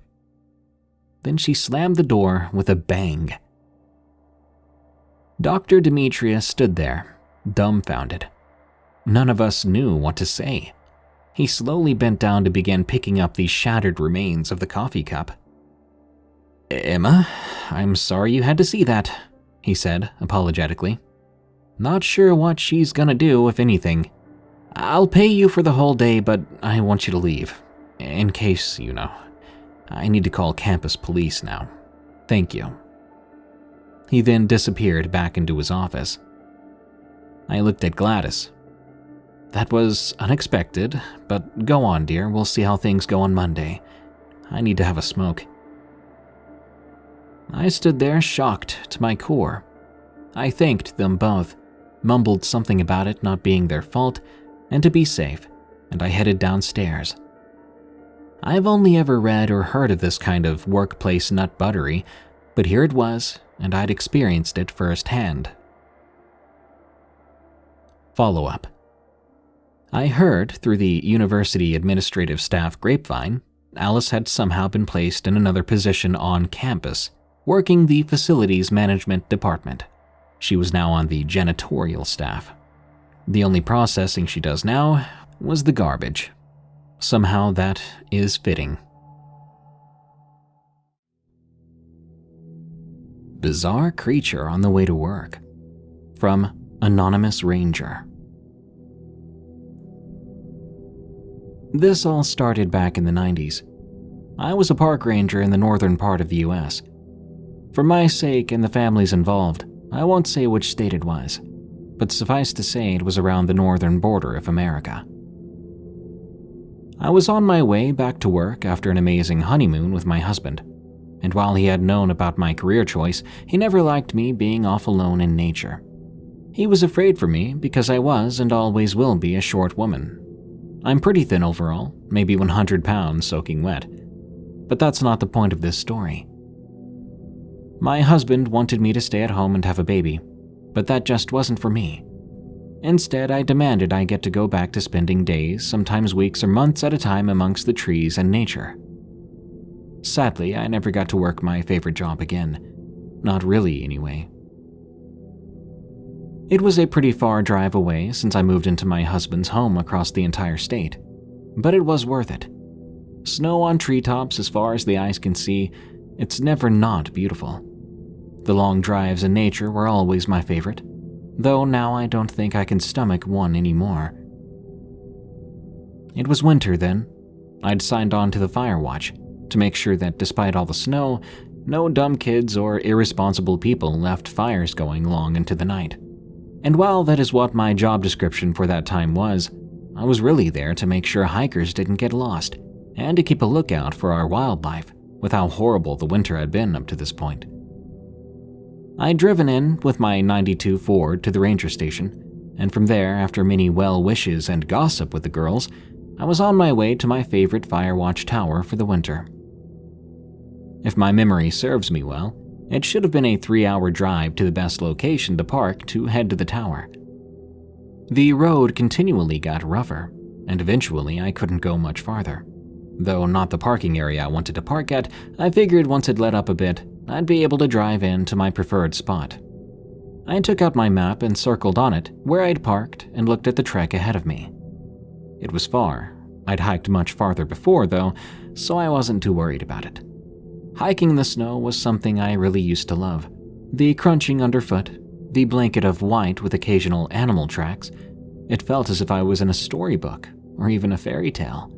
Then she slammed the door with a bang. Dr. Demetrius stood there, dumbfounded. None of us knew what to say. He slowly bent down to begin picking up the shattered remains of the coffee cup. "Emma, I'm sorry you had to see that," he said apologetically. "Not sure what she's gonna do, if anything. I'll pay you for the whole day, but I want you to leave. In case, I need to call campus police now. Thank you." He then disappeared back into his office. I looked at Gladys. "That was unexpected, but go on, dear. We'll see how things go on Monday. I need to have a smoke." I stood there shocked to my core. I thanked them both, mumbled something about it not being their fault, and to be safe, and I headed downstairs. I've only ever read or heard of this kind of workplace nutbuttery, but here it was, and I'd experienced it firsthand. Follow-up. I heard through the university administrative staff grapevine, Alice had somehow been placed in another position on campus, working the facilities management department. She was now on the janitorial staff. The only processing she does now was the garbage. Somehow that is fitting. Bizarre creature on the way to work. From Anonymous Ranger. This all started back in the 90s. I was a park ranger in the northern part of the US. For my sake and the families involved, I won't say which state it was, but suffice to say it was around the northern border of America. I was on my way back to work after an amazing honeymoon with my husband, and while he had known about my career choice, he never liked me being off alone in nature. He was afraid for me because I was and always will be a short woman. I'm pretty thin overall, maybe 100 pounds soaking wet, but that's not the point of this story. My husband wanted me to stay at home and have a baby, but that just wasn't for me. Instead, I demanded I get to go back to spending days, sometimes weeks or months at a time amongst the trees and nature. Sadly, I never got to work my favorite job again. Not really, anyway. It was a pretty far drive away since I moved into my husband's home across the entire state, but it was worth it. Snow on treetops as far as the eyes can see, it's never not beautiful. The long drives in nature were always my favorite, though now I don't think I can stomach one anymore. It was winter then. I'd signed on to the fire watch to make sure that despite all the snow, no dumb kids or irresponsible people left fires going long into the night. And while that is what my job description for that time was, I was really there to make sure hikers didn't get lost and to keep a lookout for our wildlife with how horrible the winter had been up to this point. I'd driven in with my '92 Ford to the ranger station, and from there, after many well wishes and gossip with the girls, I was on my way to my favorite fire watch tower for the winter. If my memory serves me well, it should have been a 3-hour drive to the best location to park to head to the tower. The road continually got rougher, and eventually I couldn't go much farther. Though not the parking area I wanted to park at, I figured once it let up a bit, I'd be able to drive in to my preferred spot. I took out my map and circled on it where I'd parked and looked at the trek ahead of me. It was far. I'd hiked much farther before, though, so I wasn't too worried about it. Hiking in the snow was something I really used to love. The crunching underfoot, the blanket of white with occasional animal tracks. It felt as if I was in a storybook or even a fairy tale.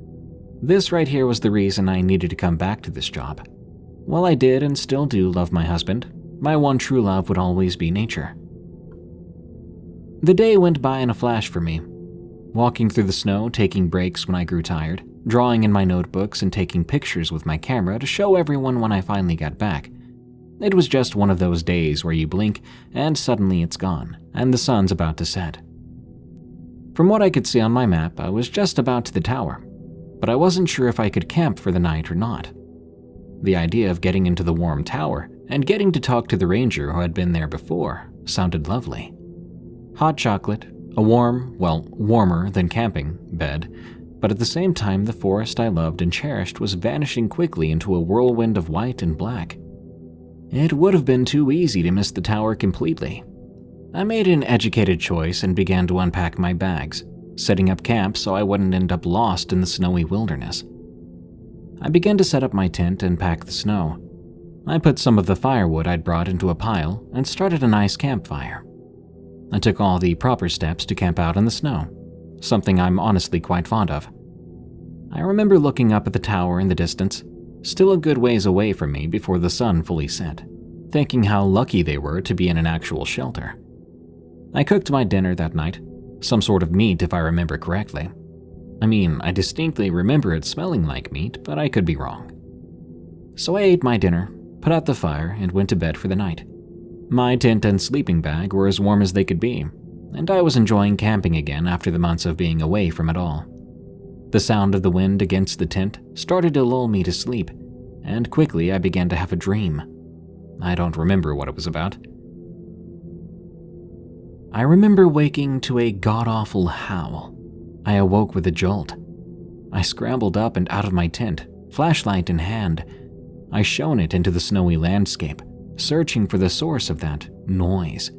This right here was the reason I needed to come back to this job. While I did and still do love my husband, my one true love would always be nature. The day went by in a flash for me. Walking through the snow, taking breaks when I grew tired, drawing in my notebooks and taking pictures with my camera to show everyone when I finally got back. It was just one of those days where you blink and suddenly it's gone, and the sun's about to set. From what I could see on my map, I was just about to the tower, but I wasn't sure if I could camp for the night or not. The idea of getting into the warm tower and getting to talk to the ranger who had been there before sounded lovely. Hot chocolate, a warm, well, warmer than camping, bed, but at the same time the forest I loved and cherished was vanishing quickly into a whirlwind of white and black. It would have been too easy to miss the tower completely. I made an educated choice and began to unpack my bags, setting up camp so I wouldn't end up lost in the snowy wilderness. I began to set up my tent and pack the snow. I put some of the firewood I'd brought into a pile and started a nice campfire. I took all the proper steps to camp out in the snow, something I'm honestly quite fond of. I remember looking up at the tower in the distance, still a good ways away from me before the sun fully set, thinking how lucky they were to be in an actual shelter. I cooked my dinner that night, some sort of meat if I remember correctly. I mean, I distinctly remember it smelling like meat, but I could be wrong. So I ate my dinner, put out the fire, and went to bed for the night. My tent and sleeping bag were as warm as they could be, and I was enjoying camping again after the months of being away from it all. The sound of the wind against the tent started to lull me to sleep, and quickly I began to have a dream. I don't remember what it was about. I remember waking to a god-awful howl. I awoke with a jolt. I scrambled up and out of my tent, flashlight in hand. I shone it into the snowy landscape, searching for the source of that noise.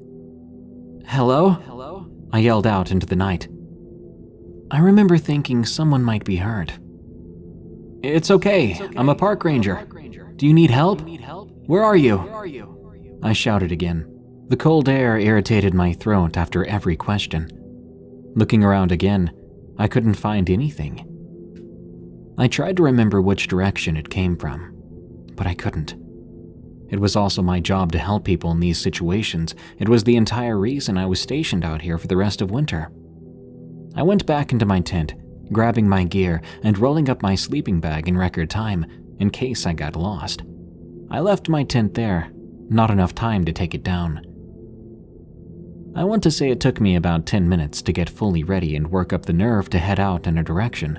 "Hello?" I yelled out into the night. I remember thinking someone might be hurt. It's okay. I'm a park ranger. Do you need help? Where are you?" I shouted again. The cold air irritated my throat after every question. Looking around again, I couldn't find anything. I tried to remember which direction it came from, but I couldn't. It was also my job to help people in these situations. It was the entire reason I was stationed out here for the rest of winter. I went back into my tent, grabbing my gear and rolling up my sleeping bag in record time in case I got lost. I left my tent there, not enough time to take it down. I want to say it took me about 10 minutes to get fully ready and work up the nerve to head out in a direction.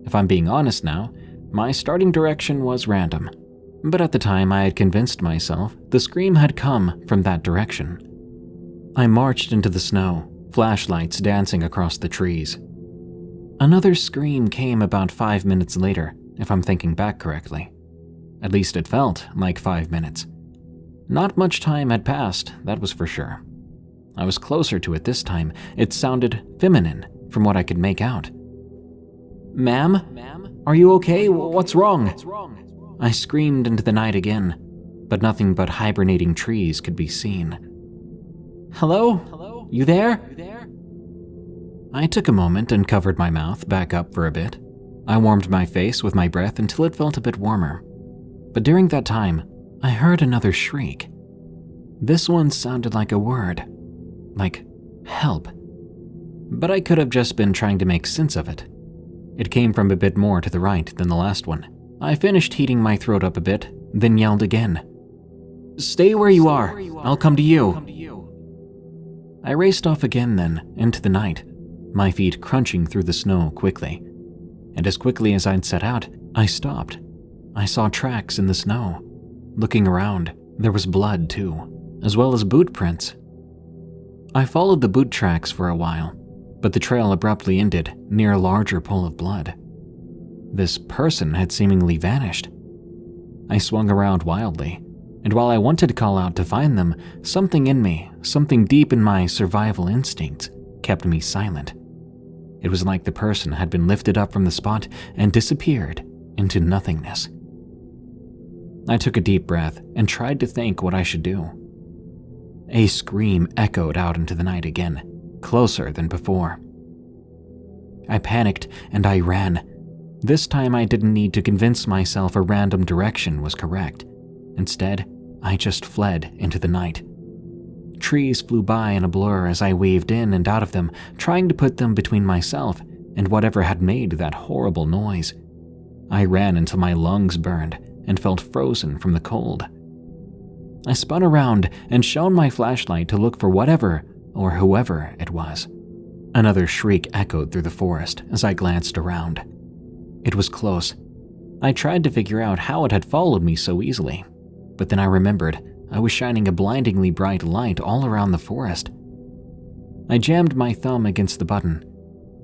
If I'm being honest now, my starting direction was random, but at the time I had convinced myself the scream had come from that direction. I marched into the snow, flashlights dancing across the trees. Another scream came about 5 minutes later, if I'm thinking back correctly. At least it felt like 5 minutes. Not much time had passed, that was for sure. I was closer to it this time. It sounded feminine from what I could make out. "Ma'am? Are you okay? What's wrong?" I screamed into the night again, but nothing but hibernating trees could be seen. "Hello? You there?" I took a moment and covered my mouth back up for a bit. I warmed my face with my breath until it felt a bit warmer. But during that time, I heard another shriek. This one sounded like a word. Like, help. But I could have just been trying to make sense of it. It came from a bit more to the right than the last one. I finished heating my throat up a bit, then yelled again. "Stay where you are. I'll come to you." I raced off again then, into the night, my feet crunching through the snow quickly. And as quickly as I'd set out, I stopped. I saw tracks in the snow. Looking around, there was blood too, as well as boot prints. I followed the boot tracks for a while, but the trail abruptly ended near a larger pool of blood. This person had seemingly vanished. I swung around wildly, and while I wanted to call out to find them, something in me, something deep in my survival instincts, kept me silent. It was like the person had been lifted up from the spot and disappeared into nothingness. I took a deep breath and tried to think what I should do. A scream echoed out into the night again, closer than before. I panicked and I ran. This time I didn't need to convince myself a random direction was correct. Instead, I just fled into the night. Trees flew by in a blur as I weaved in and out of them, trying to put them between myself and whatever had made that horrible noise. I ran until my lungs burned and felt frozen from the cold. I spun around and shone my flashlight to look for whatever or whoever it was. Another shriek echoed through the forest as I glanced around. It was close. I tried to figure out how it had followed me so easily, but then I remembered I was shining a blindingly bright light all around the forest. I jammed my thumb against the button.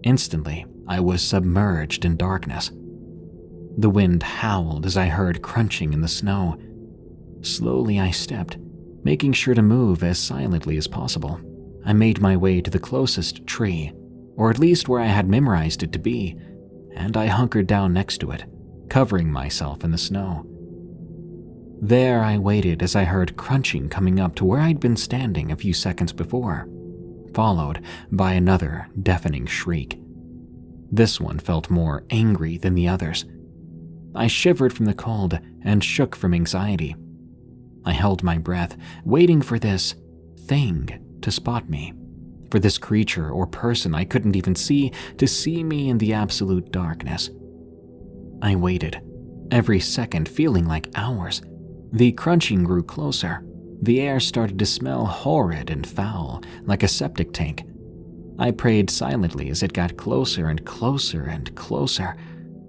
Instantly, I was submerged in darkness. The wind howled as I heard crunching in the snow. Slowly I stepped, making sure to move as silently as possible. I made my way to the closest tree, or at least where I had memorized it to be, and I hunkered down next to it, covering myself in the snow. There I waited as I heard crunching coming up to where I'd been standing a few seconds before, followed by another deafening shriek. This one felt more angry than the others. I shivered from the cold and shook from anxiety. I held my breath, waiting for this thing to spot me, for this creature or person I couldn't even see to see me in the absolute darkness. I waited, every second feeling like hours. The crunching grew closer. The air started to smell horrid and foul, like a septic tank. I prayed silently as it got closer and closer and closer,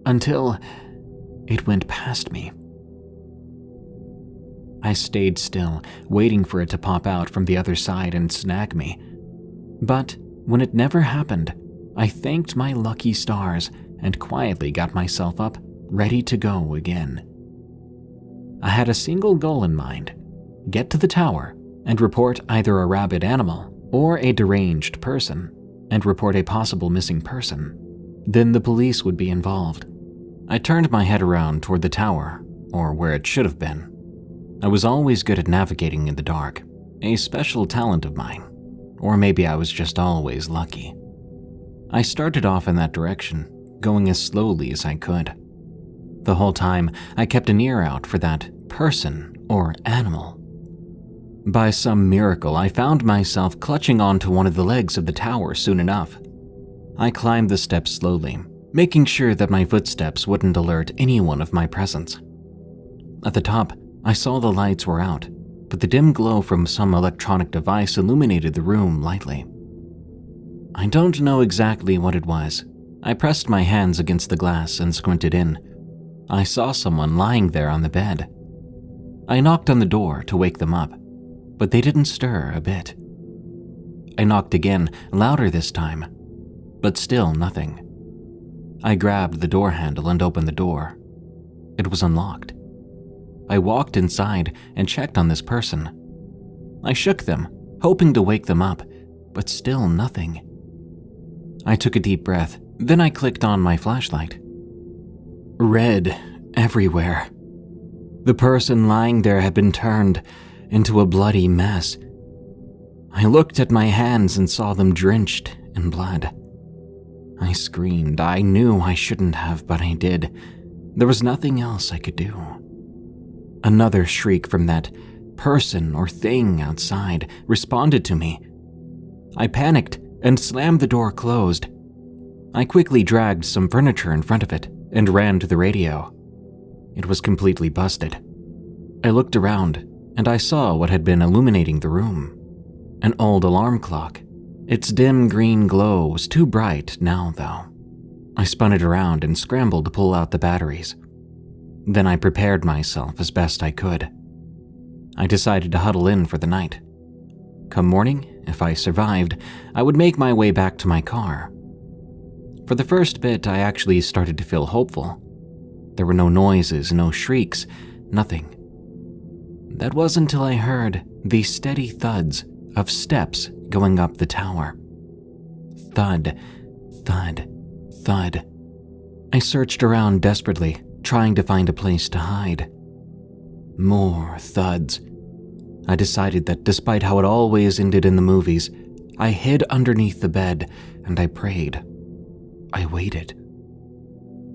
until it went past me. I stayed still, waiting for it to pop out from the other side and snag me. But when it never happened, I thanked my lucky stars and quietly got myself up, ready to go again. I had a single goal in mind: get to the tower and report either a rabid animal or a deranged person, and report a possible missing person. Then the police would be involved. I turned my head around toward the tower, or where it should have been. I was always good at navigating in the dark, a special talent of mine, or maybe I was just always lucky. I started off in that direction, going as slowly as I could. The whole time, I kept an ear out for that person or animal. By some miracle, I found myself clutching onto one of the legs of the tower soon enough. I climbed the steps slowly, making sure that my footsteps wouldn't alert anyone of my presence. At the top, I saw the lights were out, but the dim glow from some electronic device illuminated the room lightly. I don't know exactly what it was. I pressed my hands against the glass and squinted in. I saw someone lying there on the bed. I knocked on the door to wake them up, but they didn't stir a bit. I knocked again, louder this time, but still nothing. I grabbed the door handle and opened the door. It was unlocked. I walked inside and checked on this person. I shook them, hoping to wake them up, but still nothing. I took a deep breath, then I clicked on my flashlight. Red everywhere. The person lying there had been turned into a bloody mess. I looked at my hands and saw them drenched in blood. I screamed. I knew I shouldn't have, but I did. There was nothing else I could do. Another shriek from that person or thing outside responded to me. I panicked and slammed the door closed. I quickly dragged some furniture in front of it and ran to the radio. It was completely busted. I looked around and I saw what had been illuminating the room. An old alarm clock. Its dim green glow was too bright now, though. I spun it around and scrambled to pull out the batteries. Then I prepared myself as best I could. I decided to huddle in for the night. Come morning, If I survived, I would make my way back to my car. For the first bit, I actually started to feel hopeful. There were no noises, no shrieks, nothing. That was until I heard the steady thuds of steps going up the tower. Thud, thud, thud. I searched around desperately, trying to find a place to hide. More thuds. I decided that despite how it always ended in the movies, I hid underneath the bed and I prayed. I waited.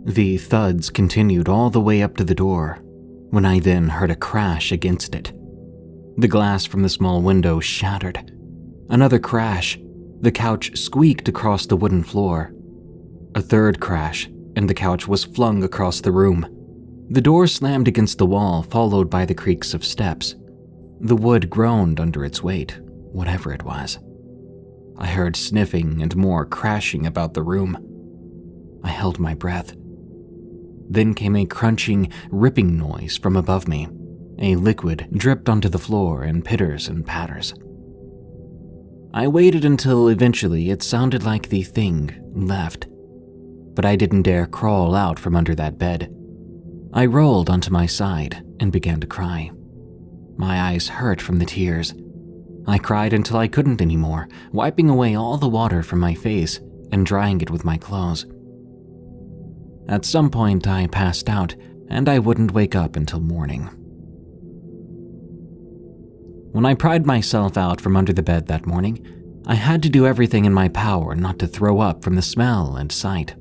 The thuds continued all the way up to the door, when I then heard a crash against it. The glass from the small window shattered. Another crash. The couch squeaked across the wooden floor. A third crash, and the couch was flung across the room. The door slammed against the wall, followed by the creaks of steps. The wood groaned under its weight, whatever it was. I heard sniffing and more crashing about the room. I held my breath. Then came a crunching, ripping noise from above me. A liquid dripped onto the floor in pitters and patters. I waited until eventually it sounded like the thing left, but I didn't dare crawl out from under that bed. I rolled onto my side and began to cry. My eyes hurt from the tears. I cried until I couldn't anymore, wiping away all the water from my face and drying it with my clothes. At some point, I passed out, and I wouldn't wake up until morning. When I pried myself out from under the bed that morning, I had to do everything in my power not to throw up from the smell and sight.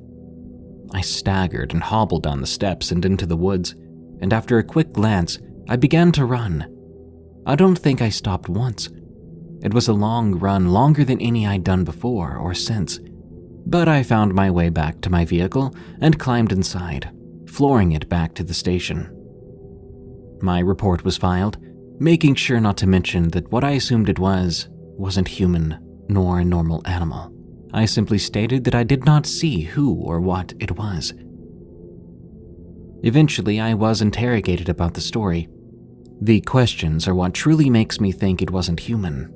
I staggered and hobbled down the steps and into the woods, and after a quick glance, I began to run. I don't think I stopped once. It was a long run, longer than any I'd done before or since. But I found my way back to my vehicle and climbed inside, flooring it back to the station. My report was filed, making sure not to mention that what I assumed it wasn't human nor a normal animal. I simply stated that I did not see who or what it was. Eventually, I was interrogated about the story. The questions are what truly makes me think it wasn't human.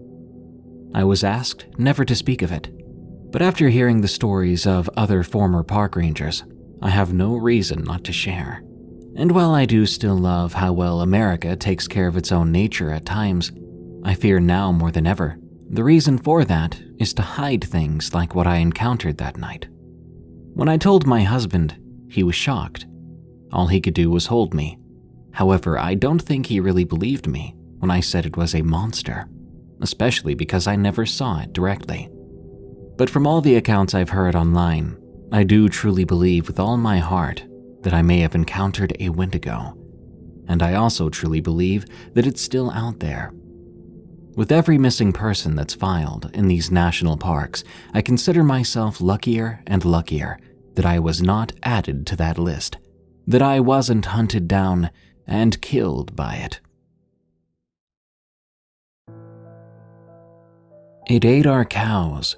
I was asked never to speak of it, but after hearing the stories of other former park rangers, I have no reason not to share. And while I do still love how well America takes care of its own nature at times, I fear now more than ever. The reason for that is to hide things like what I encountered that night. When I told my husband, he was shocked. All he could do was hold me. However, I don't think he really believed me when I said it was a monster, especially because I never saw it directly. But from all the accounts I've heard online, I do truly believe with all my heart that I may have encountered a Wendigo, and I also truly believe that it's still out there. With every missing person that's filed in these national parks, I consider myself luckier and luckier that I was not added to that list, that I wasn't hunted down and killed by it. It ate our cows.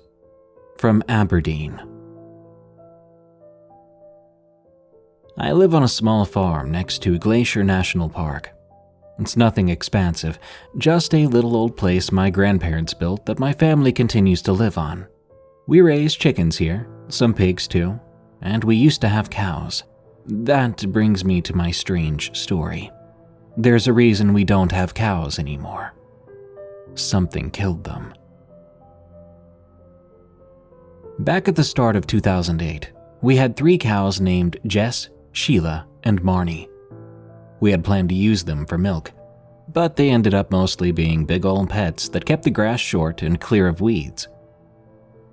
From Aberdeen. I live on a small farm next to Glacier National Park. It's nothing expansive, just a little old place my grandparents built that my family continues to live on. We raise chickens here, some pigs too, and we used to have cows. That brings me to my strange story. There's a reason we don't have cows anymore. Something killed them. Back at the start of 2008, we had 3 cows named Jess, Sheila, and Marnie. We had planned to use them for milk, but they ended up mostly being big old pets that kept the grass short and clear of weeds.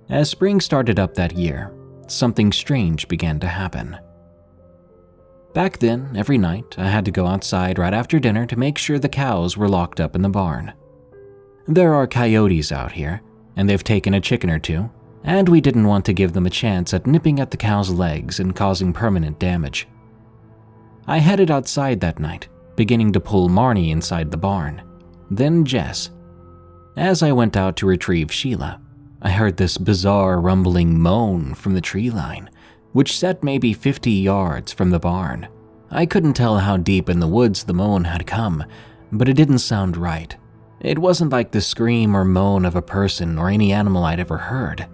As spring started up that year, something strange began to happen. Back then, every night, I had to go outside right after dinner to make sure the cows were locked up in the barn. There are coyotes out here, and they've taken a chicken or two, and we didn't want to give them a chance at nipping at the cow's legs and causing permanent damage. I headed outside that night, beginning to pull Marnie inside the barn, then Jess. As I went out to retrieve Sheila, I heard this bizarre rumbling moan from the tree line, which sat maybe 50 yards from the barn. I couldn't tell how deep in the woods the moan had come, but it didn't sound right. It wasn't like the scream or moan of a person or any animal I'd ever heard.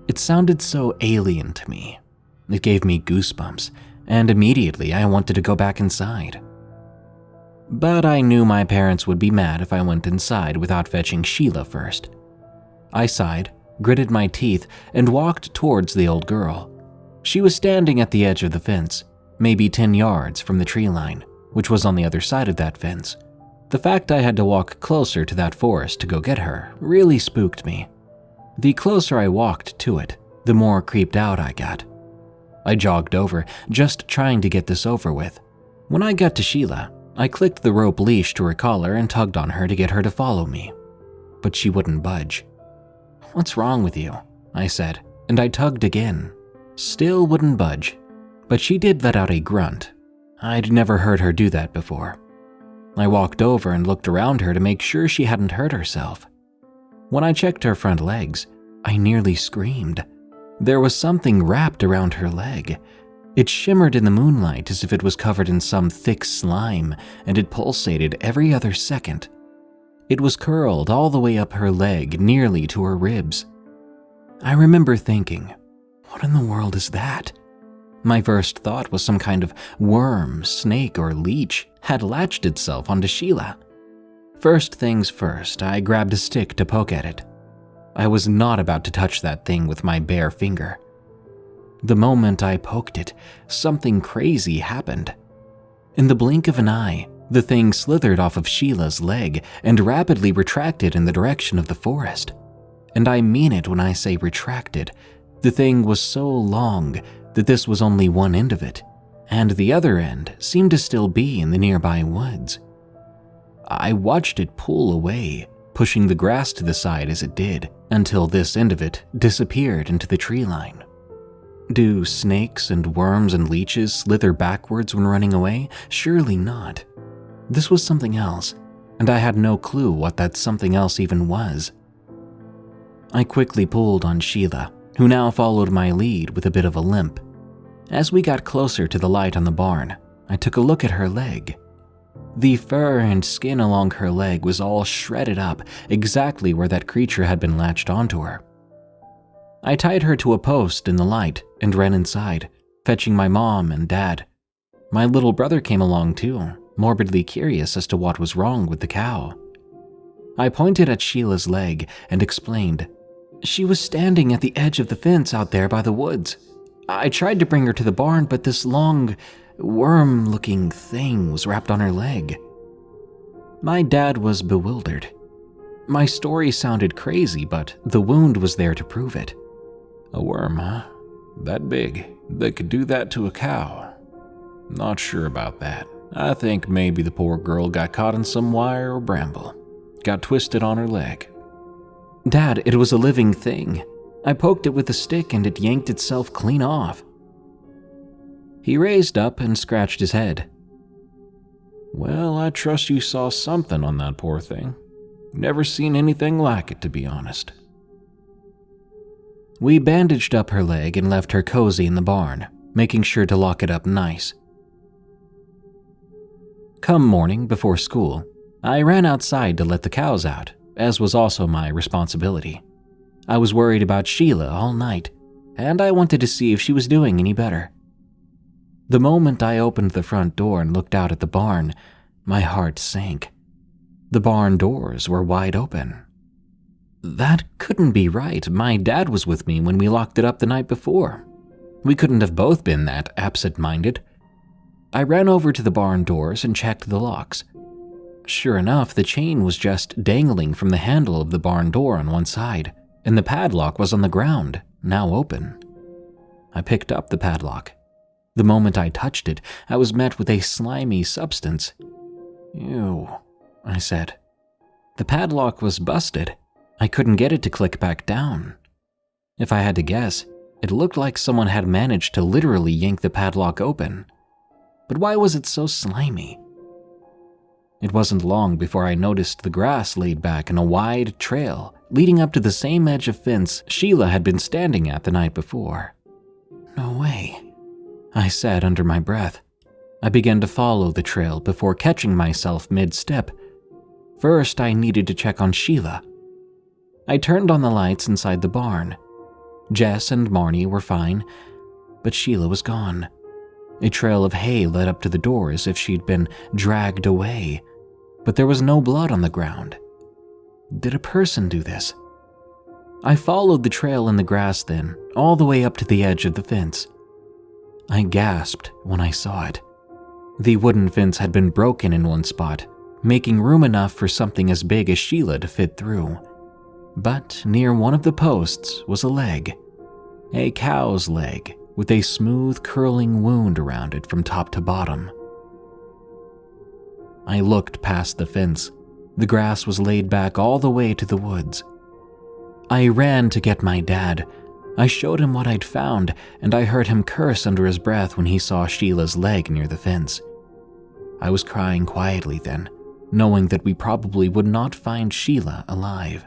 It sounded so alien to me. It gave me goosebumps, and immediately I wanted to go back inside. But I knew my parents would be mad if I went inside without fetching Sheila first. I sighed, gritted my teeth, and walked towards the old girl. She was standing at the edge of the fence, maybe 10 yards from the tree line, which was on the other side of that fence. The fact I had to walk closer to that forest to go get her really spooked me. The closer I walked to it, the more creeped out I got. I jogged over, just trying to get this over with. When I got to Sheila, I clicked the rope leash to her collar and tugged on her to get her to follow me. But she wouldn't budge. "What's wrong with you?" I said, and I tugged again. Still wouldn't budge, but she did let out a grunt. I'd never heard her do that before. I walked over and looked around her to make sure she hadn't hurt herself. When I checked her front legs, I nearly screamed. There was something wrapped around her leg. It shimmered in the moonlight as if it was covered in some thick slime, and it pulsated every other second. It was curled all the way up her leg, nearly to her ribs. I remember thinking, what in the world is that? My first thought was some kind of worm, snake, or leech had latched itself onto Sheila. First things first, I grabbed a stick to poke at it. I was not about to touch that thing with my bare finger. The moment I poked it, something crazy happened. In the blink of an eye, the thing slithered off of Sheila's leg and rapidly retracted in the direction of the forest. And I mean it when I say retracted. The thing was so long that this was only one end of it, and the other end seemed to still be in the nearby woods. I watched it pull away, pushing the grass to the side as it did, until this end of it disappeared into the tree line. Do snakes and worms and leeches slither backwards when running away? Surely not. This was something else, and I had no clue what that something else even was. I quickly pulled on Sheila, who now followed my lead with a bit of a limp. As we got closer to the light on the barn, I took a look at her leg. The fur and skin along her leg was all shredded up, exactly where that creature had been latched onto her. I tied her to a post in the light and ran inside, fetching my mom and dad. My little brother came along too, morbidly curious as to what was wrong with the cow. I pointed at Sheila's leg and explained. She was standing at the edge of the fence out there by the woods. I tried to bring her to the barn, but this long, worm-looking thing was wrapped on her leg. My dad was bewildered. My story sounded crazy, but the wound was there to prove it. A worm, huh? That big? That could do that to a cow? Not sure about that. I think maybe the poor girl got caught in some wire or bramble. Got twisted on her leg. Dad, it was a living thing. I poked it with a stick and it yanked itself clean off. He raised up and scratched his head. Well, I trust you saw something on that poor thing. Never seen anything like it, to be honest. We bandaged up her leg and left her cozy in the barn, making sure to lock it up nice. Come morning before school, I ran outside to let the cows out, as was also my responsibility. I was worried about Sheila all night, and I wanted to see if she was doing any better. The moment I opened the front door and looked out at the barn, my heart sank. The barn doors were wide open. That couldn't be right. My dad was with me when we locked it up the night before. We couldn't have both been that absent-minded. I ran over to the barn doors and checked the locks. Sure enough, the chain was just dangling from the handle of the barn door on one side, and the padlock was on the ground, now open. I picked up the padlock. The moment I touched it, I was met with a slimy substance. Ew, I said. The padlock was busted. I couldn't get it to click back down. If I had to guess, it looked like someone had managed to literally yank the padlock open. But why was it so slimy? It wasn't long before I noticed the grass laid back in a wide trail leading up to the same edge of fence Sheila had been standing at the night before. No way, I said under my breath. I began to follow the trail before catching myself mid-step. First, I needed to check on Sheila. I turned on the lights inside the barn. Jess and Marnie were fine, but Sheila was gone. A trail of hay led up to the door as if she'd been dragged away, but there was no blood on the ground. Did a person do this? I followed the trail in the grass then, all the way up to the edge of the fence. I gasped when I saw it. The wooden fence had been broken in one spot, making room enough for something as big as Sheila to fit through. But near one of the posts was a leg. A cow's leg, with a smooth, curling wound around it from top to bottom. I looked past the fence. The grass was laid back all the way to the woods. I ran to get my dad. I showed him what I'd found, and I heard him curse under his breath when he saw Sheila's leg near the fence. I was crying quietly then, knowing that we probably would not find Sheila alive.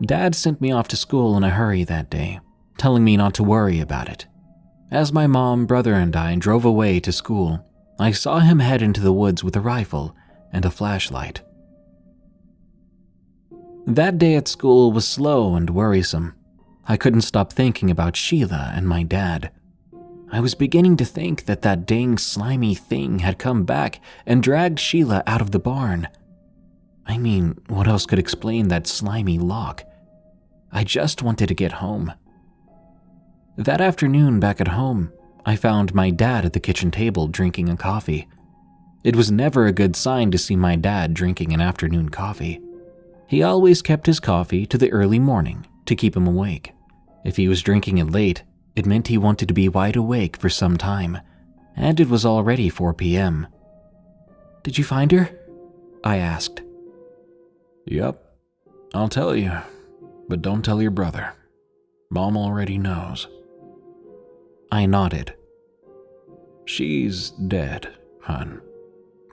Dad sent me off to school in a hurry that day, telling me not to worry about it. As my mom, brother, and I drove away to school, I saw him head into the woods with a rifle and a flashlight. That day at school was slow and worrisome. I couldn't stop thinking about Sheila and my dad. I was beginning to think that that dang slimy thing had come back and dragged Sheila out of the barn. I mean, what else could explain that slimy lock? I just wanted to get home. That afternoon back at home, I found my dad at the kitchen table drinking a coffee. It was never a good sign to see my dad drinking an afternoon coffee. He always kept his coffee to the early morning to keep him awake. If he was drinking it late, it meant he wanted to be wide awake for some time, and it was already 4 p.m. "Did you find her?" I asked. "Yep. I'll tell you, but don't tell your brother. Mom already knows." I nodded. "She's dead, hon.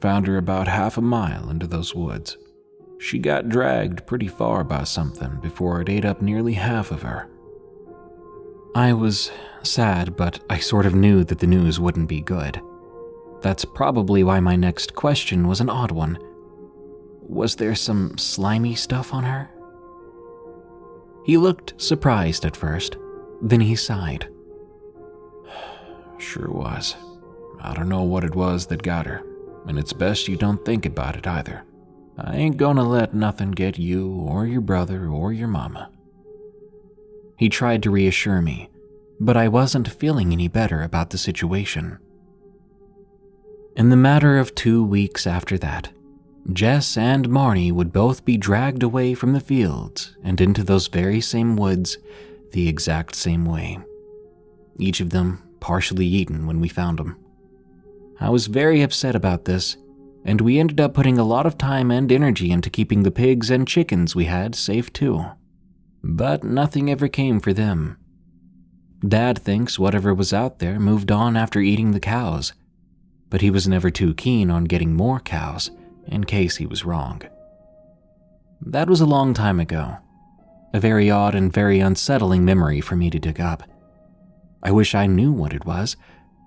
Found her about half a mile into those woods. She got dragged pretty far by something before it ate up nearly half of her." I was sad, but I sort of knew that the news wouldn't be good. That's probably why my next question was an odd one. Was there some slimy stuff on her? He looked surprised at first, then he sighed. "Sure was. I don't know what it was that got her, and it's best you don't think about it either. I ain't gonna let nothing get you or your brother or your mama." He tried to reassure me, but I wasn't feeling any better about the situation. In the matter of 2 weeks after that, Jess and Marnie would both be dragged away from the fields and into those very same woods the exact same way. Each of them partially eaten when we found them. I was very upset about this, and we ended up putting a lot of time and energy into keeping the pigs and chickens we had safe too. But nothing ever came for them. Dad thinks whatever was out there moved on after eating the cows, but he was never too keen on getting more cows in case he was wrong. That was a long time ago. A very odd and very unsettling memory for me to dig up. I wish I knew what it was.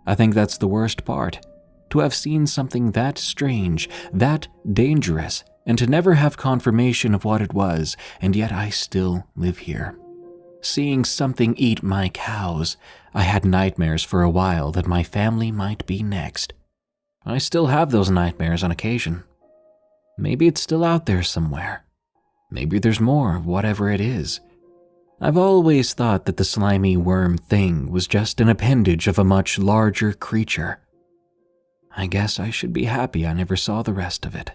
I think that's the worst part. To have seen something that strange, that dangerous, and to never have confirmation of what it was, and yet I still live here. Seeing something eat my cows, I had nightmares for a while that my family might be next. I still have those nightmares on occasion. Maybe it's still out there somewhere. Maybe there's more of whatever it is. I've always thought that the slimy worm thing was just an appendage of a much larger creature. I guess I should be happy I never saw the rest of it.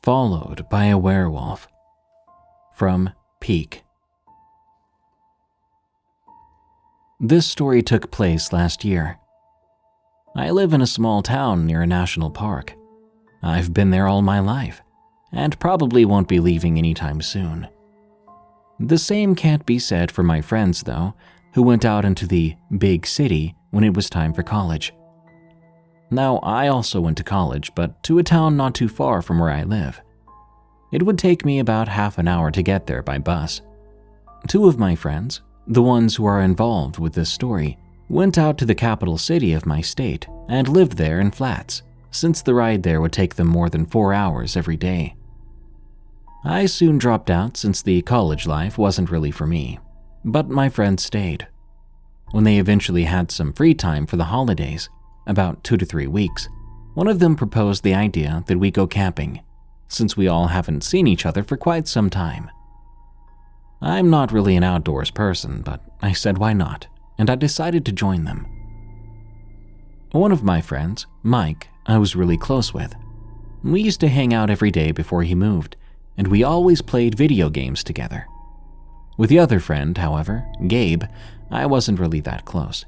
Followed by a werewolf. From Peak. This story took place last year. I live in a small town near a national park. I've been there all my life, and probably won't be leaving anytime soon. The same can't be said for my friends, though, who went out into the big city when it was time for college. Now, I also went to college, but to a town not too far from where I live. It would take me about half an hour to get there by bus. Two of my friends, the ones who are involved with this story, Went out to the capital city of my state and lived there in flats, since the ride there would take them more than 4 hours every day. I soon dropped out since the college life wasn't really for me, but my friends stayed. When they eventually had some free time for the holidays, about 2 to 3 weeks, one of them proposed the idea that we go camping, since we all haven't seen each other for quite some time. I'm not really an outdoors person, but I said why not, and I decided to join them. One of my friends, Mike, I was really close with. We used to hang out every day before he moved, and we always played video games together. With the other friend, however, Gabe, I wasn't really that close.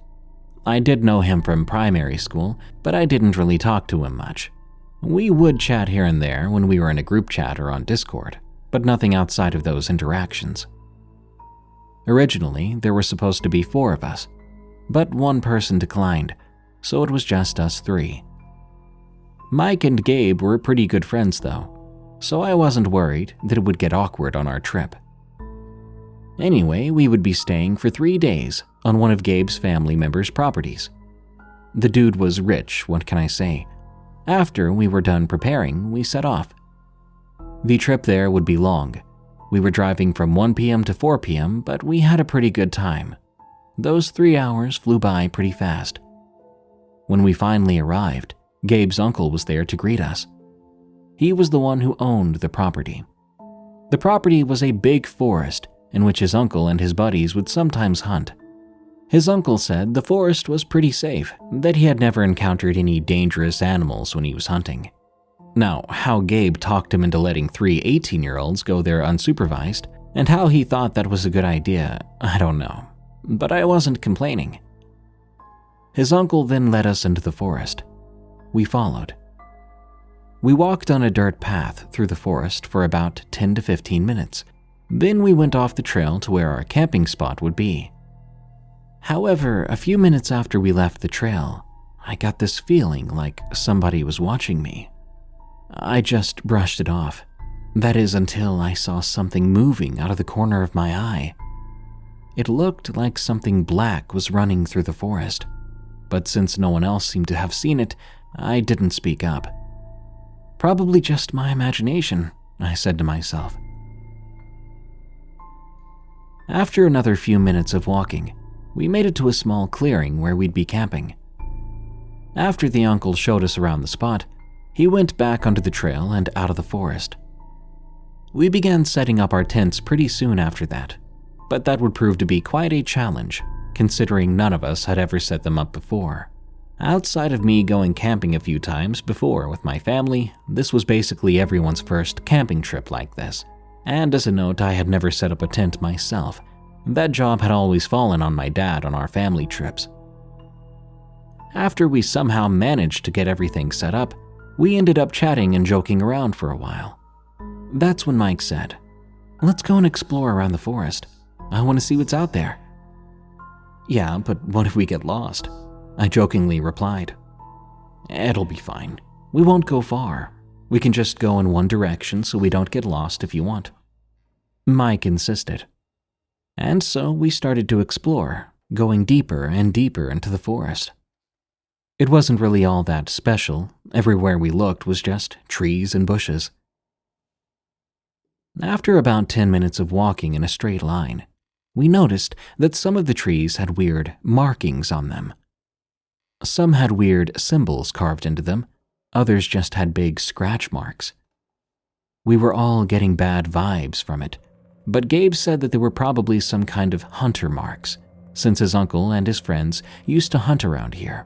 I did know him from primary school, but I didn't really talk to him much. We would chat here and there when we were in a group chat or on Discord, but nothing outside of those interactions. Originally, there were supposed to be 4 of us, but one person declined, so it was just us 3. Mike and Gabe were pretty good friends though, so I wasn't worried that it would get awkward on our trip. Anyway, we would be staying for 3 days on one of Gabe's family members' properties. The dude was rich, what can I say? After we were done preparing, we set off. The trip there would be long. We were driving from 1 p.m. to 4 p.m., but we had a pretty good time. Those 3 hours flew by pretty fast. When we finally arrived, Gabe's uncle was there to greet us. He was the one who owned the property. The property was a big forest in which his uncle and his buddies would sometimes hunt. His uncle said the forest was pretty safe, that he had never encountered any dangerous animals when he was hunting. Now, how Gabe talked him into letting 3 18-year-olds go there unsupervised, and how he thought that was a good idea, I don't know, but I wasn't complaining. His uncle then led us into the forest. We followed. We walked on a dirt path through the forest for about 10 to 15 minutes. Then we went off the trail to where our camping spot would be. However, a few minutes after we left the trail, I got this feeling like somebody was watching me. I just brushed it off. That is until I saw something moving out of the corner of my eye. It looked like something black was running through the forest, but since no one else seemed to have seen it, I didn't speak up. Probably just my imagination, I said to myself. After another few minutes of walking, we made it to a small clearing where we'd be camping. After the uncle showed us around the spot, he went back onto the trail and out of the forest. We began setting up our tents pretty soon after that, but that would prove to be quite a challenge, considering none of us had ever set them up before. Outside of me going camping a few times before with my family, this was basically everyone's first camping trip like this. And as a note, I had never set up a tent myself. That job had always fallen on my dad on our family trips. After we somehow managed to get everything set up, we ended up chatting and joking around for a while. That's when Mike said, "Let's go and explore around the forest. I want to see what's out there." "Yeah, but what if we get lost?" I jokingly replied. "It'll be fine. We won't go far. We can just go in one direction so we don't get lost if you want." Mike insisted. And so we started to explore, going deeper and deeper into the forest. It wasn't really all that special. Everywhere we looked was just trees and bushes. After about 10 minutes of walking in a straight line, we noticed that some of the trees had weird markings on them. Some had weird symbols carved into them, others just had big scratch marks. We were all getting bad vibes from it, but Gabe said that they were probably some kind of hunter marks, since his uncle and his friends used to hunt around here.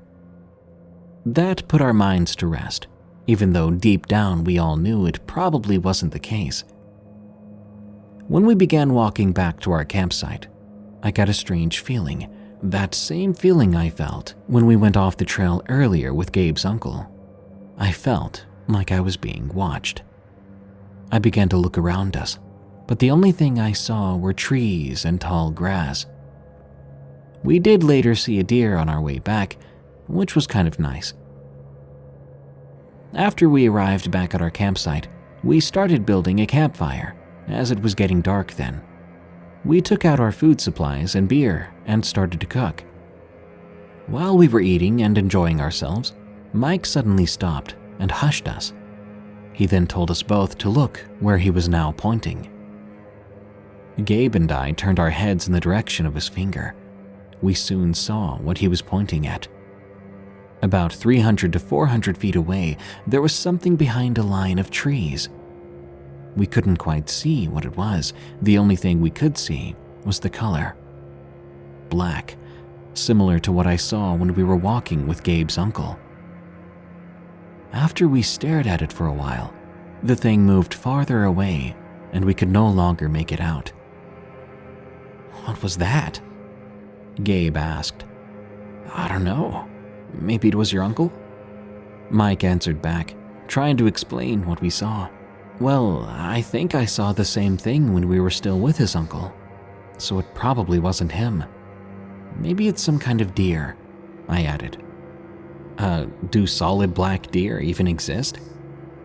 That put our minds to rest, even though deep down we all knew it probably wasn't the case. When we began walking back to our campsite, I got a strange feeling, that same feeling I felt when we went off the trail earlier with Gabe's uncle. I felt like I was being watched. I began to look around us, but the only thing I saw were trees and tall grass. We did later see a deer on our way back, which was kind of nice. After we arrived back at our campsite, we started building a campfire, as it was getting dark then. We took out our food supplies and beer and started to cook. While we were eating and enjoying ourselves, Mike suddenly stopped and hushed us. He then told us both to look where he was now pointing. Gabe and I turned our heads in the direction of his finger. We soon saw what he was pointing at. About 300 to 400 feet away, there was something behind a line of trees. We couldn't quite see what it was. The only thing we could see was the color. Black, similar to what I saw when we were walking with Gabe's uncle. After we stared at it for a while, the thing moved farther away and we could no longer make it out. "What was that?" Gabe asked. "I don't know. Maybe it was your uncle?" Mike answered back, trying to explain what we saw. "Well, I think I saw the same thing when we were still with his uncle, so it probably wasn't him. Maybe it's some kind of deer," I added. Do solid black deer even exist?"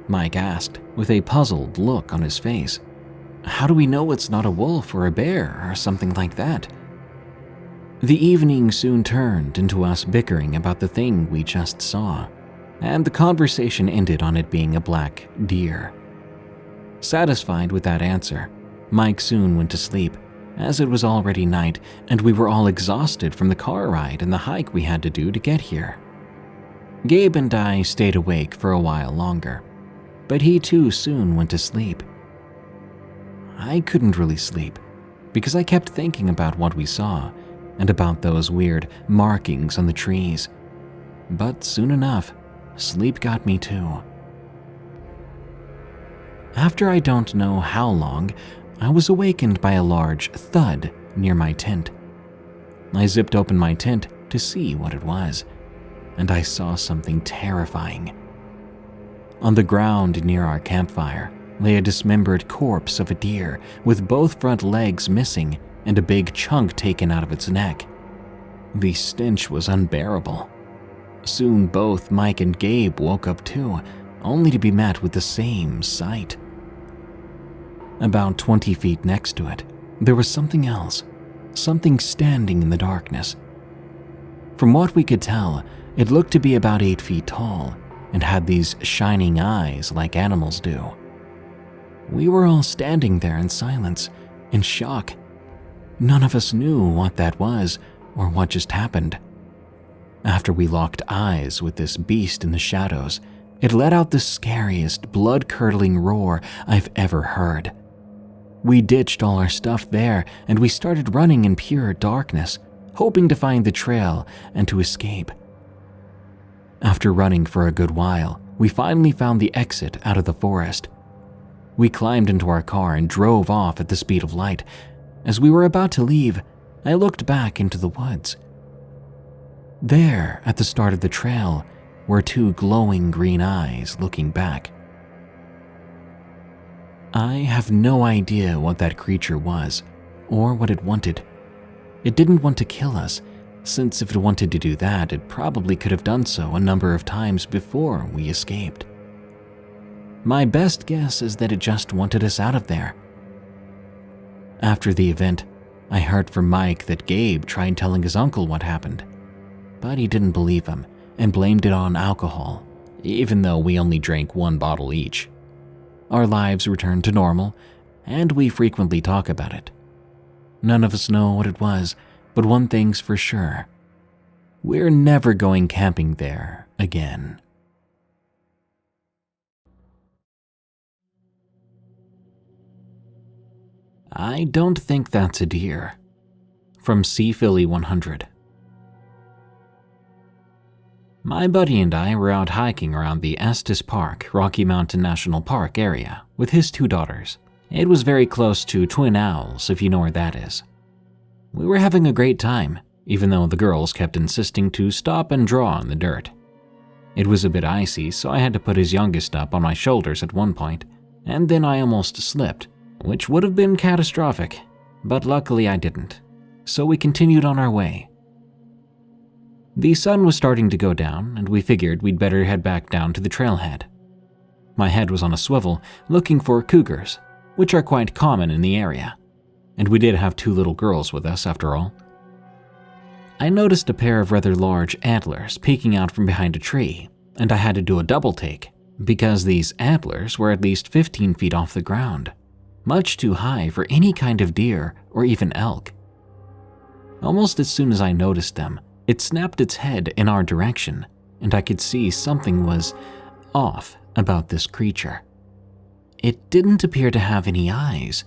Mike asked, with a puzzled look on his face. "How do we know it's not a wolf or a bear or something like that?" The evening soon turned into us bickering about the thing we just saw, and the conversation ended on it being a black deer. Satisfied with that answer, Mike soon went to sleep, as it was already night and we were all exhausted from the car ride and the hike we had to do to get here. Gabe and I stayed awake for a while longer, but he too soon went to sleep. I couldn't really sleep because I kept thinking about what we saw and about those weird markings on the trees. But soon enough, sleep got me too. After I don't know how long, I was awakened by a large thud near my tent. I zipped open my tent to see what it was, and I saw something terrifying. On the ground near our campfire lay a dismembered corpse of a deer with both front legs missing and a big chunk taken out of its neck. The stench was unbearable. Soon both Mike and Gabe woke up too, only to be met with the same sight. About 20 feet next to it, there was something else, something standing in the darkness. From what we could tell, it looked to be about 8 feet tall and had these shining eyes like animals do. We were all standing there in silence, in shock. None of us knew what that was or what just happened. After we locked eyes with this beast in the shadows, it let out the scariest, blood-curdling roar I've ever heard. We ditched all our stuff there and we started running in pure darkness, hoping to find the trail and to escape. After running for a good while, we finally found the exit out of the forest. We climbed into our car and drove off at the speed of light. As we were about to leave, I looked back into the woods. There, at the start of the trail, were two glowing green eyes looking back. I have no idea what that creature was, or what it wanted. It didn't want to kill us, since if it wanted to do that, it probably could have done so a number of times before we escaped. My best guess is that it just wanted us out of there. After the event, I heard from Mike that Gabe tried telling his uncle what happened, but he didn't believe him and blamed it on alcohol, even though we only drank 1 bottle each. Our lives returned to normal, and we frequently talk about it. None of us know what it was, but one thing's for sure. We're never going camping there again. I don't think that's a deer. From C. Philly 100. My buddy and I were out hiking around the Estes Park, Rocky Mountain National Park area with his 2 daughters. It was very close to Twin Owls, if you know where that is. We were having a great time, even though the girls kept insisting to stop and draw in the dirt. It was a bit icy, so I had to put his youngest up on my shoulders at one point, and then I almost slipped, which would have been catastrophic, but luckily I didn't. So we continued on our way. The sun was starting to go down, and we figured we'd better head back down to the trailhead. My head was on a swivel, looking for cougars, which are quite common in the area, and we did have 2 little girls with us after all. I noticed a pair of rather large antlers peeking out from behind a tree, and I had to do a double take because these antlers were at least 15 feet off the ground, much too high for any kind of deer or even elk. Almost as soon as I noticed them, it snapped its head in our direction, and I could see something was off about this creature. It didn't appear to have any eyes,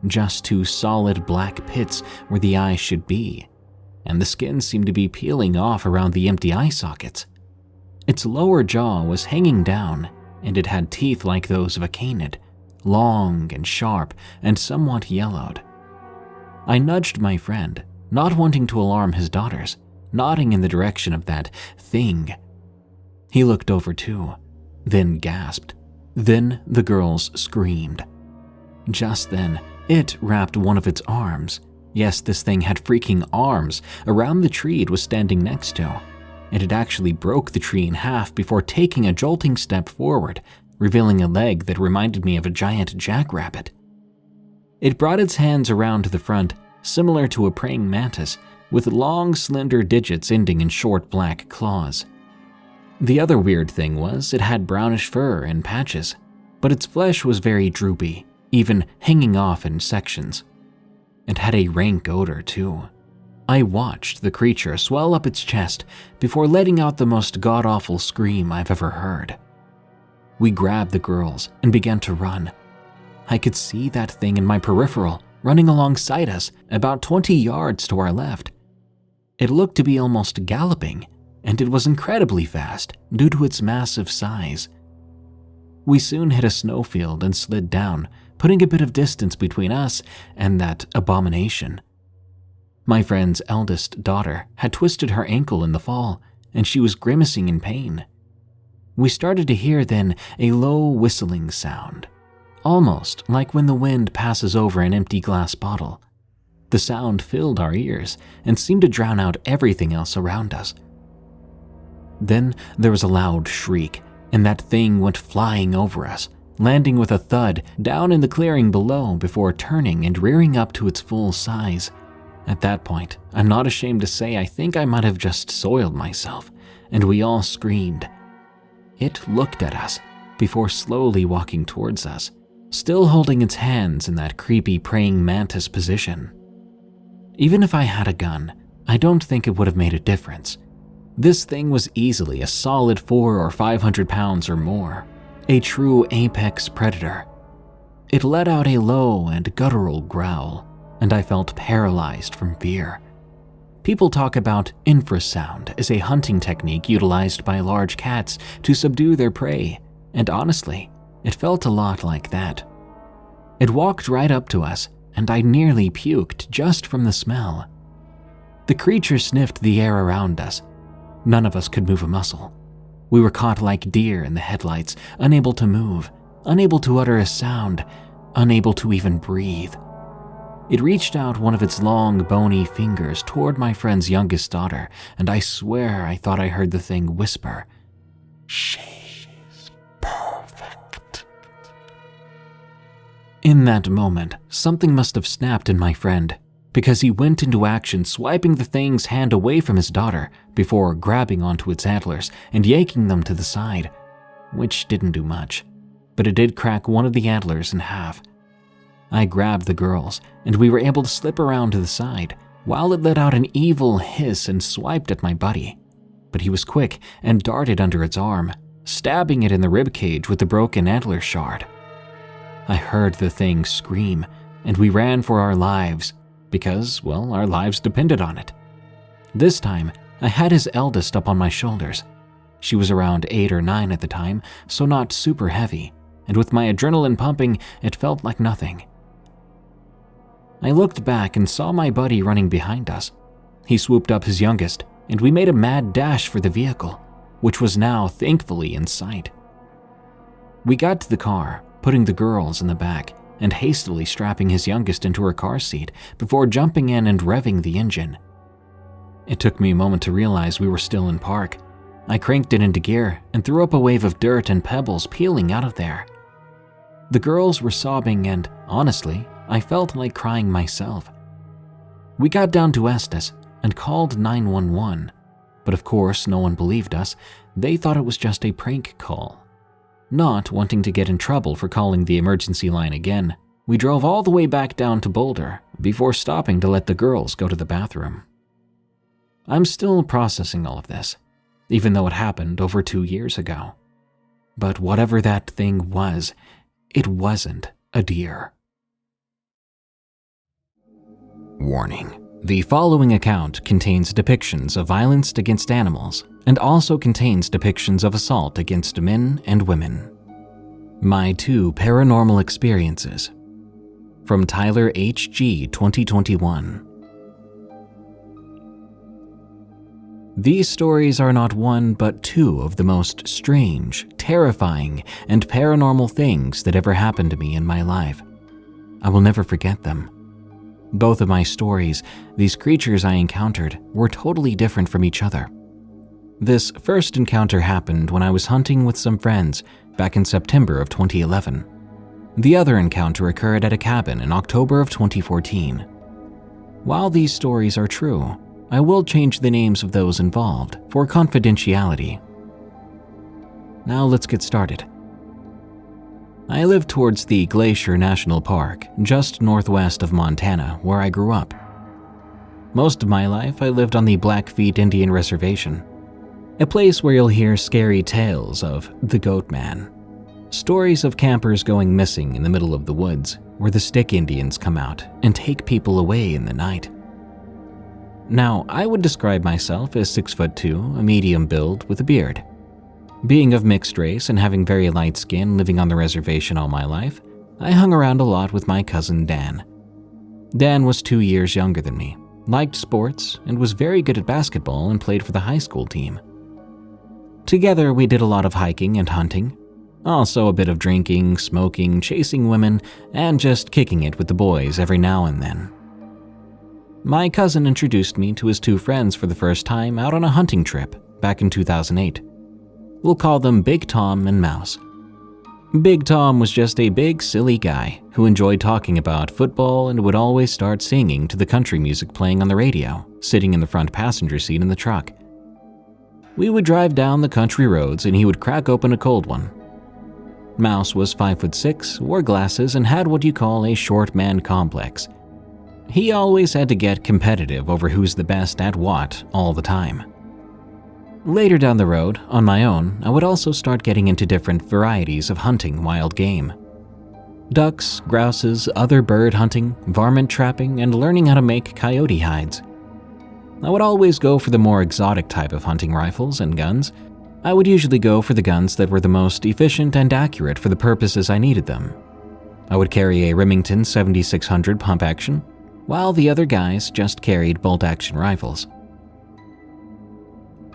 just two solid black pits where the eyes should be, and the skin seemed to be peeling off around the empty eye sockets. Its lower jaw was hanging down, and it had teeth like those of a canid, long and sharp and somewhat yellowed. I nudged my friend, not wanting to alarm his daughters, nodding in the direction of that thing. He looked over too, then gasped. Then the girls screamed. Just then, it wrapped one of its arms, yes, this thing had freaking arms, around the tree it was standing next to, and it actually broke the tree in half before taking a jolting step forward, revealing a leg that reminded me of a giant jackrabbit. It brought its hands around to the front, similar to a praying mantis, with long, slender digits ending in short black claws. The other weird thing was it had brownish fur in patches, but its flesh was very droopy, even hanging off in sections. It had a rank odor too. I watched the creature swell up its chest before letting out the most god-awful scream I've ever heard. We grabbed the girls and began to run. I could see that thing in my peripheral running alongside us about 20 yards to our left. It looked to be almost galloping, and it was incredibly fast due to its massive size. We soon hit a snowfield and slid down, putting a bit of distance between us and that abomination. My friend's eldest daughter had twisted her ankle in the fall, and she was grimacing in pain. We started to hear then a low whistling sound, almost like when the wind passes over an empty glass bottle. The sound filled our ears and seemed to drown out everything else around us. Then there was a loud shriek, and that thing went flying over us, landing with a thud down in the clearing below before turning and rearing up to its full size. At that point, I'm not ashamed to say I think I might have just soiled myself, and we all screamed. It looked at us before slowly walking towards us, still holding its hands in that creepy praying mantis position. Even if I had a gun, I don't think it would have made a difference. This thing was easily a solid 400 or 500 pounds or more, a true apex predator. It let out a low and guttural growl, and I felt paralyzed from fear. People talk about infrasound as a hunting technique utilized by large cats to subdue their prey, and honestly, it felt a lot like that. It walked right up to us, and I nearly puked just from the smell. The creature sniffed the air around us. None of us could move a muscle. We were caught like deer in the headlights, unable to move, unable to utter a sound, unable to even breathe. It reached out one of its long, bony fingers toward my friend's youngest daughter, and I swear I thought I heard the thing whisper, "She's perfect." In that moment, something must have snapped in my friend, because he went into action, swiping the thing's hand away from his daughter before grabbing onto its antlers and yanking them to the side, which didn't do much, but it did crack one of the antlers in half. I grabbed the girls, and we were able to slip around to the side, while it let out an evil hiss and swiped at my buddy. But he was quick and darted under its arm, stabbing it in the ribcage with the broken antler shard. I heard the thing scream, and we ran for our lives, because, well, our lives depended on it. This time, I had his eldest up on my shoulders. She was around 8 or 9 at the time, so not super heavy, and with my adrenaline pumping, it felt like nothing. I looked back and saw my buddy running behind us. He swooped up his youngest, and we made a mad dash for the vehicle, which was now thankfully in sight. We got to the car, putting the girls in the back, and hastily strapping his youngest into her car seat before jumping in and revving the engine. It took me a moment to realize we were still in park. I cranked it into gear and threw up a wave of dirt and pebbles peeling out of there. The girls were sobbing and, honestly, I felt like crying myself. We got down to Estes, and called 911. But of course, no one believed us. They thought it was just a prank call. Not wanting to get in trouble for calling the emergency line again, we drove all the way back down to Boulder before stopping to let the girls go to the bathroom. I'm still processing all of this, even though it happened over 2 years ago. But whatever that thing was, it wasn't a deer. Warning. The following account contains depictions of violence against animals and also contains depictions of assault against men and women. My 2 paranormal experiences. From Tyler H.G. 2021. These stories are not one but 2 of the most strange, terrifying, and paranormal things that ever happened to me in my life. I will never forget them. Both of my stories, these creatures I encountered, were totally different from each other. This first encounter happened when I was hunting with some friends back in September of 2011. The other encounter occurred at a cabin in October of 2014. While these stories are true, I will change the names of those involved for confidentiality. Now let's get started. I live towards the Glacier National Park, just northwest of Montana, where I grew up. Most of my life, I lived on the Blackfeet Indian Reservation, a place where you'll hear scary tales of the Goat Man, stories of campers going missing in the middle of the woods, where the Stick Indians come out and take people away in the night. Now, I would describe myself as 6'2", a medium build with a beard. Being of mixed race and having very light skin living on the reservation all my life, I hung around a lot with my cousin Dan. Dan was 2 years younger than me, liked sports, and was very good at basketball and played for the high school team. Together, we did a lot of hiking and hunting, also a bit of drinking, smoking, chasing women, and just kicking it with the boys every now and then. My cousin introduced me to his 2 friends for the first time out on a hunting trip back in 2008. We'll call them Big Tom and Mouse. Big Tom was just a big, silly guy who enjoyed talking about football and would always start singing to the country music playing on the radio, sitting in the front passenger seat in the truck. We would drive down the country roads and he would crack open a cold one. Mouse was 5'6", wore glasses, and had what you call a short man complex. He always had to get competitive over who's the best at what all the time. Later down the road, on my own, I would also start getting into different varieties of hunting wild game. Ducks, grouses, other bird hunting, varmint trapping, and learning how to make coyote hides. I would always go for the more exotic type of hunting rifles and guns. I would usually go for the guns that were the most efficient and accurate for the purposes I needed them. I would carry a Remington 7600 pump action, while the other guys just carried bolt-action rifles.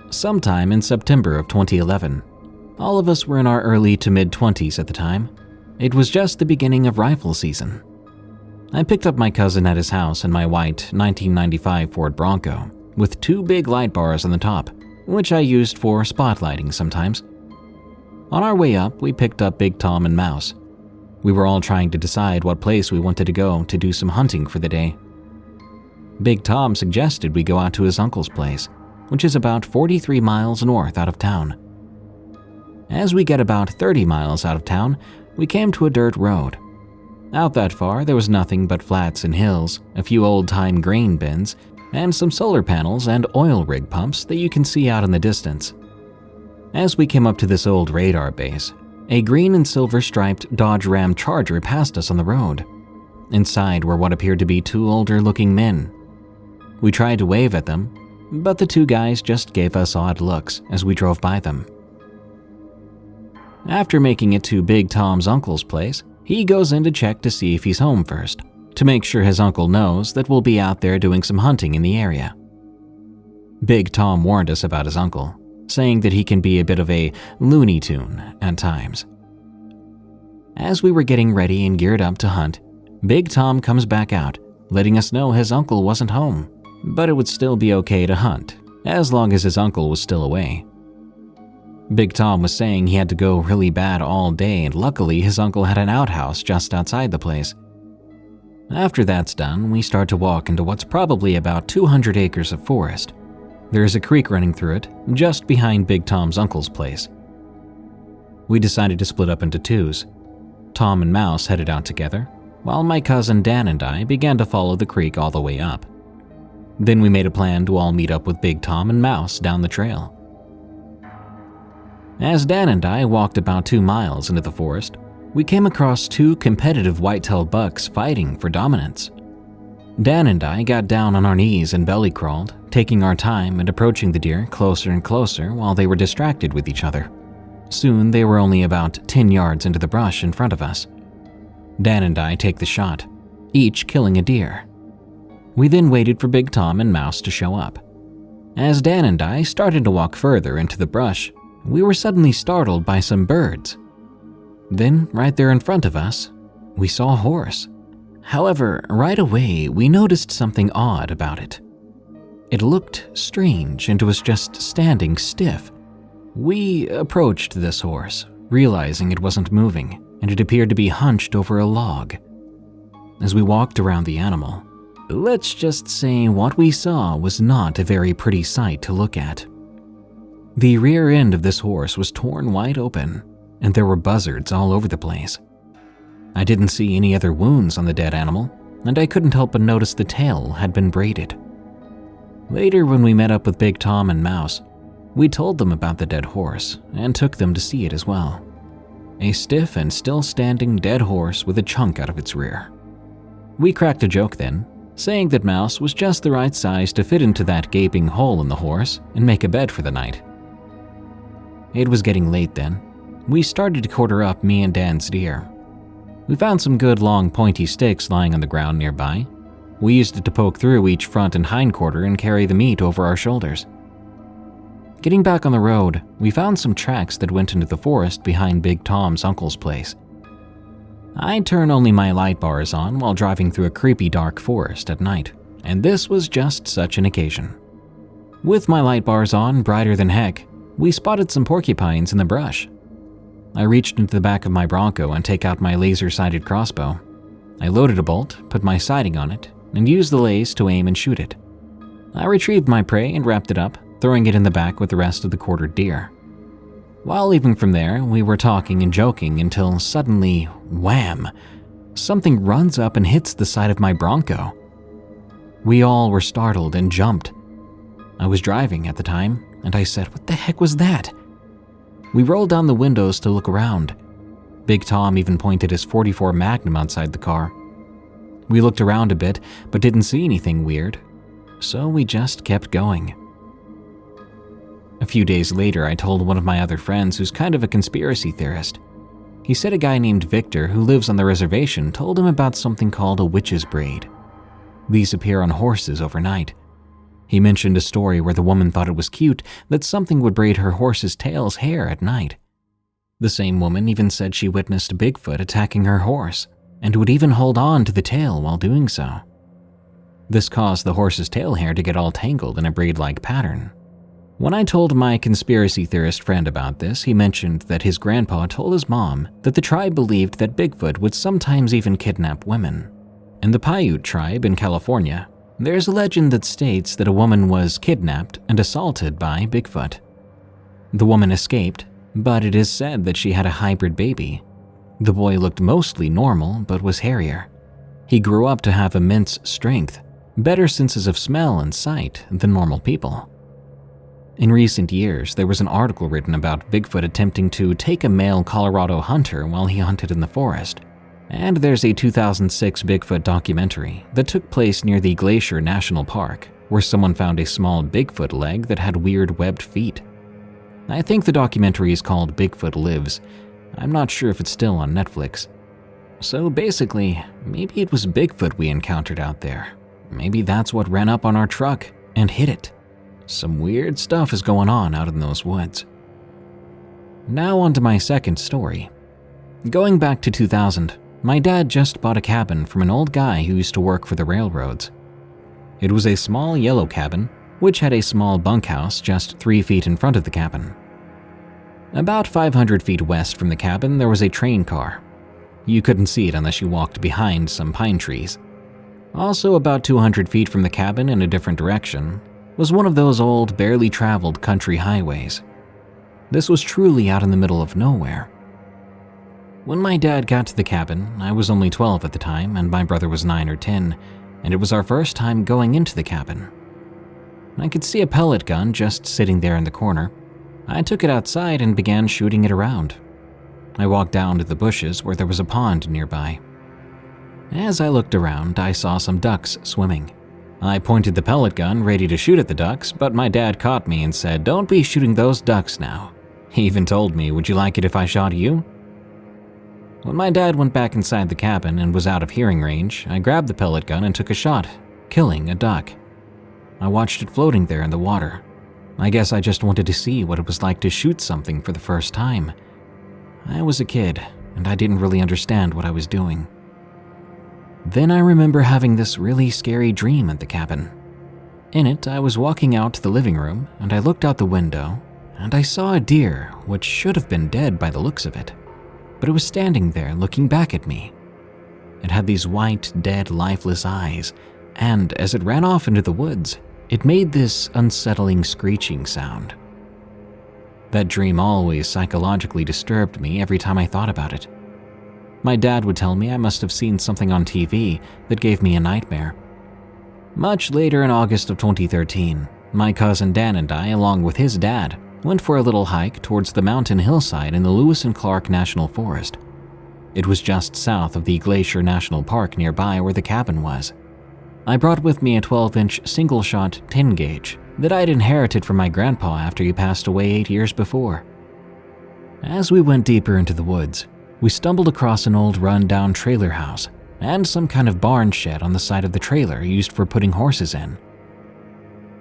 Sometime in September of 2011, all of us were in our early to mid-20s at the time. It was just the beginning of rifle season. I picked up my cousin at his house in my white 1995 Ford Bronco with 2 big light bars on the top, which I used for spotlighting sometimes. On our way up, we picked up Big Tom and Mouse. We were all trying to decide what place we wanted to go to do some hunting for the day. Big Tom suggested we go out to his uncle's place, which is about 43 miles north out of town. As we get about 30 miles out of town, we came to a dirt road. Out that far, there was nothing but flats and hills, a few old-time grain bins, and some solar panels and oil rig pumps that you can see out in the distance. As we came up to this old radar base, a green and silver-striped Dodge Ram Charger passed us on the road. Inside were what appeared to be 2 older-looking men. We tried to wave at them, but the 2 guys just gave us odd looks as we drove by them. After making it to Big Tom's uncle's place, he goes in to check to see if he's home first, to make sure his uncle knows that we'll be out there doing some hunting in the area. Big Tom warned us about his uncle, saying that he can be a bit of a Looney Tune at times. As we were getting ready and geared up to hunt, Big Tom comes back out, letting us know his uncle wasn't home, but it would still be okay to hunt, as long as his uncle was still away. Big Tom was saying he had to go really bad all day, and luckily his uncle had an outhouse just outside the place. After that's done, we start to walk into what's probably about 200 acres of forest. There is a creek running through it, just behind Big Tom's uncle's place. We decided to split up into twos. Tom and Mouse headed out together, while my cousin Dan and I began to follow the creek all the way up. Then we made a plan to all meet up with Big Tom and Mouse down the trail. As Dan and I walked about 2 miles into the forest, we came across 2 competitive white-tailed bucks fighting for dominance. Dan and I got down on our knees and belly crawled, taking our time and approaching the deer closer and closer while they were distracted with each other. Soon they were only about 10 yards into the brush in front of us. Dan and I take the shot, each killing a deer. We then waited for Big Tom and Mouse to show up. As Dan and I started to walk further into the brush, we were suddenly startled by some birds. Then, right there in front of us, we saw a horse. However, right away, we noticed something odd about it. It looked strange and was just standing stiff. We approached this horse, realizing it wasn't moving, and it appeared to be hunched over a log. As we walked around the animal, let's just say what we saw was not a very pretty sight to look at. The rear end of this horse was torn wide open, and there were buzzards all over the place. I didn't see any other wounds on the dead animal, and I couldn't help but notice the tail had been braided. Later, when we met up with Big Tom and Mouse, we told them about the dead horse and took them to see it as well. A stiff and still standing dead horse with a chunk out of its rear. We cracked a joke then, saying that Mouse was just the right size to fit into that gaping hole in the horse and make a bed for the night. It was getting late then. We started to quarter up me and Dan's deer. We found some good long pointy sticks lying on the ground nearby. We used it to poke through each front and hind quarter and carry the meat over our shoulders. Getting back on the road, we found some tracks that went into the forest behind Big Tom's uncle's place. I turn only my light bars on while driving through a creepy dark forest at night, and this was just such an occasion. With my light bars on brighter than heck, we spotted some porcupines in the brush. I reached into the back of my Bronco and take out my laser-sighted crossbow. I loaded a bolt, put my sighting on it, and used the lace to aim and shoot it. I retrieved my prey and wrapped it up, throwing it in the back with the rest of the quartered deer. While leaving from there, we were talking and joking until suddenly, wham! Something runs up and hits the side of my Bronco. We all were startled and jumped. I was driving at the time, and I said, "What the heck was that?" We rolled down the windows to look around. Big Tom even pointed his .44 Magnum outside the car. We looked around a bit, but didn't see anything weird, so we just kept going. A few days later, I told one of my other friends who's kind of a conspiracy theorist. He said a guy named Victor who lives on the reservation told him about something called a witch's braid. These appear on horses overnight. He mentioned a story where the woman thought it was cute that something would braid her horse's tail's hair at night. The same woman even said she witnessed Bigfoot attacking her horse and would even hold on to the tail while doing so. This caused the horse's tail hair to get all tangled in a braid-like pattern. When I told my conspiracy theorist friend about this, he mentioned that his grandpa told his mom that the tribe believed that Bigfoot would sometimes even kidnap women. In the Paiute tribe in California, there's a legend that states that a woman was kidnapped and assaulted by Bigfoot. The woman escaped, but it is said that she had a hybrid baby. The boy looked mostly normal, but was hairier. He grew up to have immense strength, better senses of smell and sight than normal people. In recent years, there was an article written about Bigfoot attempting to take a male Colorado hunter while he hunted in the forest. And there's a 2006 Bigfoot documentary that took place near the Glacier National Park, where someone found a small Bigfoot leg that had weird webbed feet. I think the documentary is called Bigfoot Lives. I'm not sure if it's still on Netflix. So basically, maybe it was Bigfoot we encountered out there. Maybe that's what ran up on our truck and hit it. Some weird stuff is going on out in those woods. Now on to my second story. Going back to 2000, my dad just bought a cabin from an old guy who used to work for the railroads. It was a small yellow cabin, which had a small bunkhouse just 3 feet in front of the cabin. About 500 feet west from the cabin, there was a train car. You couldn't see it unless you walked behind some pine trees. Also about 200 feet from the cabin in a different direction was one of those old, barely traveled country highways. This was truly out in the middle of nowhere. When my dad got to the cabin, I was only 12 at the time and my brother was 9 or 10, and it was our first time going into the cabin. I could see a pellet gun just sitting there in the corner. I took it outside and began shooting it around. I walked down to the bushes where there was a pond nearby. As I looked around, I saw some ducks swimming. I pointed the pellet gun ready to shoot at the ducks, but my dad caught me and said, "Don't be shooting those ducks now." He even told me, "Would you like it if I shot you?" When my dad went back inside the cabin and was out of hearing range, I grabbed the pellet gun and took a shot, killing a duck. I watched it floating there in the water. I guess I just wanted to see what it was like to shoot something for the first time. I was a kid, and I didn't really understand what I was doing. Then I remember having this really scary dream at the cabin. In it, I was walking out to the living room, and I looked out the window, and I saw a deer, which should have been dead by the looks of it, but it was standing there looking back at me. It had these white, dead, lifeless eyes, and as it ran off into the woods, it made this unsettling screeching sound. That dream always psychologically disturbed me every time I thought about it. My dad would tell me I must have seen something on TV that gave me a nightmare. Much later in August of 2013, my cousin Dan and I, along with his dad, went for a little hike towards the mountain hillside in the Lewis and Clark National Forest. It was just south of the Glacier National Park nearby where the cabin was. I brought with me a 12-inch single-shot 10-gauge that I'd inherited from my grandpa after he passed away 8 years before. As we went deeper into the woods, we stumbled across an old run-down trailer house and some kind of barn shed on the side of the trailer used for putting horses in.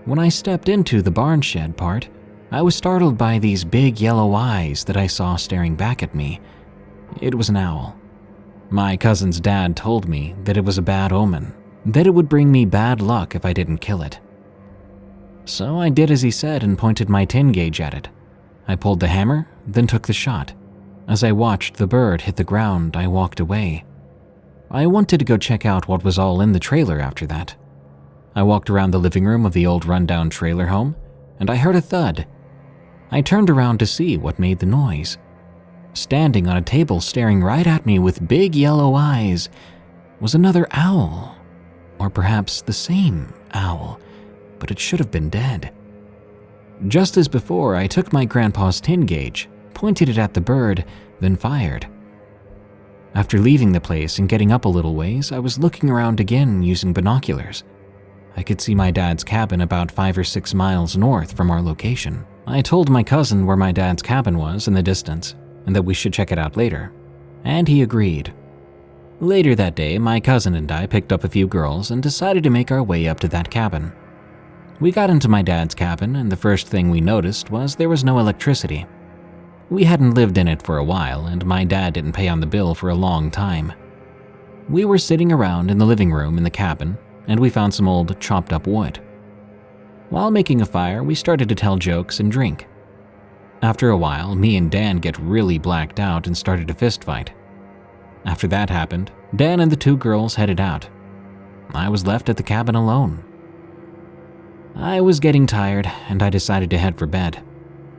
When I stepped into the barn shed part, I was startled by these big yellow eyes that I saw staring back at me. It was an owl. My cousin's dad told me that it was a bad omen, that it would bring me bad luck if I didn't kill it. So I did as he said and pointed my 10-gauge at it. I pulled the hammer, then took the shot. As I watched the bird hit the ground, I walked away. I wanted to go check out what was all in the trailer after that. I walked around the living room of the old rundown trailer home, and I heard a thud. I turned around to see what made the noise. Standing on a table staring right at me with big yellow eyes was another owl. Or perhaps the same owl, but it should have been dead. Just as before, I took my grandpa's 10-gauge, pointed it at the bird, then fired. After leaving the place and getting up a little ways, I was looking around again using binoculars. I could see my dad's cabin about 5 or 6 miles north from our location. I told my cousin where my dad's cabin was in the distance, and that we should check it out later, and he agreed. Later that day, my cousin and I picked up a few girls and decided to make our way up to that cabin. We got into my dad's cabin, and the first thing we noticed was there was no electricity. We hadn't lived in it for a while, and my dad didn't pay on the bill for a long time. We were sitting around in the living room in the cabin, and we found some old chopped up wood. While making a fire, we started to tell jokes and drink. After a while, me and Dan get really blacked out and started a fist fight. After that happened, Dan and the 2 girls headed out. I was left at the cabin alone. I was getting tired, and I decided to head for bed.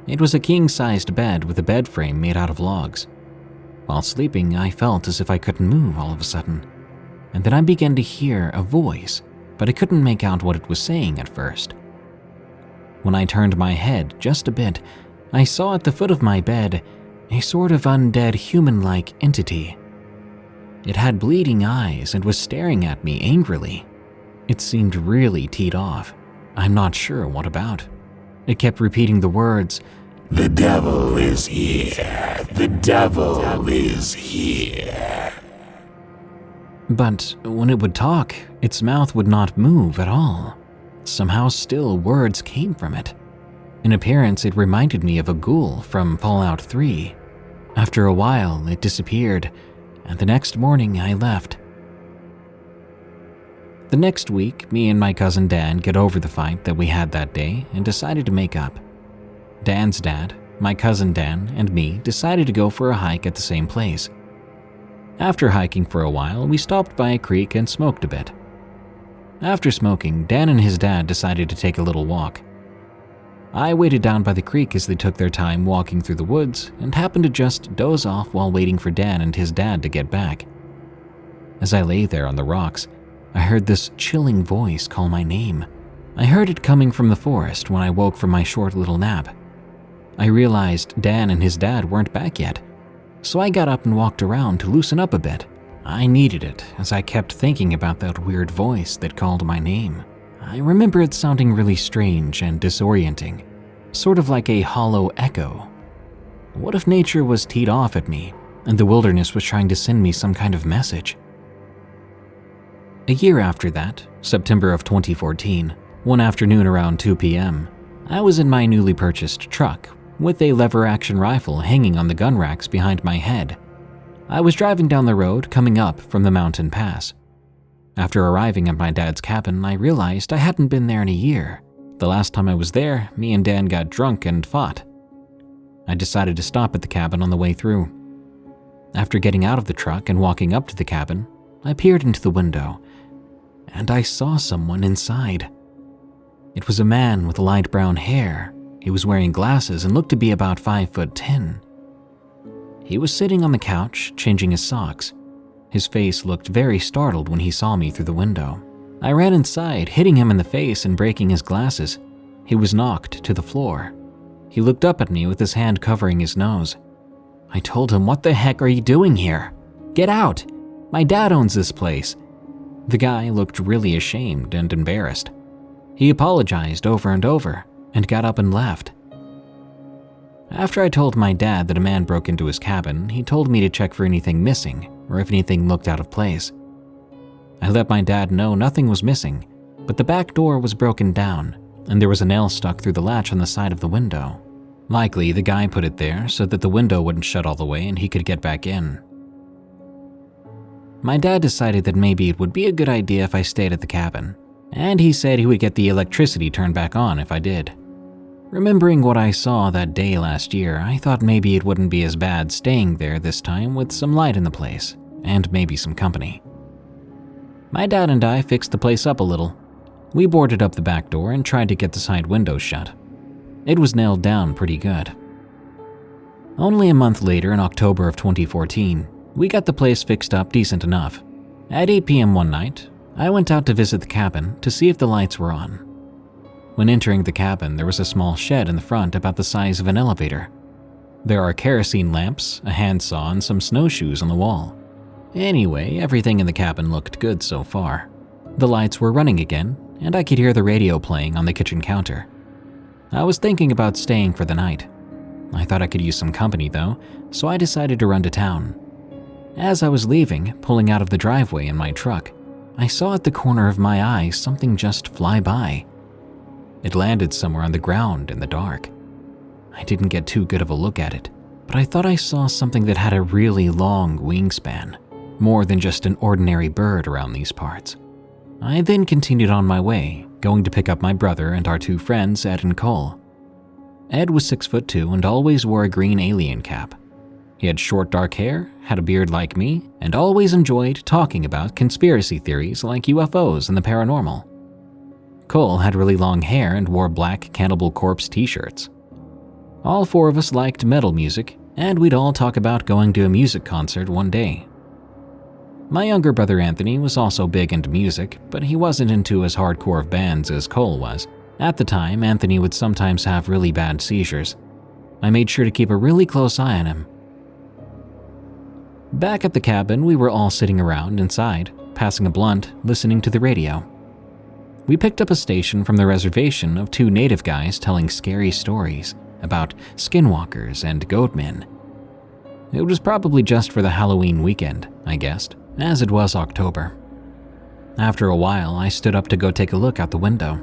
It was a king-sized bed with a bed frame made out of logs. While sleeping, I felt as if I couldn't move all of a sudden, and then I began to hear a voice, but I couldn't make out what it was saying at first. When I turned my head just a bit, I saw at the foot of my bed a sort of undead human-like entity. It had bleeding eyes and was staring at me angrily. It seemed really teed off. I'm not sure what about. It kept repeating the words, "The devil is here. The devil is here." But when it would talk, its mouth would not move at all. Somehow still words came from it. In appearance, it reminded me of a ghoul from Fallout 3. After a while, it disappeared, and the next morning I left. The next week, me and my cousin Dan get over the fight that we had that day and decided to make up. Dan's dad, my cousin Dan, and me decided to go for a hike at the same place. After hiking for a while, we stopped by a creek and smoked a bit. After smoking, Dan and his dad decided to take a little walk. I waited down by the creek as they took their time walking through the woods and happened to just doze off while waiting for Dan and his dad to get back. As I lay there on the rocks, I heard this chilling voice call my name. I heard it coming from the forest when I woke from my short little nap. I realized Dan and his dad weren't back yet, so I got up and walked around to loosen up a bit. I needed it as I kept thinking about that weird voice that called my name. I remember it sounding really strange and disorienting, sort of like a hollow echo. What if nature was teed off at me and the wilderness was trying to send me some kind of message? A year after that, September of 2014, one afternoon around 2 p.m., I was in my newly purchased truck with a lever-action rifle hanging on the gun racks behind my head. I was driving down the road coming up from the mountain pass. After arriving at my dad's cabin, I realized I hadn't been there in a year. The last time I was there, me and Dan got drunk and fought. I decided to stop at the cabin on the way through. After getting out of the truck and walking up to the cabin, I peered into the window, and I saw someone inside. It was a man with light brown hair. He was wearing glasses and looked to be about 5'10". He was sitting on the couch, changing his socks. His face looked very startled when he saw me through the window. I ran inside, hitting him in the face and breaking his glasses. He was knocked to the floor. He looked up at me with his hand covering his nose. I told him, "What the heck are you doing here? Get out! My dad owns this place." The guy looked really ashamed and embarrassed. He apologized over and over and got up and left. After I told my dad that a man broke into his cabin, he told me to check for anything missing or if anything looked out of place. I let my dad know nothing was missing, but the back door was broken down and there was a nail stuck through the latch on the side of the window. Likely the guy put it there so that the window wouldn't shut all the way and he could get back in. My dad decided that maybe it would be a good idea if I stayed at the cabin, and he said he would get the electricity turned back on if I did. Remembering what I saw that day last year, I thought maybe it wouldn't be as bad staying there this time with some light in the place, and maybe some company. My dad and I fixed the place up a little. We boarded up the back door and tried to get the side windows shut. It was nailed down pretty good. Only a month later, in October of 2014, we got the place fixed up decent enough. At 8 p.m. one night, I went out to visit the cabin to see if the lights were on. When entering the cabin, there was a small shed in the front about the size of an elevator. There are kerosene lamps, a handsaw, and some snowshoes on the wall. Anyway, everything in the cabin looked good so far. The lights were running again, and I could hear the radio playing on the kitchen counter. I was thinking about staying for the night. I thought I could use some company though, so I decided to run to town. As I was leaving, pulling out of the driveway in my truck, I saw at the corner of my eye something just fly by. It landed somewhere on the ground in the dark. I didn't get too good of a look at it, but I thought I saw something that had a really long wingspan, more than just an ordinary bird around these parts. I then continued on my way, going to pick up my brother and our two friends, Ed and Cole. Ed was 6'2" and always wore a green alien cap. He had short dark hair, had a beard like me, and always enjoyed talking about conspiracy theories like UFOs and the paranormal. Cole had really long hair and wore black Cannibal Corpse t-shirts. All four of us liked metal music, and we'd all talk about going to a music concert one day. My younger brother Anthony was also big into music, but he wasn't into as hardcore of bands as Cole was. At the time, Anthony would sometimes have really bad seizures. I made sure to keep a really close eye on him. Back at the cabin, we were all sitting around inside, passing a blunt, listening to the radio. We picked up a station from the reservation of two native guys telling scary stories about skinwalkers and goatmen. It was probably just for the Halloween weekend, I guessed, as it was October. After a while, I stood up to go take a look out the window.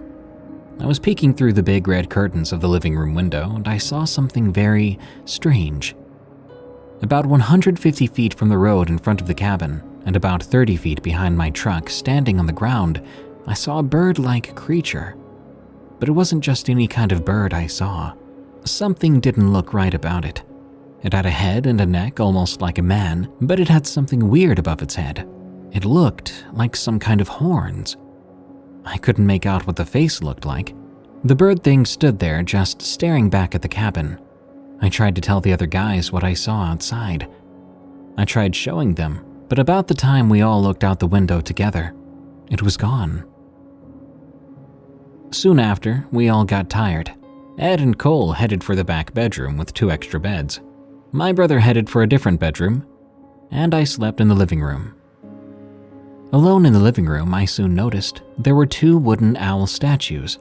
I was peeking through the big red curtains of the living room window, and I saw something very strange. About 150 feet from the road in front of the cabin, and about 30 feet behind my truck, standing on the ground, I saw a bird-like creature. But it wasn't just any kind of bird I saw. Something didn't look right about it. It had a head and a neck almost like a man, but it had something weird above its head. It looked like some kind of horns. I couldn't make out what the face looked like. The bird thing stood there just staring back at the cabin. I tried to tell the other guys what I saw outside. I tried showing them, but about the time we all looked out the window together, it was gone. Soon after, we all got tired. Ed and Cole headed for the back bedroom with 2 extra beds. My brother headed for a different bedroom, and I slept in the living room. Alone in the living room, I soon noticed there were 2 wooden owl statues.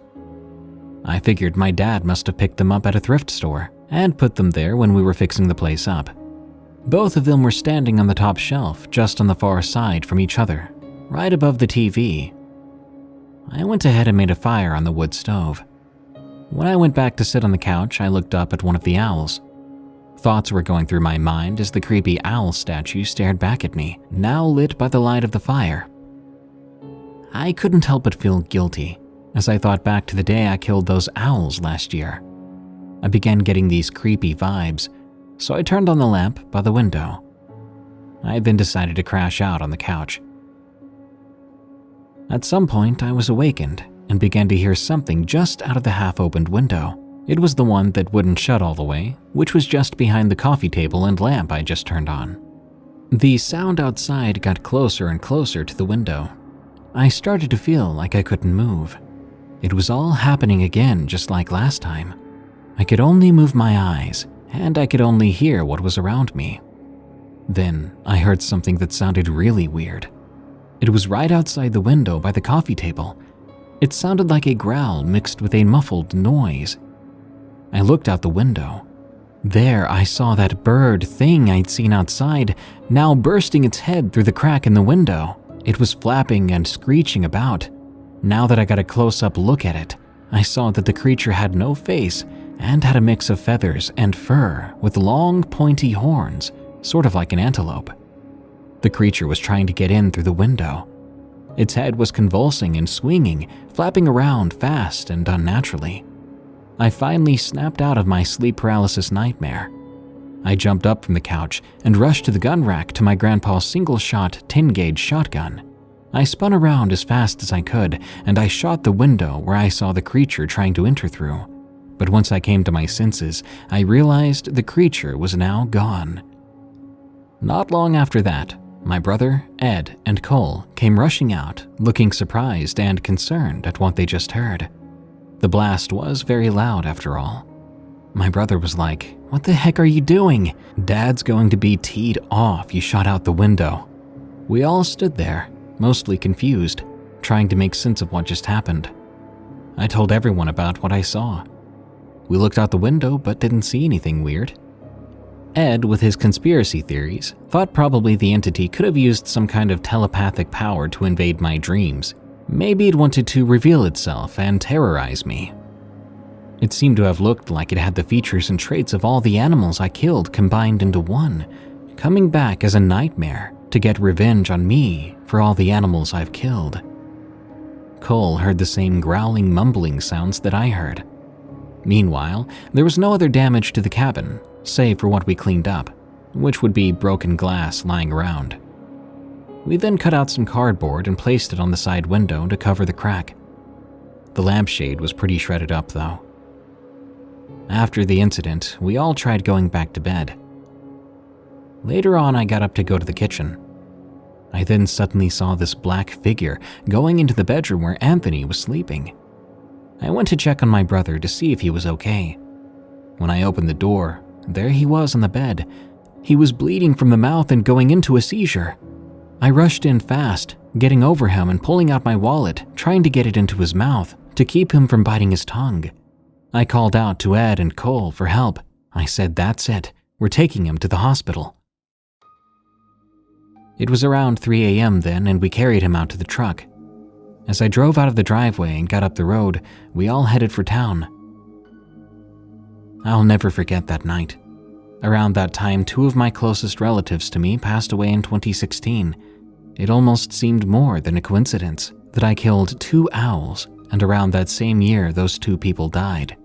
I figured my dad must have picked them up at a thrift store and put them there when we were fixing the place up. Both of them were standing on the top shelf, just on the far side from each other, right above the TV. I went ahead and made a fire on the wood stove. When I went back to sit on the couch, I looked up at one of the owls. Thoughts were going through my mind as the creepy owl statue stared back at me, now lit by the light of the fire. I couldn't help but feel guilty as I thought back to the day I killed those owls last year. I began getting these creepy vibes, so I turned on the lamp by the window. I then decided to crash out on the couch. At some point, I was awakened and began to hear something just out of the half-opened window. It was the one that wouldn't shut all the way, which was just behind the coffee table and lamp I just turned on. The sound outside got closer and closer to the window. I started to feel like I couldn't move. It was all happening again just like last time. I could only move my eyes, and I could only hear what was around me. Then I heard something that sounded really weird. It was right outside the window by the coffee table. It sounded like a growl mixed with a muffled noise. I looked out the window. There I saw that bird thing I'd seen outside, now bursting its head through the crack in the window. It was flapping and screeching about. Now that I got a close-up look at it, I saw that the creature had no face and had a mix of feathers and fur with long, pointy horns, sort of like an antelope. The creature was trying to get in through the window. Its head was convulsing and swinging, flapping around fast and unnaturally. I finally snapped out of my sleep paralysis nightmare. I jumped up from the couch and rushed to the gun rack to my grandpa's single-shot 10-gauge shotgun. I spun around as fast as I could, and I shot the window where I saw the creature trying to enter through. But once I came to my senses, I realized the creature was now gone. Not long after that, my brother, Ed, and Cole came rushing out, looking surprised and concerned at what they just heard. The blast was very loud after all. My brother was like, "What the heck are you doing? Dad's going to be teed off, you shot out the window." We all stood there, mostly confused, trying to make sense of what just happened. I told everyone about what I saw. We looked out the window but didn't see anything weird. Ed, with his conspiracy theories, thought probably the entity could have used some kind of telepathic power to invade my dreams. Maybe it wanted to reveal itself and terrorize me. It seemed to have looked like it had the features and traits of all the animals I killed combined into one, coming back as a nightmare to get revenge on me for all the animals I've killed. Cole heard the same growling, mumbling sounds that I heard. Meanwhile, there was no other damage to the cabin, save for what we cleaned up, which would be broken glass lying around. We then cut out some cardboard and placed it on the side window to cover the crack. The lampshade was pretty shredded up, though. After the incident, we all tried going back to bed. Later on, I got up to go to the kitchen. I then suddenly saw this black figure going into the bedroom where Anthony was sleeping. I went to check on my brother to see if he was okay. When I opened the door, there he was on the bed. He was bleeding from the mouth and going into a seizure. I rushed in fast, getting over him and pulling out my wallet, trying to get it into his mouth to keep him from biting his tongue. I called out to Ed and Cole for help. I said, "That's it, we're taking him to the hospital." It was around 3 a.m. then, and we carried him out to the truck. As I drove out of the driveway and got up the road, we all headed for town. I'll never forget that night. Around that time, 2 of my closest relatives to me passed away in 2016. It almost seemed more than a coincidence that I killed 2 owls, and around that same year, those 2 people died.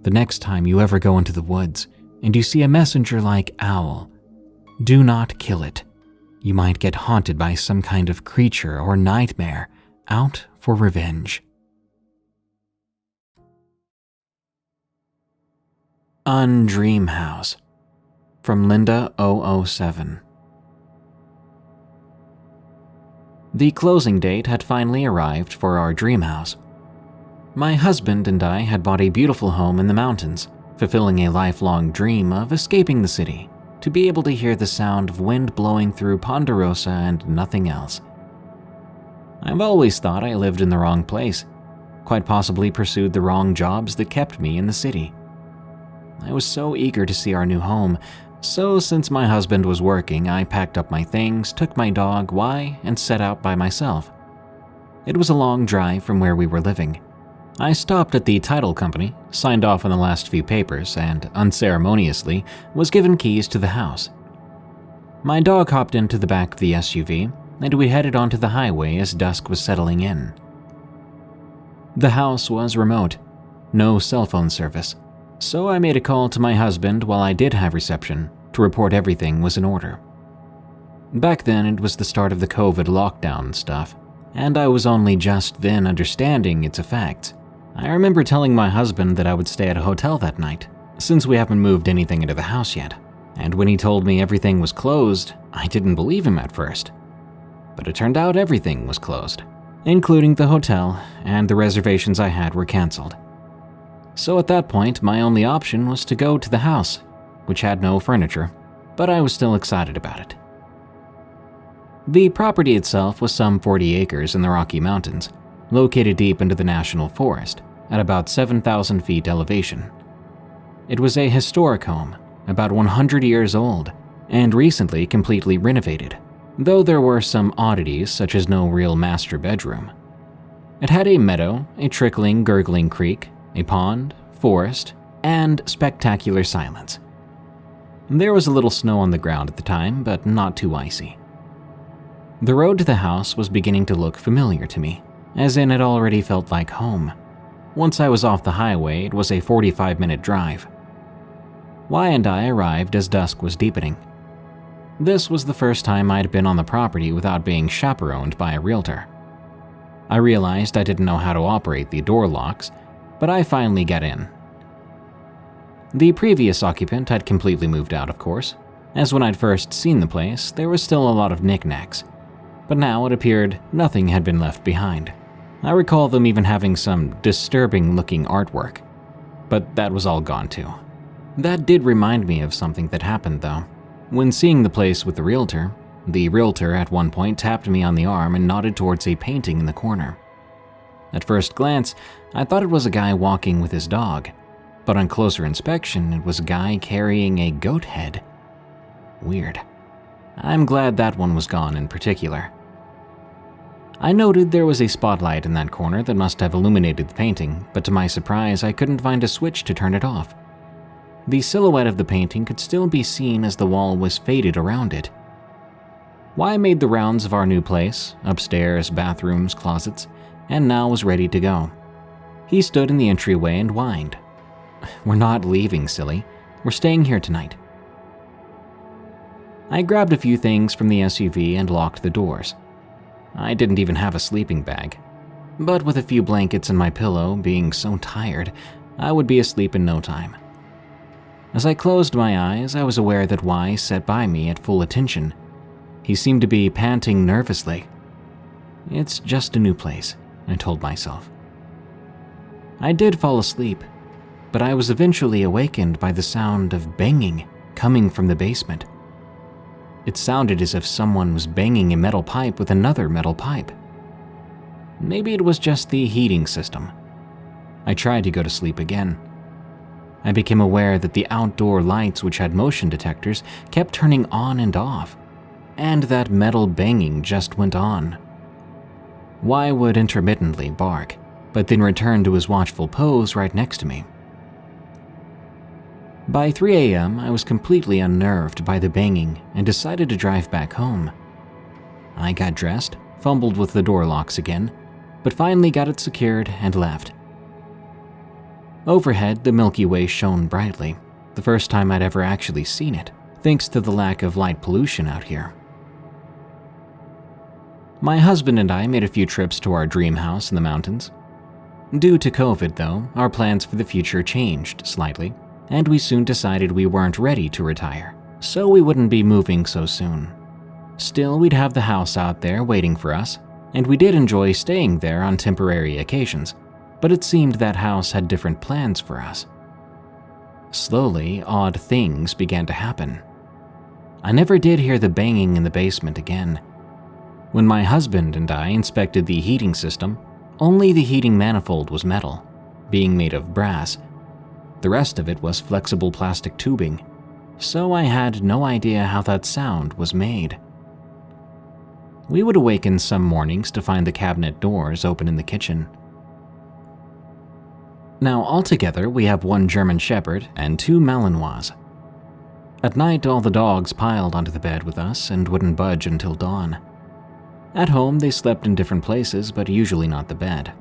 The next time you ever go into the woods and you see a messenger-like owl, do not kill it. You might get haunted by some kind of creature or nightmare out for revenge. Undream House from Linda 007. The closing date had finally arrived for our dream house. My husband and I had bought a beautiful home in the mountains, fulfilling a lifelong dream of escaping the city, to be able to hear the sound of wind blowing through Ponderosa and nothing else. I've always thought I lived in the wrong place, quite possibly pursued the wrong jobs that kept me in the city. I was so eager to see our new home, so since my husband was working, I packed up my things, took my dog, Y, and set out by myself. It was a long drive from where we were living. I stopped at the title company, signed off on the last few papers, and unceremoniously was given keys to the house. My dog hopped into the back of the SUV, and we headed onto the highway as dusk was settling in. The house was remote, no cell phone service, so I made a call to my husband while I did have reception to report everything was in order. Back then, it was the start of the COVID lockdown stuff, and I was only just then understanding its effects. I remember telling my husband that I would stay at a hotel that night, since we haven't moved anything into the house yet, and when he told me everything was closed, I didn't believe him at first. But it turned out everything was closed, including the hotel, and the reservations I had were canceled. So at that point, my only option was to go to the house, which had no furniture, but I was still excited about it. The property itself was some 40 acres in the Rocky Mountains, located deep into the National Forest, at about 7,000 feet elevation. It was a historic home, about 100 years old, and recently completely renovated, though there were some oddities such as no real master bedroom. It had a meadow, a trickling, gurgling creek, a pond, forest, and spectacular silence. There was a little snow on the ground at the time, but not too icy. The road to the house was beginning to look familiar to me, as in it already felt like home. Once I was off the highway, it was a 45-minute drive. Y and I arrived as dusk was deepening. This was the first time I'd been on the property without being chaperoned by a realtor. I realized I didn't know how to operate the door locks, but I finally got in. The previous occupant had completely moved out, of course, as when I'd first seen the place, there was still a lot of knickknacks, but now it appeared nothing had been left behind. I recall them even having some disturbing-looking artwork, but that was all gone too. That did remind me of something that happened, though. When seeing the place with the realtor at one point tapped me on the arm and nodded towards a painting in the corner. At first glance, I thought it was a guy walking with his dog, but on closer inspection, it was a guy carrying a goat head. Weird. I'm glad that one was gone in particular. I noted there was a spotlight in that corner that must have illuminated the painting, but to my surprise, I couldn't find a switch to turn it off. The silhouette of the painting could still be seen as the wall was faded around it. Y made the rounds of our new place, upstairs, bathrooms, closets, and now was ready to go. He stood in the entryway and whined. "We're not leaving, silly. We're staying here tonight." I grabbed a few things from the SUV and locked the doors. I didn't even have a sleeping bag, but with a few blankets and my pillow, being so tired, I would be asleep in no time. As I closed my eyes, I was aware that Y sat by me at full attention. He seemed to be panting nervously. It's just a new place, I told myself. I did fall asleep, but I was eventually awakened by the sound of banging coming from the basement. It sounded as if someone was banging a metal pipe with another metal pipe. Maybe it was just the heating system. I tried to go to sleep again. I became aware that the outdoor lights, which had motion detectors, kept turning on and off, and that metal banging just went on. Y would intermittently bark, but then return to his watchful pose right next to me. By 3 a.m., I was completely unnerved by the banging and decided to drive back home. I got dressed, fumbled with the door locks again, but finally got it secured and left. Overhead, the Milky Way shone brightly, the first time I'd ever actually seen it, thanks to the lack of light pollution out here. My husband and I made a few trips to our dream house in the mountains. Due to COVID, though, our plans for the future changed slightly, and we soon decided we weren't ready to retire, so we wouldn't be moving so soon. Still, we'd have the house out there waiting for us, and we did enjoy staying there on temporary occasions, but it seemed that house had different plans for us. Slowly, odd things began to happen. I never did hear the banging in the basement again. When my husband and I inspected the heating system, only the heating manifold was metal, being made of brass. The rest of it was flexible plastic tubing, so I had no idea how that sound was made. We would awaken some mornings to find the cabinet doors open in the kitchen. Now, altogether, we have one German Shepherd and 2 Malinois. At night, all the dogs piled onto the bed with us and wouldn't budge until dawn. At home, they slept in different places, but usually not the bed.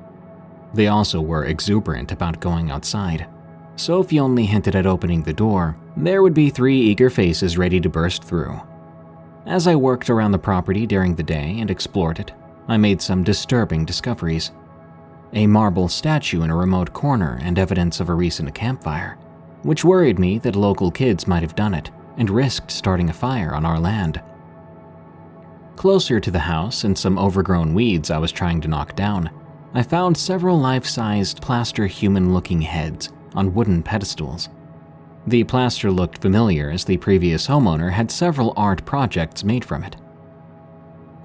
They also were exuberant about going outside, so if you only hinted at opening the door, there would be 3 eager faces ready to burst through. As I worked around the property during the day and explored it, I made some disturbing discoveries. A marble statue in a remote corner and evidence of a recent campfire, which worried me that local kids might have done it and risked starting a fire on our land. Closer to the house and some overgrown weeds I was trying to knock down, I found several life-sized plaster human-looking heads on wooden pedestals. The plaster looked familiar as the previous homeowner had several art projects made from it.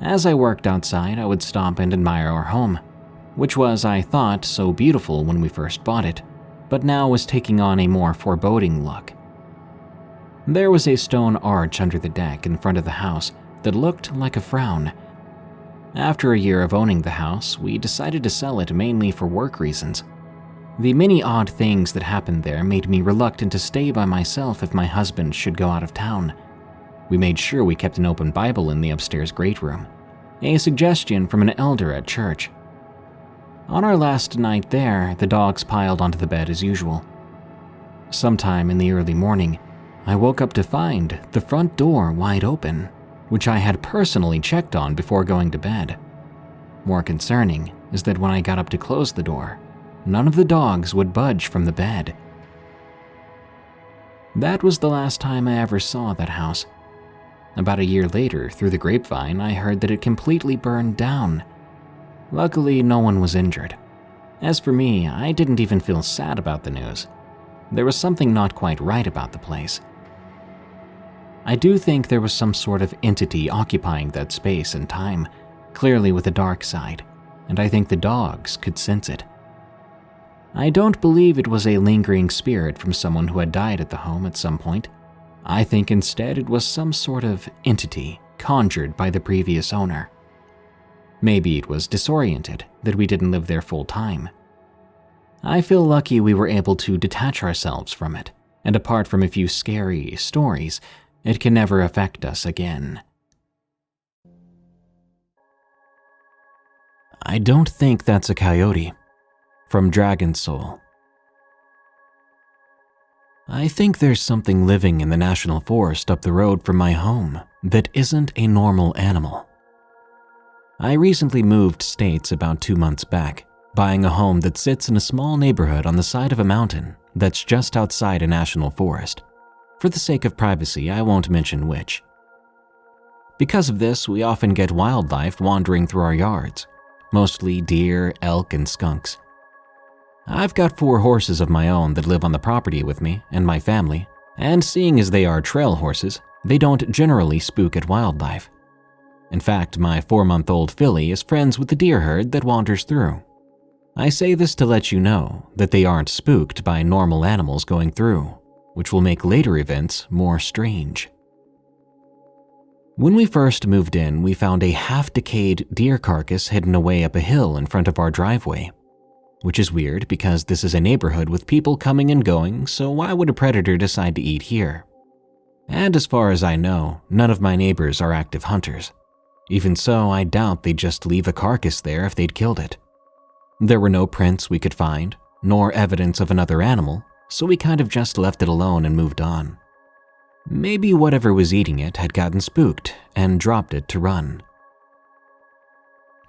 As I worked outside, I would stop and admire our home, which was, I thought, so beautiful when we first bought it, but now was taking on a more foreboding look. There was a stone arch under the deck in front of the house that looked like a frown. After a year of owning the house, we decided to sell it mainly for work reasons. The many odd things that happened there made me reluctant to stay by myself if my husband should go out of town. We made sure we kept an open Bible in the upstairs great room, a suggestion from an elder at church. On our last night there, the dogs piled onto the bed as usual. Sometime in the early morning, I woke up to find the front door wide open, which I had personally checked on before going to bed. More concerning is that when I got up to close the door, none of the dogs would budge from the bed. That was the last time I ever saw that house. About a year later, through the grapevine, I heard that it completely burned down. Luckily, no one was injured. As for me, I didn't even feel sad about the news. There was something not quite right about the place. I do think there was some sort of entity occupying that space and time, clearly with a dark side, and I think the dogs could sense it. I don't believe it was a lingering spirit from someone who had died at the home at some point. I think instead it was some sort of entity conjured by the previous owner. Maybe it was disoriented that we didn't live there full time. I feel lucky we were able to detach ourselves from it, and apart from a few scary stories, it can never affect us again. I don't think that's a coyote. From Dragon Soul. I think there's something living in the national forest up the road from my home that isn't a normal animal. I recently moved states about 2 months back, buying a home that sits in a small neighborhood on the side of a mountain that's just outside a national forest. For the sake of privacy, I won't mention which. Because of this, we often get wildlife wandering through our yards, mostly deer, elk, and skunks. I've got 4 horses of my own that live on the property with me and my family, and seeing as they are trail horses, they don't generally spook at wildlife. In fact, my 4-month-old filly is friends with the deer herd that wanders through. I say this to let you know that they aren't spooked by normal animals going through, which will make later events more strange. When we first moved in, we found a half-decayed deer carcass hidden away up a hill in front of our driveway, which is weird because this is a neighborhood with people coming and going, so why would a predator decide to eat here? And as far as I know, none of my neighbors are active hunters. Even so, I doubt they'd just leave a carcass there if they'd killed it. There were no prints we could find, nor evidence of another animal, so we kind of just left it alone and moved on. Maybe whatever was eating it had gotten spooked and dropped it to run.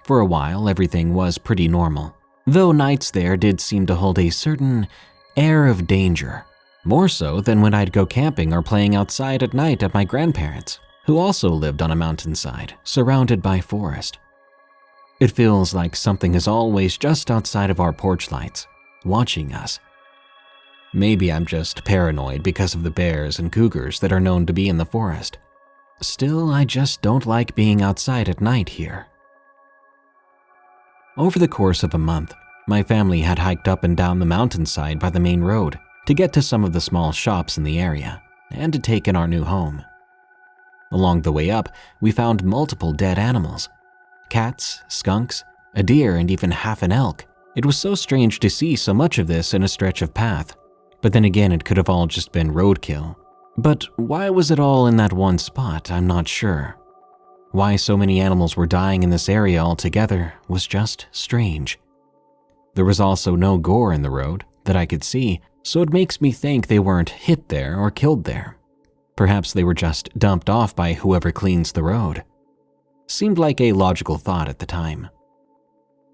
For a while, everything was pretty normal, though nights there did seem to hold a certain air of danger, more so than when I'd go camping or playing outside at night at my grandparents', who also lived on a mountainside, surrounded by forest. It feels like something is always just outside of our porch lights, watching us. Maybe I'm just paranoid because of the bears and cougars that are known to be in the forest. Still, I just don't like being outside at night here. Over the course of a month, my family had hiked up and down the mountainside by the main road to get to some of the small shops in the area and to take in our new home. Along the way up, we found multiple dead animals: cats, skunks, a deer, and even half an elk. It was so strange to see so much of this in a stretch of path, but then again it could have all just been roadkill. But why was it all in that one spot, I'm not sure. Why so many animals were dying in this area altogether was just strange. There was also no gore in the road that I could see, so it makes me think they weren't hit there or killed there. Perhaps they were just dumped off by whoever cleans the road. Seemed like a logical thought at the time.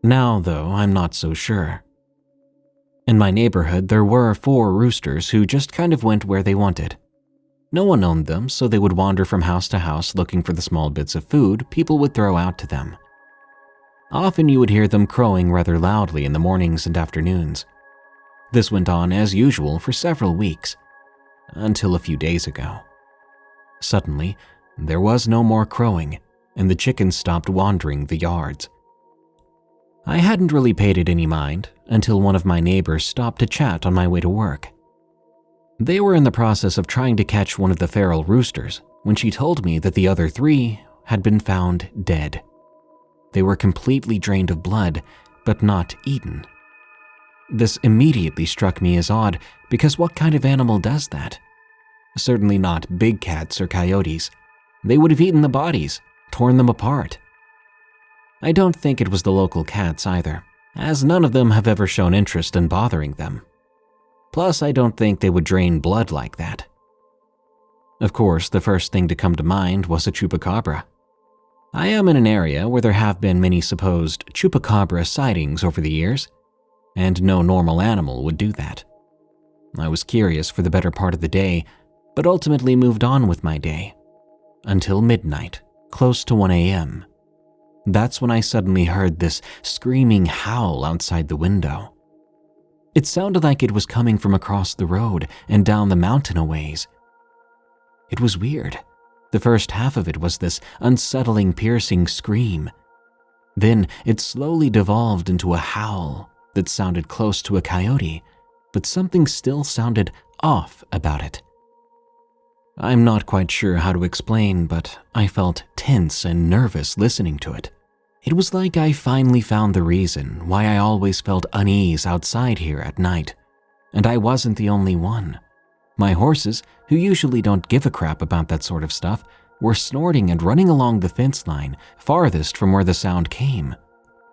Now, though, I'm not so sure. In my neighborhood, there were 4 roosters who just kind of went where they wanted. No one owned them, so they would wander from house to house looking for the small bits of food people would throw out to them. Often you would hear them crowing rather loudly in the mornings and afternoons. This went on as usual for several weeks, until a few days ago. Suddenly, there was no more crowing, and the chickens stopped wandering the yards. I hadn't really paid it any mind until one of my neighbors stopped to chat on my way to work. They were in the process of trying to catch one of the feral roosters when she told me that the other 3 had been found dead. They were completely drained of blood, but not eaten. This immediately struck me as odd because what kind of animal does that? Certainly not big cats or coyotes. They would have eaten the bodies, torn them apart. I don't think it was the local cats either, as none of them have ever shown interest in bothering them. Plus, I don't think they would drain blood like that. Of course, the first thing to come to mind was a chupacabra. I am in an area where there have been many supposed chupacabra sightings over the years, and no normal animal would do that. I was curious for the better part of the day, but ultimately moved on with my day. Until midnight, close to 1 a.m. That's when I suddenly heard this screaming howl outside the window. It sounded like it was coming from across the road and down the mountain a ways. It was weird. The first half of it was this unsettling, piercing scream. Then it slowly devolved into a howl that sounded close to a coyote, but something still sounded off about it. I'm not quite sure how to explain, but I felt tense and nervous listening to it. It was like I finally found the reason why I always felt unease outside here at night, and I wasn't the only one. My horses, who usually don't give a crap about that sort of stuff, were snorting and running along the fence line farthest from where the sound came.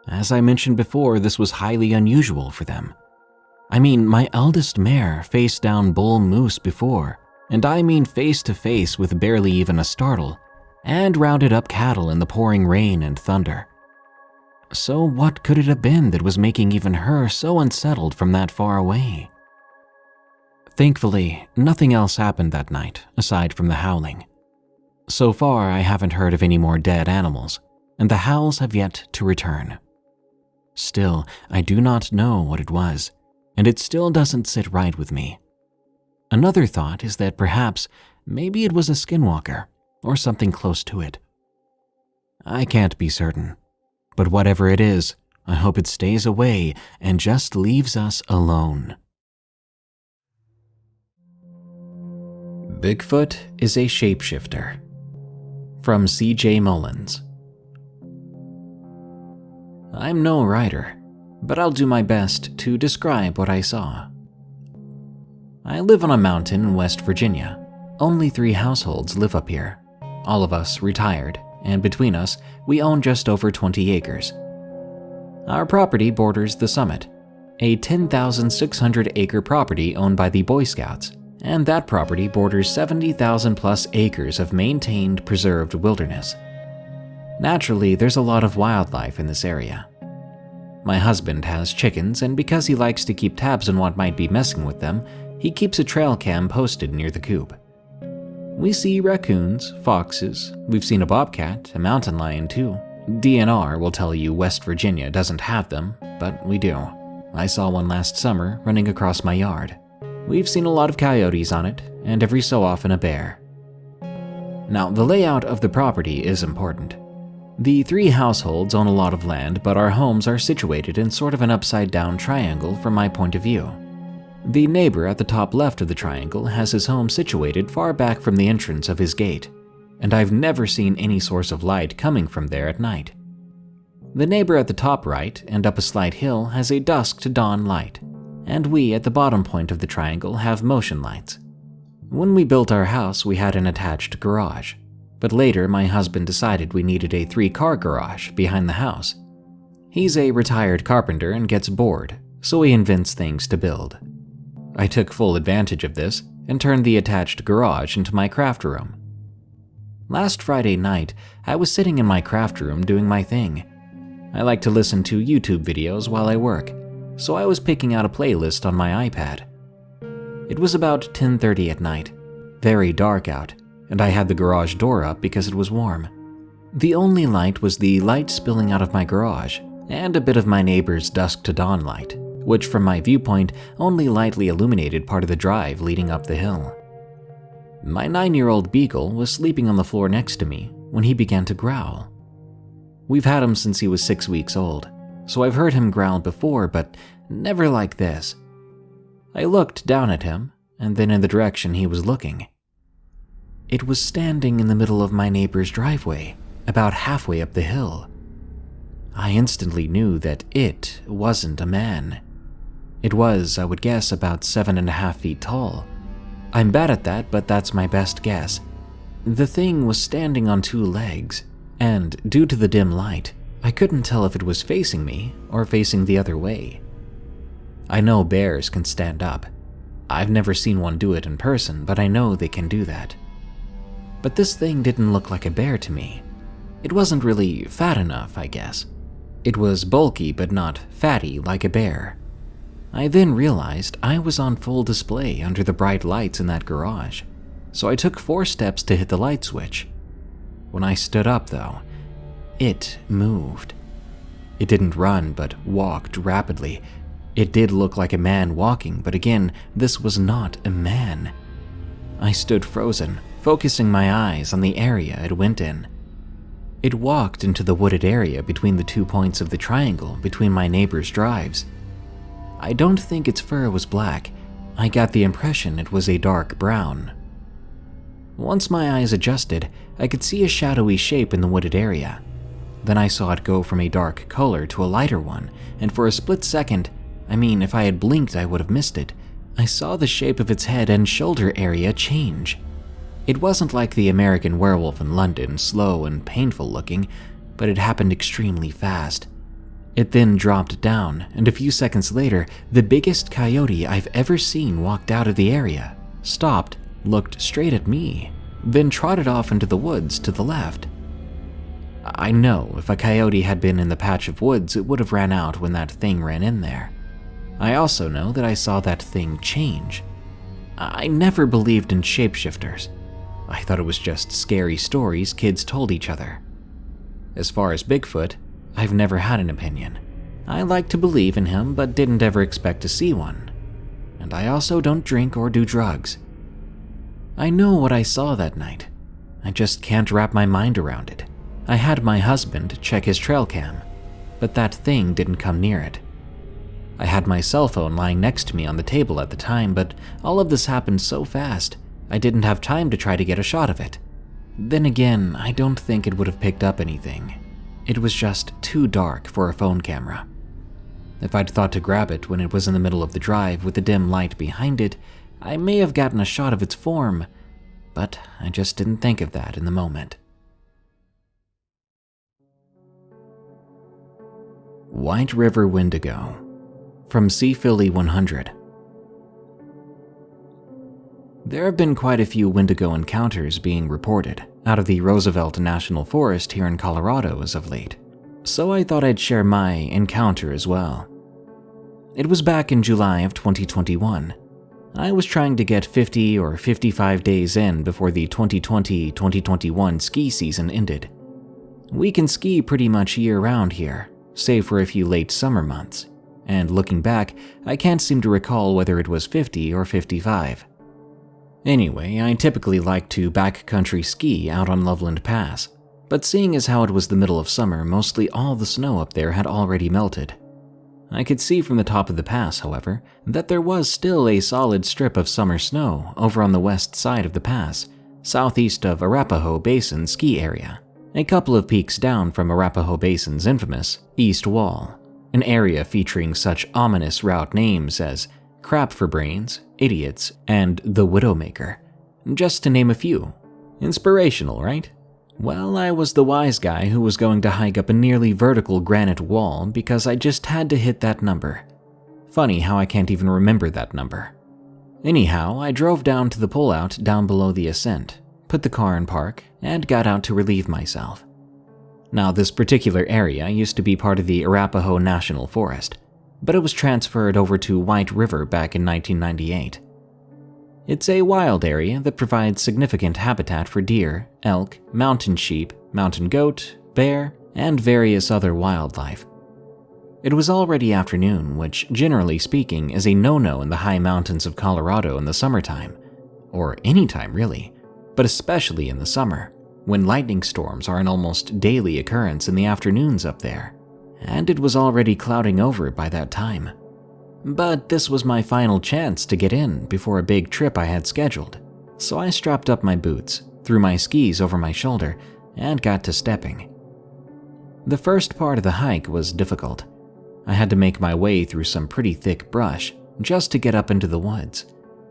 As I mentioned before, this was highly unusual for them. I mean, my eldest mare faced down bull moose before, and I mean face to face with barely even a startle, and rounded up cattle in the pouring rain and thunder. So what could it have been that was making even her so unsettled from that far away? Thankfully, nothing else happened that night, aside from the howling. So far, I haven't heard of any more dead animals, and the howls have yet to return. Still, I do not know what it was, and it still doesn't sit right with me. Another thought is that perhaps, maybe it was a skinwalker, or something close to it. I can't be certain, but whatever it is, I hope it stays away and just leaves us alone. Bigfoot is a shapeshifter. From C.J. Mullins. I'm no writer, but I'll do my best to describe what I saw. I live on a mountain in West Virginia. Only 3 households live up here. All of us retired, and between us, we own just over 20 acres. Our property borders the summit, a 10,600-acre property owned by the Boy Scouts, and that property borders 70,000 plus acres of maintained preserved wilderness. Naturally, there's a lot of wildlife in this area. My husband has chickens, and because he likes to keep tabs on what might be messing with them, he keeps a trail cam posted near the coop. We see raccoons, foxes, we've seen a bobcat, a mountain lion too. DNR will tell you West Virginia doesn't have them, but we do. I saw one last summer running across my yard. We've seen a lot of coyotes on it, and every so often a bear. Now, the layout of the property is important. The 3 households own a lot of land, but our homes are situated in sort of an upside-down triangle from my point of view. The neighbor at the top left of the triangle has his home situated far back from the entrance of his gate, and I've never seen any source of light coming from there at night. The neighbor at the top right and up a slight hill has a dusk to dawn light, and we at the bottom point of the triangle have motion lights. When we built our house, we had an attached garage, but later my husband decided we needed a 3-car garage behind the house. He's a retired carpenter and gets bored, so he invents things to build. I took full advantage of this and turned the attached garage into my craft room. Last Friday night, I was sitting in my craft room doing my thing. I like to listen to YouTube videos while I work, so I was picking out a playlist on my iPad. It was about 10:30 at night, very dark out, and I had the garage door up because it was warm. The only light was the light spilling out of my garage and a bit of my neighbor's dusk to dawn light, which from my viewpoint only lightly illuminated part of the drive leading up the hill. My 9-year-old beagle was sleeping on the floor next to me when he began to growl. We've had him since he was 6 weeks old, so I've heard him growl before, but never like this. I looked down at him, and then in the direction he was looking. It was standing in the middle of my neighbor's driveway, about halfway up the hill. I instantly knew that it wasn't a man. It was, I would guess, about 7.5 feet tall. I'm bad at that, but that's my best guess. The thing was standing on 2 legs, and due to the dim light, I couldn't tell if it was facing me or facing the other way. I know bears can stand up. I've never seen one do it in person, but I know they can do that. But this thing didn't look like a bear to me. It wasn't really fat enough, I guess. It was bulky but not fatty like a bear. I then realized I was on full display under the bright lights in that garage, so I took 4 steps to hit the light switch. When I stood up, though, it moved. It didn't run, but walked rapidly. It did look like a man walking, but again, this was not a man. I stood frozen, focusing my eyes on the area it went in. It walked into the wooded area between the 2 points of the triangle between my neighbor's drives. I don't think its fur was black. I got the impression it was a dark brown. Once my eyes adjusted, I could see a shadowy shape in the wooded area. Then I saw it go from a dark color to a lighter one, and for a split second, if I had blinked I would have missed it, I saw the shape of its head and shoulder area change. It wasn't like the American Werewolf in London, slow and painful looking, but it happened extremely fast. It then dropped down, and a few seconds later, the biggest coyote I've ever seen walked out of the area, stopped, looked straight at me, then trotted off into the woods to the left. I know if a coyote had been in the patch of woods, it would have ran out when that thing ran in there. I also know that I saw that thing change. I never believed in shapeshifters. I thought it was just scary stories kids told each other. As far as Bigfoot, I've never had an opinion. I like to believe in him, but didn't ever expect to see one. And I also don't drink or do drugs. I know what I saw that night. I just can't wrap my mind around it. I had my husband check his trail cam, but that thing didn't come near it. I had my cell phone lying next to me on the table at the time, but all of this happened so fast, I didn't have time to try to get a shot of it. Then again, I don't think it would have picked up anything. It was just too dark for a phone camera. If I'd thought to grab it when it was in the middle of the drive with the dim light behind it, I may have gotten a shot of its form, but I just didn't think of that in the moment. White River Wendigo from Sea Philly 100. There have been quite a few Wendigo encounters being reported. out of the Roosevelt National Forest here in Colorado as of late, so I thought I'd share my encounter as well. It was back in July of 2021. I was trying to get 50 or 55 days in before the 2020-2021 ski season ended. We can ski pretty much year-round here, save for a few late summer months, and looking back, I can't seem to recall whether it was 50 or 55. Anyway, I typically like to backcountry ski out on Loveland Pass, but seeing as how it was the middle of summer, mostly all the snow up there had already melted. I could see from the top of the pass, however, that there was still a solid strip of summer snow over on the west side of the pass, southeast of Arapahoe Basin ski area, a couple of peaks down from Arapahoe Basin's infamous East Wall, an area featuring such ominous route names as Crap for Brains, Idiots, and The Widowmaker, just to name a few. Inspirational, right? Well, I was the wise guy who was going to hike up a nearly vertical granite wall because I just had to hit that number. Funny how I can't even remember that number. Anyhow, I drove down to the pullout down below the ascent, put the car in park, and got out to relieve myself. Now, this particular area used to be part of the Arapahoe National Forest, but it was transferred over to White River back in 1998. It's a wild area that provides significant habitat for deer, elk, mountain sheep, mountain goat, bear, and various other wildlife. It was already afternoon, which, generally speaking, is a no-no in the high mountains of Colorado in the summertime, or any time really, but especially in the summer, when lightning storms are an almost daily occurrence in the afternoons up there, and it was already clouding over by that time. But this was my final chance to get in before a big trip I had scheduled, so I strapped up my boots, threw my skis over my shoulder, and got to stepping. The first part of the hike was difficult. I had to make my way through some pretty thick brush just to get up into the woods,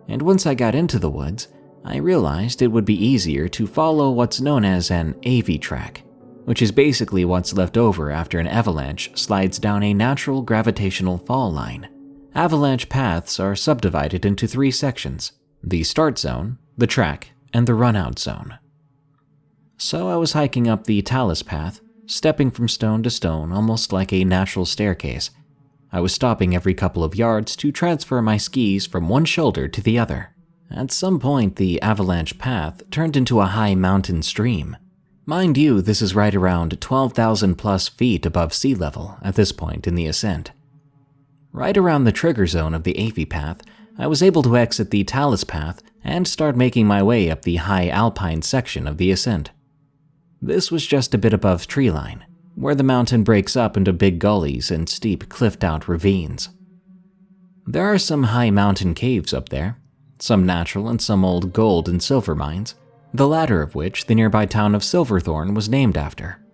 and once I got into the woods, I realized it would be easier to follow what's known as an AV track, which is basically what's left over after an avalanche slides down a natural gravitational fall line. Avalanche paths are subdivided into 3 sections: the start zone, the track, and the run-out zone. So I was hiking up the talus path, stepping from stone to stone almost like a natural staircase. I was stopping every couple of yards to transfer my skis from one shoulder to the other. At some point, the avalanche path turned into a high mountain stream. Mind you, this is right around 12,000 plus feet above sea level at this point in the ascent. Right around the trigger zone of the AV path, I was able to exit the talus path and start making my way up the high alpine section of the ascent. This was just a bit above treeline, where the mountain breaks up into big gullies and steep cliffed-out ravines. There are some high mountain caves up there, some natural and some old gold and silver mines, the latter of which the nearby town of Silverthorne was named after.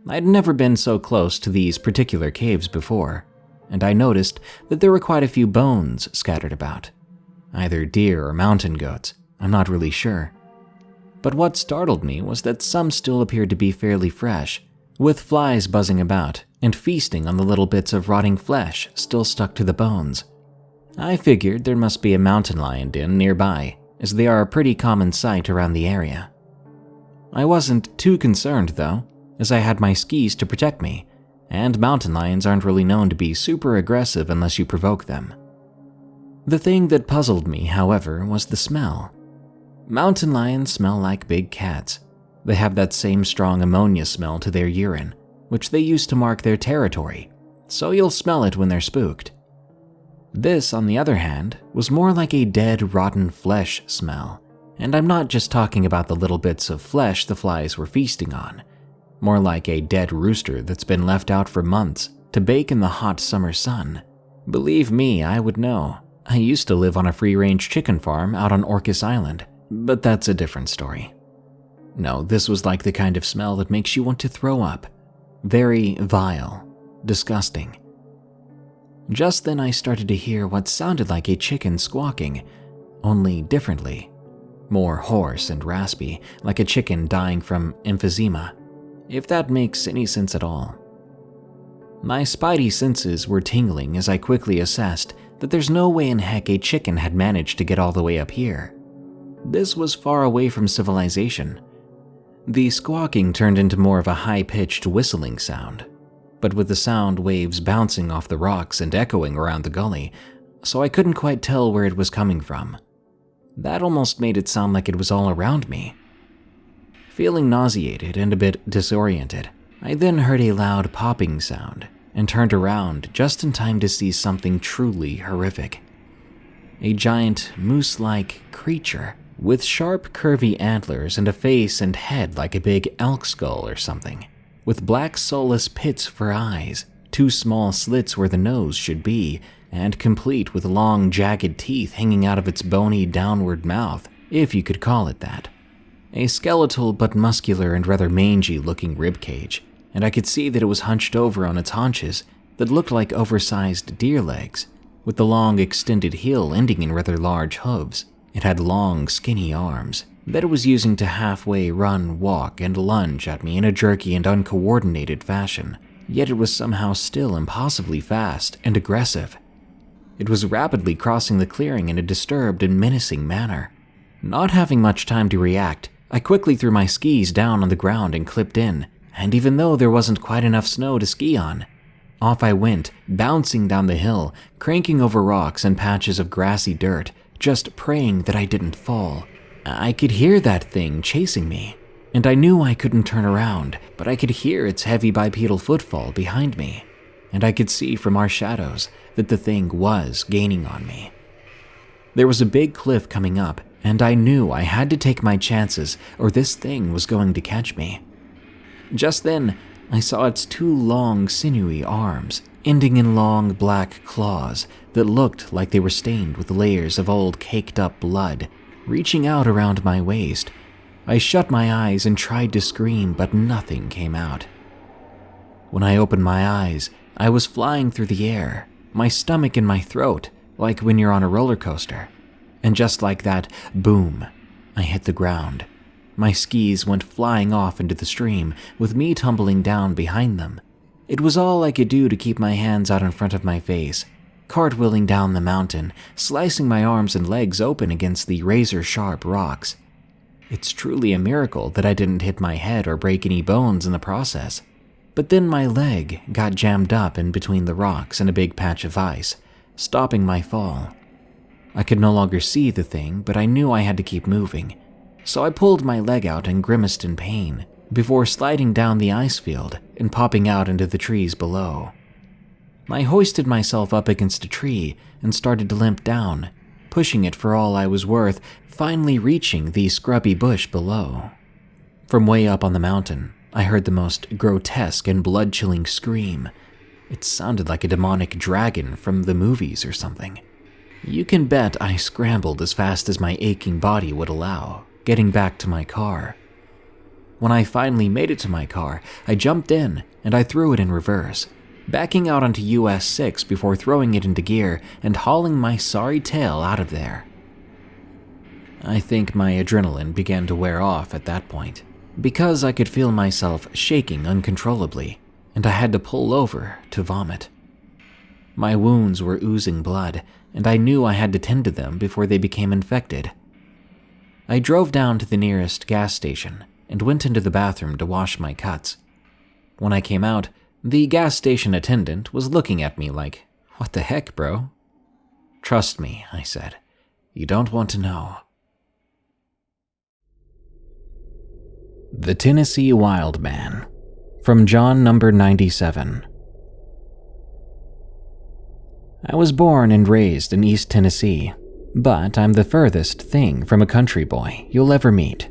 I'd never been so close to these particular caves before, and I noticed that there were quite a few bones scattered about. Either deer or mountain goats, I'm not really sure. But what startled me was that some still appeared to be fairly fresh, with flies buzzing about and feasting on the little bits of rotting flesh still stuck to the bones. I figured there must be a mountain lion den nearby, as they are a pretty common sight around the area. I wasn't too concerned though, as I had my skis to protect me, and mountain lions aren't really known to be super aggressive unless you provoke them. The thing that puzzled me, however, was the smell. Mountain lions smell like big cats. They have that same strong ammonia smell to their urine, which they use to mark their territory, so you'll smell it when they're spooked. This, on the other hand, was more like a dead, rotten flesh smell, and I'm not just talking about the little bits of flesh the flies were feasting on. More like a dead rooster that's been left out for months to bake in the hot summer sun. Believe me, I would know. I used to live on a free-range chicken farm out on Orcas Island, but that's a different story. No, this was like the kind of smell that makes you want to throw up. Very vile, disgusting. Just then I started to hear what sounded like a chicken squawking, only differently. More hoarse and raspy, like a chicken dying from emphysema, if that makes any sense at all. My spidey senses were tingling as I quickly assessed that there's no way in heck a chicken had managed to get all the way up here. This was far away from civilization. The squawking turned into more of a high-pitched whistling sound, but with the sound waves bouncing off the rocks and echoing around the gully, so I couldn't quite tell where it was coming from. That almost made it sound like it was all around me. Feeling nauseated and a bit disoriented, I then heard a loud popping sound and turned around just in time to see something truly horrific. A giant moose-like creature with sharp, curvy antlers and a face and head like a big elk skull or something, with black soulless pits for eyes, 2 small slits where the nose should be, and complete with long, jagged teeth hanging out of its bony downward mouth, if you could call it that. A skeletal but muscular and rather mangy-looking ribcage, and I could see that it was hunched over on its haunches that looked like oversized deer legs, with the long, extended heel ending in rather large hooves. It had long, skinny arms that it was using to halfway run, walk, and lunge at me in a jerky and uncoordinated fashion, yet it was somehow still impossibly fast and aggressive. It was rapidly crossing the clearing in a disturbed and menacing manner. Not having much time to react, I quickly threw my skis down on the ground and clipped in, and even though there wasn't quite enough snow to ski on, off I went, bouncing down the hill, cranking over rocks and patches of grassy dirt, just praying that I didn't fall. I could hear that thing chasing me, and I knew I couldn't turn around, but I could hear its heavy bipedal footfall behind me, and I could see from our shadows that the thing was gaining on me. There was a big cliff coming up, and I knew I had to take my chances or this thing was going to catch me. Just then, I saw its 2 long, sinewy arms, ending in long black claws that looked like they were stained with layers of old caked-up blood, reaching out around my waist. I shut my eyes and tried to scream, but nothing came out. When I opened my eyes, I was flying through the air, my stomach in my throat, like when you're on a roller coaster. And just like that, boom, I hit the ground. My skis went flying off into the stream, with me tumbling down behind them. It was all I could do to keep my hands out in front of my face, cartwheeling down the mountain, slicing my arms and legs open against the razor-sharp rocks. It's truly a miracle that I didn't hit my head or break any bones in the process. But then my leg got jammed up in between the rocks and a big patch of ice, stopping my fall. I could no longer see the thing, but I knew I had to keep moving, so I pulled my leg out and grimaced in pain before sliding down the ice field and popping out into the trees below. I hoisted myself up against a tree and started to limp down, pushing it for all I was worth, finally reaching the scrubby bush below. From way up on the mountain, I heard the most grotesque and blood-chilling scream. It sounded like a demonic dragon from the movies or something. You can bet I scrambled as fast as my aching body would allow, getting back to my car. When I finally made it to my car, I jumped in and I threw it in reverse, backing out onto US 6 before throwing it into gear and hauling my sorry tail out of there. I think my adrenaline began to wear off at that point, because I could feel myself shaking uncontrollably, and I had to pull over to vomit. My wounds were oozing blood, and I knew I had to tend to them before they became infected. I drove down to the nearest gas station and went into the bathroom to wash my cuts. When I came out, the gas station attendant was looking at me like, "What the heck, bro?" "Trust me," I said. "You don't want to know." The Tennessee Wild Man, from John number 97. I was born and raised in East Tennessee, but I'm the furthest thing from a country boy you'll ever meet.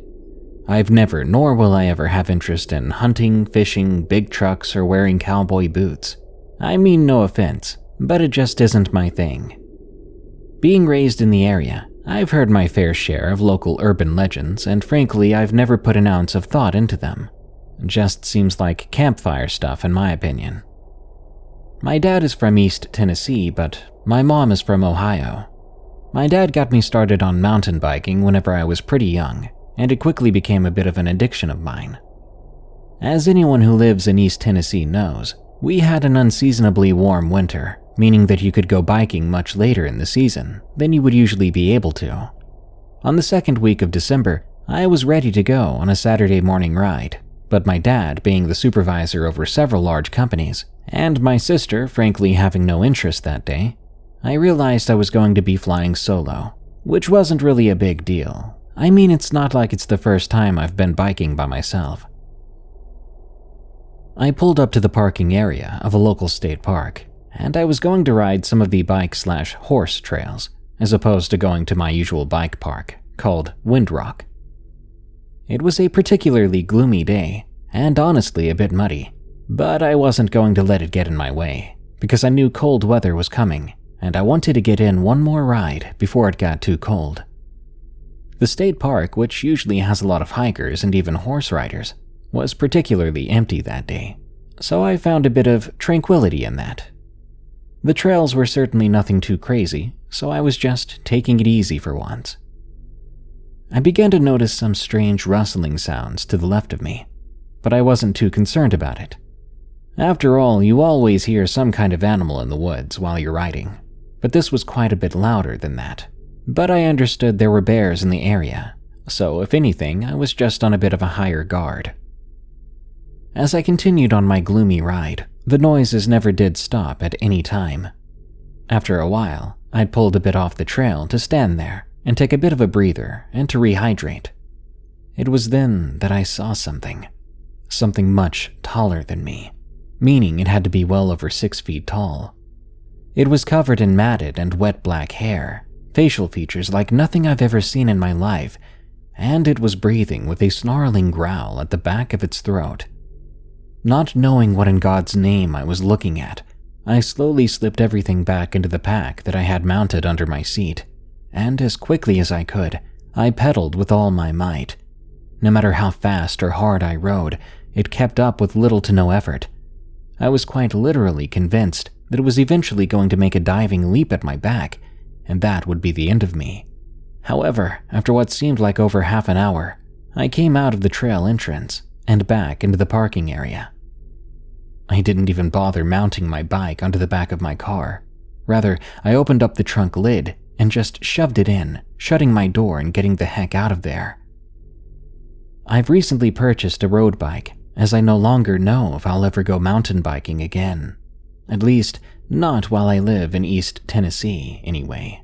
I've never, nor will I ever have interest in hunting, fishing, big trucks, or wearing cowboy boots. I mean no offense, but it just isn't my thing. Being raised in the area, I've heard my fair share of local urban legends, and frankly, I've never put an ounce of thought into them. It just seems like campfire stuff in my opinion. My dad is from East Tennessee, but my mom is from Ohio. My dad got me started on mountain biking whenever I was pretty young, and it quickly became a bit of an addiction of mine. As anyone who lives in East Tennessee knows, we had an unseasonably warm winter, meaning that you could go biking much later in the season than you would usually be able to. On the second week of December, I was ready to go on a Saturday morning ride, but my dad, being the supervisor over several large companies, and my sister frankly having no interest that day, I realized I was going to be flying solo, which wasn't really a big deal. I mean, it's not like it's the first time I've been biking by myself. I pulled up to the parking area of a local state park, and I was going to ride some of the bike/horse trails, as opposed to going to my usual bike park, called Windrock. It was a particularly gloomy day, and honestly a bit muddy, but I wasn't going to let it get in my way, because I knew cold weather was coming, and I wanted to get in one more ride before it got too cold. The state park, which usually has a lot of hikers and even horse riders, was particularly empty that day, so I found a bit of tranquility in that. The trails were certainly nothing too crazy, so I was just taking it easy for once. I began to notice some strange rustling sounds to the left of me, but I wasn't too concerned about it. After all, you always hear some kind of animal in the woods while you're riding, but this was quite a bit louder than that. But I understood there were bears in the area, so if anything, I was just on a bit of a higher guard. As I continued on my gloomy ride, the noises never did stop at any time. After a while, I'd pulled a bit off the trail to stand there and take a bit of a breather and to rehydrate. It was then that I saw something much taller than me, meaning it had to be well over 6 feet tall. It was covered in matted and wet black hair, facial features like nothing I've ever seen in my life, and it was breathing with a snarling growl at the back of its throat. Not knowing what in God's name I was looking at, I slowly slipped everything back into the pack that I had mounted under my seat, and as quickly as I could, I pedaled with all my might. No matter how fast or hard I rode, it kept up with little to no effort. I was quite literally convinced that it was eventually going to make a diving leap at my back, and that would be the end of me. However, after what seemed like over half an hour, I came out of the trail entrance and back into the parking area. I didn't even bother mounting my bike onto the back of my car. Rather, I opened up the trunk lid and just shoved it in, shutting my door and getting the heck out of there. I've recently purchased a road bike, as I no longer know if I'll ever go mountain biking again. At least, not while I live in East Tennessee, anyway.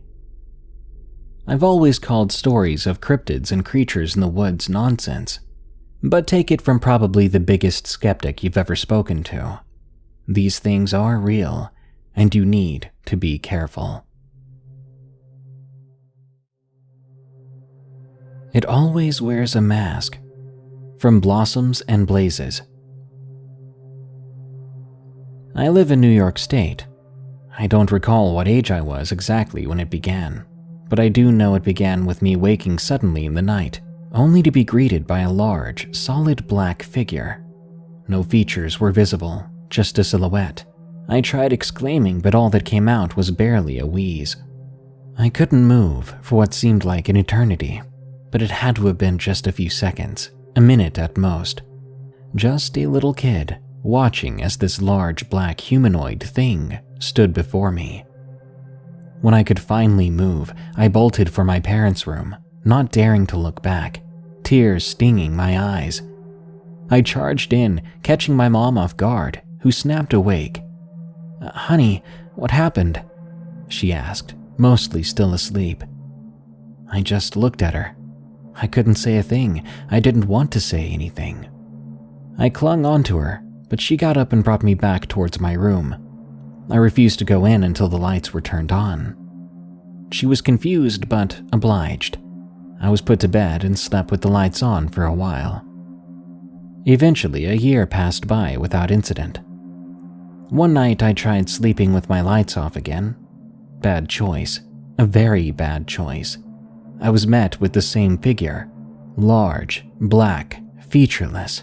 I've always called stories of cryptids and creatures in the woods nonsense, but take it from probably the biggest skeptic you've ever spoken to. These things are real, and you need to be careful. It always wears a mask. From Blossoms and Blazes. I live in New York State. I don't recall what age I was exactly when it began, but I do know it began with me waking suddenly in the night, only to be greeted by a large, solid black figure. No features were visible, just a silhouette. I tried exclaiming, but all that came out was barely a wheeze. I couldn't move for what seemed like an eternity, but it had to have been just a few seconds, a minute at most. Just a little kid watching as this large black humanoid thing stood before me. When I could finally move, I bolted for my parents' room, not daring to look back, tears stinging my eyes. I charged in, catching my mom off guard, who snapped awake. "Honey, what happened?" she asked, mostly still asleep. I just looked at her. I couldn't say a thing. I didn't want to say anything. I clung onto her, but she got up and brought me back towards my room. I refused to go in until the lights were turned on. She was confused but obliged. I was put to bed and slept with the lights on for a while. Eventually, a year passed by without incident. One night I tried sleeping with my lights off again. Bad choice. A very bad choice. I was met with the same figure. Large, black, featureless.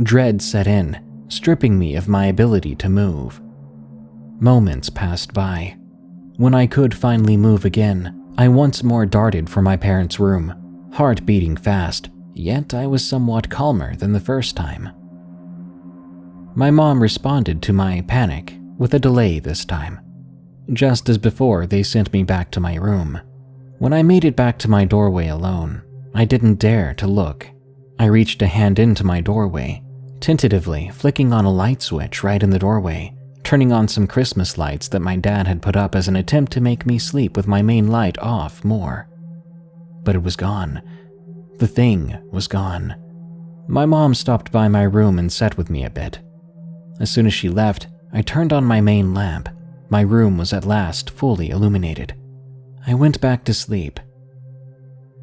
Dread set in, stripping me of my ability to move. Moments passed by. When I could finally move again, I once more darted for my parents' room, heart beating fast, yet I was somewhat calmer than the first time. My mom responded to my panic with a delay this time. Just as before, they sent me back to my room. When I made it back to my doorway alone, I didn't dare to look. I reached a hand into my doorway, tentatively flicking on a light switch right in the doorway, turning on some Christmas lights that my dad had put up as an attempt to make me sleep with my main light off more. But it was gone. The thing was gone. My mom stopped by my room and sat with me a bit. As soon as she left, I turned on my main lamp. My room was at last fully illuminated. I went back to sleep.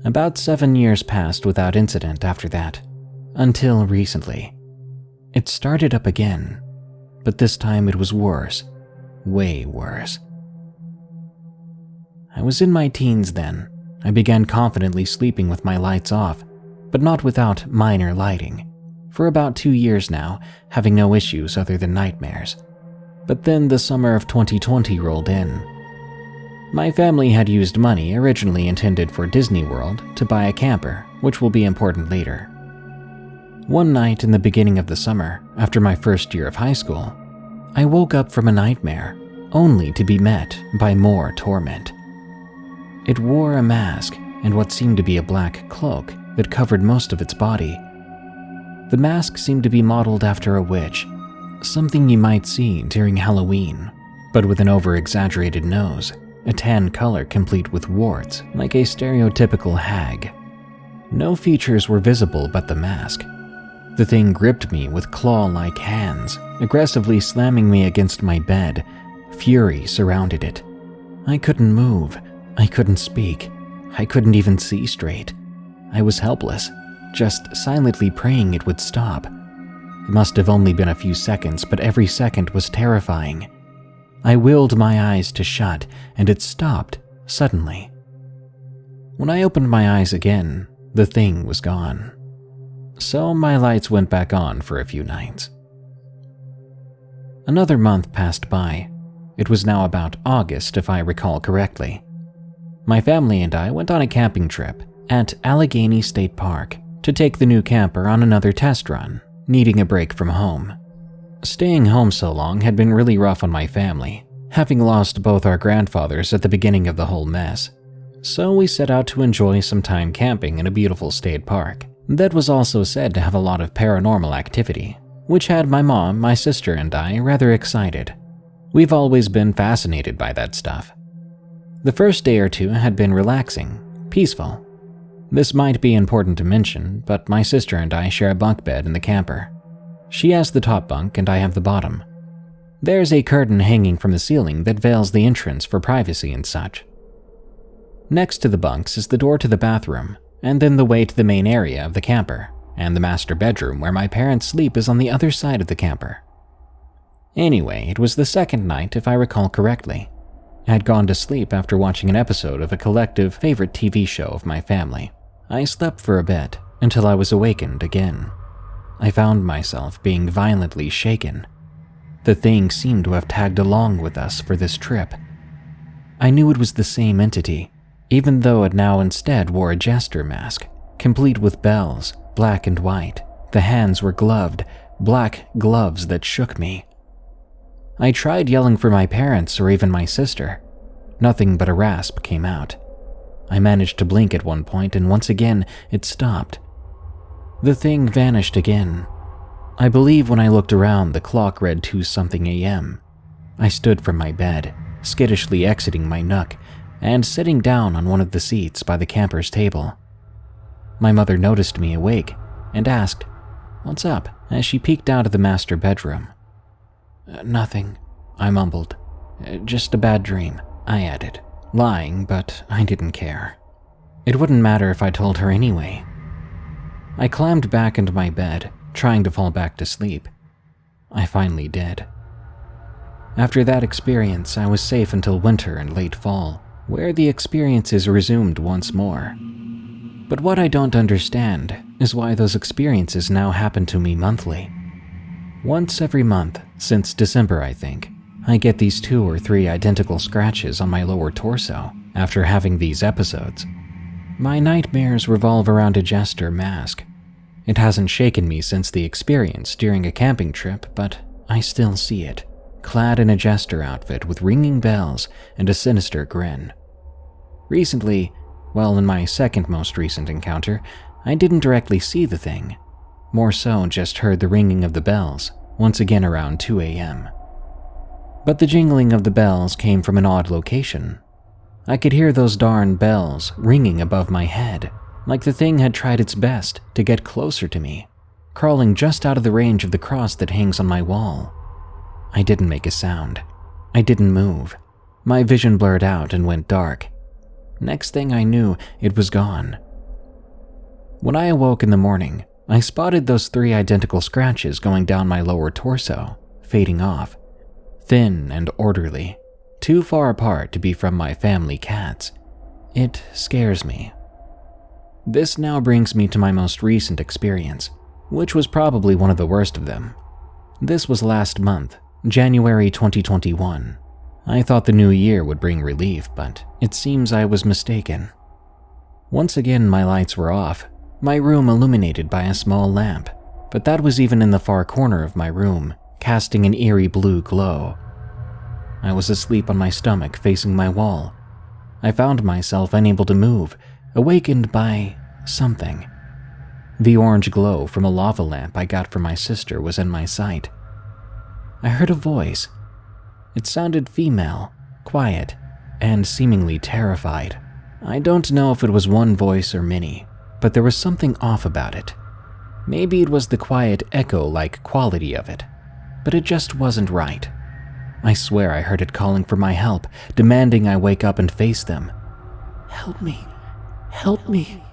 About 7 years passed without incident after that, until recently. It started up again, but this time it was worse, way worse. I was in my teens then. I began confidently sleeping with my lights off, but not without minor lighting, for about 2 years now, having no issues other than nightmares. But then the summer of 2020 rolled in. My family had used money originally intended for Disney World to buy a camper, which will be important later. One night in the beginning of the summer, after my first year of high school, I woke up from a nightmare, only to be met by more torment. It wore a mask and what seemed to be a black cloak that covered most of its body. The mask seemed to be modeled after a witch, something you might see during Halloween, but with an over-exaggerated nose, a tan color complete with warts, like a stereotypical hag. No features were visible but the mask. The thing gripped me with claw-like hands, aggressively slamming me against my bed. Fury surrounded it. I couldn't move. I couldn't speak. I couldn't even see straight. I was helpless, just silently praying it would stop. It must have only been a few seconds, but every second was terrifying. I willed my eyes to shut, and it stopped suddenly. When I opened my eyes again, the thing was gone. So my lights went back on for a few nights. Another month passed by. It was now about August, if I recall correctly. My family and I went on a camping trip at Allegheny State Park to take the new camper on another test run, needing a break from home. Staying home so long had been really rough on my family, having lost both our grandfathers at the beginning of the whole mess. So we set out to enjoy some time camping in a beautiful state park that was also said to have a lot of paranormal activity, which had my mom, my sister, and I rather excited. We've always been fascinated by that stuff. The first day or two had been relaxing, peaceful. This might be important to mention, but my sister and I share a bunk bed in the camper. She has the top bunk and I have the bottom. There's a curtain hanging from the ceiling that veils the entrance for privacy and such. Next to the bunks is the door to the bathroom, and then the way to the main area of the camper, and the master bedroom where my parents sleep is on the other side of the camper. Anyway, it was the second night, if I recall correctly. I had gone to sleep after watching an episode of a collective favorite TV show of my family. I slept for a bit until I was awakened again. I found myself being violently shaken. The thing seemed to have tagged along with us for this trip. I knew it was the same entity, even though it now instead wore a jester mask, complete with bells, black and white. The hands were gloved, black gloves that shook me. I tried yelling for my parents or even my sister. Nothing but a rasp came out. I managed to blink at one point and once again it stopped. The thing vanished again. I believe when I looked around the clock read 2-something a.m. I stood from my bed, skittishly exiting my nook and sitting down on one of the seats by the camper's table. My mother noticed me awake and asked, "What's up?" as she peeked out of the master bedroom. "Nothing," I mumbled. "Just a bad dream," I added, lying, but I didn't care. It wouldn't matter if I told her anyway. I climbed back into my bed, trying to fall back to sleep. I finally did. After that experience, I was safe until winter and late fall, where the experiences resumed once more. But what I don't understand is why those experiences now happen to me monthly. Once every month, since December I think, I get these 2 or 3 identical scratches on my lower torso after having these episodes. My nightmares revolve around a jester mask. It hasn't shaken me since the experience during a camping trip, but I still see it, clad in a jester outfit with ringing bells and a sinister grin. Recently, Well, in my second most recent encounter, I didn't directly see the thing. More so, just heard the ringing of the bells, once again around 2 a.m. But the jingling of the bells came from an odd location. I could hear those darn bells ringing above my head, like the thing had tried its best to get closer to me, crawling just out of the range of the cross that hangs on my wall. I didn't make a sound. I didn't move. My vision blurred out and went dark. Next thing I knew, it was gone. When I awoke in the morning, I spotted those 3 identical scratches going down my lower torso, fading off, thin and orderly, too far apart to be from my family cats. It scares me. This now brings me to my most recent experience, which was probably one of the worst of them. This was last month, January 2021. I thought the new year would bring relief, but it seems I was mistaken. Once again, my lights were off, my room illuminated by a small lamp, but that was even in the far corner of my room, casting an eerie blue glow. I was asleep on my stomach facing my wall. I found myself unable to move, awakened by something. The orange glow from a lava lamp I got from my sister was in my sight. I heard a voice. It sounded female, quiet, and seemingly terrified. I don't know if it was one voice or many, but there was something off about it. Maybe it was the quiet echo-like quality of it, but it just wasn't right. I swear I heard it calling for my help, demanding I wake up and face them. "Help me, help me.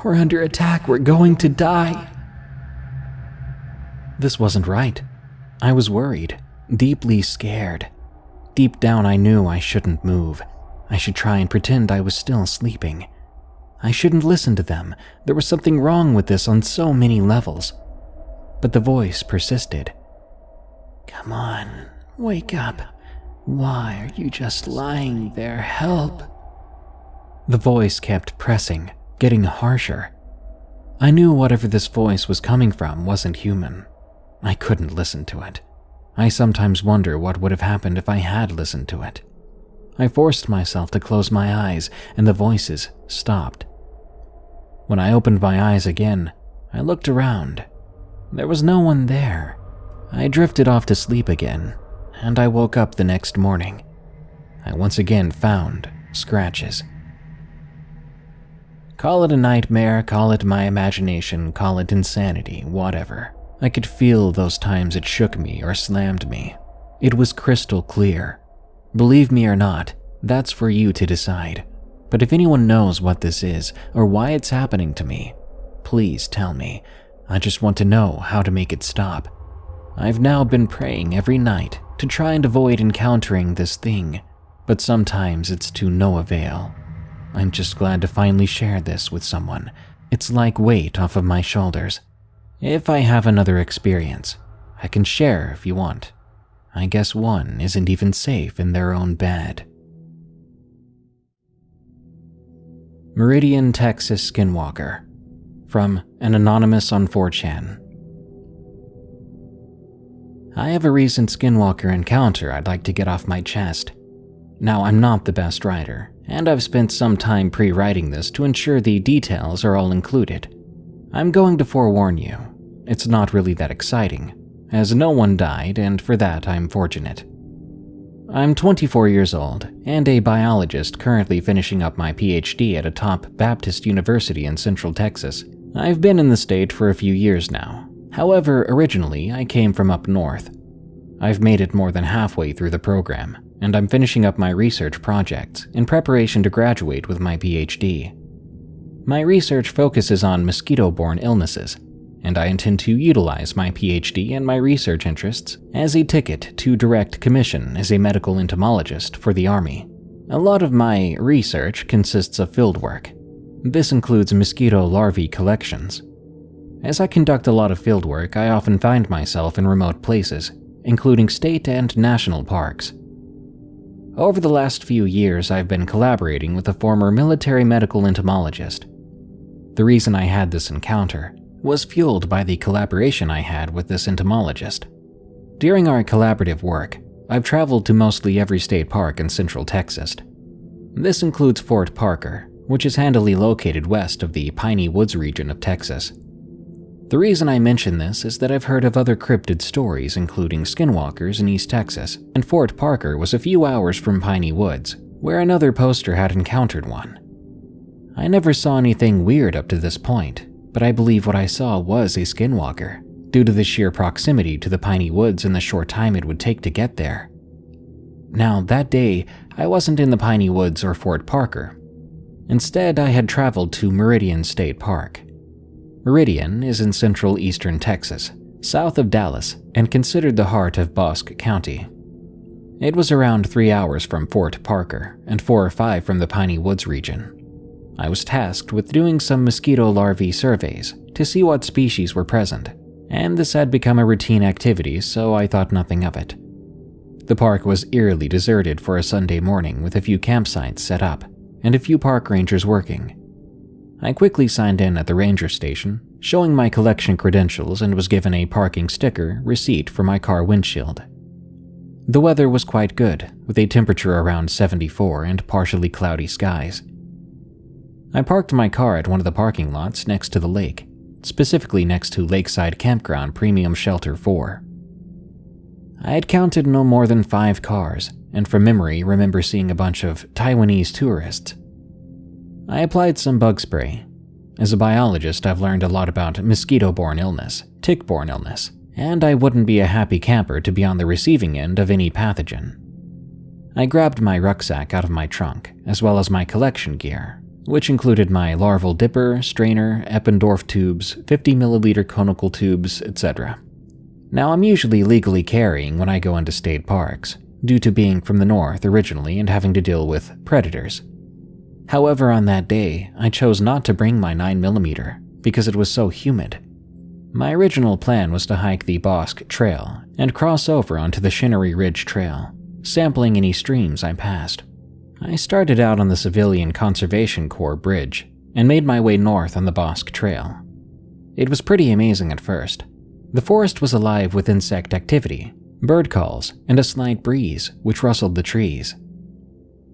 We're under attack, we're going to die." This wasn't right. I was worried, deeply scared. Deep down I knew I shouldn't move. I should try and pretend I was still sleeping. I shouldn't listen to them. There was something wrong with this on so many levels. But the voice persisted. "Come on, wake up. Why are you just lying there? Help." The voice kept pressing, getting harsher. I knew whatever this voice was coming from wasn't human. I couldn't listen to it. I sometimes wonder what would have happened if I had listened to it. I forced myself to close my eyes, and the voices stopped. When I opened my eyes again, I looked around. There was no one there. I drifted off to sleep again, and I woke up the next morning. I once again found scratches. Call it a nightmare, call it my imagination, call it insanity, whatever. I could feel those times it shook me or slammed me. It was crystal clear. Believe me or not, that's for you to decide. But if anyone knows what this is or why it's happening to me, please tell me. I just want to know how to make it stop. I've now been praying every night to try and avoid encountering this thing, but sometimes it's to no avail. I'm just glad to finally share this with someone. It's like weight off of my shoulders. If I have another experience, I can share if you want. I guess one isn't even safe in their own bed. Meridian, Texas Skinwalker. From an anonymous on 4chan. I have a recent skinwalker encounter I'd like to get off my chest. Now, I'm not the best writer, and I've spent some time pre-writing this to ensure the details are all included. I'm going to forewarn you, it's not really that exciting, as no one died, and for that I'm fortunate. I'm 24 years old, and a biologist currently finishing up my PhD at a top Baptist university in Central Texas. I've been in the state for a few years now. However, originally I came from up north. I've made it more than halfway through the program, and I'm finishing up my research projects in preparation to graduate with my PhD. My research focuses on mosquito-borne illnesses, and I intend to utilize my PhD and my research interests as a ticket to direct commission as a medical entomologist for the Army. A lot of my research consists of fieldwork. This includes mosquito larvae collections. As I conduct a lot of fieldwork, I often find myself in remote places, including state and national parks. Over the last few years, I've been collaborating with a former military medical entomologist. The reason I had this encounter was fueled by the collaboration I had with this entomologist. During our collaborative work, I've traveled to mostly every state park in Central Texas. This includes Fort Parker, which is handily located west of the Piney Woods region of Texas. The reason I mention this is that I've heard of other cryptid stories, including skinwalkers in East Texas, and Fort Parker was a few hours from Piney Woods, where another poster had encountered one. I never saw anything weird up to this point, but I believe what I saw was a skinwalker, due to the sheer proximity to the Piney Woods and the short time it would take to get there. Now, that day, I wasn't in the Piney Woods or Fort Parker. Instead, I had traveled to Meridian State Park. Meridian is in central eastern Texas, south of Dallas, and considered the heart of Bosque County. It was around 3 hours from Fort Parker and 4 or 5 from the Piney Woods region. I was tasked with doing some mosquito larvae surveys to see what species were present, and this had become a routine activity, so I thought nothing of it. The park was eerily deserted for a Sunday morning with a few campsites set up and a few park rangers working. I quickly signed in at the ranger station, showing my collection credentials, and was given a parking sticker receipt for my car windshield. The weather was quite good, with a temperature around 74 and partially cloudy skies. I parked my car at one of the parking lots next to the lake, specifically next to Lakeside Campground Premium Shelter 4. I had counted no more than 5 cars, and from memory remember seeing a bunch of Taiwanese tourists. I applied some bug spray. As a biologist, I've learned a lot about mosquito-borne illness, tick-borne illness, and I wouldn't be a happy camper to be on the receiving end of any pathogen. I grabbed my rucksack out of my trunk, as well as my collection gear, which included my larval dipper, strainer, Eppendorf tubes, 50ml conical tubes, etc. Now, I'm usually legally carrying when I go into state parks, due to being from the north originally and having to deal with predators. However, on that day, I chose not to bring my 9mm because it was so humid. My original plan was to hike the Bosque Trail and cross over onto the Shinnery Ridge Trail, sampling any streams I passed. I started out on the Civilian Conservation Corps Bridge and made my way north on the Bosque Trail. It was pretty amazing at first. The forest was alive with insect activity, bird calls, and a slight breeze which rustled the trees.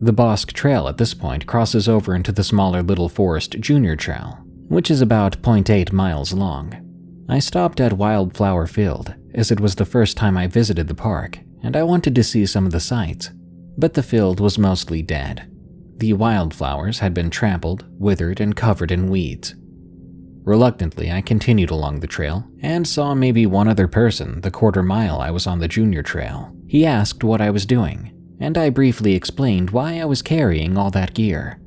The Bosque Trail at this point crosses over into the smaller Little Forest Junior Trail, which is about 0.8 miles long. I stopped at Wildflower Field, as it was the first time I visited the park, and I wanted to see some of the sights, but the field was mostly dead. The wildflowers had been trampled, withered, and covered in weeds. Reluctantly, I continued along the trail and saw maybe one other person the quarter mile I was on the Junior Trail. He asked what I was doing, and I briefly explained why I was carrying all that gear.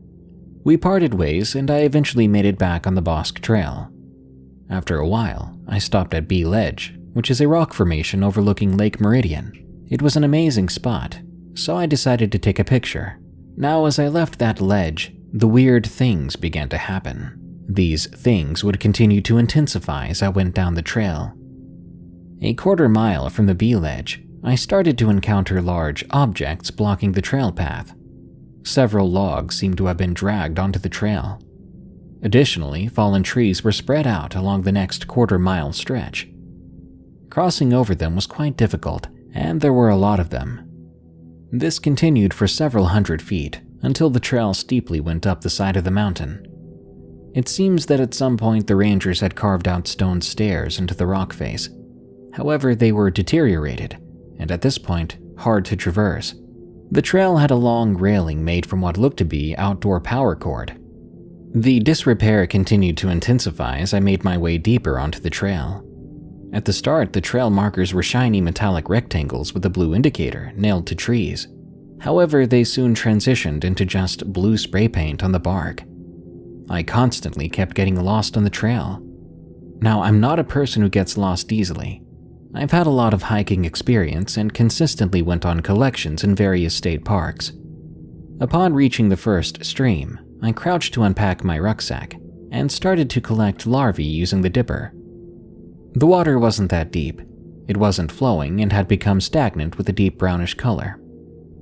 We parted ways, and I eventually made it back on the Bosque Trail. After a while, I stopped at Bee Ledge, which is a rock formation overlooking Lake Meridian. It was an amazing spot, so I decided to take a picture. Now, as I left that ledge, the weird things began to happen. These things would continue to intensify as I went down the trail. A quarter mile from the Bee Ledge, I started to encounter large objects blocking the trail path. Several logs seemed to have been dragged onto the trail. Additionally, fallen trees were spread out along the next quarter-mile stretch. Crossing over them was quite difficult, and there were a lot of them. This continued for several hundred feet until the trail steeply went up the side of the mountain. It seems that at some point the rangers had carved out stone stairs into the rock face. However, they were deteriorated, and at this point, hard to traverse. The trail had a long railing made from what looked to be outdoor power cord. The disrepair continued to intensify as I made my way deeper onto the trail. At the start, the trail markers were shiny metallic rectangles with a blue indicator nailed to trees. However, they soon transitioned into just blue spray paint on the bark. I constantly kept getting lost on the trail. Now, I'm not a person who gets lost easily. I've had a lot of hiking experience and consistently went on collections in various state parks. Upon reaching the first stream, I crouched to unpack my rucksack and started to collect larvae using the dipper. The water wasn't that deep. It wasn't flowing and had become stagnant with a deep brownish color.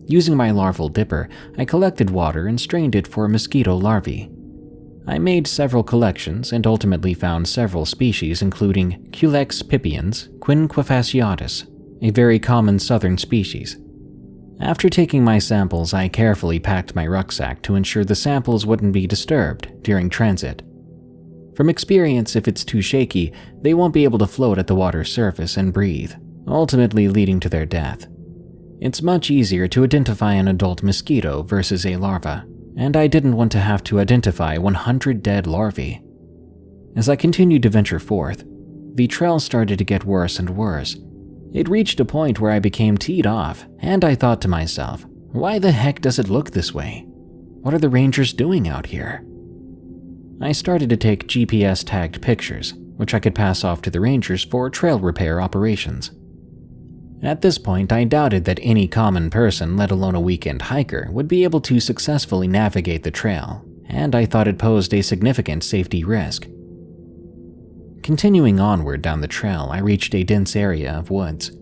Using my larval dipper, I collected water and strained it for mosquito larvae. I made several collections and ultimately found several species including Culex pipiens, Quinquefasciatus, a very common southern species. After taking my samples, I carefully packed my rucksack to ensure the samples wouldn't be disturbed during transit. From experience, if it's too shaky, they won't be able to float at the water's surface and breathe, ultimately leading to their death. It's much easier to identify an adult mosquito versus a larva, and I didn't want to have to identify 100 dead larvae. As I continued to venture forth, the trail started to get worse and worse. It reached a point where I became teed off, and I thought to myself, why the heck does it look this way? What are the rangers doing out here? I started to take GPS-tagged pictures, which I could pass off to the rangers for trail repair operations. At this point, I doubted that any common person, let alone a weekend hiker, would be able to successfully navigate the trail, and I thought it posed a significant safety risk. Continuing onward down the trail, I reached a dense area of woods.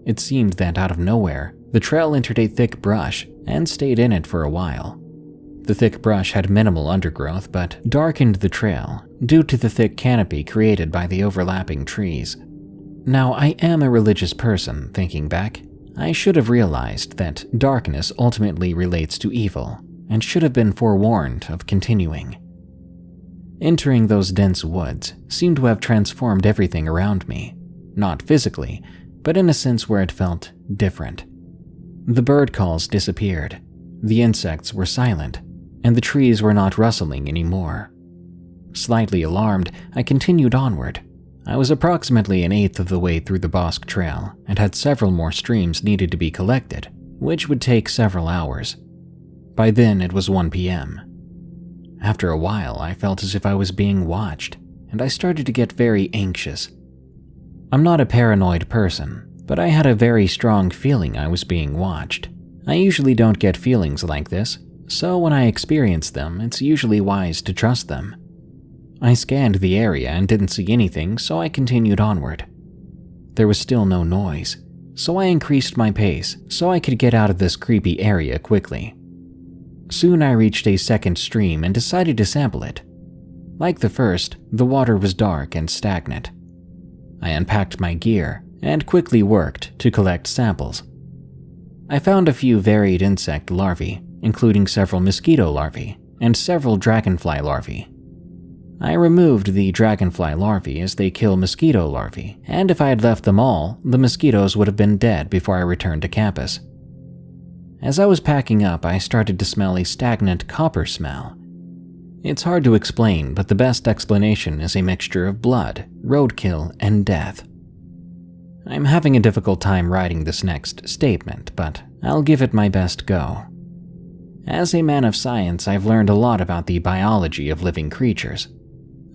It seemed that out of nowhere, the trail entered a thick brush and stayed in it for a while. The thick brush had minimal undergrowth but darkened the trail due to the thick canopy created by the overlapping trees. Now, I am a religious person, thinking back. I should have realized that darkness ultimately relates to evil and should have been forewarned of continuing. Entering those dense woods seemed to have transformed everything around me, not physically, but in a sense where it felt different. The bird calls disappeared, the insects were silent, and the trees were not rustling anymore. Slightly alarmed, I continued onward. I was approximately an eighth of the way through the Bosque Trail and had several more streams needed to be collected, which would take several hours. By then, it was 1 p.m. After a while, I felt as if I was being watched, and I started to get very anxious. I'm not a paranoid person, but I had a very strong feeling I was being watched. I usually don't get feelings like this, so when I experience them, it's usually wise to trust them. I scanned the area and didn't see anything, so I continued onward. There was still no noise, so I increased my pace so I could get out of this creepy area quickly. Soon I reached a second stream and decided to sample it. Like the first, the water was dark and stagnant. I unpacked my gear and quickly worked to collect samples. I found a few varied insect larvae, including several mosquito larvae and several dragonfly larvae. I removed the dragonfly larvae as they kill mosquito larvae, and if I had left them all, the mosquitoes would have been dead before I returned to campus. As I was packing up, I started to smell a stagnant copper smell. It's hard to explain, but the best explanation is a mixture of blood, roadkill, and death. I'm having a difficult time writing this next statement, but I'll give it my best go. As a man of science, I've learned a lot about the biology of living creatures.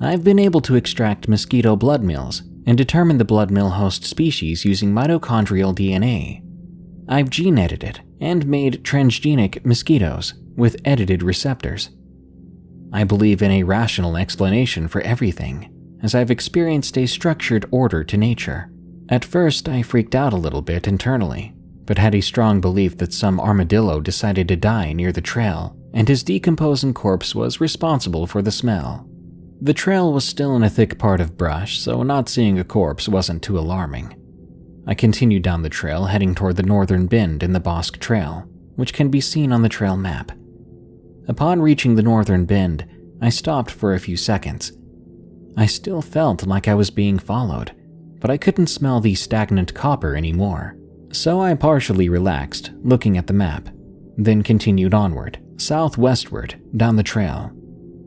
I've been able to extract mosquito blood meals and determine the blood meal host species using mitochondrial DNA. I've gene edited and made transgenic mosquitoes with edited receptors. I believe in a rational explanation for everything, as I've experienced a structured order to nature. At first, I freaked out a little bit internally, but had a strong belief that some armadillo decided to die near the trail, and his decomposing corpse was responsible for the smell. The trail was still in a thick part of brush, so not seeing a corpse wasn't too alarming. I continued down the trail, heading toward the northern bend in the Bosque Trail, which can be seen on the trail map. Upon reaching the northern bend, I stopped for a few seconds. I still felt like I was being followed, but I couldn't smell the stagnant copper anymore, so I partially relaxed, looking at the map, then continued onward, southwestward, down the trail.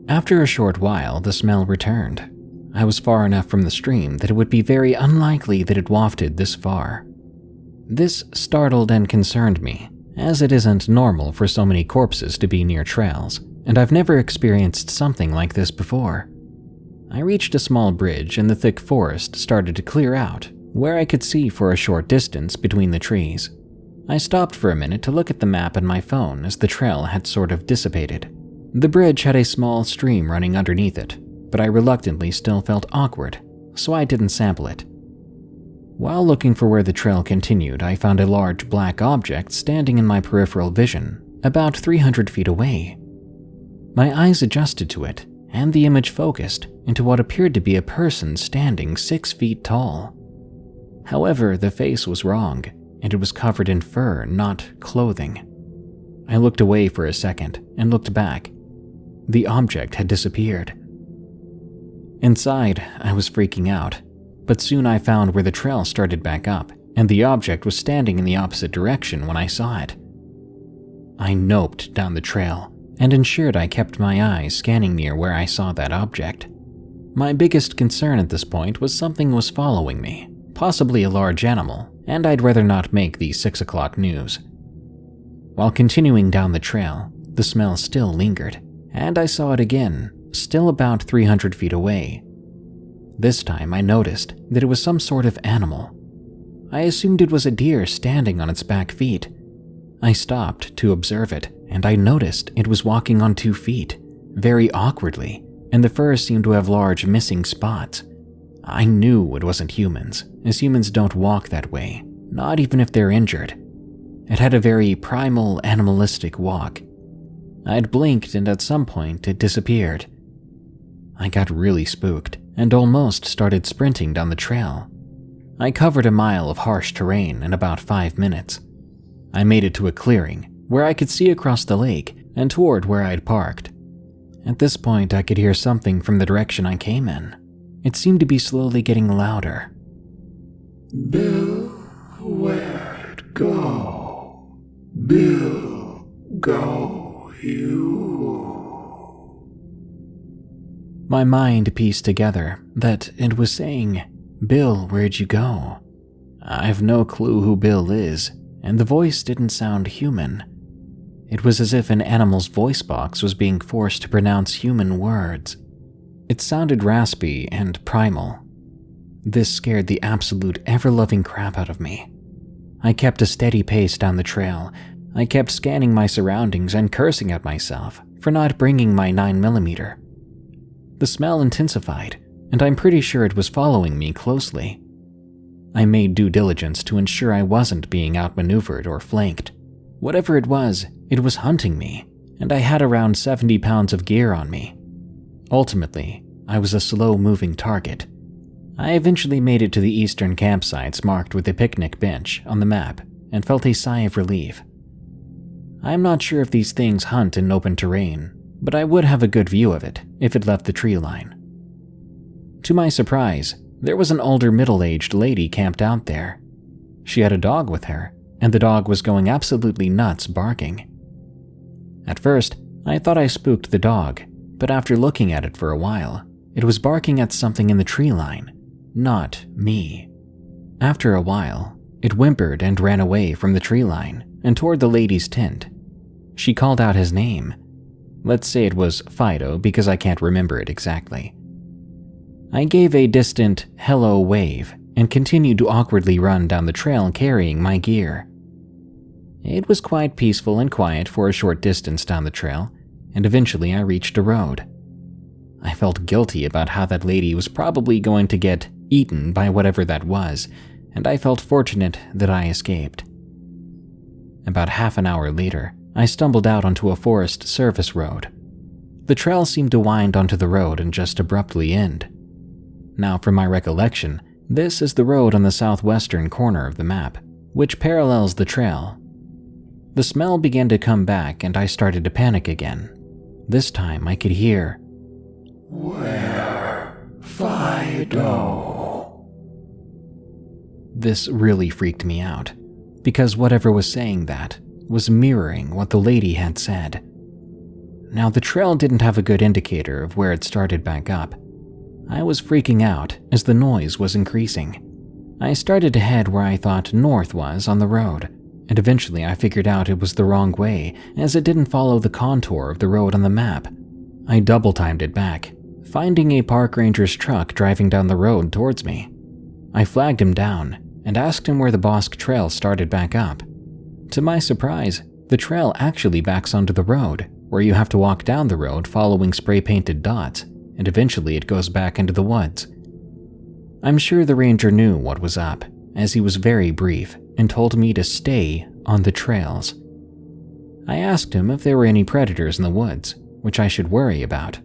After a short while, the smell returned. I was far enough from the stream that it would be very unlikely that it wafted this far. This startled and concerned me, as it isn't normal for so many corpses to be near trails, and I've never experienced something like this before. I reached a small bridge and the thick forest started to clear out, where I could see for a short distance between the trees. I stopped for a minute to look at the map on my phone as the trail had sort of dissipated. The bridge had a small stream running underneath it, but I reluctantly still felt awkward, so I didn't sample it. While looking for where the trail continued, I found a large black object standing in my peripheral vision, about 300 feet away. My eyes adjusted to it, and the image focused into what appeared to be a person standing 6 feet tall. However, the face was wrong, and it was covered in fur, not clothing. I looked away for a second and looked back. The object had disappeared. Inside, I was freaking out, but soon I found where the trail started back up, and the object was standing in the opposite direction when I saw it. I noped down the trail and ensured I kept my eyes scanning near where I saw that object. My biggest concern at this point was something was following me, possibly a large animal, and I'd rather not make the 6 o'clock news. While continuing down the trail, the smell still lingered, and I saw it again, still about 300 feet away. This time I noticed that it was some sort of animal. I assumed it was a deer standing on its back feet. I stopped to observe it, and I noticed it was walking on 2 feet, very awkwardly, and the fur seemed to have large missing spots. I knew it wasn't humans, as humans don't walk that way, not even if they're injured. It had a very primal, animalistic walk. I'd blinked and at some point it disappeared. I got really spooked and almost started sprinting down the trail. I covered a mile of harsh terrain in about 5 minutes. I made it to a clearing where I could see across the lake and toward where I'd parked. At this point, I could hear something from the direction I came in. It seemed to be slowly getting louder. Bill, where'd go? Bill, go you. My mind pieced together that it was saying, "Bill, where'd you go?" I've no clue who Bill is, and the voice didn't sound human. It was as if an animal's voice box was being forced to pronounce human words. It sounded raspy and primal. This scared the absolute ever-loving crap out of me. I kept a steady pace down the trail. I kept scanning my surroundings and cursing at myself for not bringing my 9mm. The smell intensified, and I'm pretty sure it was following me closely. I made due diligence to ensure I wasn't being outmaneuvered or flanked. Whatever it was hunting me, and I had around 70 pounds of gear on me. Ultimately, I was a slow-moving target. I eventually made it to the eastern campsites marked with a picnic bench on the map and felt a sigh of relief. I'm not sure if these things hunt in open terrain, but I would have a good view of it if it left the tree line. To my surprise, there was an older middle-aged lady camped out there. She had a dog with her, and the dog was going absolutely nuts barking. At first, I thought I spooked the dog, but after looking at it for a while, it was barking at something in the tree line, not me. After a while, it whimpered and ran away from the tree line and toward the lady's tent. She called out his name. Let's say it was Fido because I can't remember it exactly. I gave a distant hello wave and continued to awkwardly run down the trail carrying my gear. It was quite peaceful and quiet for a short distance down the trail, and eventually I reached a road. I felt guilty about how that lady was probably going to get eaten by whatever that was, and I felt fortunate that I escaped. About half an hour later, I stumbled out onto a Forest Service road. The trail seemed to wind onto the road and just abruptly end. Now, from my recollection, this is the road on the southwestern corner of the map, which parallels the trail. The smell began to come back and I started to panic again. This time I could hear, "Where, Fido?" This really freaked me out, because whatever was saying that was mirroring what the lady had said. Now, the trail didn't have a good indicator of where it started back up. I was freaking out as the noise was increasing. I started to head where I thought north was on the road, and eventually I figured out it was the wrong way as it didn't follow the contour of the road on the map. I double-timed it back, finding a park ranger's truck driving down the road towards me. I flagged him down and asked him where the Bosque Trail started back up. To my surprise, the trail actually backs onto the road, where you have to walk down the road following spray-painted dots, and eventually it goes back into the woods. I'm sure the ranger knew what was up, as he was very brief and told me to stay on the trails. I asked him if there were any predators in the woods, which I should worry about.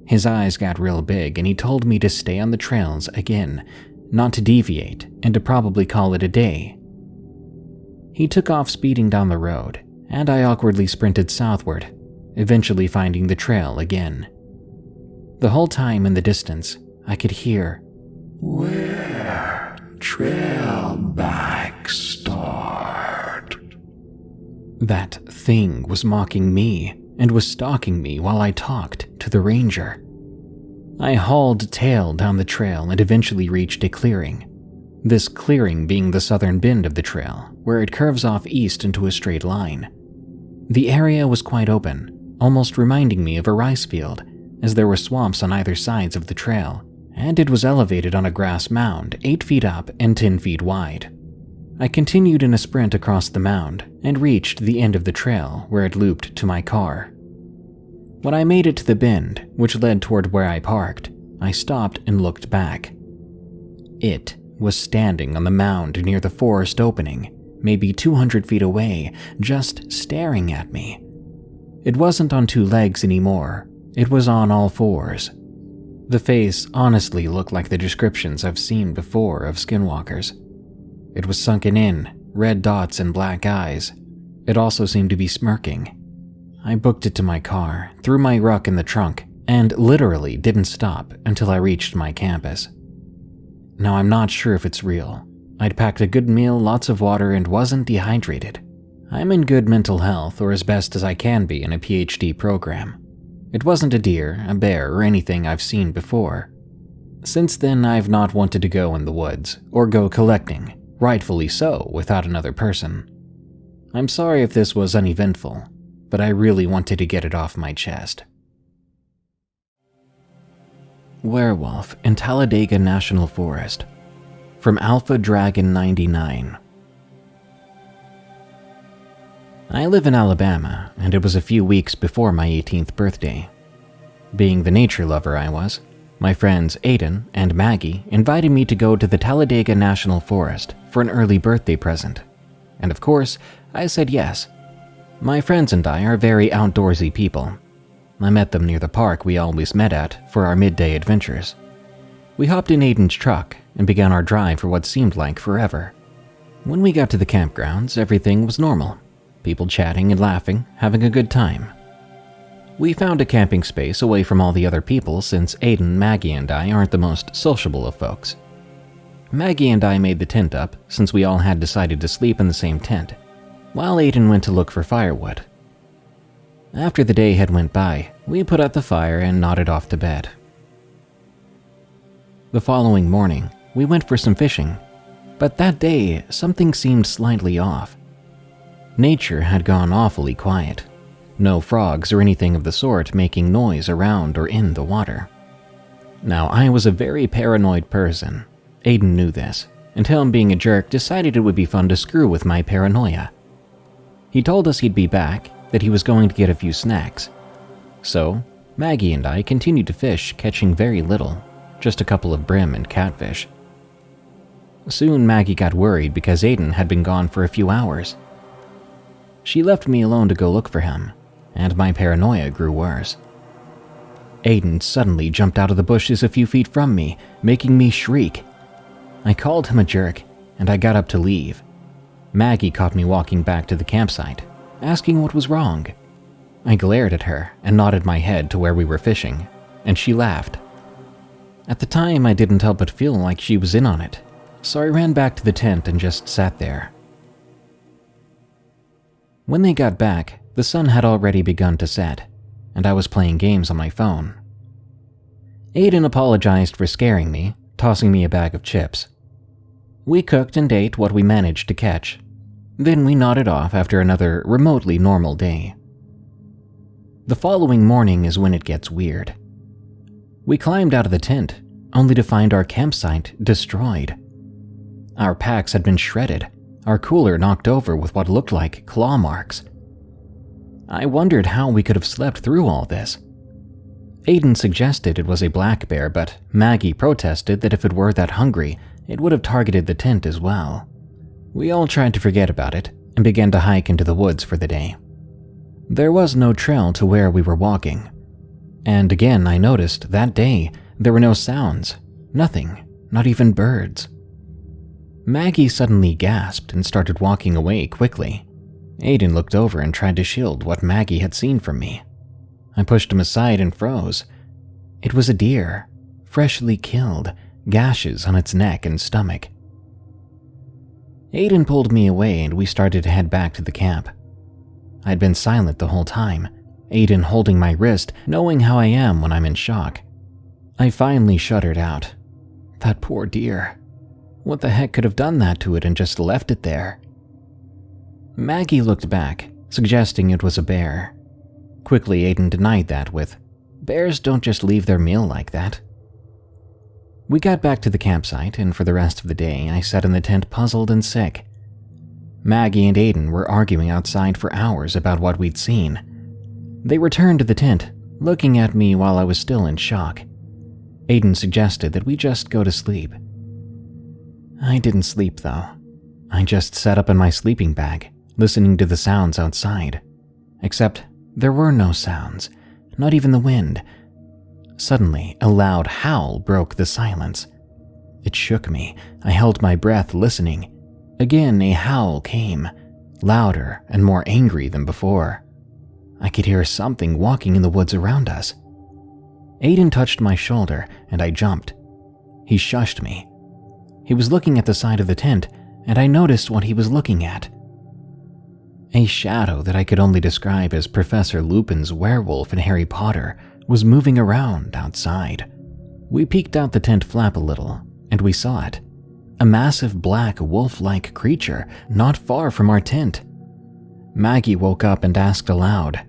His eyes got real big and he told me to stay on the trails again, not to deviate, and to probably call it a day. He took off speeding down the road, and I awkwardly sprinted southward, eventually finding the trail again. The whole time in the distance, I could hear, "Where trail back start." That thing was mocking me and was stalking me while I talked to the ranger. I hauled tail down the trail and eventually reached a clearing. This clearing being the southern bend of the trail, where it curves off east into a straight line. The area was quite open, almost reminding me of a rice field, as there were swamps on either sides of the trail, and it was elevated on a grass mound 8 feet up and 10 feet wide. I continued in a sprint across the mound and reached the end of the trail where it looped to my car. When I made it to the bend, which led toward where I parked, I stopped and looked back. It was standing on the mound near the forest opening, maybe 200 feet away, just staring at me. It wasn't on 2 legs anymore, it was on all 4s. The face honestly looked like the descriptions I've seen before of skinwalkers. It was sunken in, red dots and black eyes. It also seemed to be smirking. I booked it to my car, threw my ruck in the trunk, and literally didn't stop until I reached my campus. Now I'm not sure if it's real. I'd packed a good meal, lots of water, and wasn't dehydrated. I'm in good mental health, or as best as I can be in a PhD program. It wasn't a deer, a bear, or anything I've seen before. Since then, I've not wanted to go in the woods, or go collecting, rightfully so, without another person. I'm sorry if this was uneventful, but I really wanted to get it off my chest. Werewolf in Talladega National Forest, from Alpha Dragon 99. I live in Alabama, and it was a few weeks before my 18th birthday. Being the nature lover I was, my friends Aiden and Maggie invited me to go to the Talladega National Forest for an early birthday present. And of course, I said yes. My friends and I are very outdoorsy people. I met them near the park we always met at for our midday adventures. We hopped in Aiden's truck and began our drive for what seemed like forever. When we got to the campgrounds, everything was normal. People chatting and laughing, having a good time. We found a camping space away from all the other people since Aiden, Maggie, and I aren't the most sociable of folks. Maggie and I made the tent up since we all had decided to sleep in the same tent, while Aiden went to look for firewood. After the day had went by, we put out the fire and nodded off to bed. The following morning, we went for some fishing, but that day something seemed slightly off. Nature had gone awfully quiet. No frogs or anything of the sort making noise around or in the water. Now, I was a very paranoid person. Aiden knew this, and him being a jerk decided it would be fun to screw with my paranoia. He told us he'd be back, that he was going to get a few snacks. So, Maggie and I continued to fish, catching very little, just a couple of brim and catfish. Soon Maggie got worried because Aiden had been gone for a few hours. She left me alone to go look for him, and my paranoia grew worse. Aiden suddenly jumped out of the bushes a few feet from me, making me shriek. I called him a jerk, and I got up to leave. Maggie caught me walking back to the campsite, asking what was wrong. I glared at her and nodded my head to where we were fishing, and she laughed. At the time, I didn't help but feel like she was in on it, so I ran back to the tent and just sat there. When they got back, the sun had already begun to set, and I was playing games on my phone. Aiden apologized for scaring me, tossing me a bag of chips. We cooked and ate what we managed to catch. Then we nodded off after another remotely normal day. The following morning is when it gets weird. We climbed out of the tent, only to find our campsite destroyed. Our packs had been shredded, our cooler knocked over with what looked like claw marks. I wondered how we could have slept through all this. Aiden suggested it was a black bear, but Maggie protested that if it were that hungry, it would have targeted the tent as well. We all tried to forget about it and began to hike into the woods for the day. There was no trail to where we were walking. And again, I noticed that day there were no sounds, nothing, not even birds. Maggie suddenly gasped and started walking away quickly. Aiden looked over and tried to shield what Maggie had seen from me. I pushed him aside and froze. It was a deer, freshly killed, gashes on its neck and stomach. Aiden pulled me away and we started to head back to the camp. I'd been silent the whole time, Aiden holding my wrist, knowing how I am when I'm in shock. I finally shuddered out. That poor deer. What the heck could have done that to it and just left it there? Maggie looked back, suggesting it was a bear. Quickly, Aiden denied that with, "Bears don't just leave their meal like that." We got back to the campsite, and for the rest of the day, I sat in the tent puzzled and sick. Maggie and Aiden were arguing outside for hours about what we'd seen. They returned to the tent, looking at me while I was still in shock. Aiden suggested that we just go to sleep. I didn't sleep, though. I just sat up in my sleeping bag, listening to the sounds outside. Except there were no sounds, not even the wind. Suddenly, a loud howl broke the silence. It shook me. I held my breath listening. Again, a howl came, louder and more angry than before. I could hear something walking in the woods around us. Aiden touched my shoulder, and I jumped. He shushed me. He was looking at the side of the tent, and I noticed what he was looking at. A shadow that I could only describe as Professor Lupin's werewolf in Harry Potter was moving around outside. We peeked out the tent flap a little, and we saw it. A massive black wolf-like creature not far from our tent. Maggie woke up and asked aloud,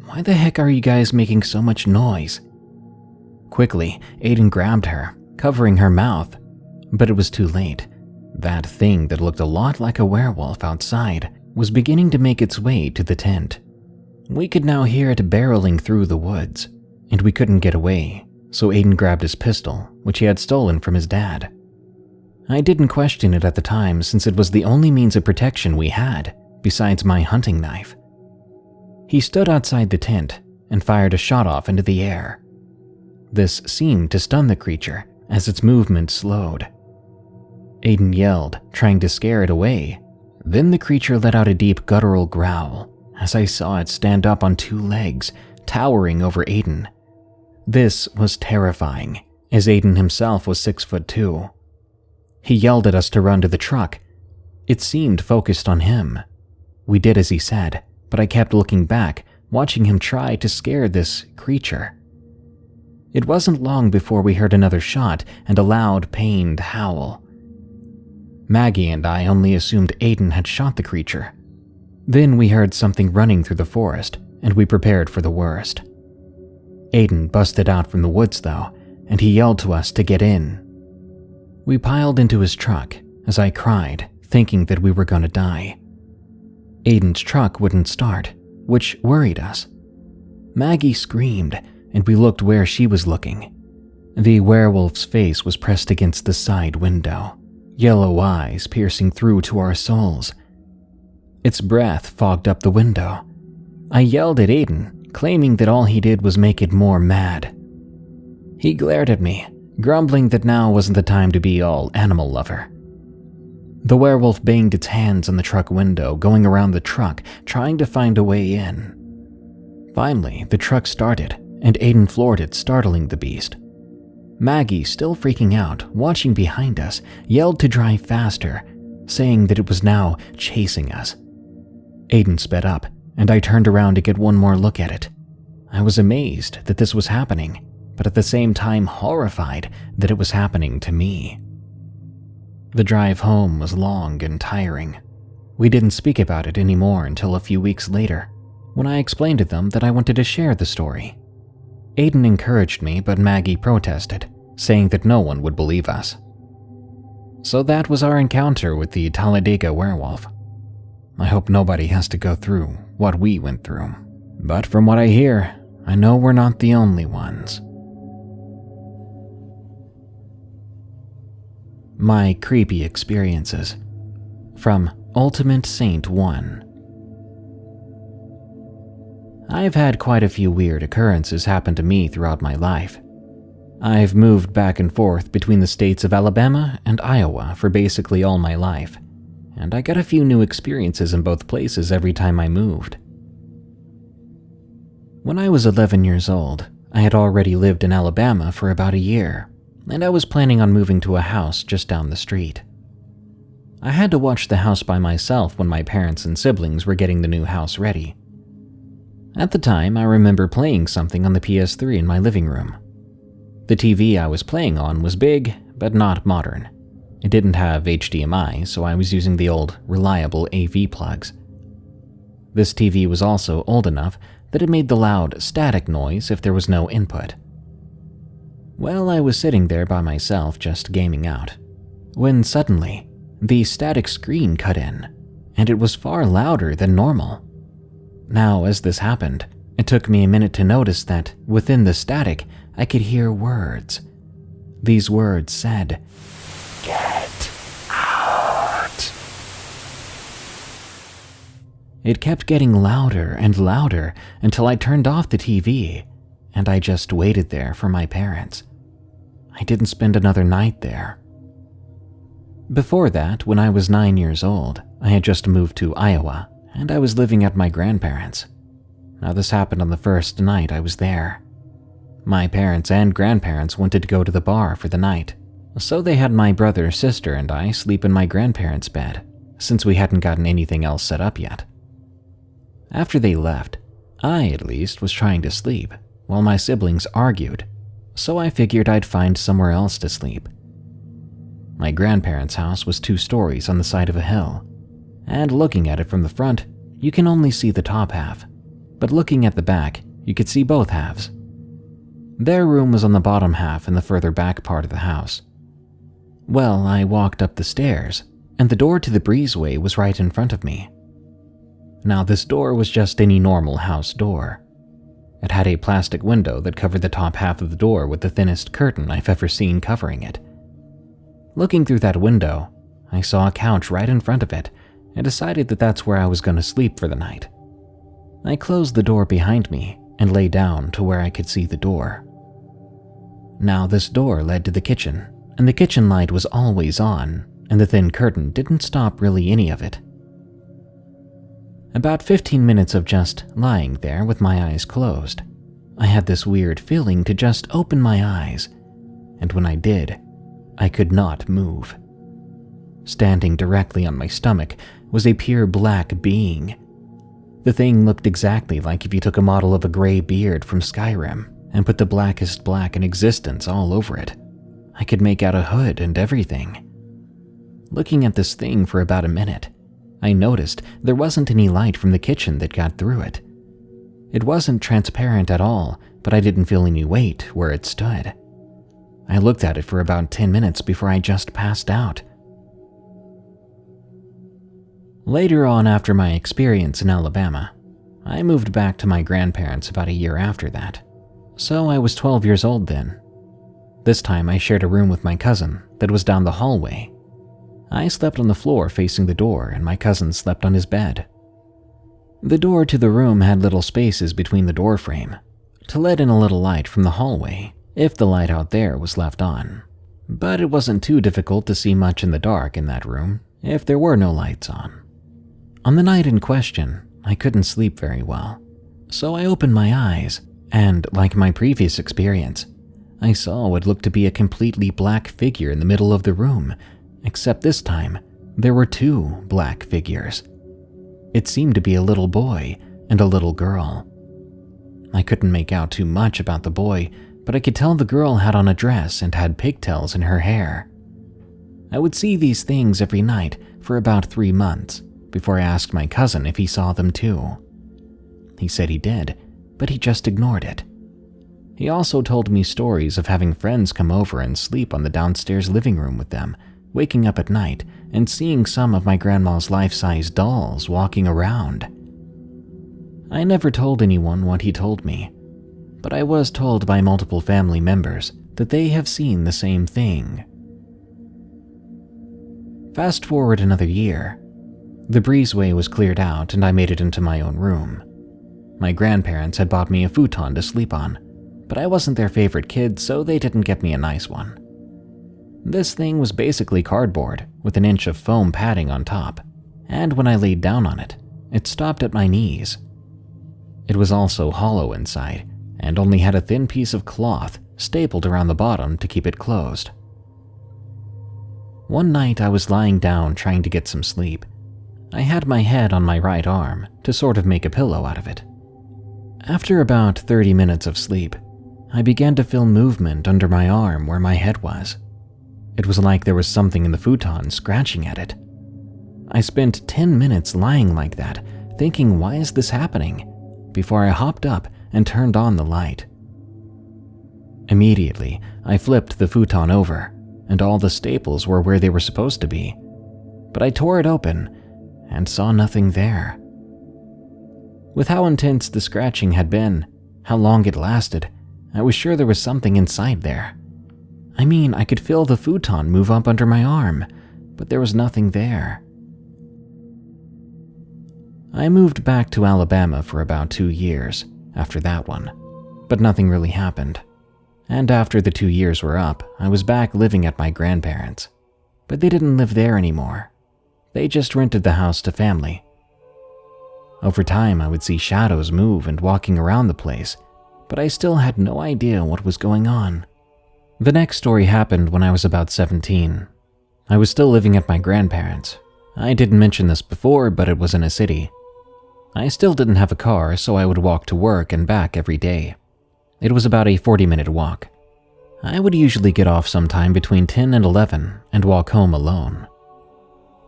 "Why the heck are you guys making so much noise?" Quickly, Aiden grabbed her, covering her mouth, but it was too late. That thing that looked a lot like a werewolf outside was beginning to make its way to the tent. We could now hear it barreling through the woods, and we couldn't get away, so Aiden grabbed his pistol, which he had stolen from his dad. I didn't question it at the time since it was the only means of protection we had, besides my hunting knife. He stood outside the tent and fired a shot off into the air. This seemed to stun the creature as its movement slowed. Aiden yelled, trying to scare it away. Then the creature let out a deep guttural growl as I saw it stand up on two legs, towering over Aiden. This was terrifying, as Aiden himself was 6'2". He yelled at us to run to the truck. It seemed focused on him. We did as he said, but I kept looking back, watching him try to scare this creature. It wasn't long before we heard another shot and a loud, pained howl. Maggie and I only assumed Aiden had shot the creature. Then we heard something running through the forest, and we prepared for the worst. Aiden busted out from the woods, though, and he yelled to us to get in. We piled into his truck as I cried, thinking that we were going to die. Aiden's truck wouldn't start, which worried us. Maggie screamed, and we looked where she was looking. The werewolf's face was pressed against the side window, yellow eyes piercing through to our souls. Its breath fogged up the window. I yelled at Aiden, claiming that all he did was make it more mad. He glared at me, grumbling that now wasn't the time to be all animal lover. The werewolf banged its hands on the truck window, going around the truck, trying to find a way in. Finally, the truck started, and Aiden floored it, startling the beast. Maggie, still freaking out, watching behind us, yelled to drive faster, saying that it was now chasing us. Aiden sped up, and I turned around to get one more look at it. I was amazed that this was happening, but at the same time horrified that it was happening to me. The drive home was long and tiring. We didn't speak about it anymore until a few weeks later, when I explained to them that I wanted to share the story. Aiden encouraged me, but Maggie protested, saying that no one would believe us. So that was our encounter with the Talladega werewolf. I hope nobody has to go through what we went through, but from what I hear, I know we're not the only ones. My creepy experiences from Ultimate Saint 1. I've had quite a few weird occurrences happen to me throughout my life. I've moved back and forth between the states of Alabama and Iowa for basically all my life, and I got a few new experiences in both places every time I moved. When I was 11 years old, I had already lived in Alabama for about a year, and I was planning on moving to a house just down the street. I had to watch the house by myself when my parents and siblings were getting the new house ready. At the time, I remember playing something on the PS3 in my living room. The TV I was playing on was big, but not modern. It didn't have HDMI, so I was using the old, reliable AV plugs. This TV was also old enough that it made the loud, static noise if there was no input. Well, I was sitting there by myself just gaming out, when suddenly, the static screen cut in, and it was far louder than normal. Now, as this happened, it took me a minute to notice that within the static, I could hear words. These words said, "Get out." It kept getting louder and louder until I turned off the TV, and I just waited there for my parents. I didn't spend another night there. Before that, when I was 9 years old, I had just moved to Iowa, and I was living at my grandparents'. Now this happened on the first night I was there. My parents and grandparents wanted to go to the bar for the night, so they had my brother, sister, and I sleep in my grandparents' bed, since we hadn't gotten anything else set up yet. After they left, I, at least, was trying to sleep, while my siblings argued, so I figured I'd find somewhere else to sleep. My grandparents' house was 2 stories on the side of a hill, and looking at it from the front, you can only see the top half, but looking at the back, you could see both halves. Their room was on the bottom half in the further back part of the house. Well, I walked up the stairs, and the door to the breezeway was right in front of me. Now, this door was just any normal house door. It had a plastic window that covered the top half of the door with the thinnest curtain I've ever seen covering it. Looking through that window, I saw a couch right in front of it and decided that that's where I was going to sleep for the night. I closed the door behind me and lay down to where I could see the door. Now, this door led to the kitchen, and the kitchen light was always on, and the thin curtain didn't stop really any of it. About 15 minutes of just lying there with my eyes closed, I had this weird feeling to just open my eyes, and when I did, I could not move. Standing directly on my stomach was a pure black being. The thing looked exactly like if you took a model of a gray beard from Skyrim and put the blackest black in existence all over it. I could make out a hood and everything. Looking at this thing for about a minute, I noticed there wasn't any light from the kitchen that got through it. It wasn't transparent at all, but I didn't feel any weight where it stood. I looked at it for about 10 minutes before I just passed out. Later on, after my experience in Alabama, I moved back to my grandparents about a year after that, so I was 12 years old then. This time I shared a room with my cousin that was down the hallway. I slept on the floor facing the door and my cousin slept on his bed. The door to the room had little spaces between the door frame to let in a little light from the hallway if the light out there was left on, but it wasn't too difficult to see much in the dark in that room if there were no lights on. On the night in question, I couldn't sleep very well, so I opened my eyes, and like my previous experience, I saw what looked to be a completely black figure in the middle of the room, except this time, there were 2 black figures. It seemed to be a little boy and a little girl. I couldn't make out too much about the boy, but I could tell the girl had on a dress and had pigtails in her hair. I would see these things every night for about 3 months before I asked my cousin if he saw them too. He said he did, but he just ignored it. He also told me stories of having friends come over and sleep on the downstairs living room with them, waking up at night and seeing some of my grandma's life-size dolls walking around. I never told anyone what he told me, but I was told by multiple family members that they have seen the same thing. Fast forward another year. The breezeway was cleared out and I made it into my own room. My grandparents had bought me a futon to sleep on, but I wasn't their favorite kid, so they didn't get me a nice one. This thing was basically cardboard with an inch of foam padding on top, and when I laid down on it, it stopped at my knees. It was also hollow inside and only had a thin piece of cloth stapled around the bottom to keep it closed. One night I was lying down trying to get some sleep. I had my head on my right arm to sort of make a pillow out of it. After about 30 minutes of sleep, I began to feel movement under my arm where my head was. It was like there was something in the futon scratching at it. I spent 10 minutes lying like that, thinking, why is this happening? Before I hopped up and turned on the light. Immediately, I flipped the futon over, and all the staples were where they were supposed to be. But I tore it open and saw nothing there. With how intense the scratching had been, how long it lasted, I was sure there was something inside there. I mean, I could feel the futon move up under my arm, but there was nothing there. I moved back to Alabama for about 2 years after that one, but nothing really happened. And after the 2 years were up, I was back living at my grandparents', but they didn't live there anymore. They just rented the house to family. Over time, I would see shadows move and walking around the place, but I still had no idea what was going on. The next story happened when I was about 17. I was still living at my grandparents'. I didn't mention this before, but it was in a city. I still didn't have a car, so I would walk to work and back every day. It was about a 40-minute walk. I would usually get off sometime between 10 and 11 and walk home alone.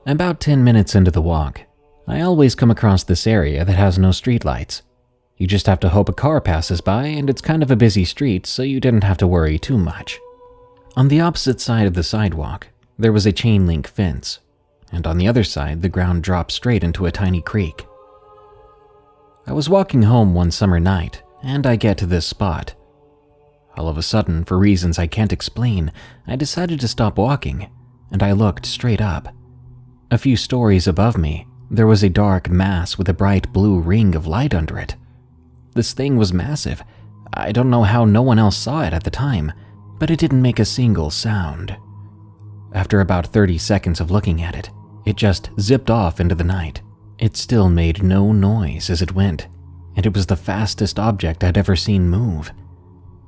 About 10 minutes into the walk, I always come across this area that has no streetlights. You just have to hope a car passes by, and it's kind of a busy street, so you didn't have to worry too much. On the opposite side of the sidewalk, there was a chain link fence, and on the other side, the ground dropped straight into a tiny creek. I was walking home one summer night, and I get to this spot. All of a sudden, for reasons I can't explain, I decided to stop walking, and I looked straight up. A few stories above me, there was a dark mass with a bright blue ring of light under it. This thing was massive. I don't know how no one else saw it at the time, but it didn't make a single sound. After about 30 seconds of looking at it, it just zipped off into the night. It still made no noise as it went, and it was the fastest object I'd ever seen move.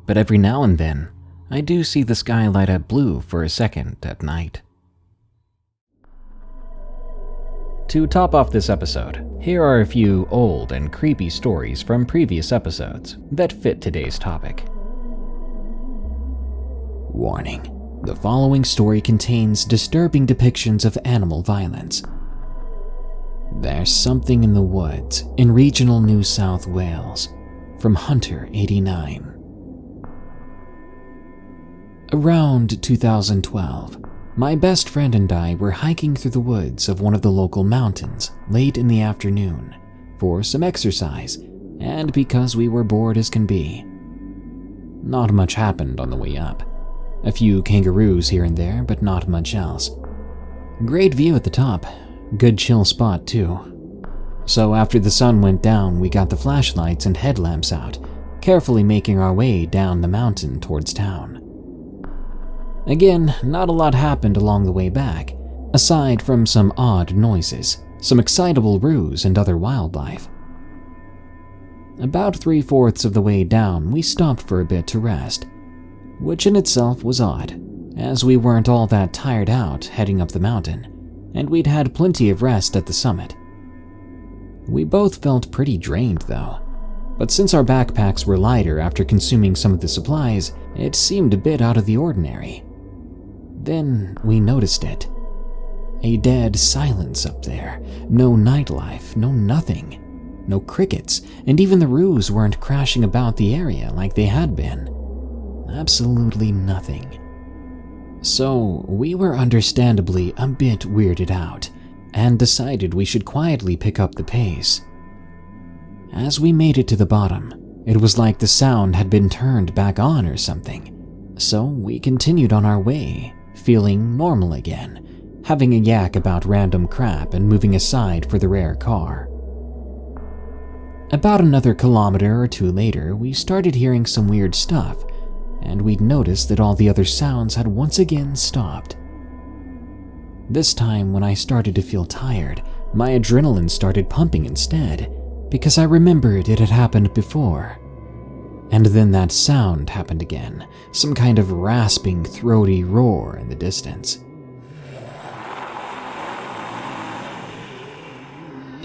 But every now and then, I do see the sky light up blue for a second at night. To top off this episode, here are a few old and creepy stories from previous episodes that fit today's topic. Warning: the following story contains disturbing depictions of animal violence. There's something in the woods in regional New South Wales, from Hunter 89. Around 2012, my best friend and I were hiking through the woods of one of the local mountains late in the afternoon for some exercise and because we were bored as can be. Not much happened on the way up. A few kangaroos here and there, but not much else. Great view at the top. Good chill spot too. So after the sun went down, we got the flashlights and headlamps out, carefully making our way down the mountain towards town. Again, not a lot happened along the way back, aside from some odd noises, some excitable roos and other wildlife. About 3/4 of the way down, we stopped for a bit to rest, which in itself was odd, as we weren't all that tired out heading up the mountain, and we'd had plenty of rest at the summit. We both felt pretty drained though, but since our backpacks were lighter after consuming some of the supplies, it seemed a bit out of the ordinary. Then we noticed it. A dead silence up there. No nightlife, no nothing. No crickets, and even the roos weren't crashing about the area like they had been. Absolutely nothing. So we were understandably a bit weirded out, and decided we should quietly pick up the pace. As we made it to the bottom, it was like the sound had been turned back on or something. So we continued on our way, feeling normal again, having a yak about random crap and moving aside for the rare car. About another kilometer or two later, we started hearing some weird stuff, and we'd noticed that all the other sounds had once again stopped. This time, when I started to feel tired, my adrenaline started pumping instead, because I remembered it had happened before. And then that sound happened again, some kind of rasping, throaty roar in the distance.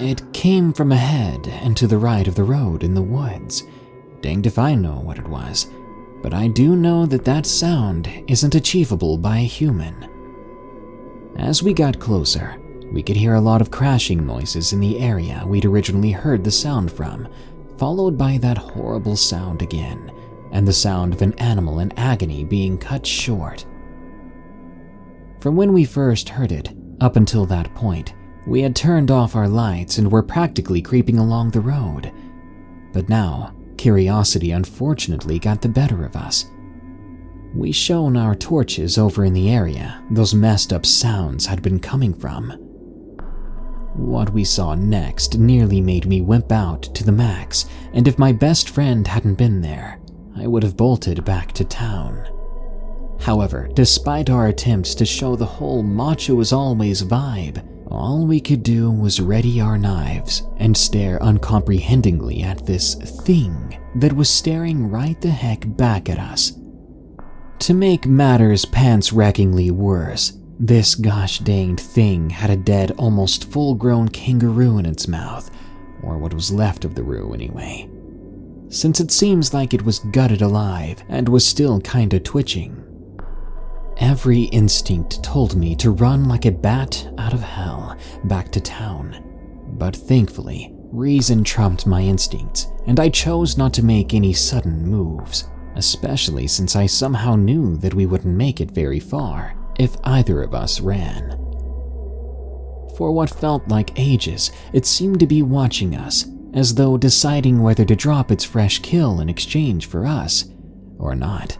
It came from ahead and to the right of the road in the woods. Danged if I know what it was, but I do know that that sound isn't achievable by a human. As we got closer, we could hear a lot of crashing noises in the area we'd originally heard the sound from, followed by that horrible sound again, and the sound of an animal in agony being cut short. From when we first heard it, up until that point, we had turned off our lights and were practically creeping along the road. But now, curiosity unfortunately got the better of us. We shone our torches over in the area those messed up sounds had been coming from. What we saw next nearly made me wimp out to the max, and if my best friend hadn't been there, I would have bolted back to town. However, despite our attempts to show the whole macho as always vibe, all we could do was ready our knives and stare uncomprehendingly at this thing that was staring right the heck back at us. To make matters pants-wreckingly worse, this gosh-danged thing had a dead, almost full-grown kangaroo in its mouth, or what was left of the roo anyway, since it seems like it was gutted alive and was still kinda twitching. Every instinct told me to run like a bat out of hell back to town, but thankfully, reason trumped my instincts, and I chose not to make any sudden moves, especially since I somehow knew that we wouldn't make it very far if either of us ran. For what felt like ages, it seemed to be watching us, as though deciding whether to drop its fresh kill in exchange for us, or not.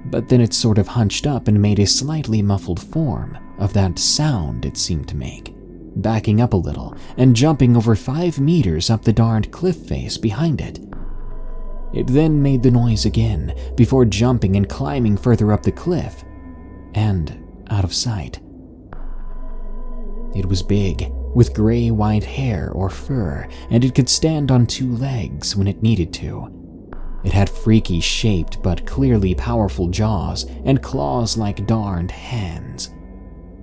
But then it sort of hunched up and made a slightly muffled form of that sound it seemed to make, backing up a little and jumping over 5 meters up the darned cliff face behind it. It then made the noise again before jumping and climbing further up the cliff, and out of sight. It was big, with gray-white hair or fur, and it could stand on 2 legs when it needed to. It had freaky shaped but clearly powerful jaws and claws like darned hands.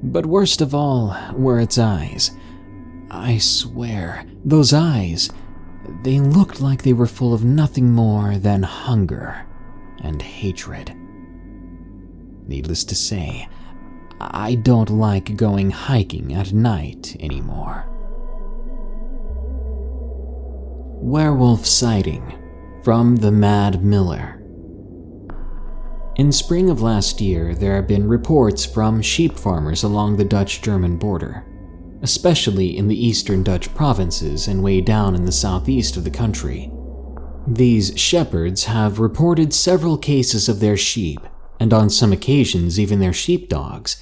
But worst of all were its eyes. I swear, those eyes, they looked like they were full of nothing more than hunger and hatred. Needless to say, I don't like going hiking at night anymore. Werewolf sighting from the Mad Miller. In spring of last year, there have been reports from sheep farmers along the Dutch-German border, especially in the eastern Dutch provinces and way down in the southeast of the country. These shepherds have reported several cases of their sheep, and on some occasions even their sheepdogs,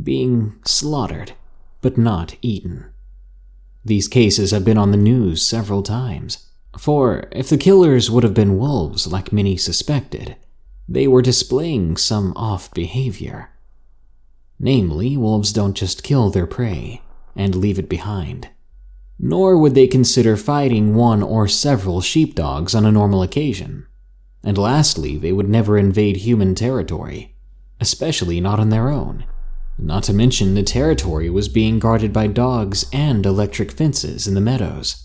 being slaughtered, but not eaten. These cases have been on the news several times. For if the killers would have been wolves like many suspected, they were displaying some off behavior. Namely, wolves don't just kill their prey and leave it behind. Nor would they consider fighting one or several sheepdogs on a normal occasion. And lastly, they would never invade human territory, especially not on their own. Not to mention the territory was being guarded by dogs and electric fences in the meadows.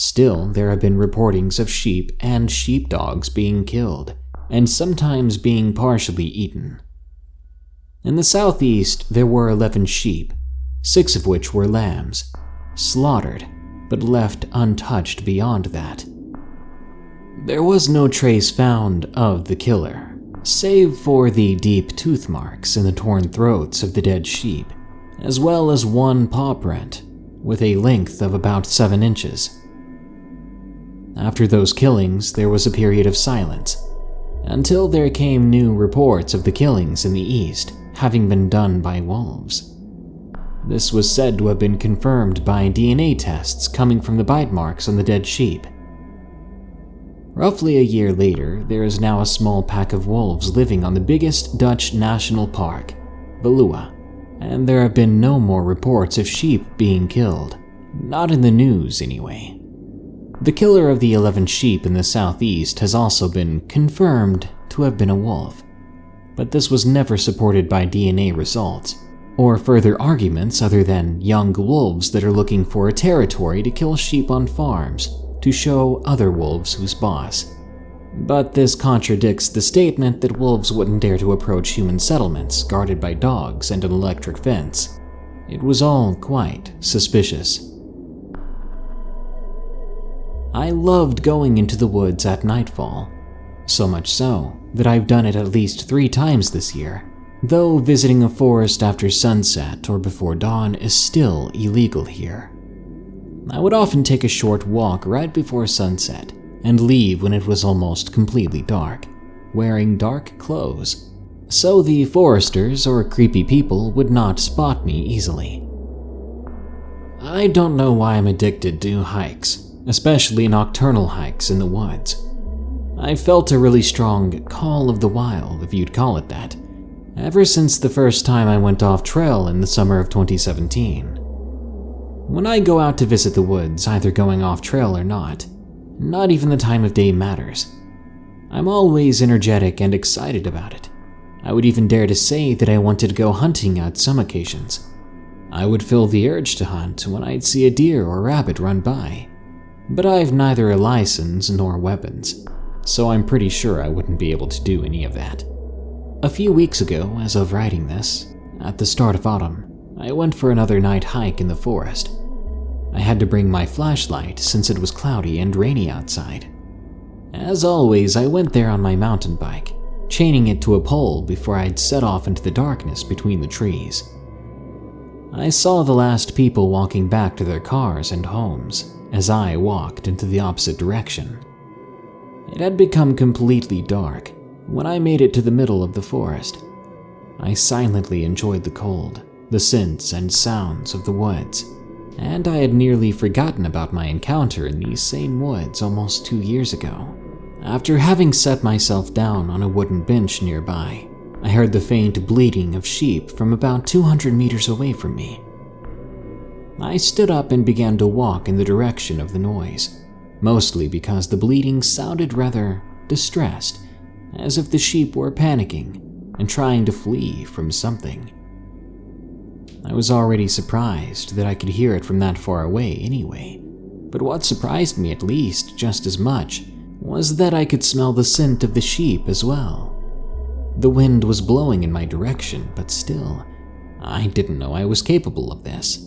Still, there have been reportings of sheep and sheepdogs being killed, and sometimes being partially eaten. In the southeast, there were 11 sheep, 6 of which were lambs, slaughtered, but left untouched beyond that. There was no trace found of the killer, save for the deep tooth marks in the torn throats of the dead sheep, as well as 1 paw print, with a length of about 7 inches. After those killings, there was a period of silence, until there came new reports of the killings in the east having been done by wolves. This was said to have been confirmed by DNA tests coming from the bite marks on the dead sheep. Roughly a year later, there is now a small pack of wolves living on the biggest Dutch national park, Veluwe, and there have been no more reports of sheep being killed. Not in the news, anyway. The killer of the 11 sheep in the southeast has also been confirmed to have been a wolf, but this was never supported by DNA results, or further arguments other than young wolves that are looking for a territory to kill sheep on farms to show other wolves who's boss. But this contradicts the statement that wolves wouldn't dare to approach human settlements guarded by dogs and an electric fence. It was all quite suspicious. I loved going into the woods at nightfall, so much so that I've done it at least 3 times this year, though visiting a forest after sunset or before dawn is still illegal here. I would often take a short walk right before sunset and leave when it was almost completely dark, wearing dark clothes, so the foresters or creepy people would not spot me easily. I don't know why I'm addicted to hikes, especially nocturnal hikes in the woods. I felt a really strong call of the wild, if you'd call it that, ever since the first time I went off trail in the summer of 2017. When I go out to visit the woods, either going off trail or not even the time of day matters. I'm always energetic and excited about it. I would even dare to say that I wanted to go hunting at some occasions. I would feel the urge to hunt when I'd see a deer or rabbit run by, but I've neither a license nor weapons, so I'm pretty sure I wouldn't be able to do any of that. A few weeks ago, as of writing this, at the start of autumn, I went for another night hike in the forest. I had to bring my flashlight since it was cloudy and rainy outside. As always, I went there on my mountain bike, chaining it to a pole before I'd set off into the darkness between the trees. I saw the last people walking back to their cars and homes as I walked into the opposite direction. It had become completely dark when I made it to the middle of the forest. I silently enjoyed the cold, the scents and sounds of the woods, and I had nearly forgotten about my encounter in these same woods almost 2 years ago. After having set myself down on a wooden bench nearby, I heard the faint bleating of sheep from about 200 meters away from me. I stood up and began to walk in the direction of the noise, mostly because the bleating sounded rather distressed, as if the sheep were panicking and trying to flee from something. I was already surprised that I could hear it from that far away anyway, but what surprised me at least just as much was that I could smell the scent of the sheep as well. The wind was blowing in my direction, but still, I didn't know I was capable of this.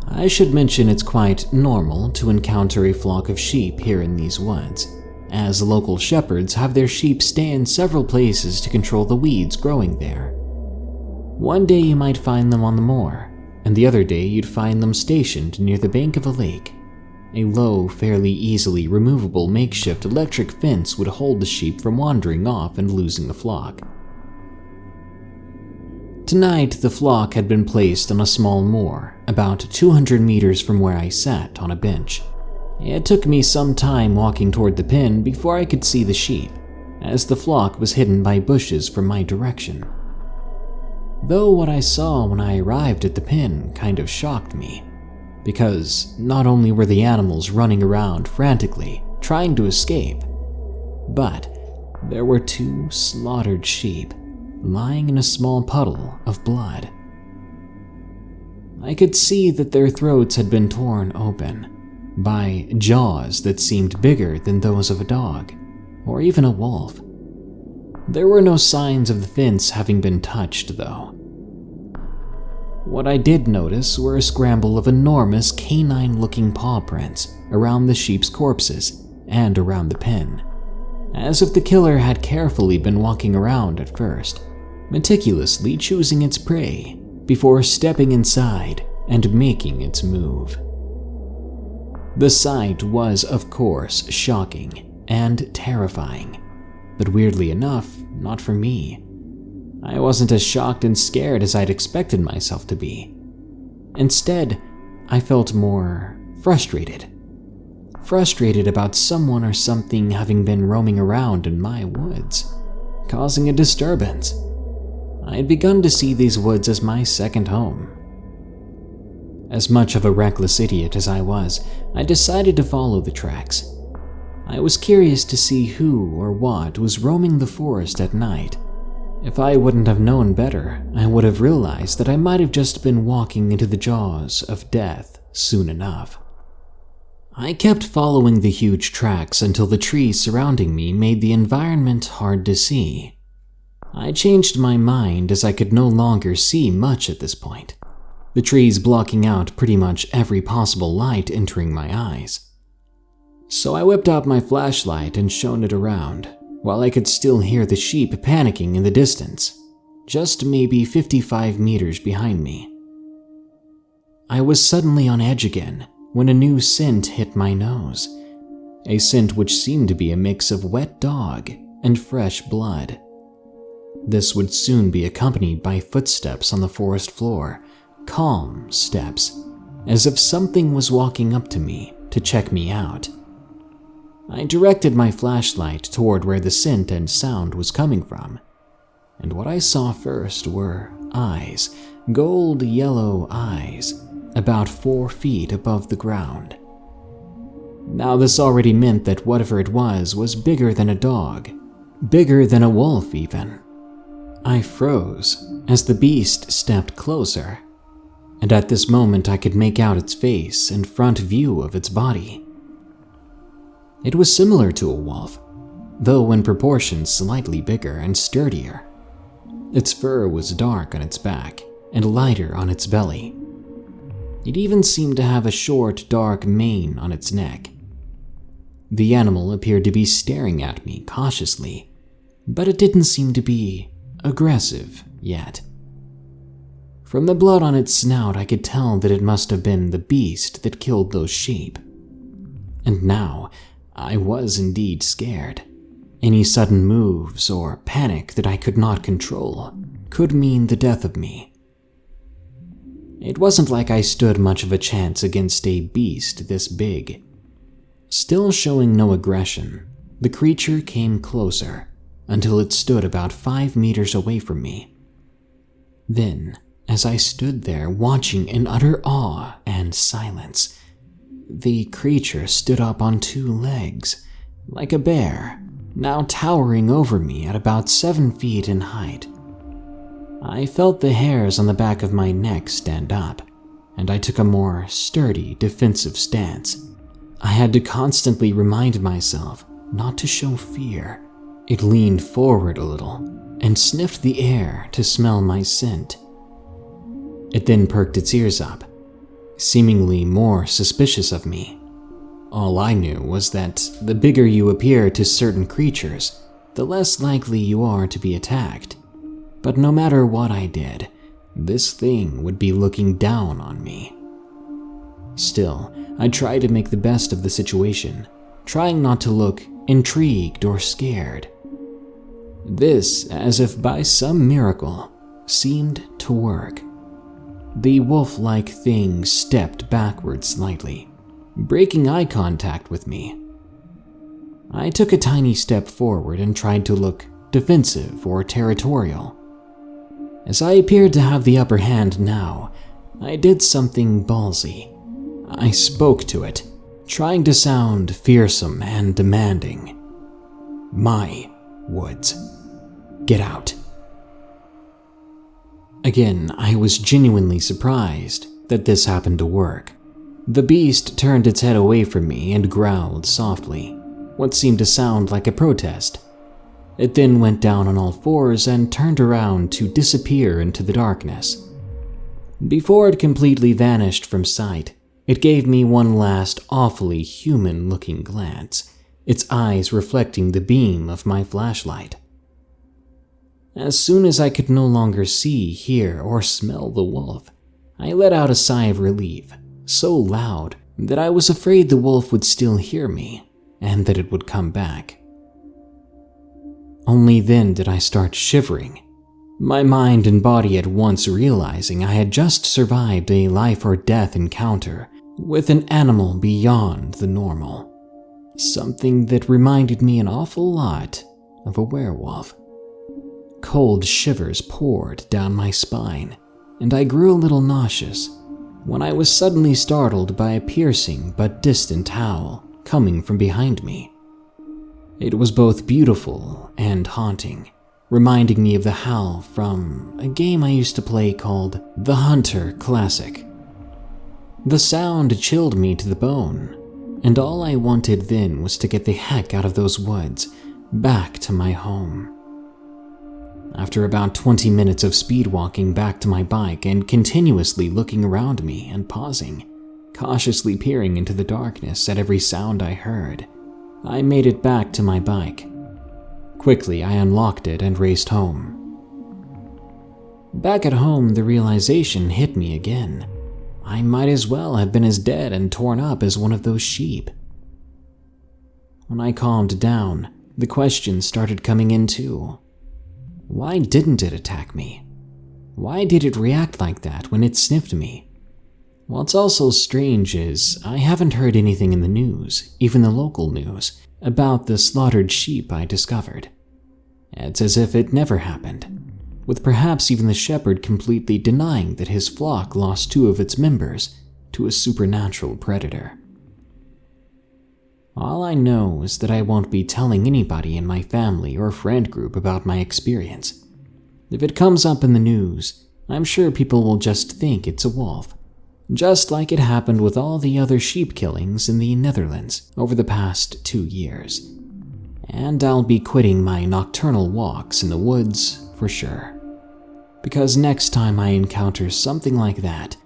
I should mention it's quite normal to encounter a flock of sheep here in these woods, as local shepherds have their sheep stay in several places to control the weeds growing there. One day you might find them on the moor, and the other day you'd find them stationed near the bank of a lake. A low, fairly easily removable makeshift electric fence would hold the sheep from wandering off and losing the flock. Tonight, the flock had been placed on a small moor, about 200 meters from where I sat on a bench. It took me some time walking toward the pen before I could see the sheep, as the flock was hidden by bushes from my direction. Though what I saw when I arrived at the pen kind of shocked me, because not only were the animals running around frantically, trying to escape, but there were 2 slaughtered sheep lying in a small puddle of blood. I could see that their throats had been torn open by jaws that seemed bigger than those of a dog, or even a wolf. There were no signs of the fence having been touched, though. What I did notice were a scramble of enormous canine-looking paw prints around the sheep's corpses and around the pen, as if the killer had carefully been walking around at first, meticulously choosing its prey before stepping inside and making its move. The sight was, of course, shocking and terrifying, but weirdly enough, not for me. I wasn't as shocked and scared as I'd expected myself to be. Instead, I felt more frustrated. Frustrated about someone or something having been roaming around in my woods, causing a disturbance. I had begun to see these woods as my second home. As much of a reckless idiot as I was, I decided to follow the tracks. I was curious to see who or what was roaming the forest at night. If I wouldn't have known better, I would have realized that I might have just been walking into the jaws of death soon enough. I kept following the huge tracks until the trees surrounding me made the environment hard to see. I changed my mind as I could no longer see much at this point, the trees blocking out pretty much every possible light entering my eyes. So I whipped out my flashlight and shone it around, while I could still hear the sheep panicking in the distance, just maybe 55 meters behind me. I was suddenly on edge again when a new scent hit my nose, a scent which seemed to be a mix of wet dog and fresh blood. This would soon be accompanied by footsteps on the forest floor, calm steps, as if something was walking up to me to check me out. I directed my flashlight toward where the scent and sound was coming from, and what I saw first were eyes, gold yellow eyes, about 4 feet above the ground. Now this already meant that whatever it was bigger than a dog, bigger than a wolf even. I froze as the beast stepped closer, and at this moment I could make out its face and front view of its body. It was similar to a wolf, though in proportion slightly bigger and sturdier. Its fur was dark on its back and lighter on its belly. It even seemed to have a short, dark mane on its neck. The animal appeared to be staring at me cautiously, but it didn't seem to be aggressive yet. From the blood on its snout, I could tell that it must have been the beast that killed those sheep. And now, I was indeed scared. Any sudden moves or panic that I could not control could mean the death of me. It wasn't like I stood much of a chance against a beast this big. Still showing no aggression, the creature came closer until it stood about 5 meters away from me. Then, as I stood there watching in utter awe and silence, the creature stood up on 2 legs, like a bear, now towering over me at about 7 feet in height. I felt the hairs on the back of my neck stand up, and I took a more sturdy, defensive stance. I had to constantly remind myself not to show fear. It leaned forward a little and sniffed the air to smell my scent. It then perked its ears up, seemingly more suspicious of me. All I knew was that the bigger you appear to certain creatures, the less likely you are to be attacked. But no matter what I did, this thing would be looking down on me. Still, I tried to make the best of the situation, trying not to look intrigued or scared. This, as if by some miracle, seemed to work. The wolf-like thing stepped backward slightly, breaking eye contact with me. I took a tiny step forward and tried to look defensive or territorial. As I appeared to have the upper hand now, I did something ballsy. I spoke to it, trying to sound fearsome and demanding. "My woods. Get out." Again, I was genuinely surprised that this happened to work. The beast turned its head away from me and growled softly, what seemed to sound like a protest. It then went down on all fours and turned around to disappear into the darkness. Before it completely vanished from sight, it gave me one last awfully human-looking glance, its eyes reflecting the beam of my flashlight. As soon as I could no longer see, hear, or smell the wolf, I let out a sigh of relief, so loud that I was afraid the wolf would still hear me and that it would come back. Only then did I start shivering, My mind and body at once realizing I had just survived a life or death encounter with an animal beyond the normal. Something that reminded me an awful lot of a werewolf. Cold shivers poured down my spine, and I grew a little nauseous when I was suddenly startled by a piercing but distant howl coming from behind me. It was both beautiful and haunting, reminding me of the howl from a game I used to play called The Hunter Classic. The sound chilled me to the bone, and all I wanted then was to get the heck out of those woods, back to my home. After about 20 minutes of speed walking back to my bike and continuously looking around me and pausing, cautiously peering into the darkness at every sound I heard, I made it back to my bike. Quickly, I unlocked it and raced home. Back at home, the realization hit me again. I might as well have been as dead and torn up as one of those sheep. When I calmed down, the questions started coming in too. Why didn't it attack me? Why did it react like that when it sniffed me? What's also strange is I haven't heard anything in the news, even the local news, about the slaughtered sheep I discovered. It's as if it never happened, with perhaps even the shepherd completely denying that his flock lost 2 of its members to a supernatural predator. All I know is that I won't be telling anybody in my family or friend group about my experience. If it comes up in the news, I'm sure people will just think it's a wolf, just like it happened with all the other sheep killings in the Netherlands over the past 2 years. And I'll be quitting my nocturnal walks in the woods for sure, because next time I encounter something like that,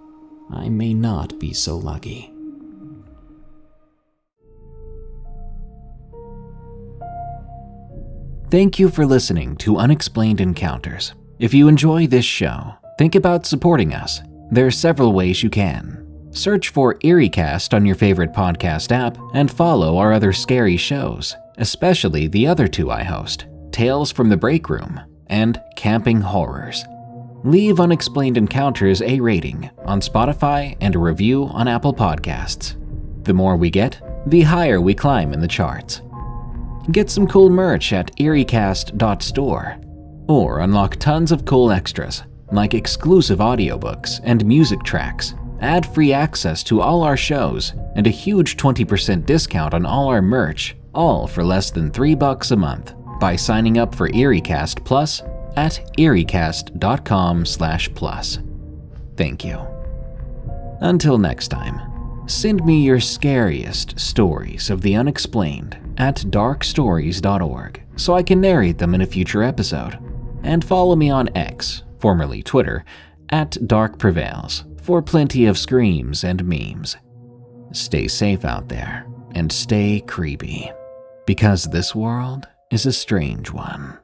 I may not be so lucky. Thank you for listening to Unexplained Encounters. If you enjoy this show, think about supporting us. There are several ways you can. Search for EerieCast on your favorite podcast app and follow our other scary shows, especially the other 2 I host, Tales from the Break Room and Camping Horrors. Leave Unexplained Encounters a rating on Spotify and a review on Apple Podcasts. The more we get, the higher we climb in the charts. Get some cool merch at EerieCast.store, or unlock tons of cool extras like exclusive audiobooks and music tracks, ad-free access to all our shows, and a huge 20% discount on all our merch, all for less than $3 a month by signing up for EerieCast Plus at EerieCast.com/plus. Thank you. Until next time, send me your scariest stories of the unexplained at darkstories.org so I can narrate them in a future episode. And follow me on X, formerly Twitter, at Prevails for plenty of screams and memes. Stay safe out there and stay creepy, because this world is a strange one.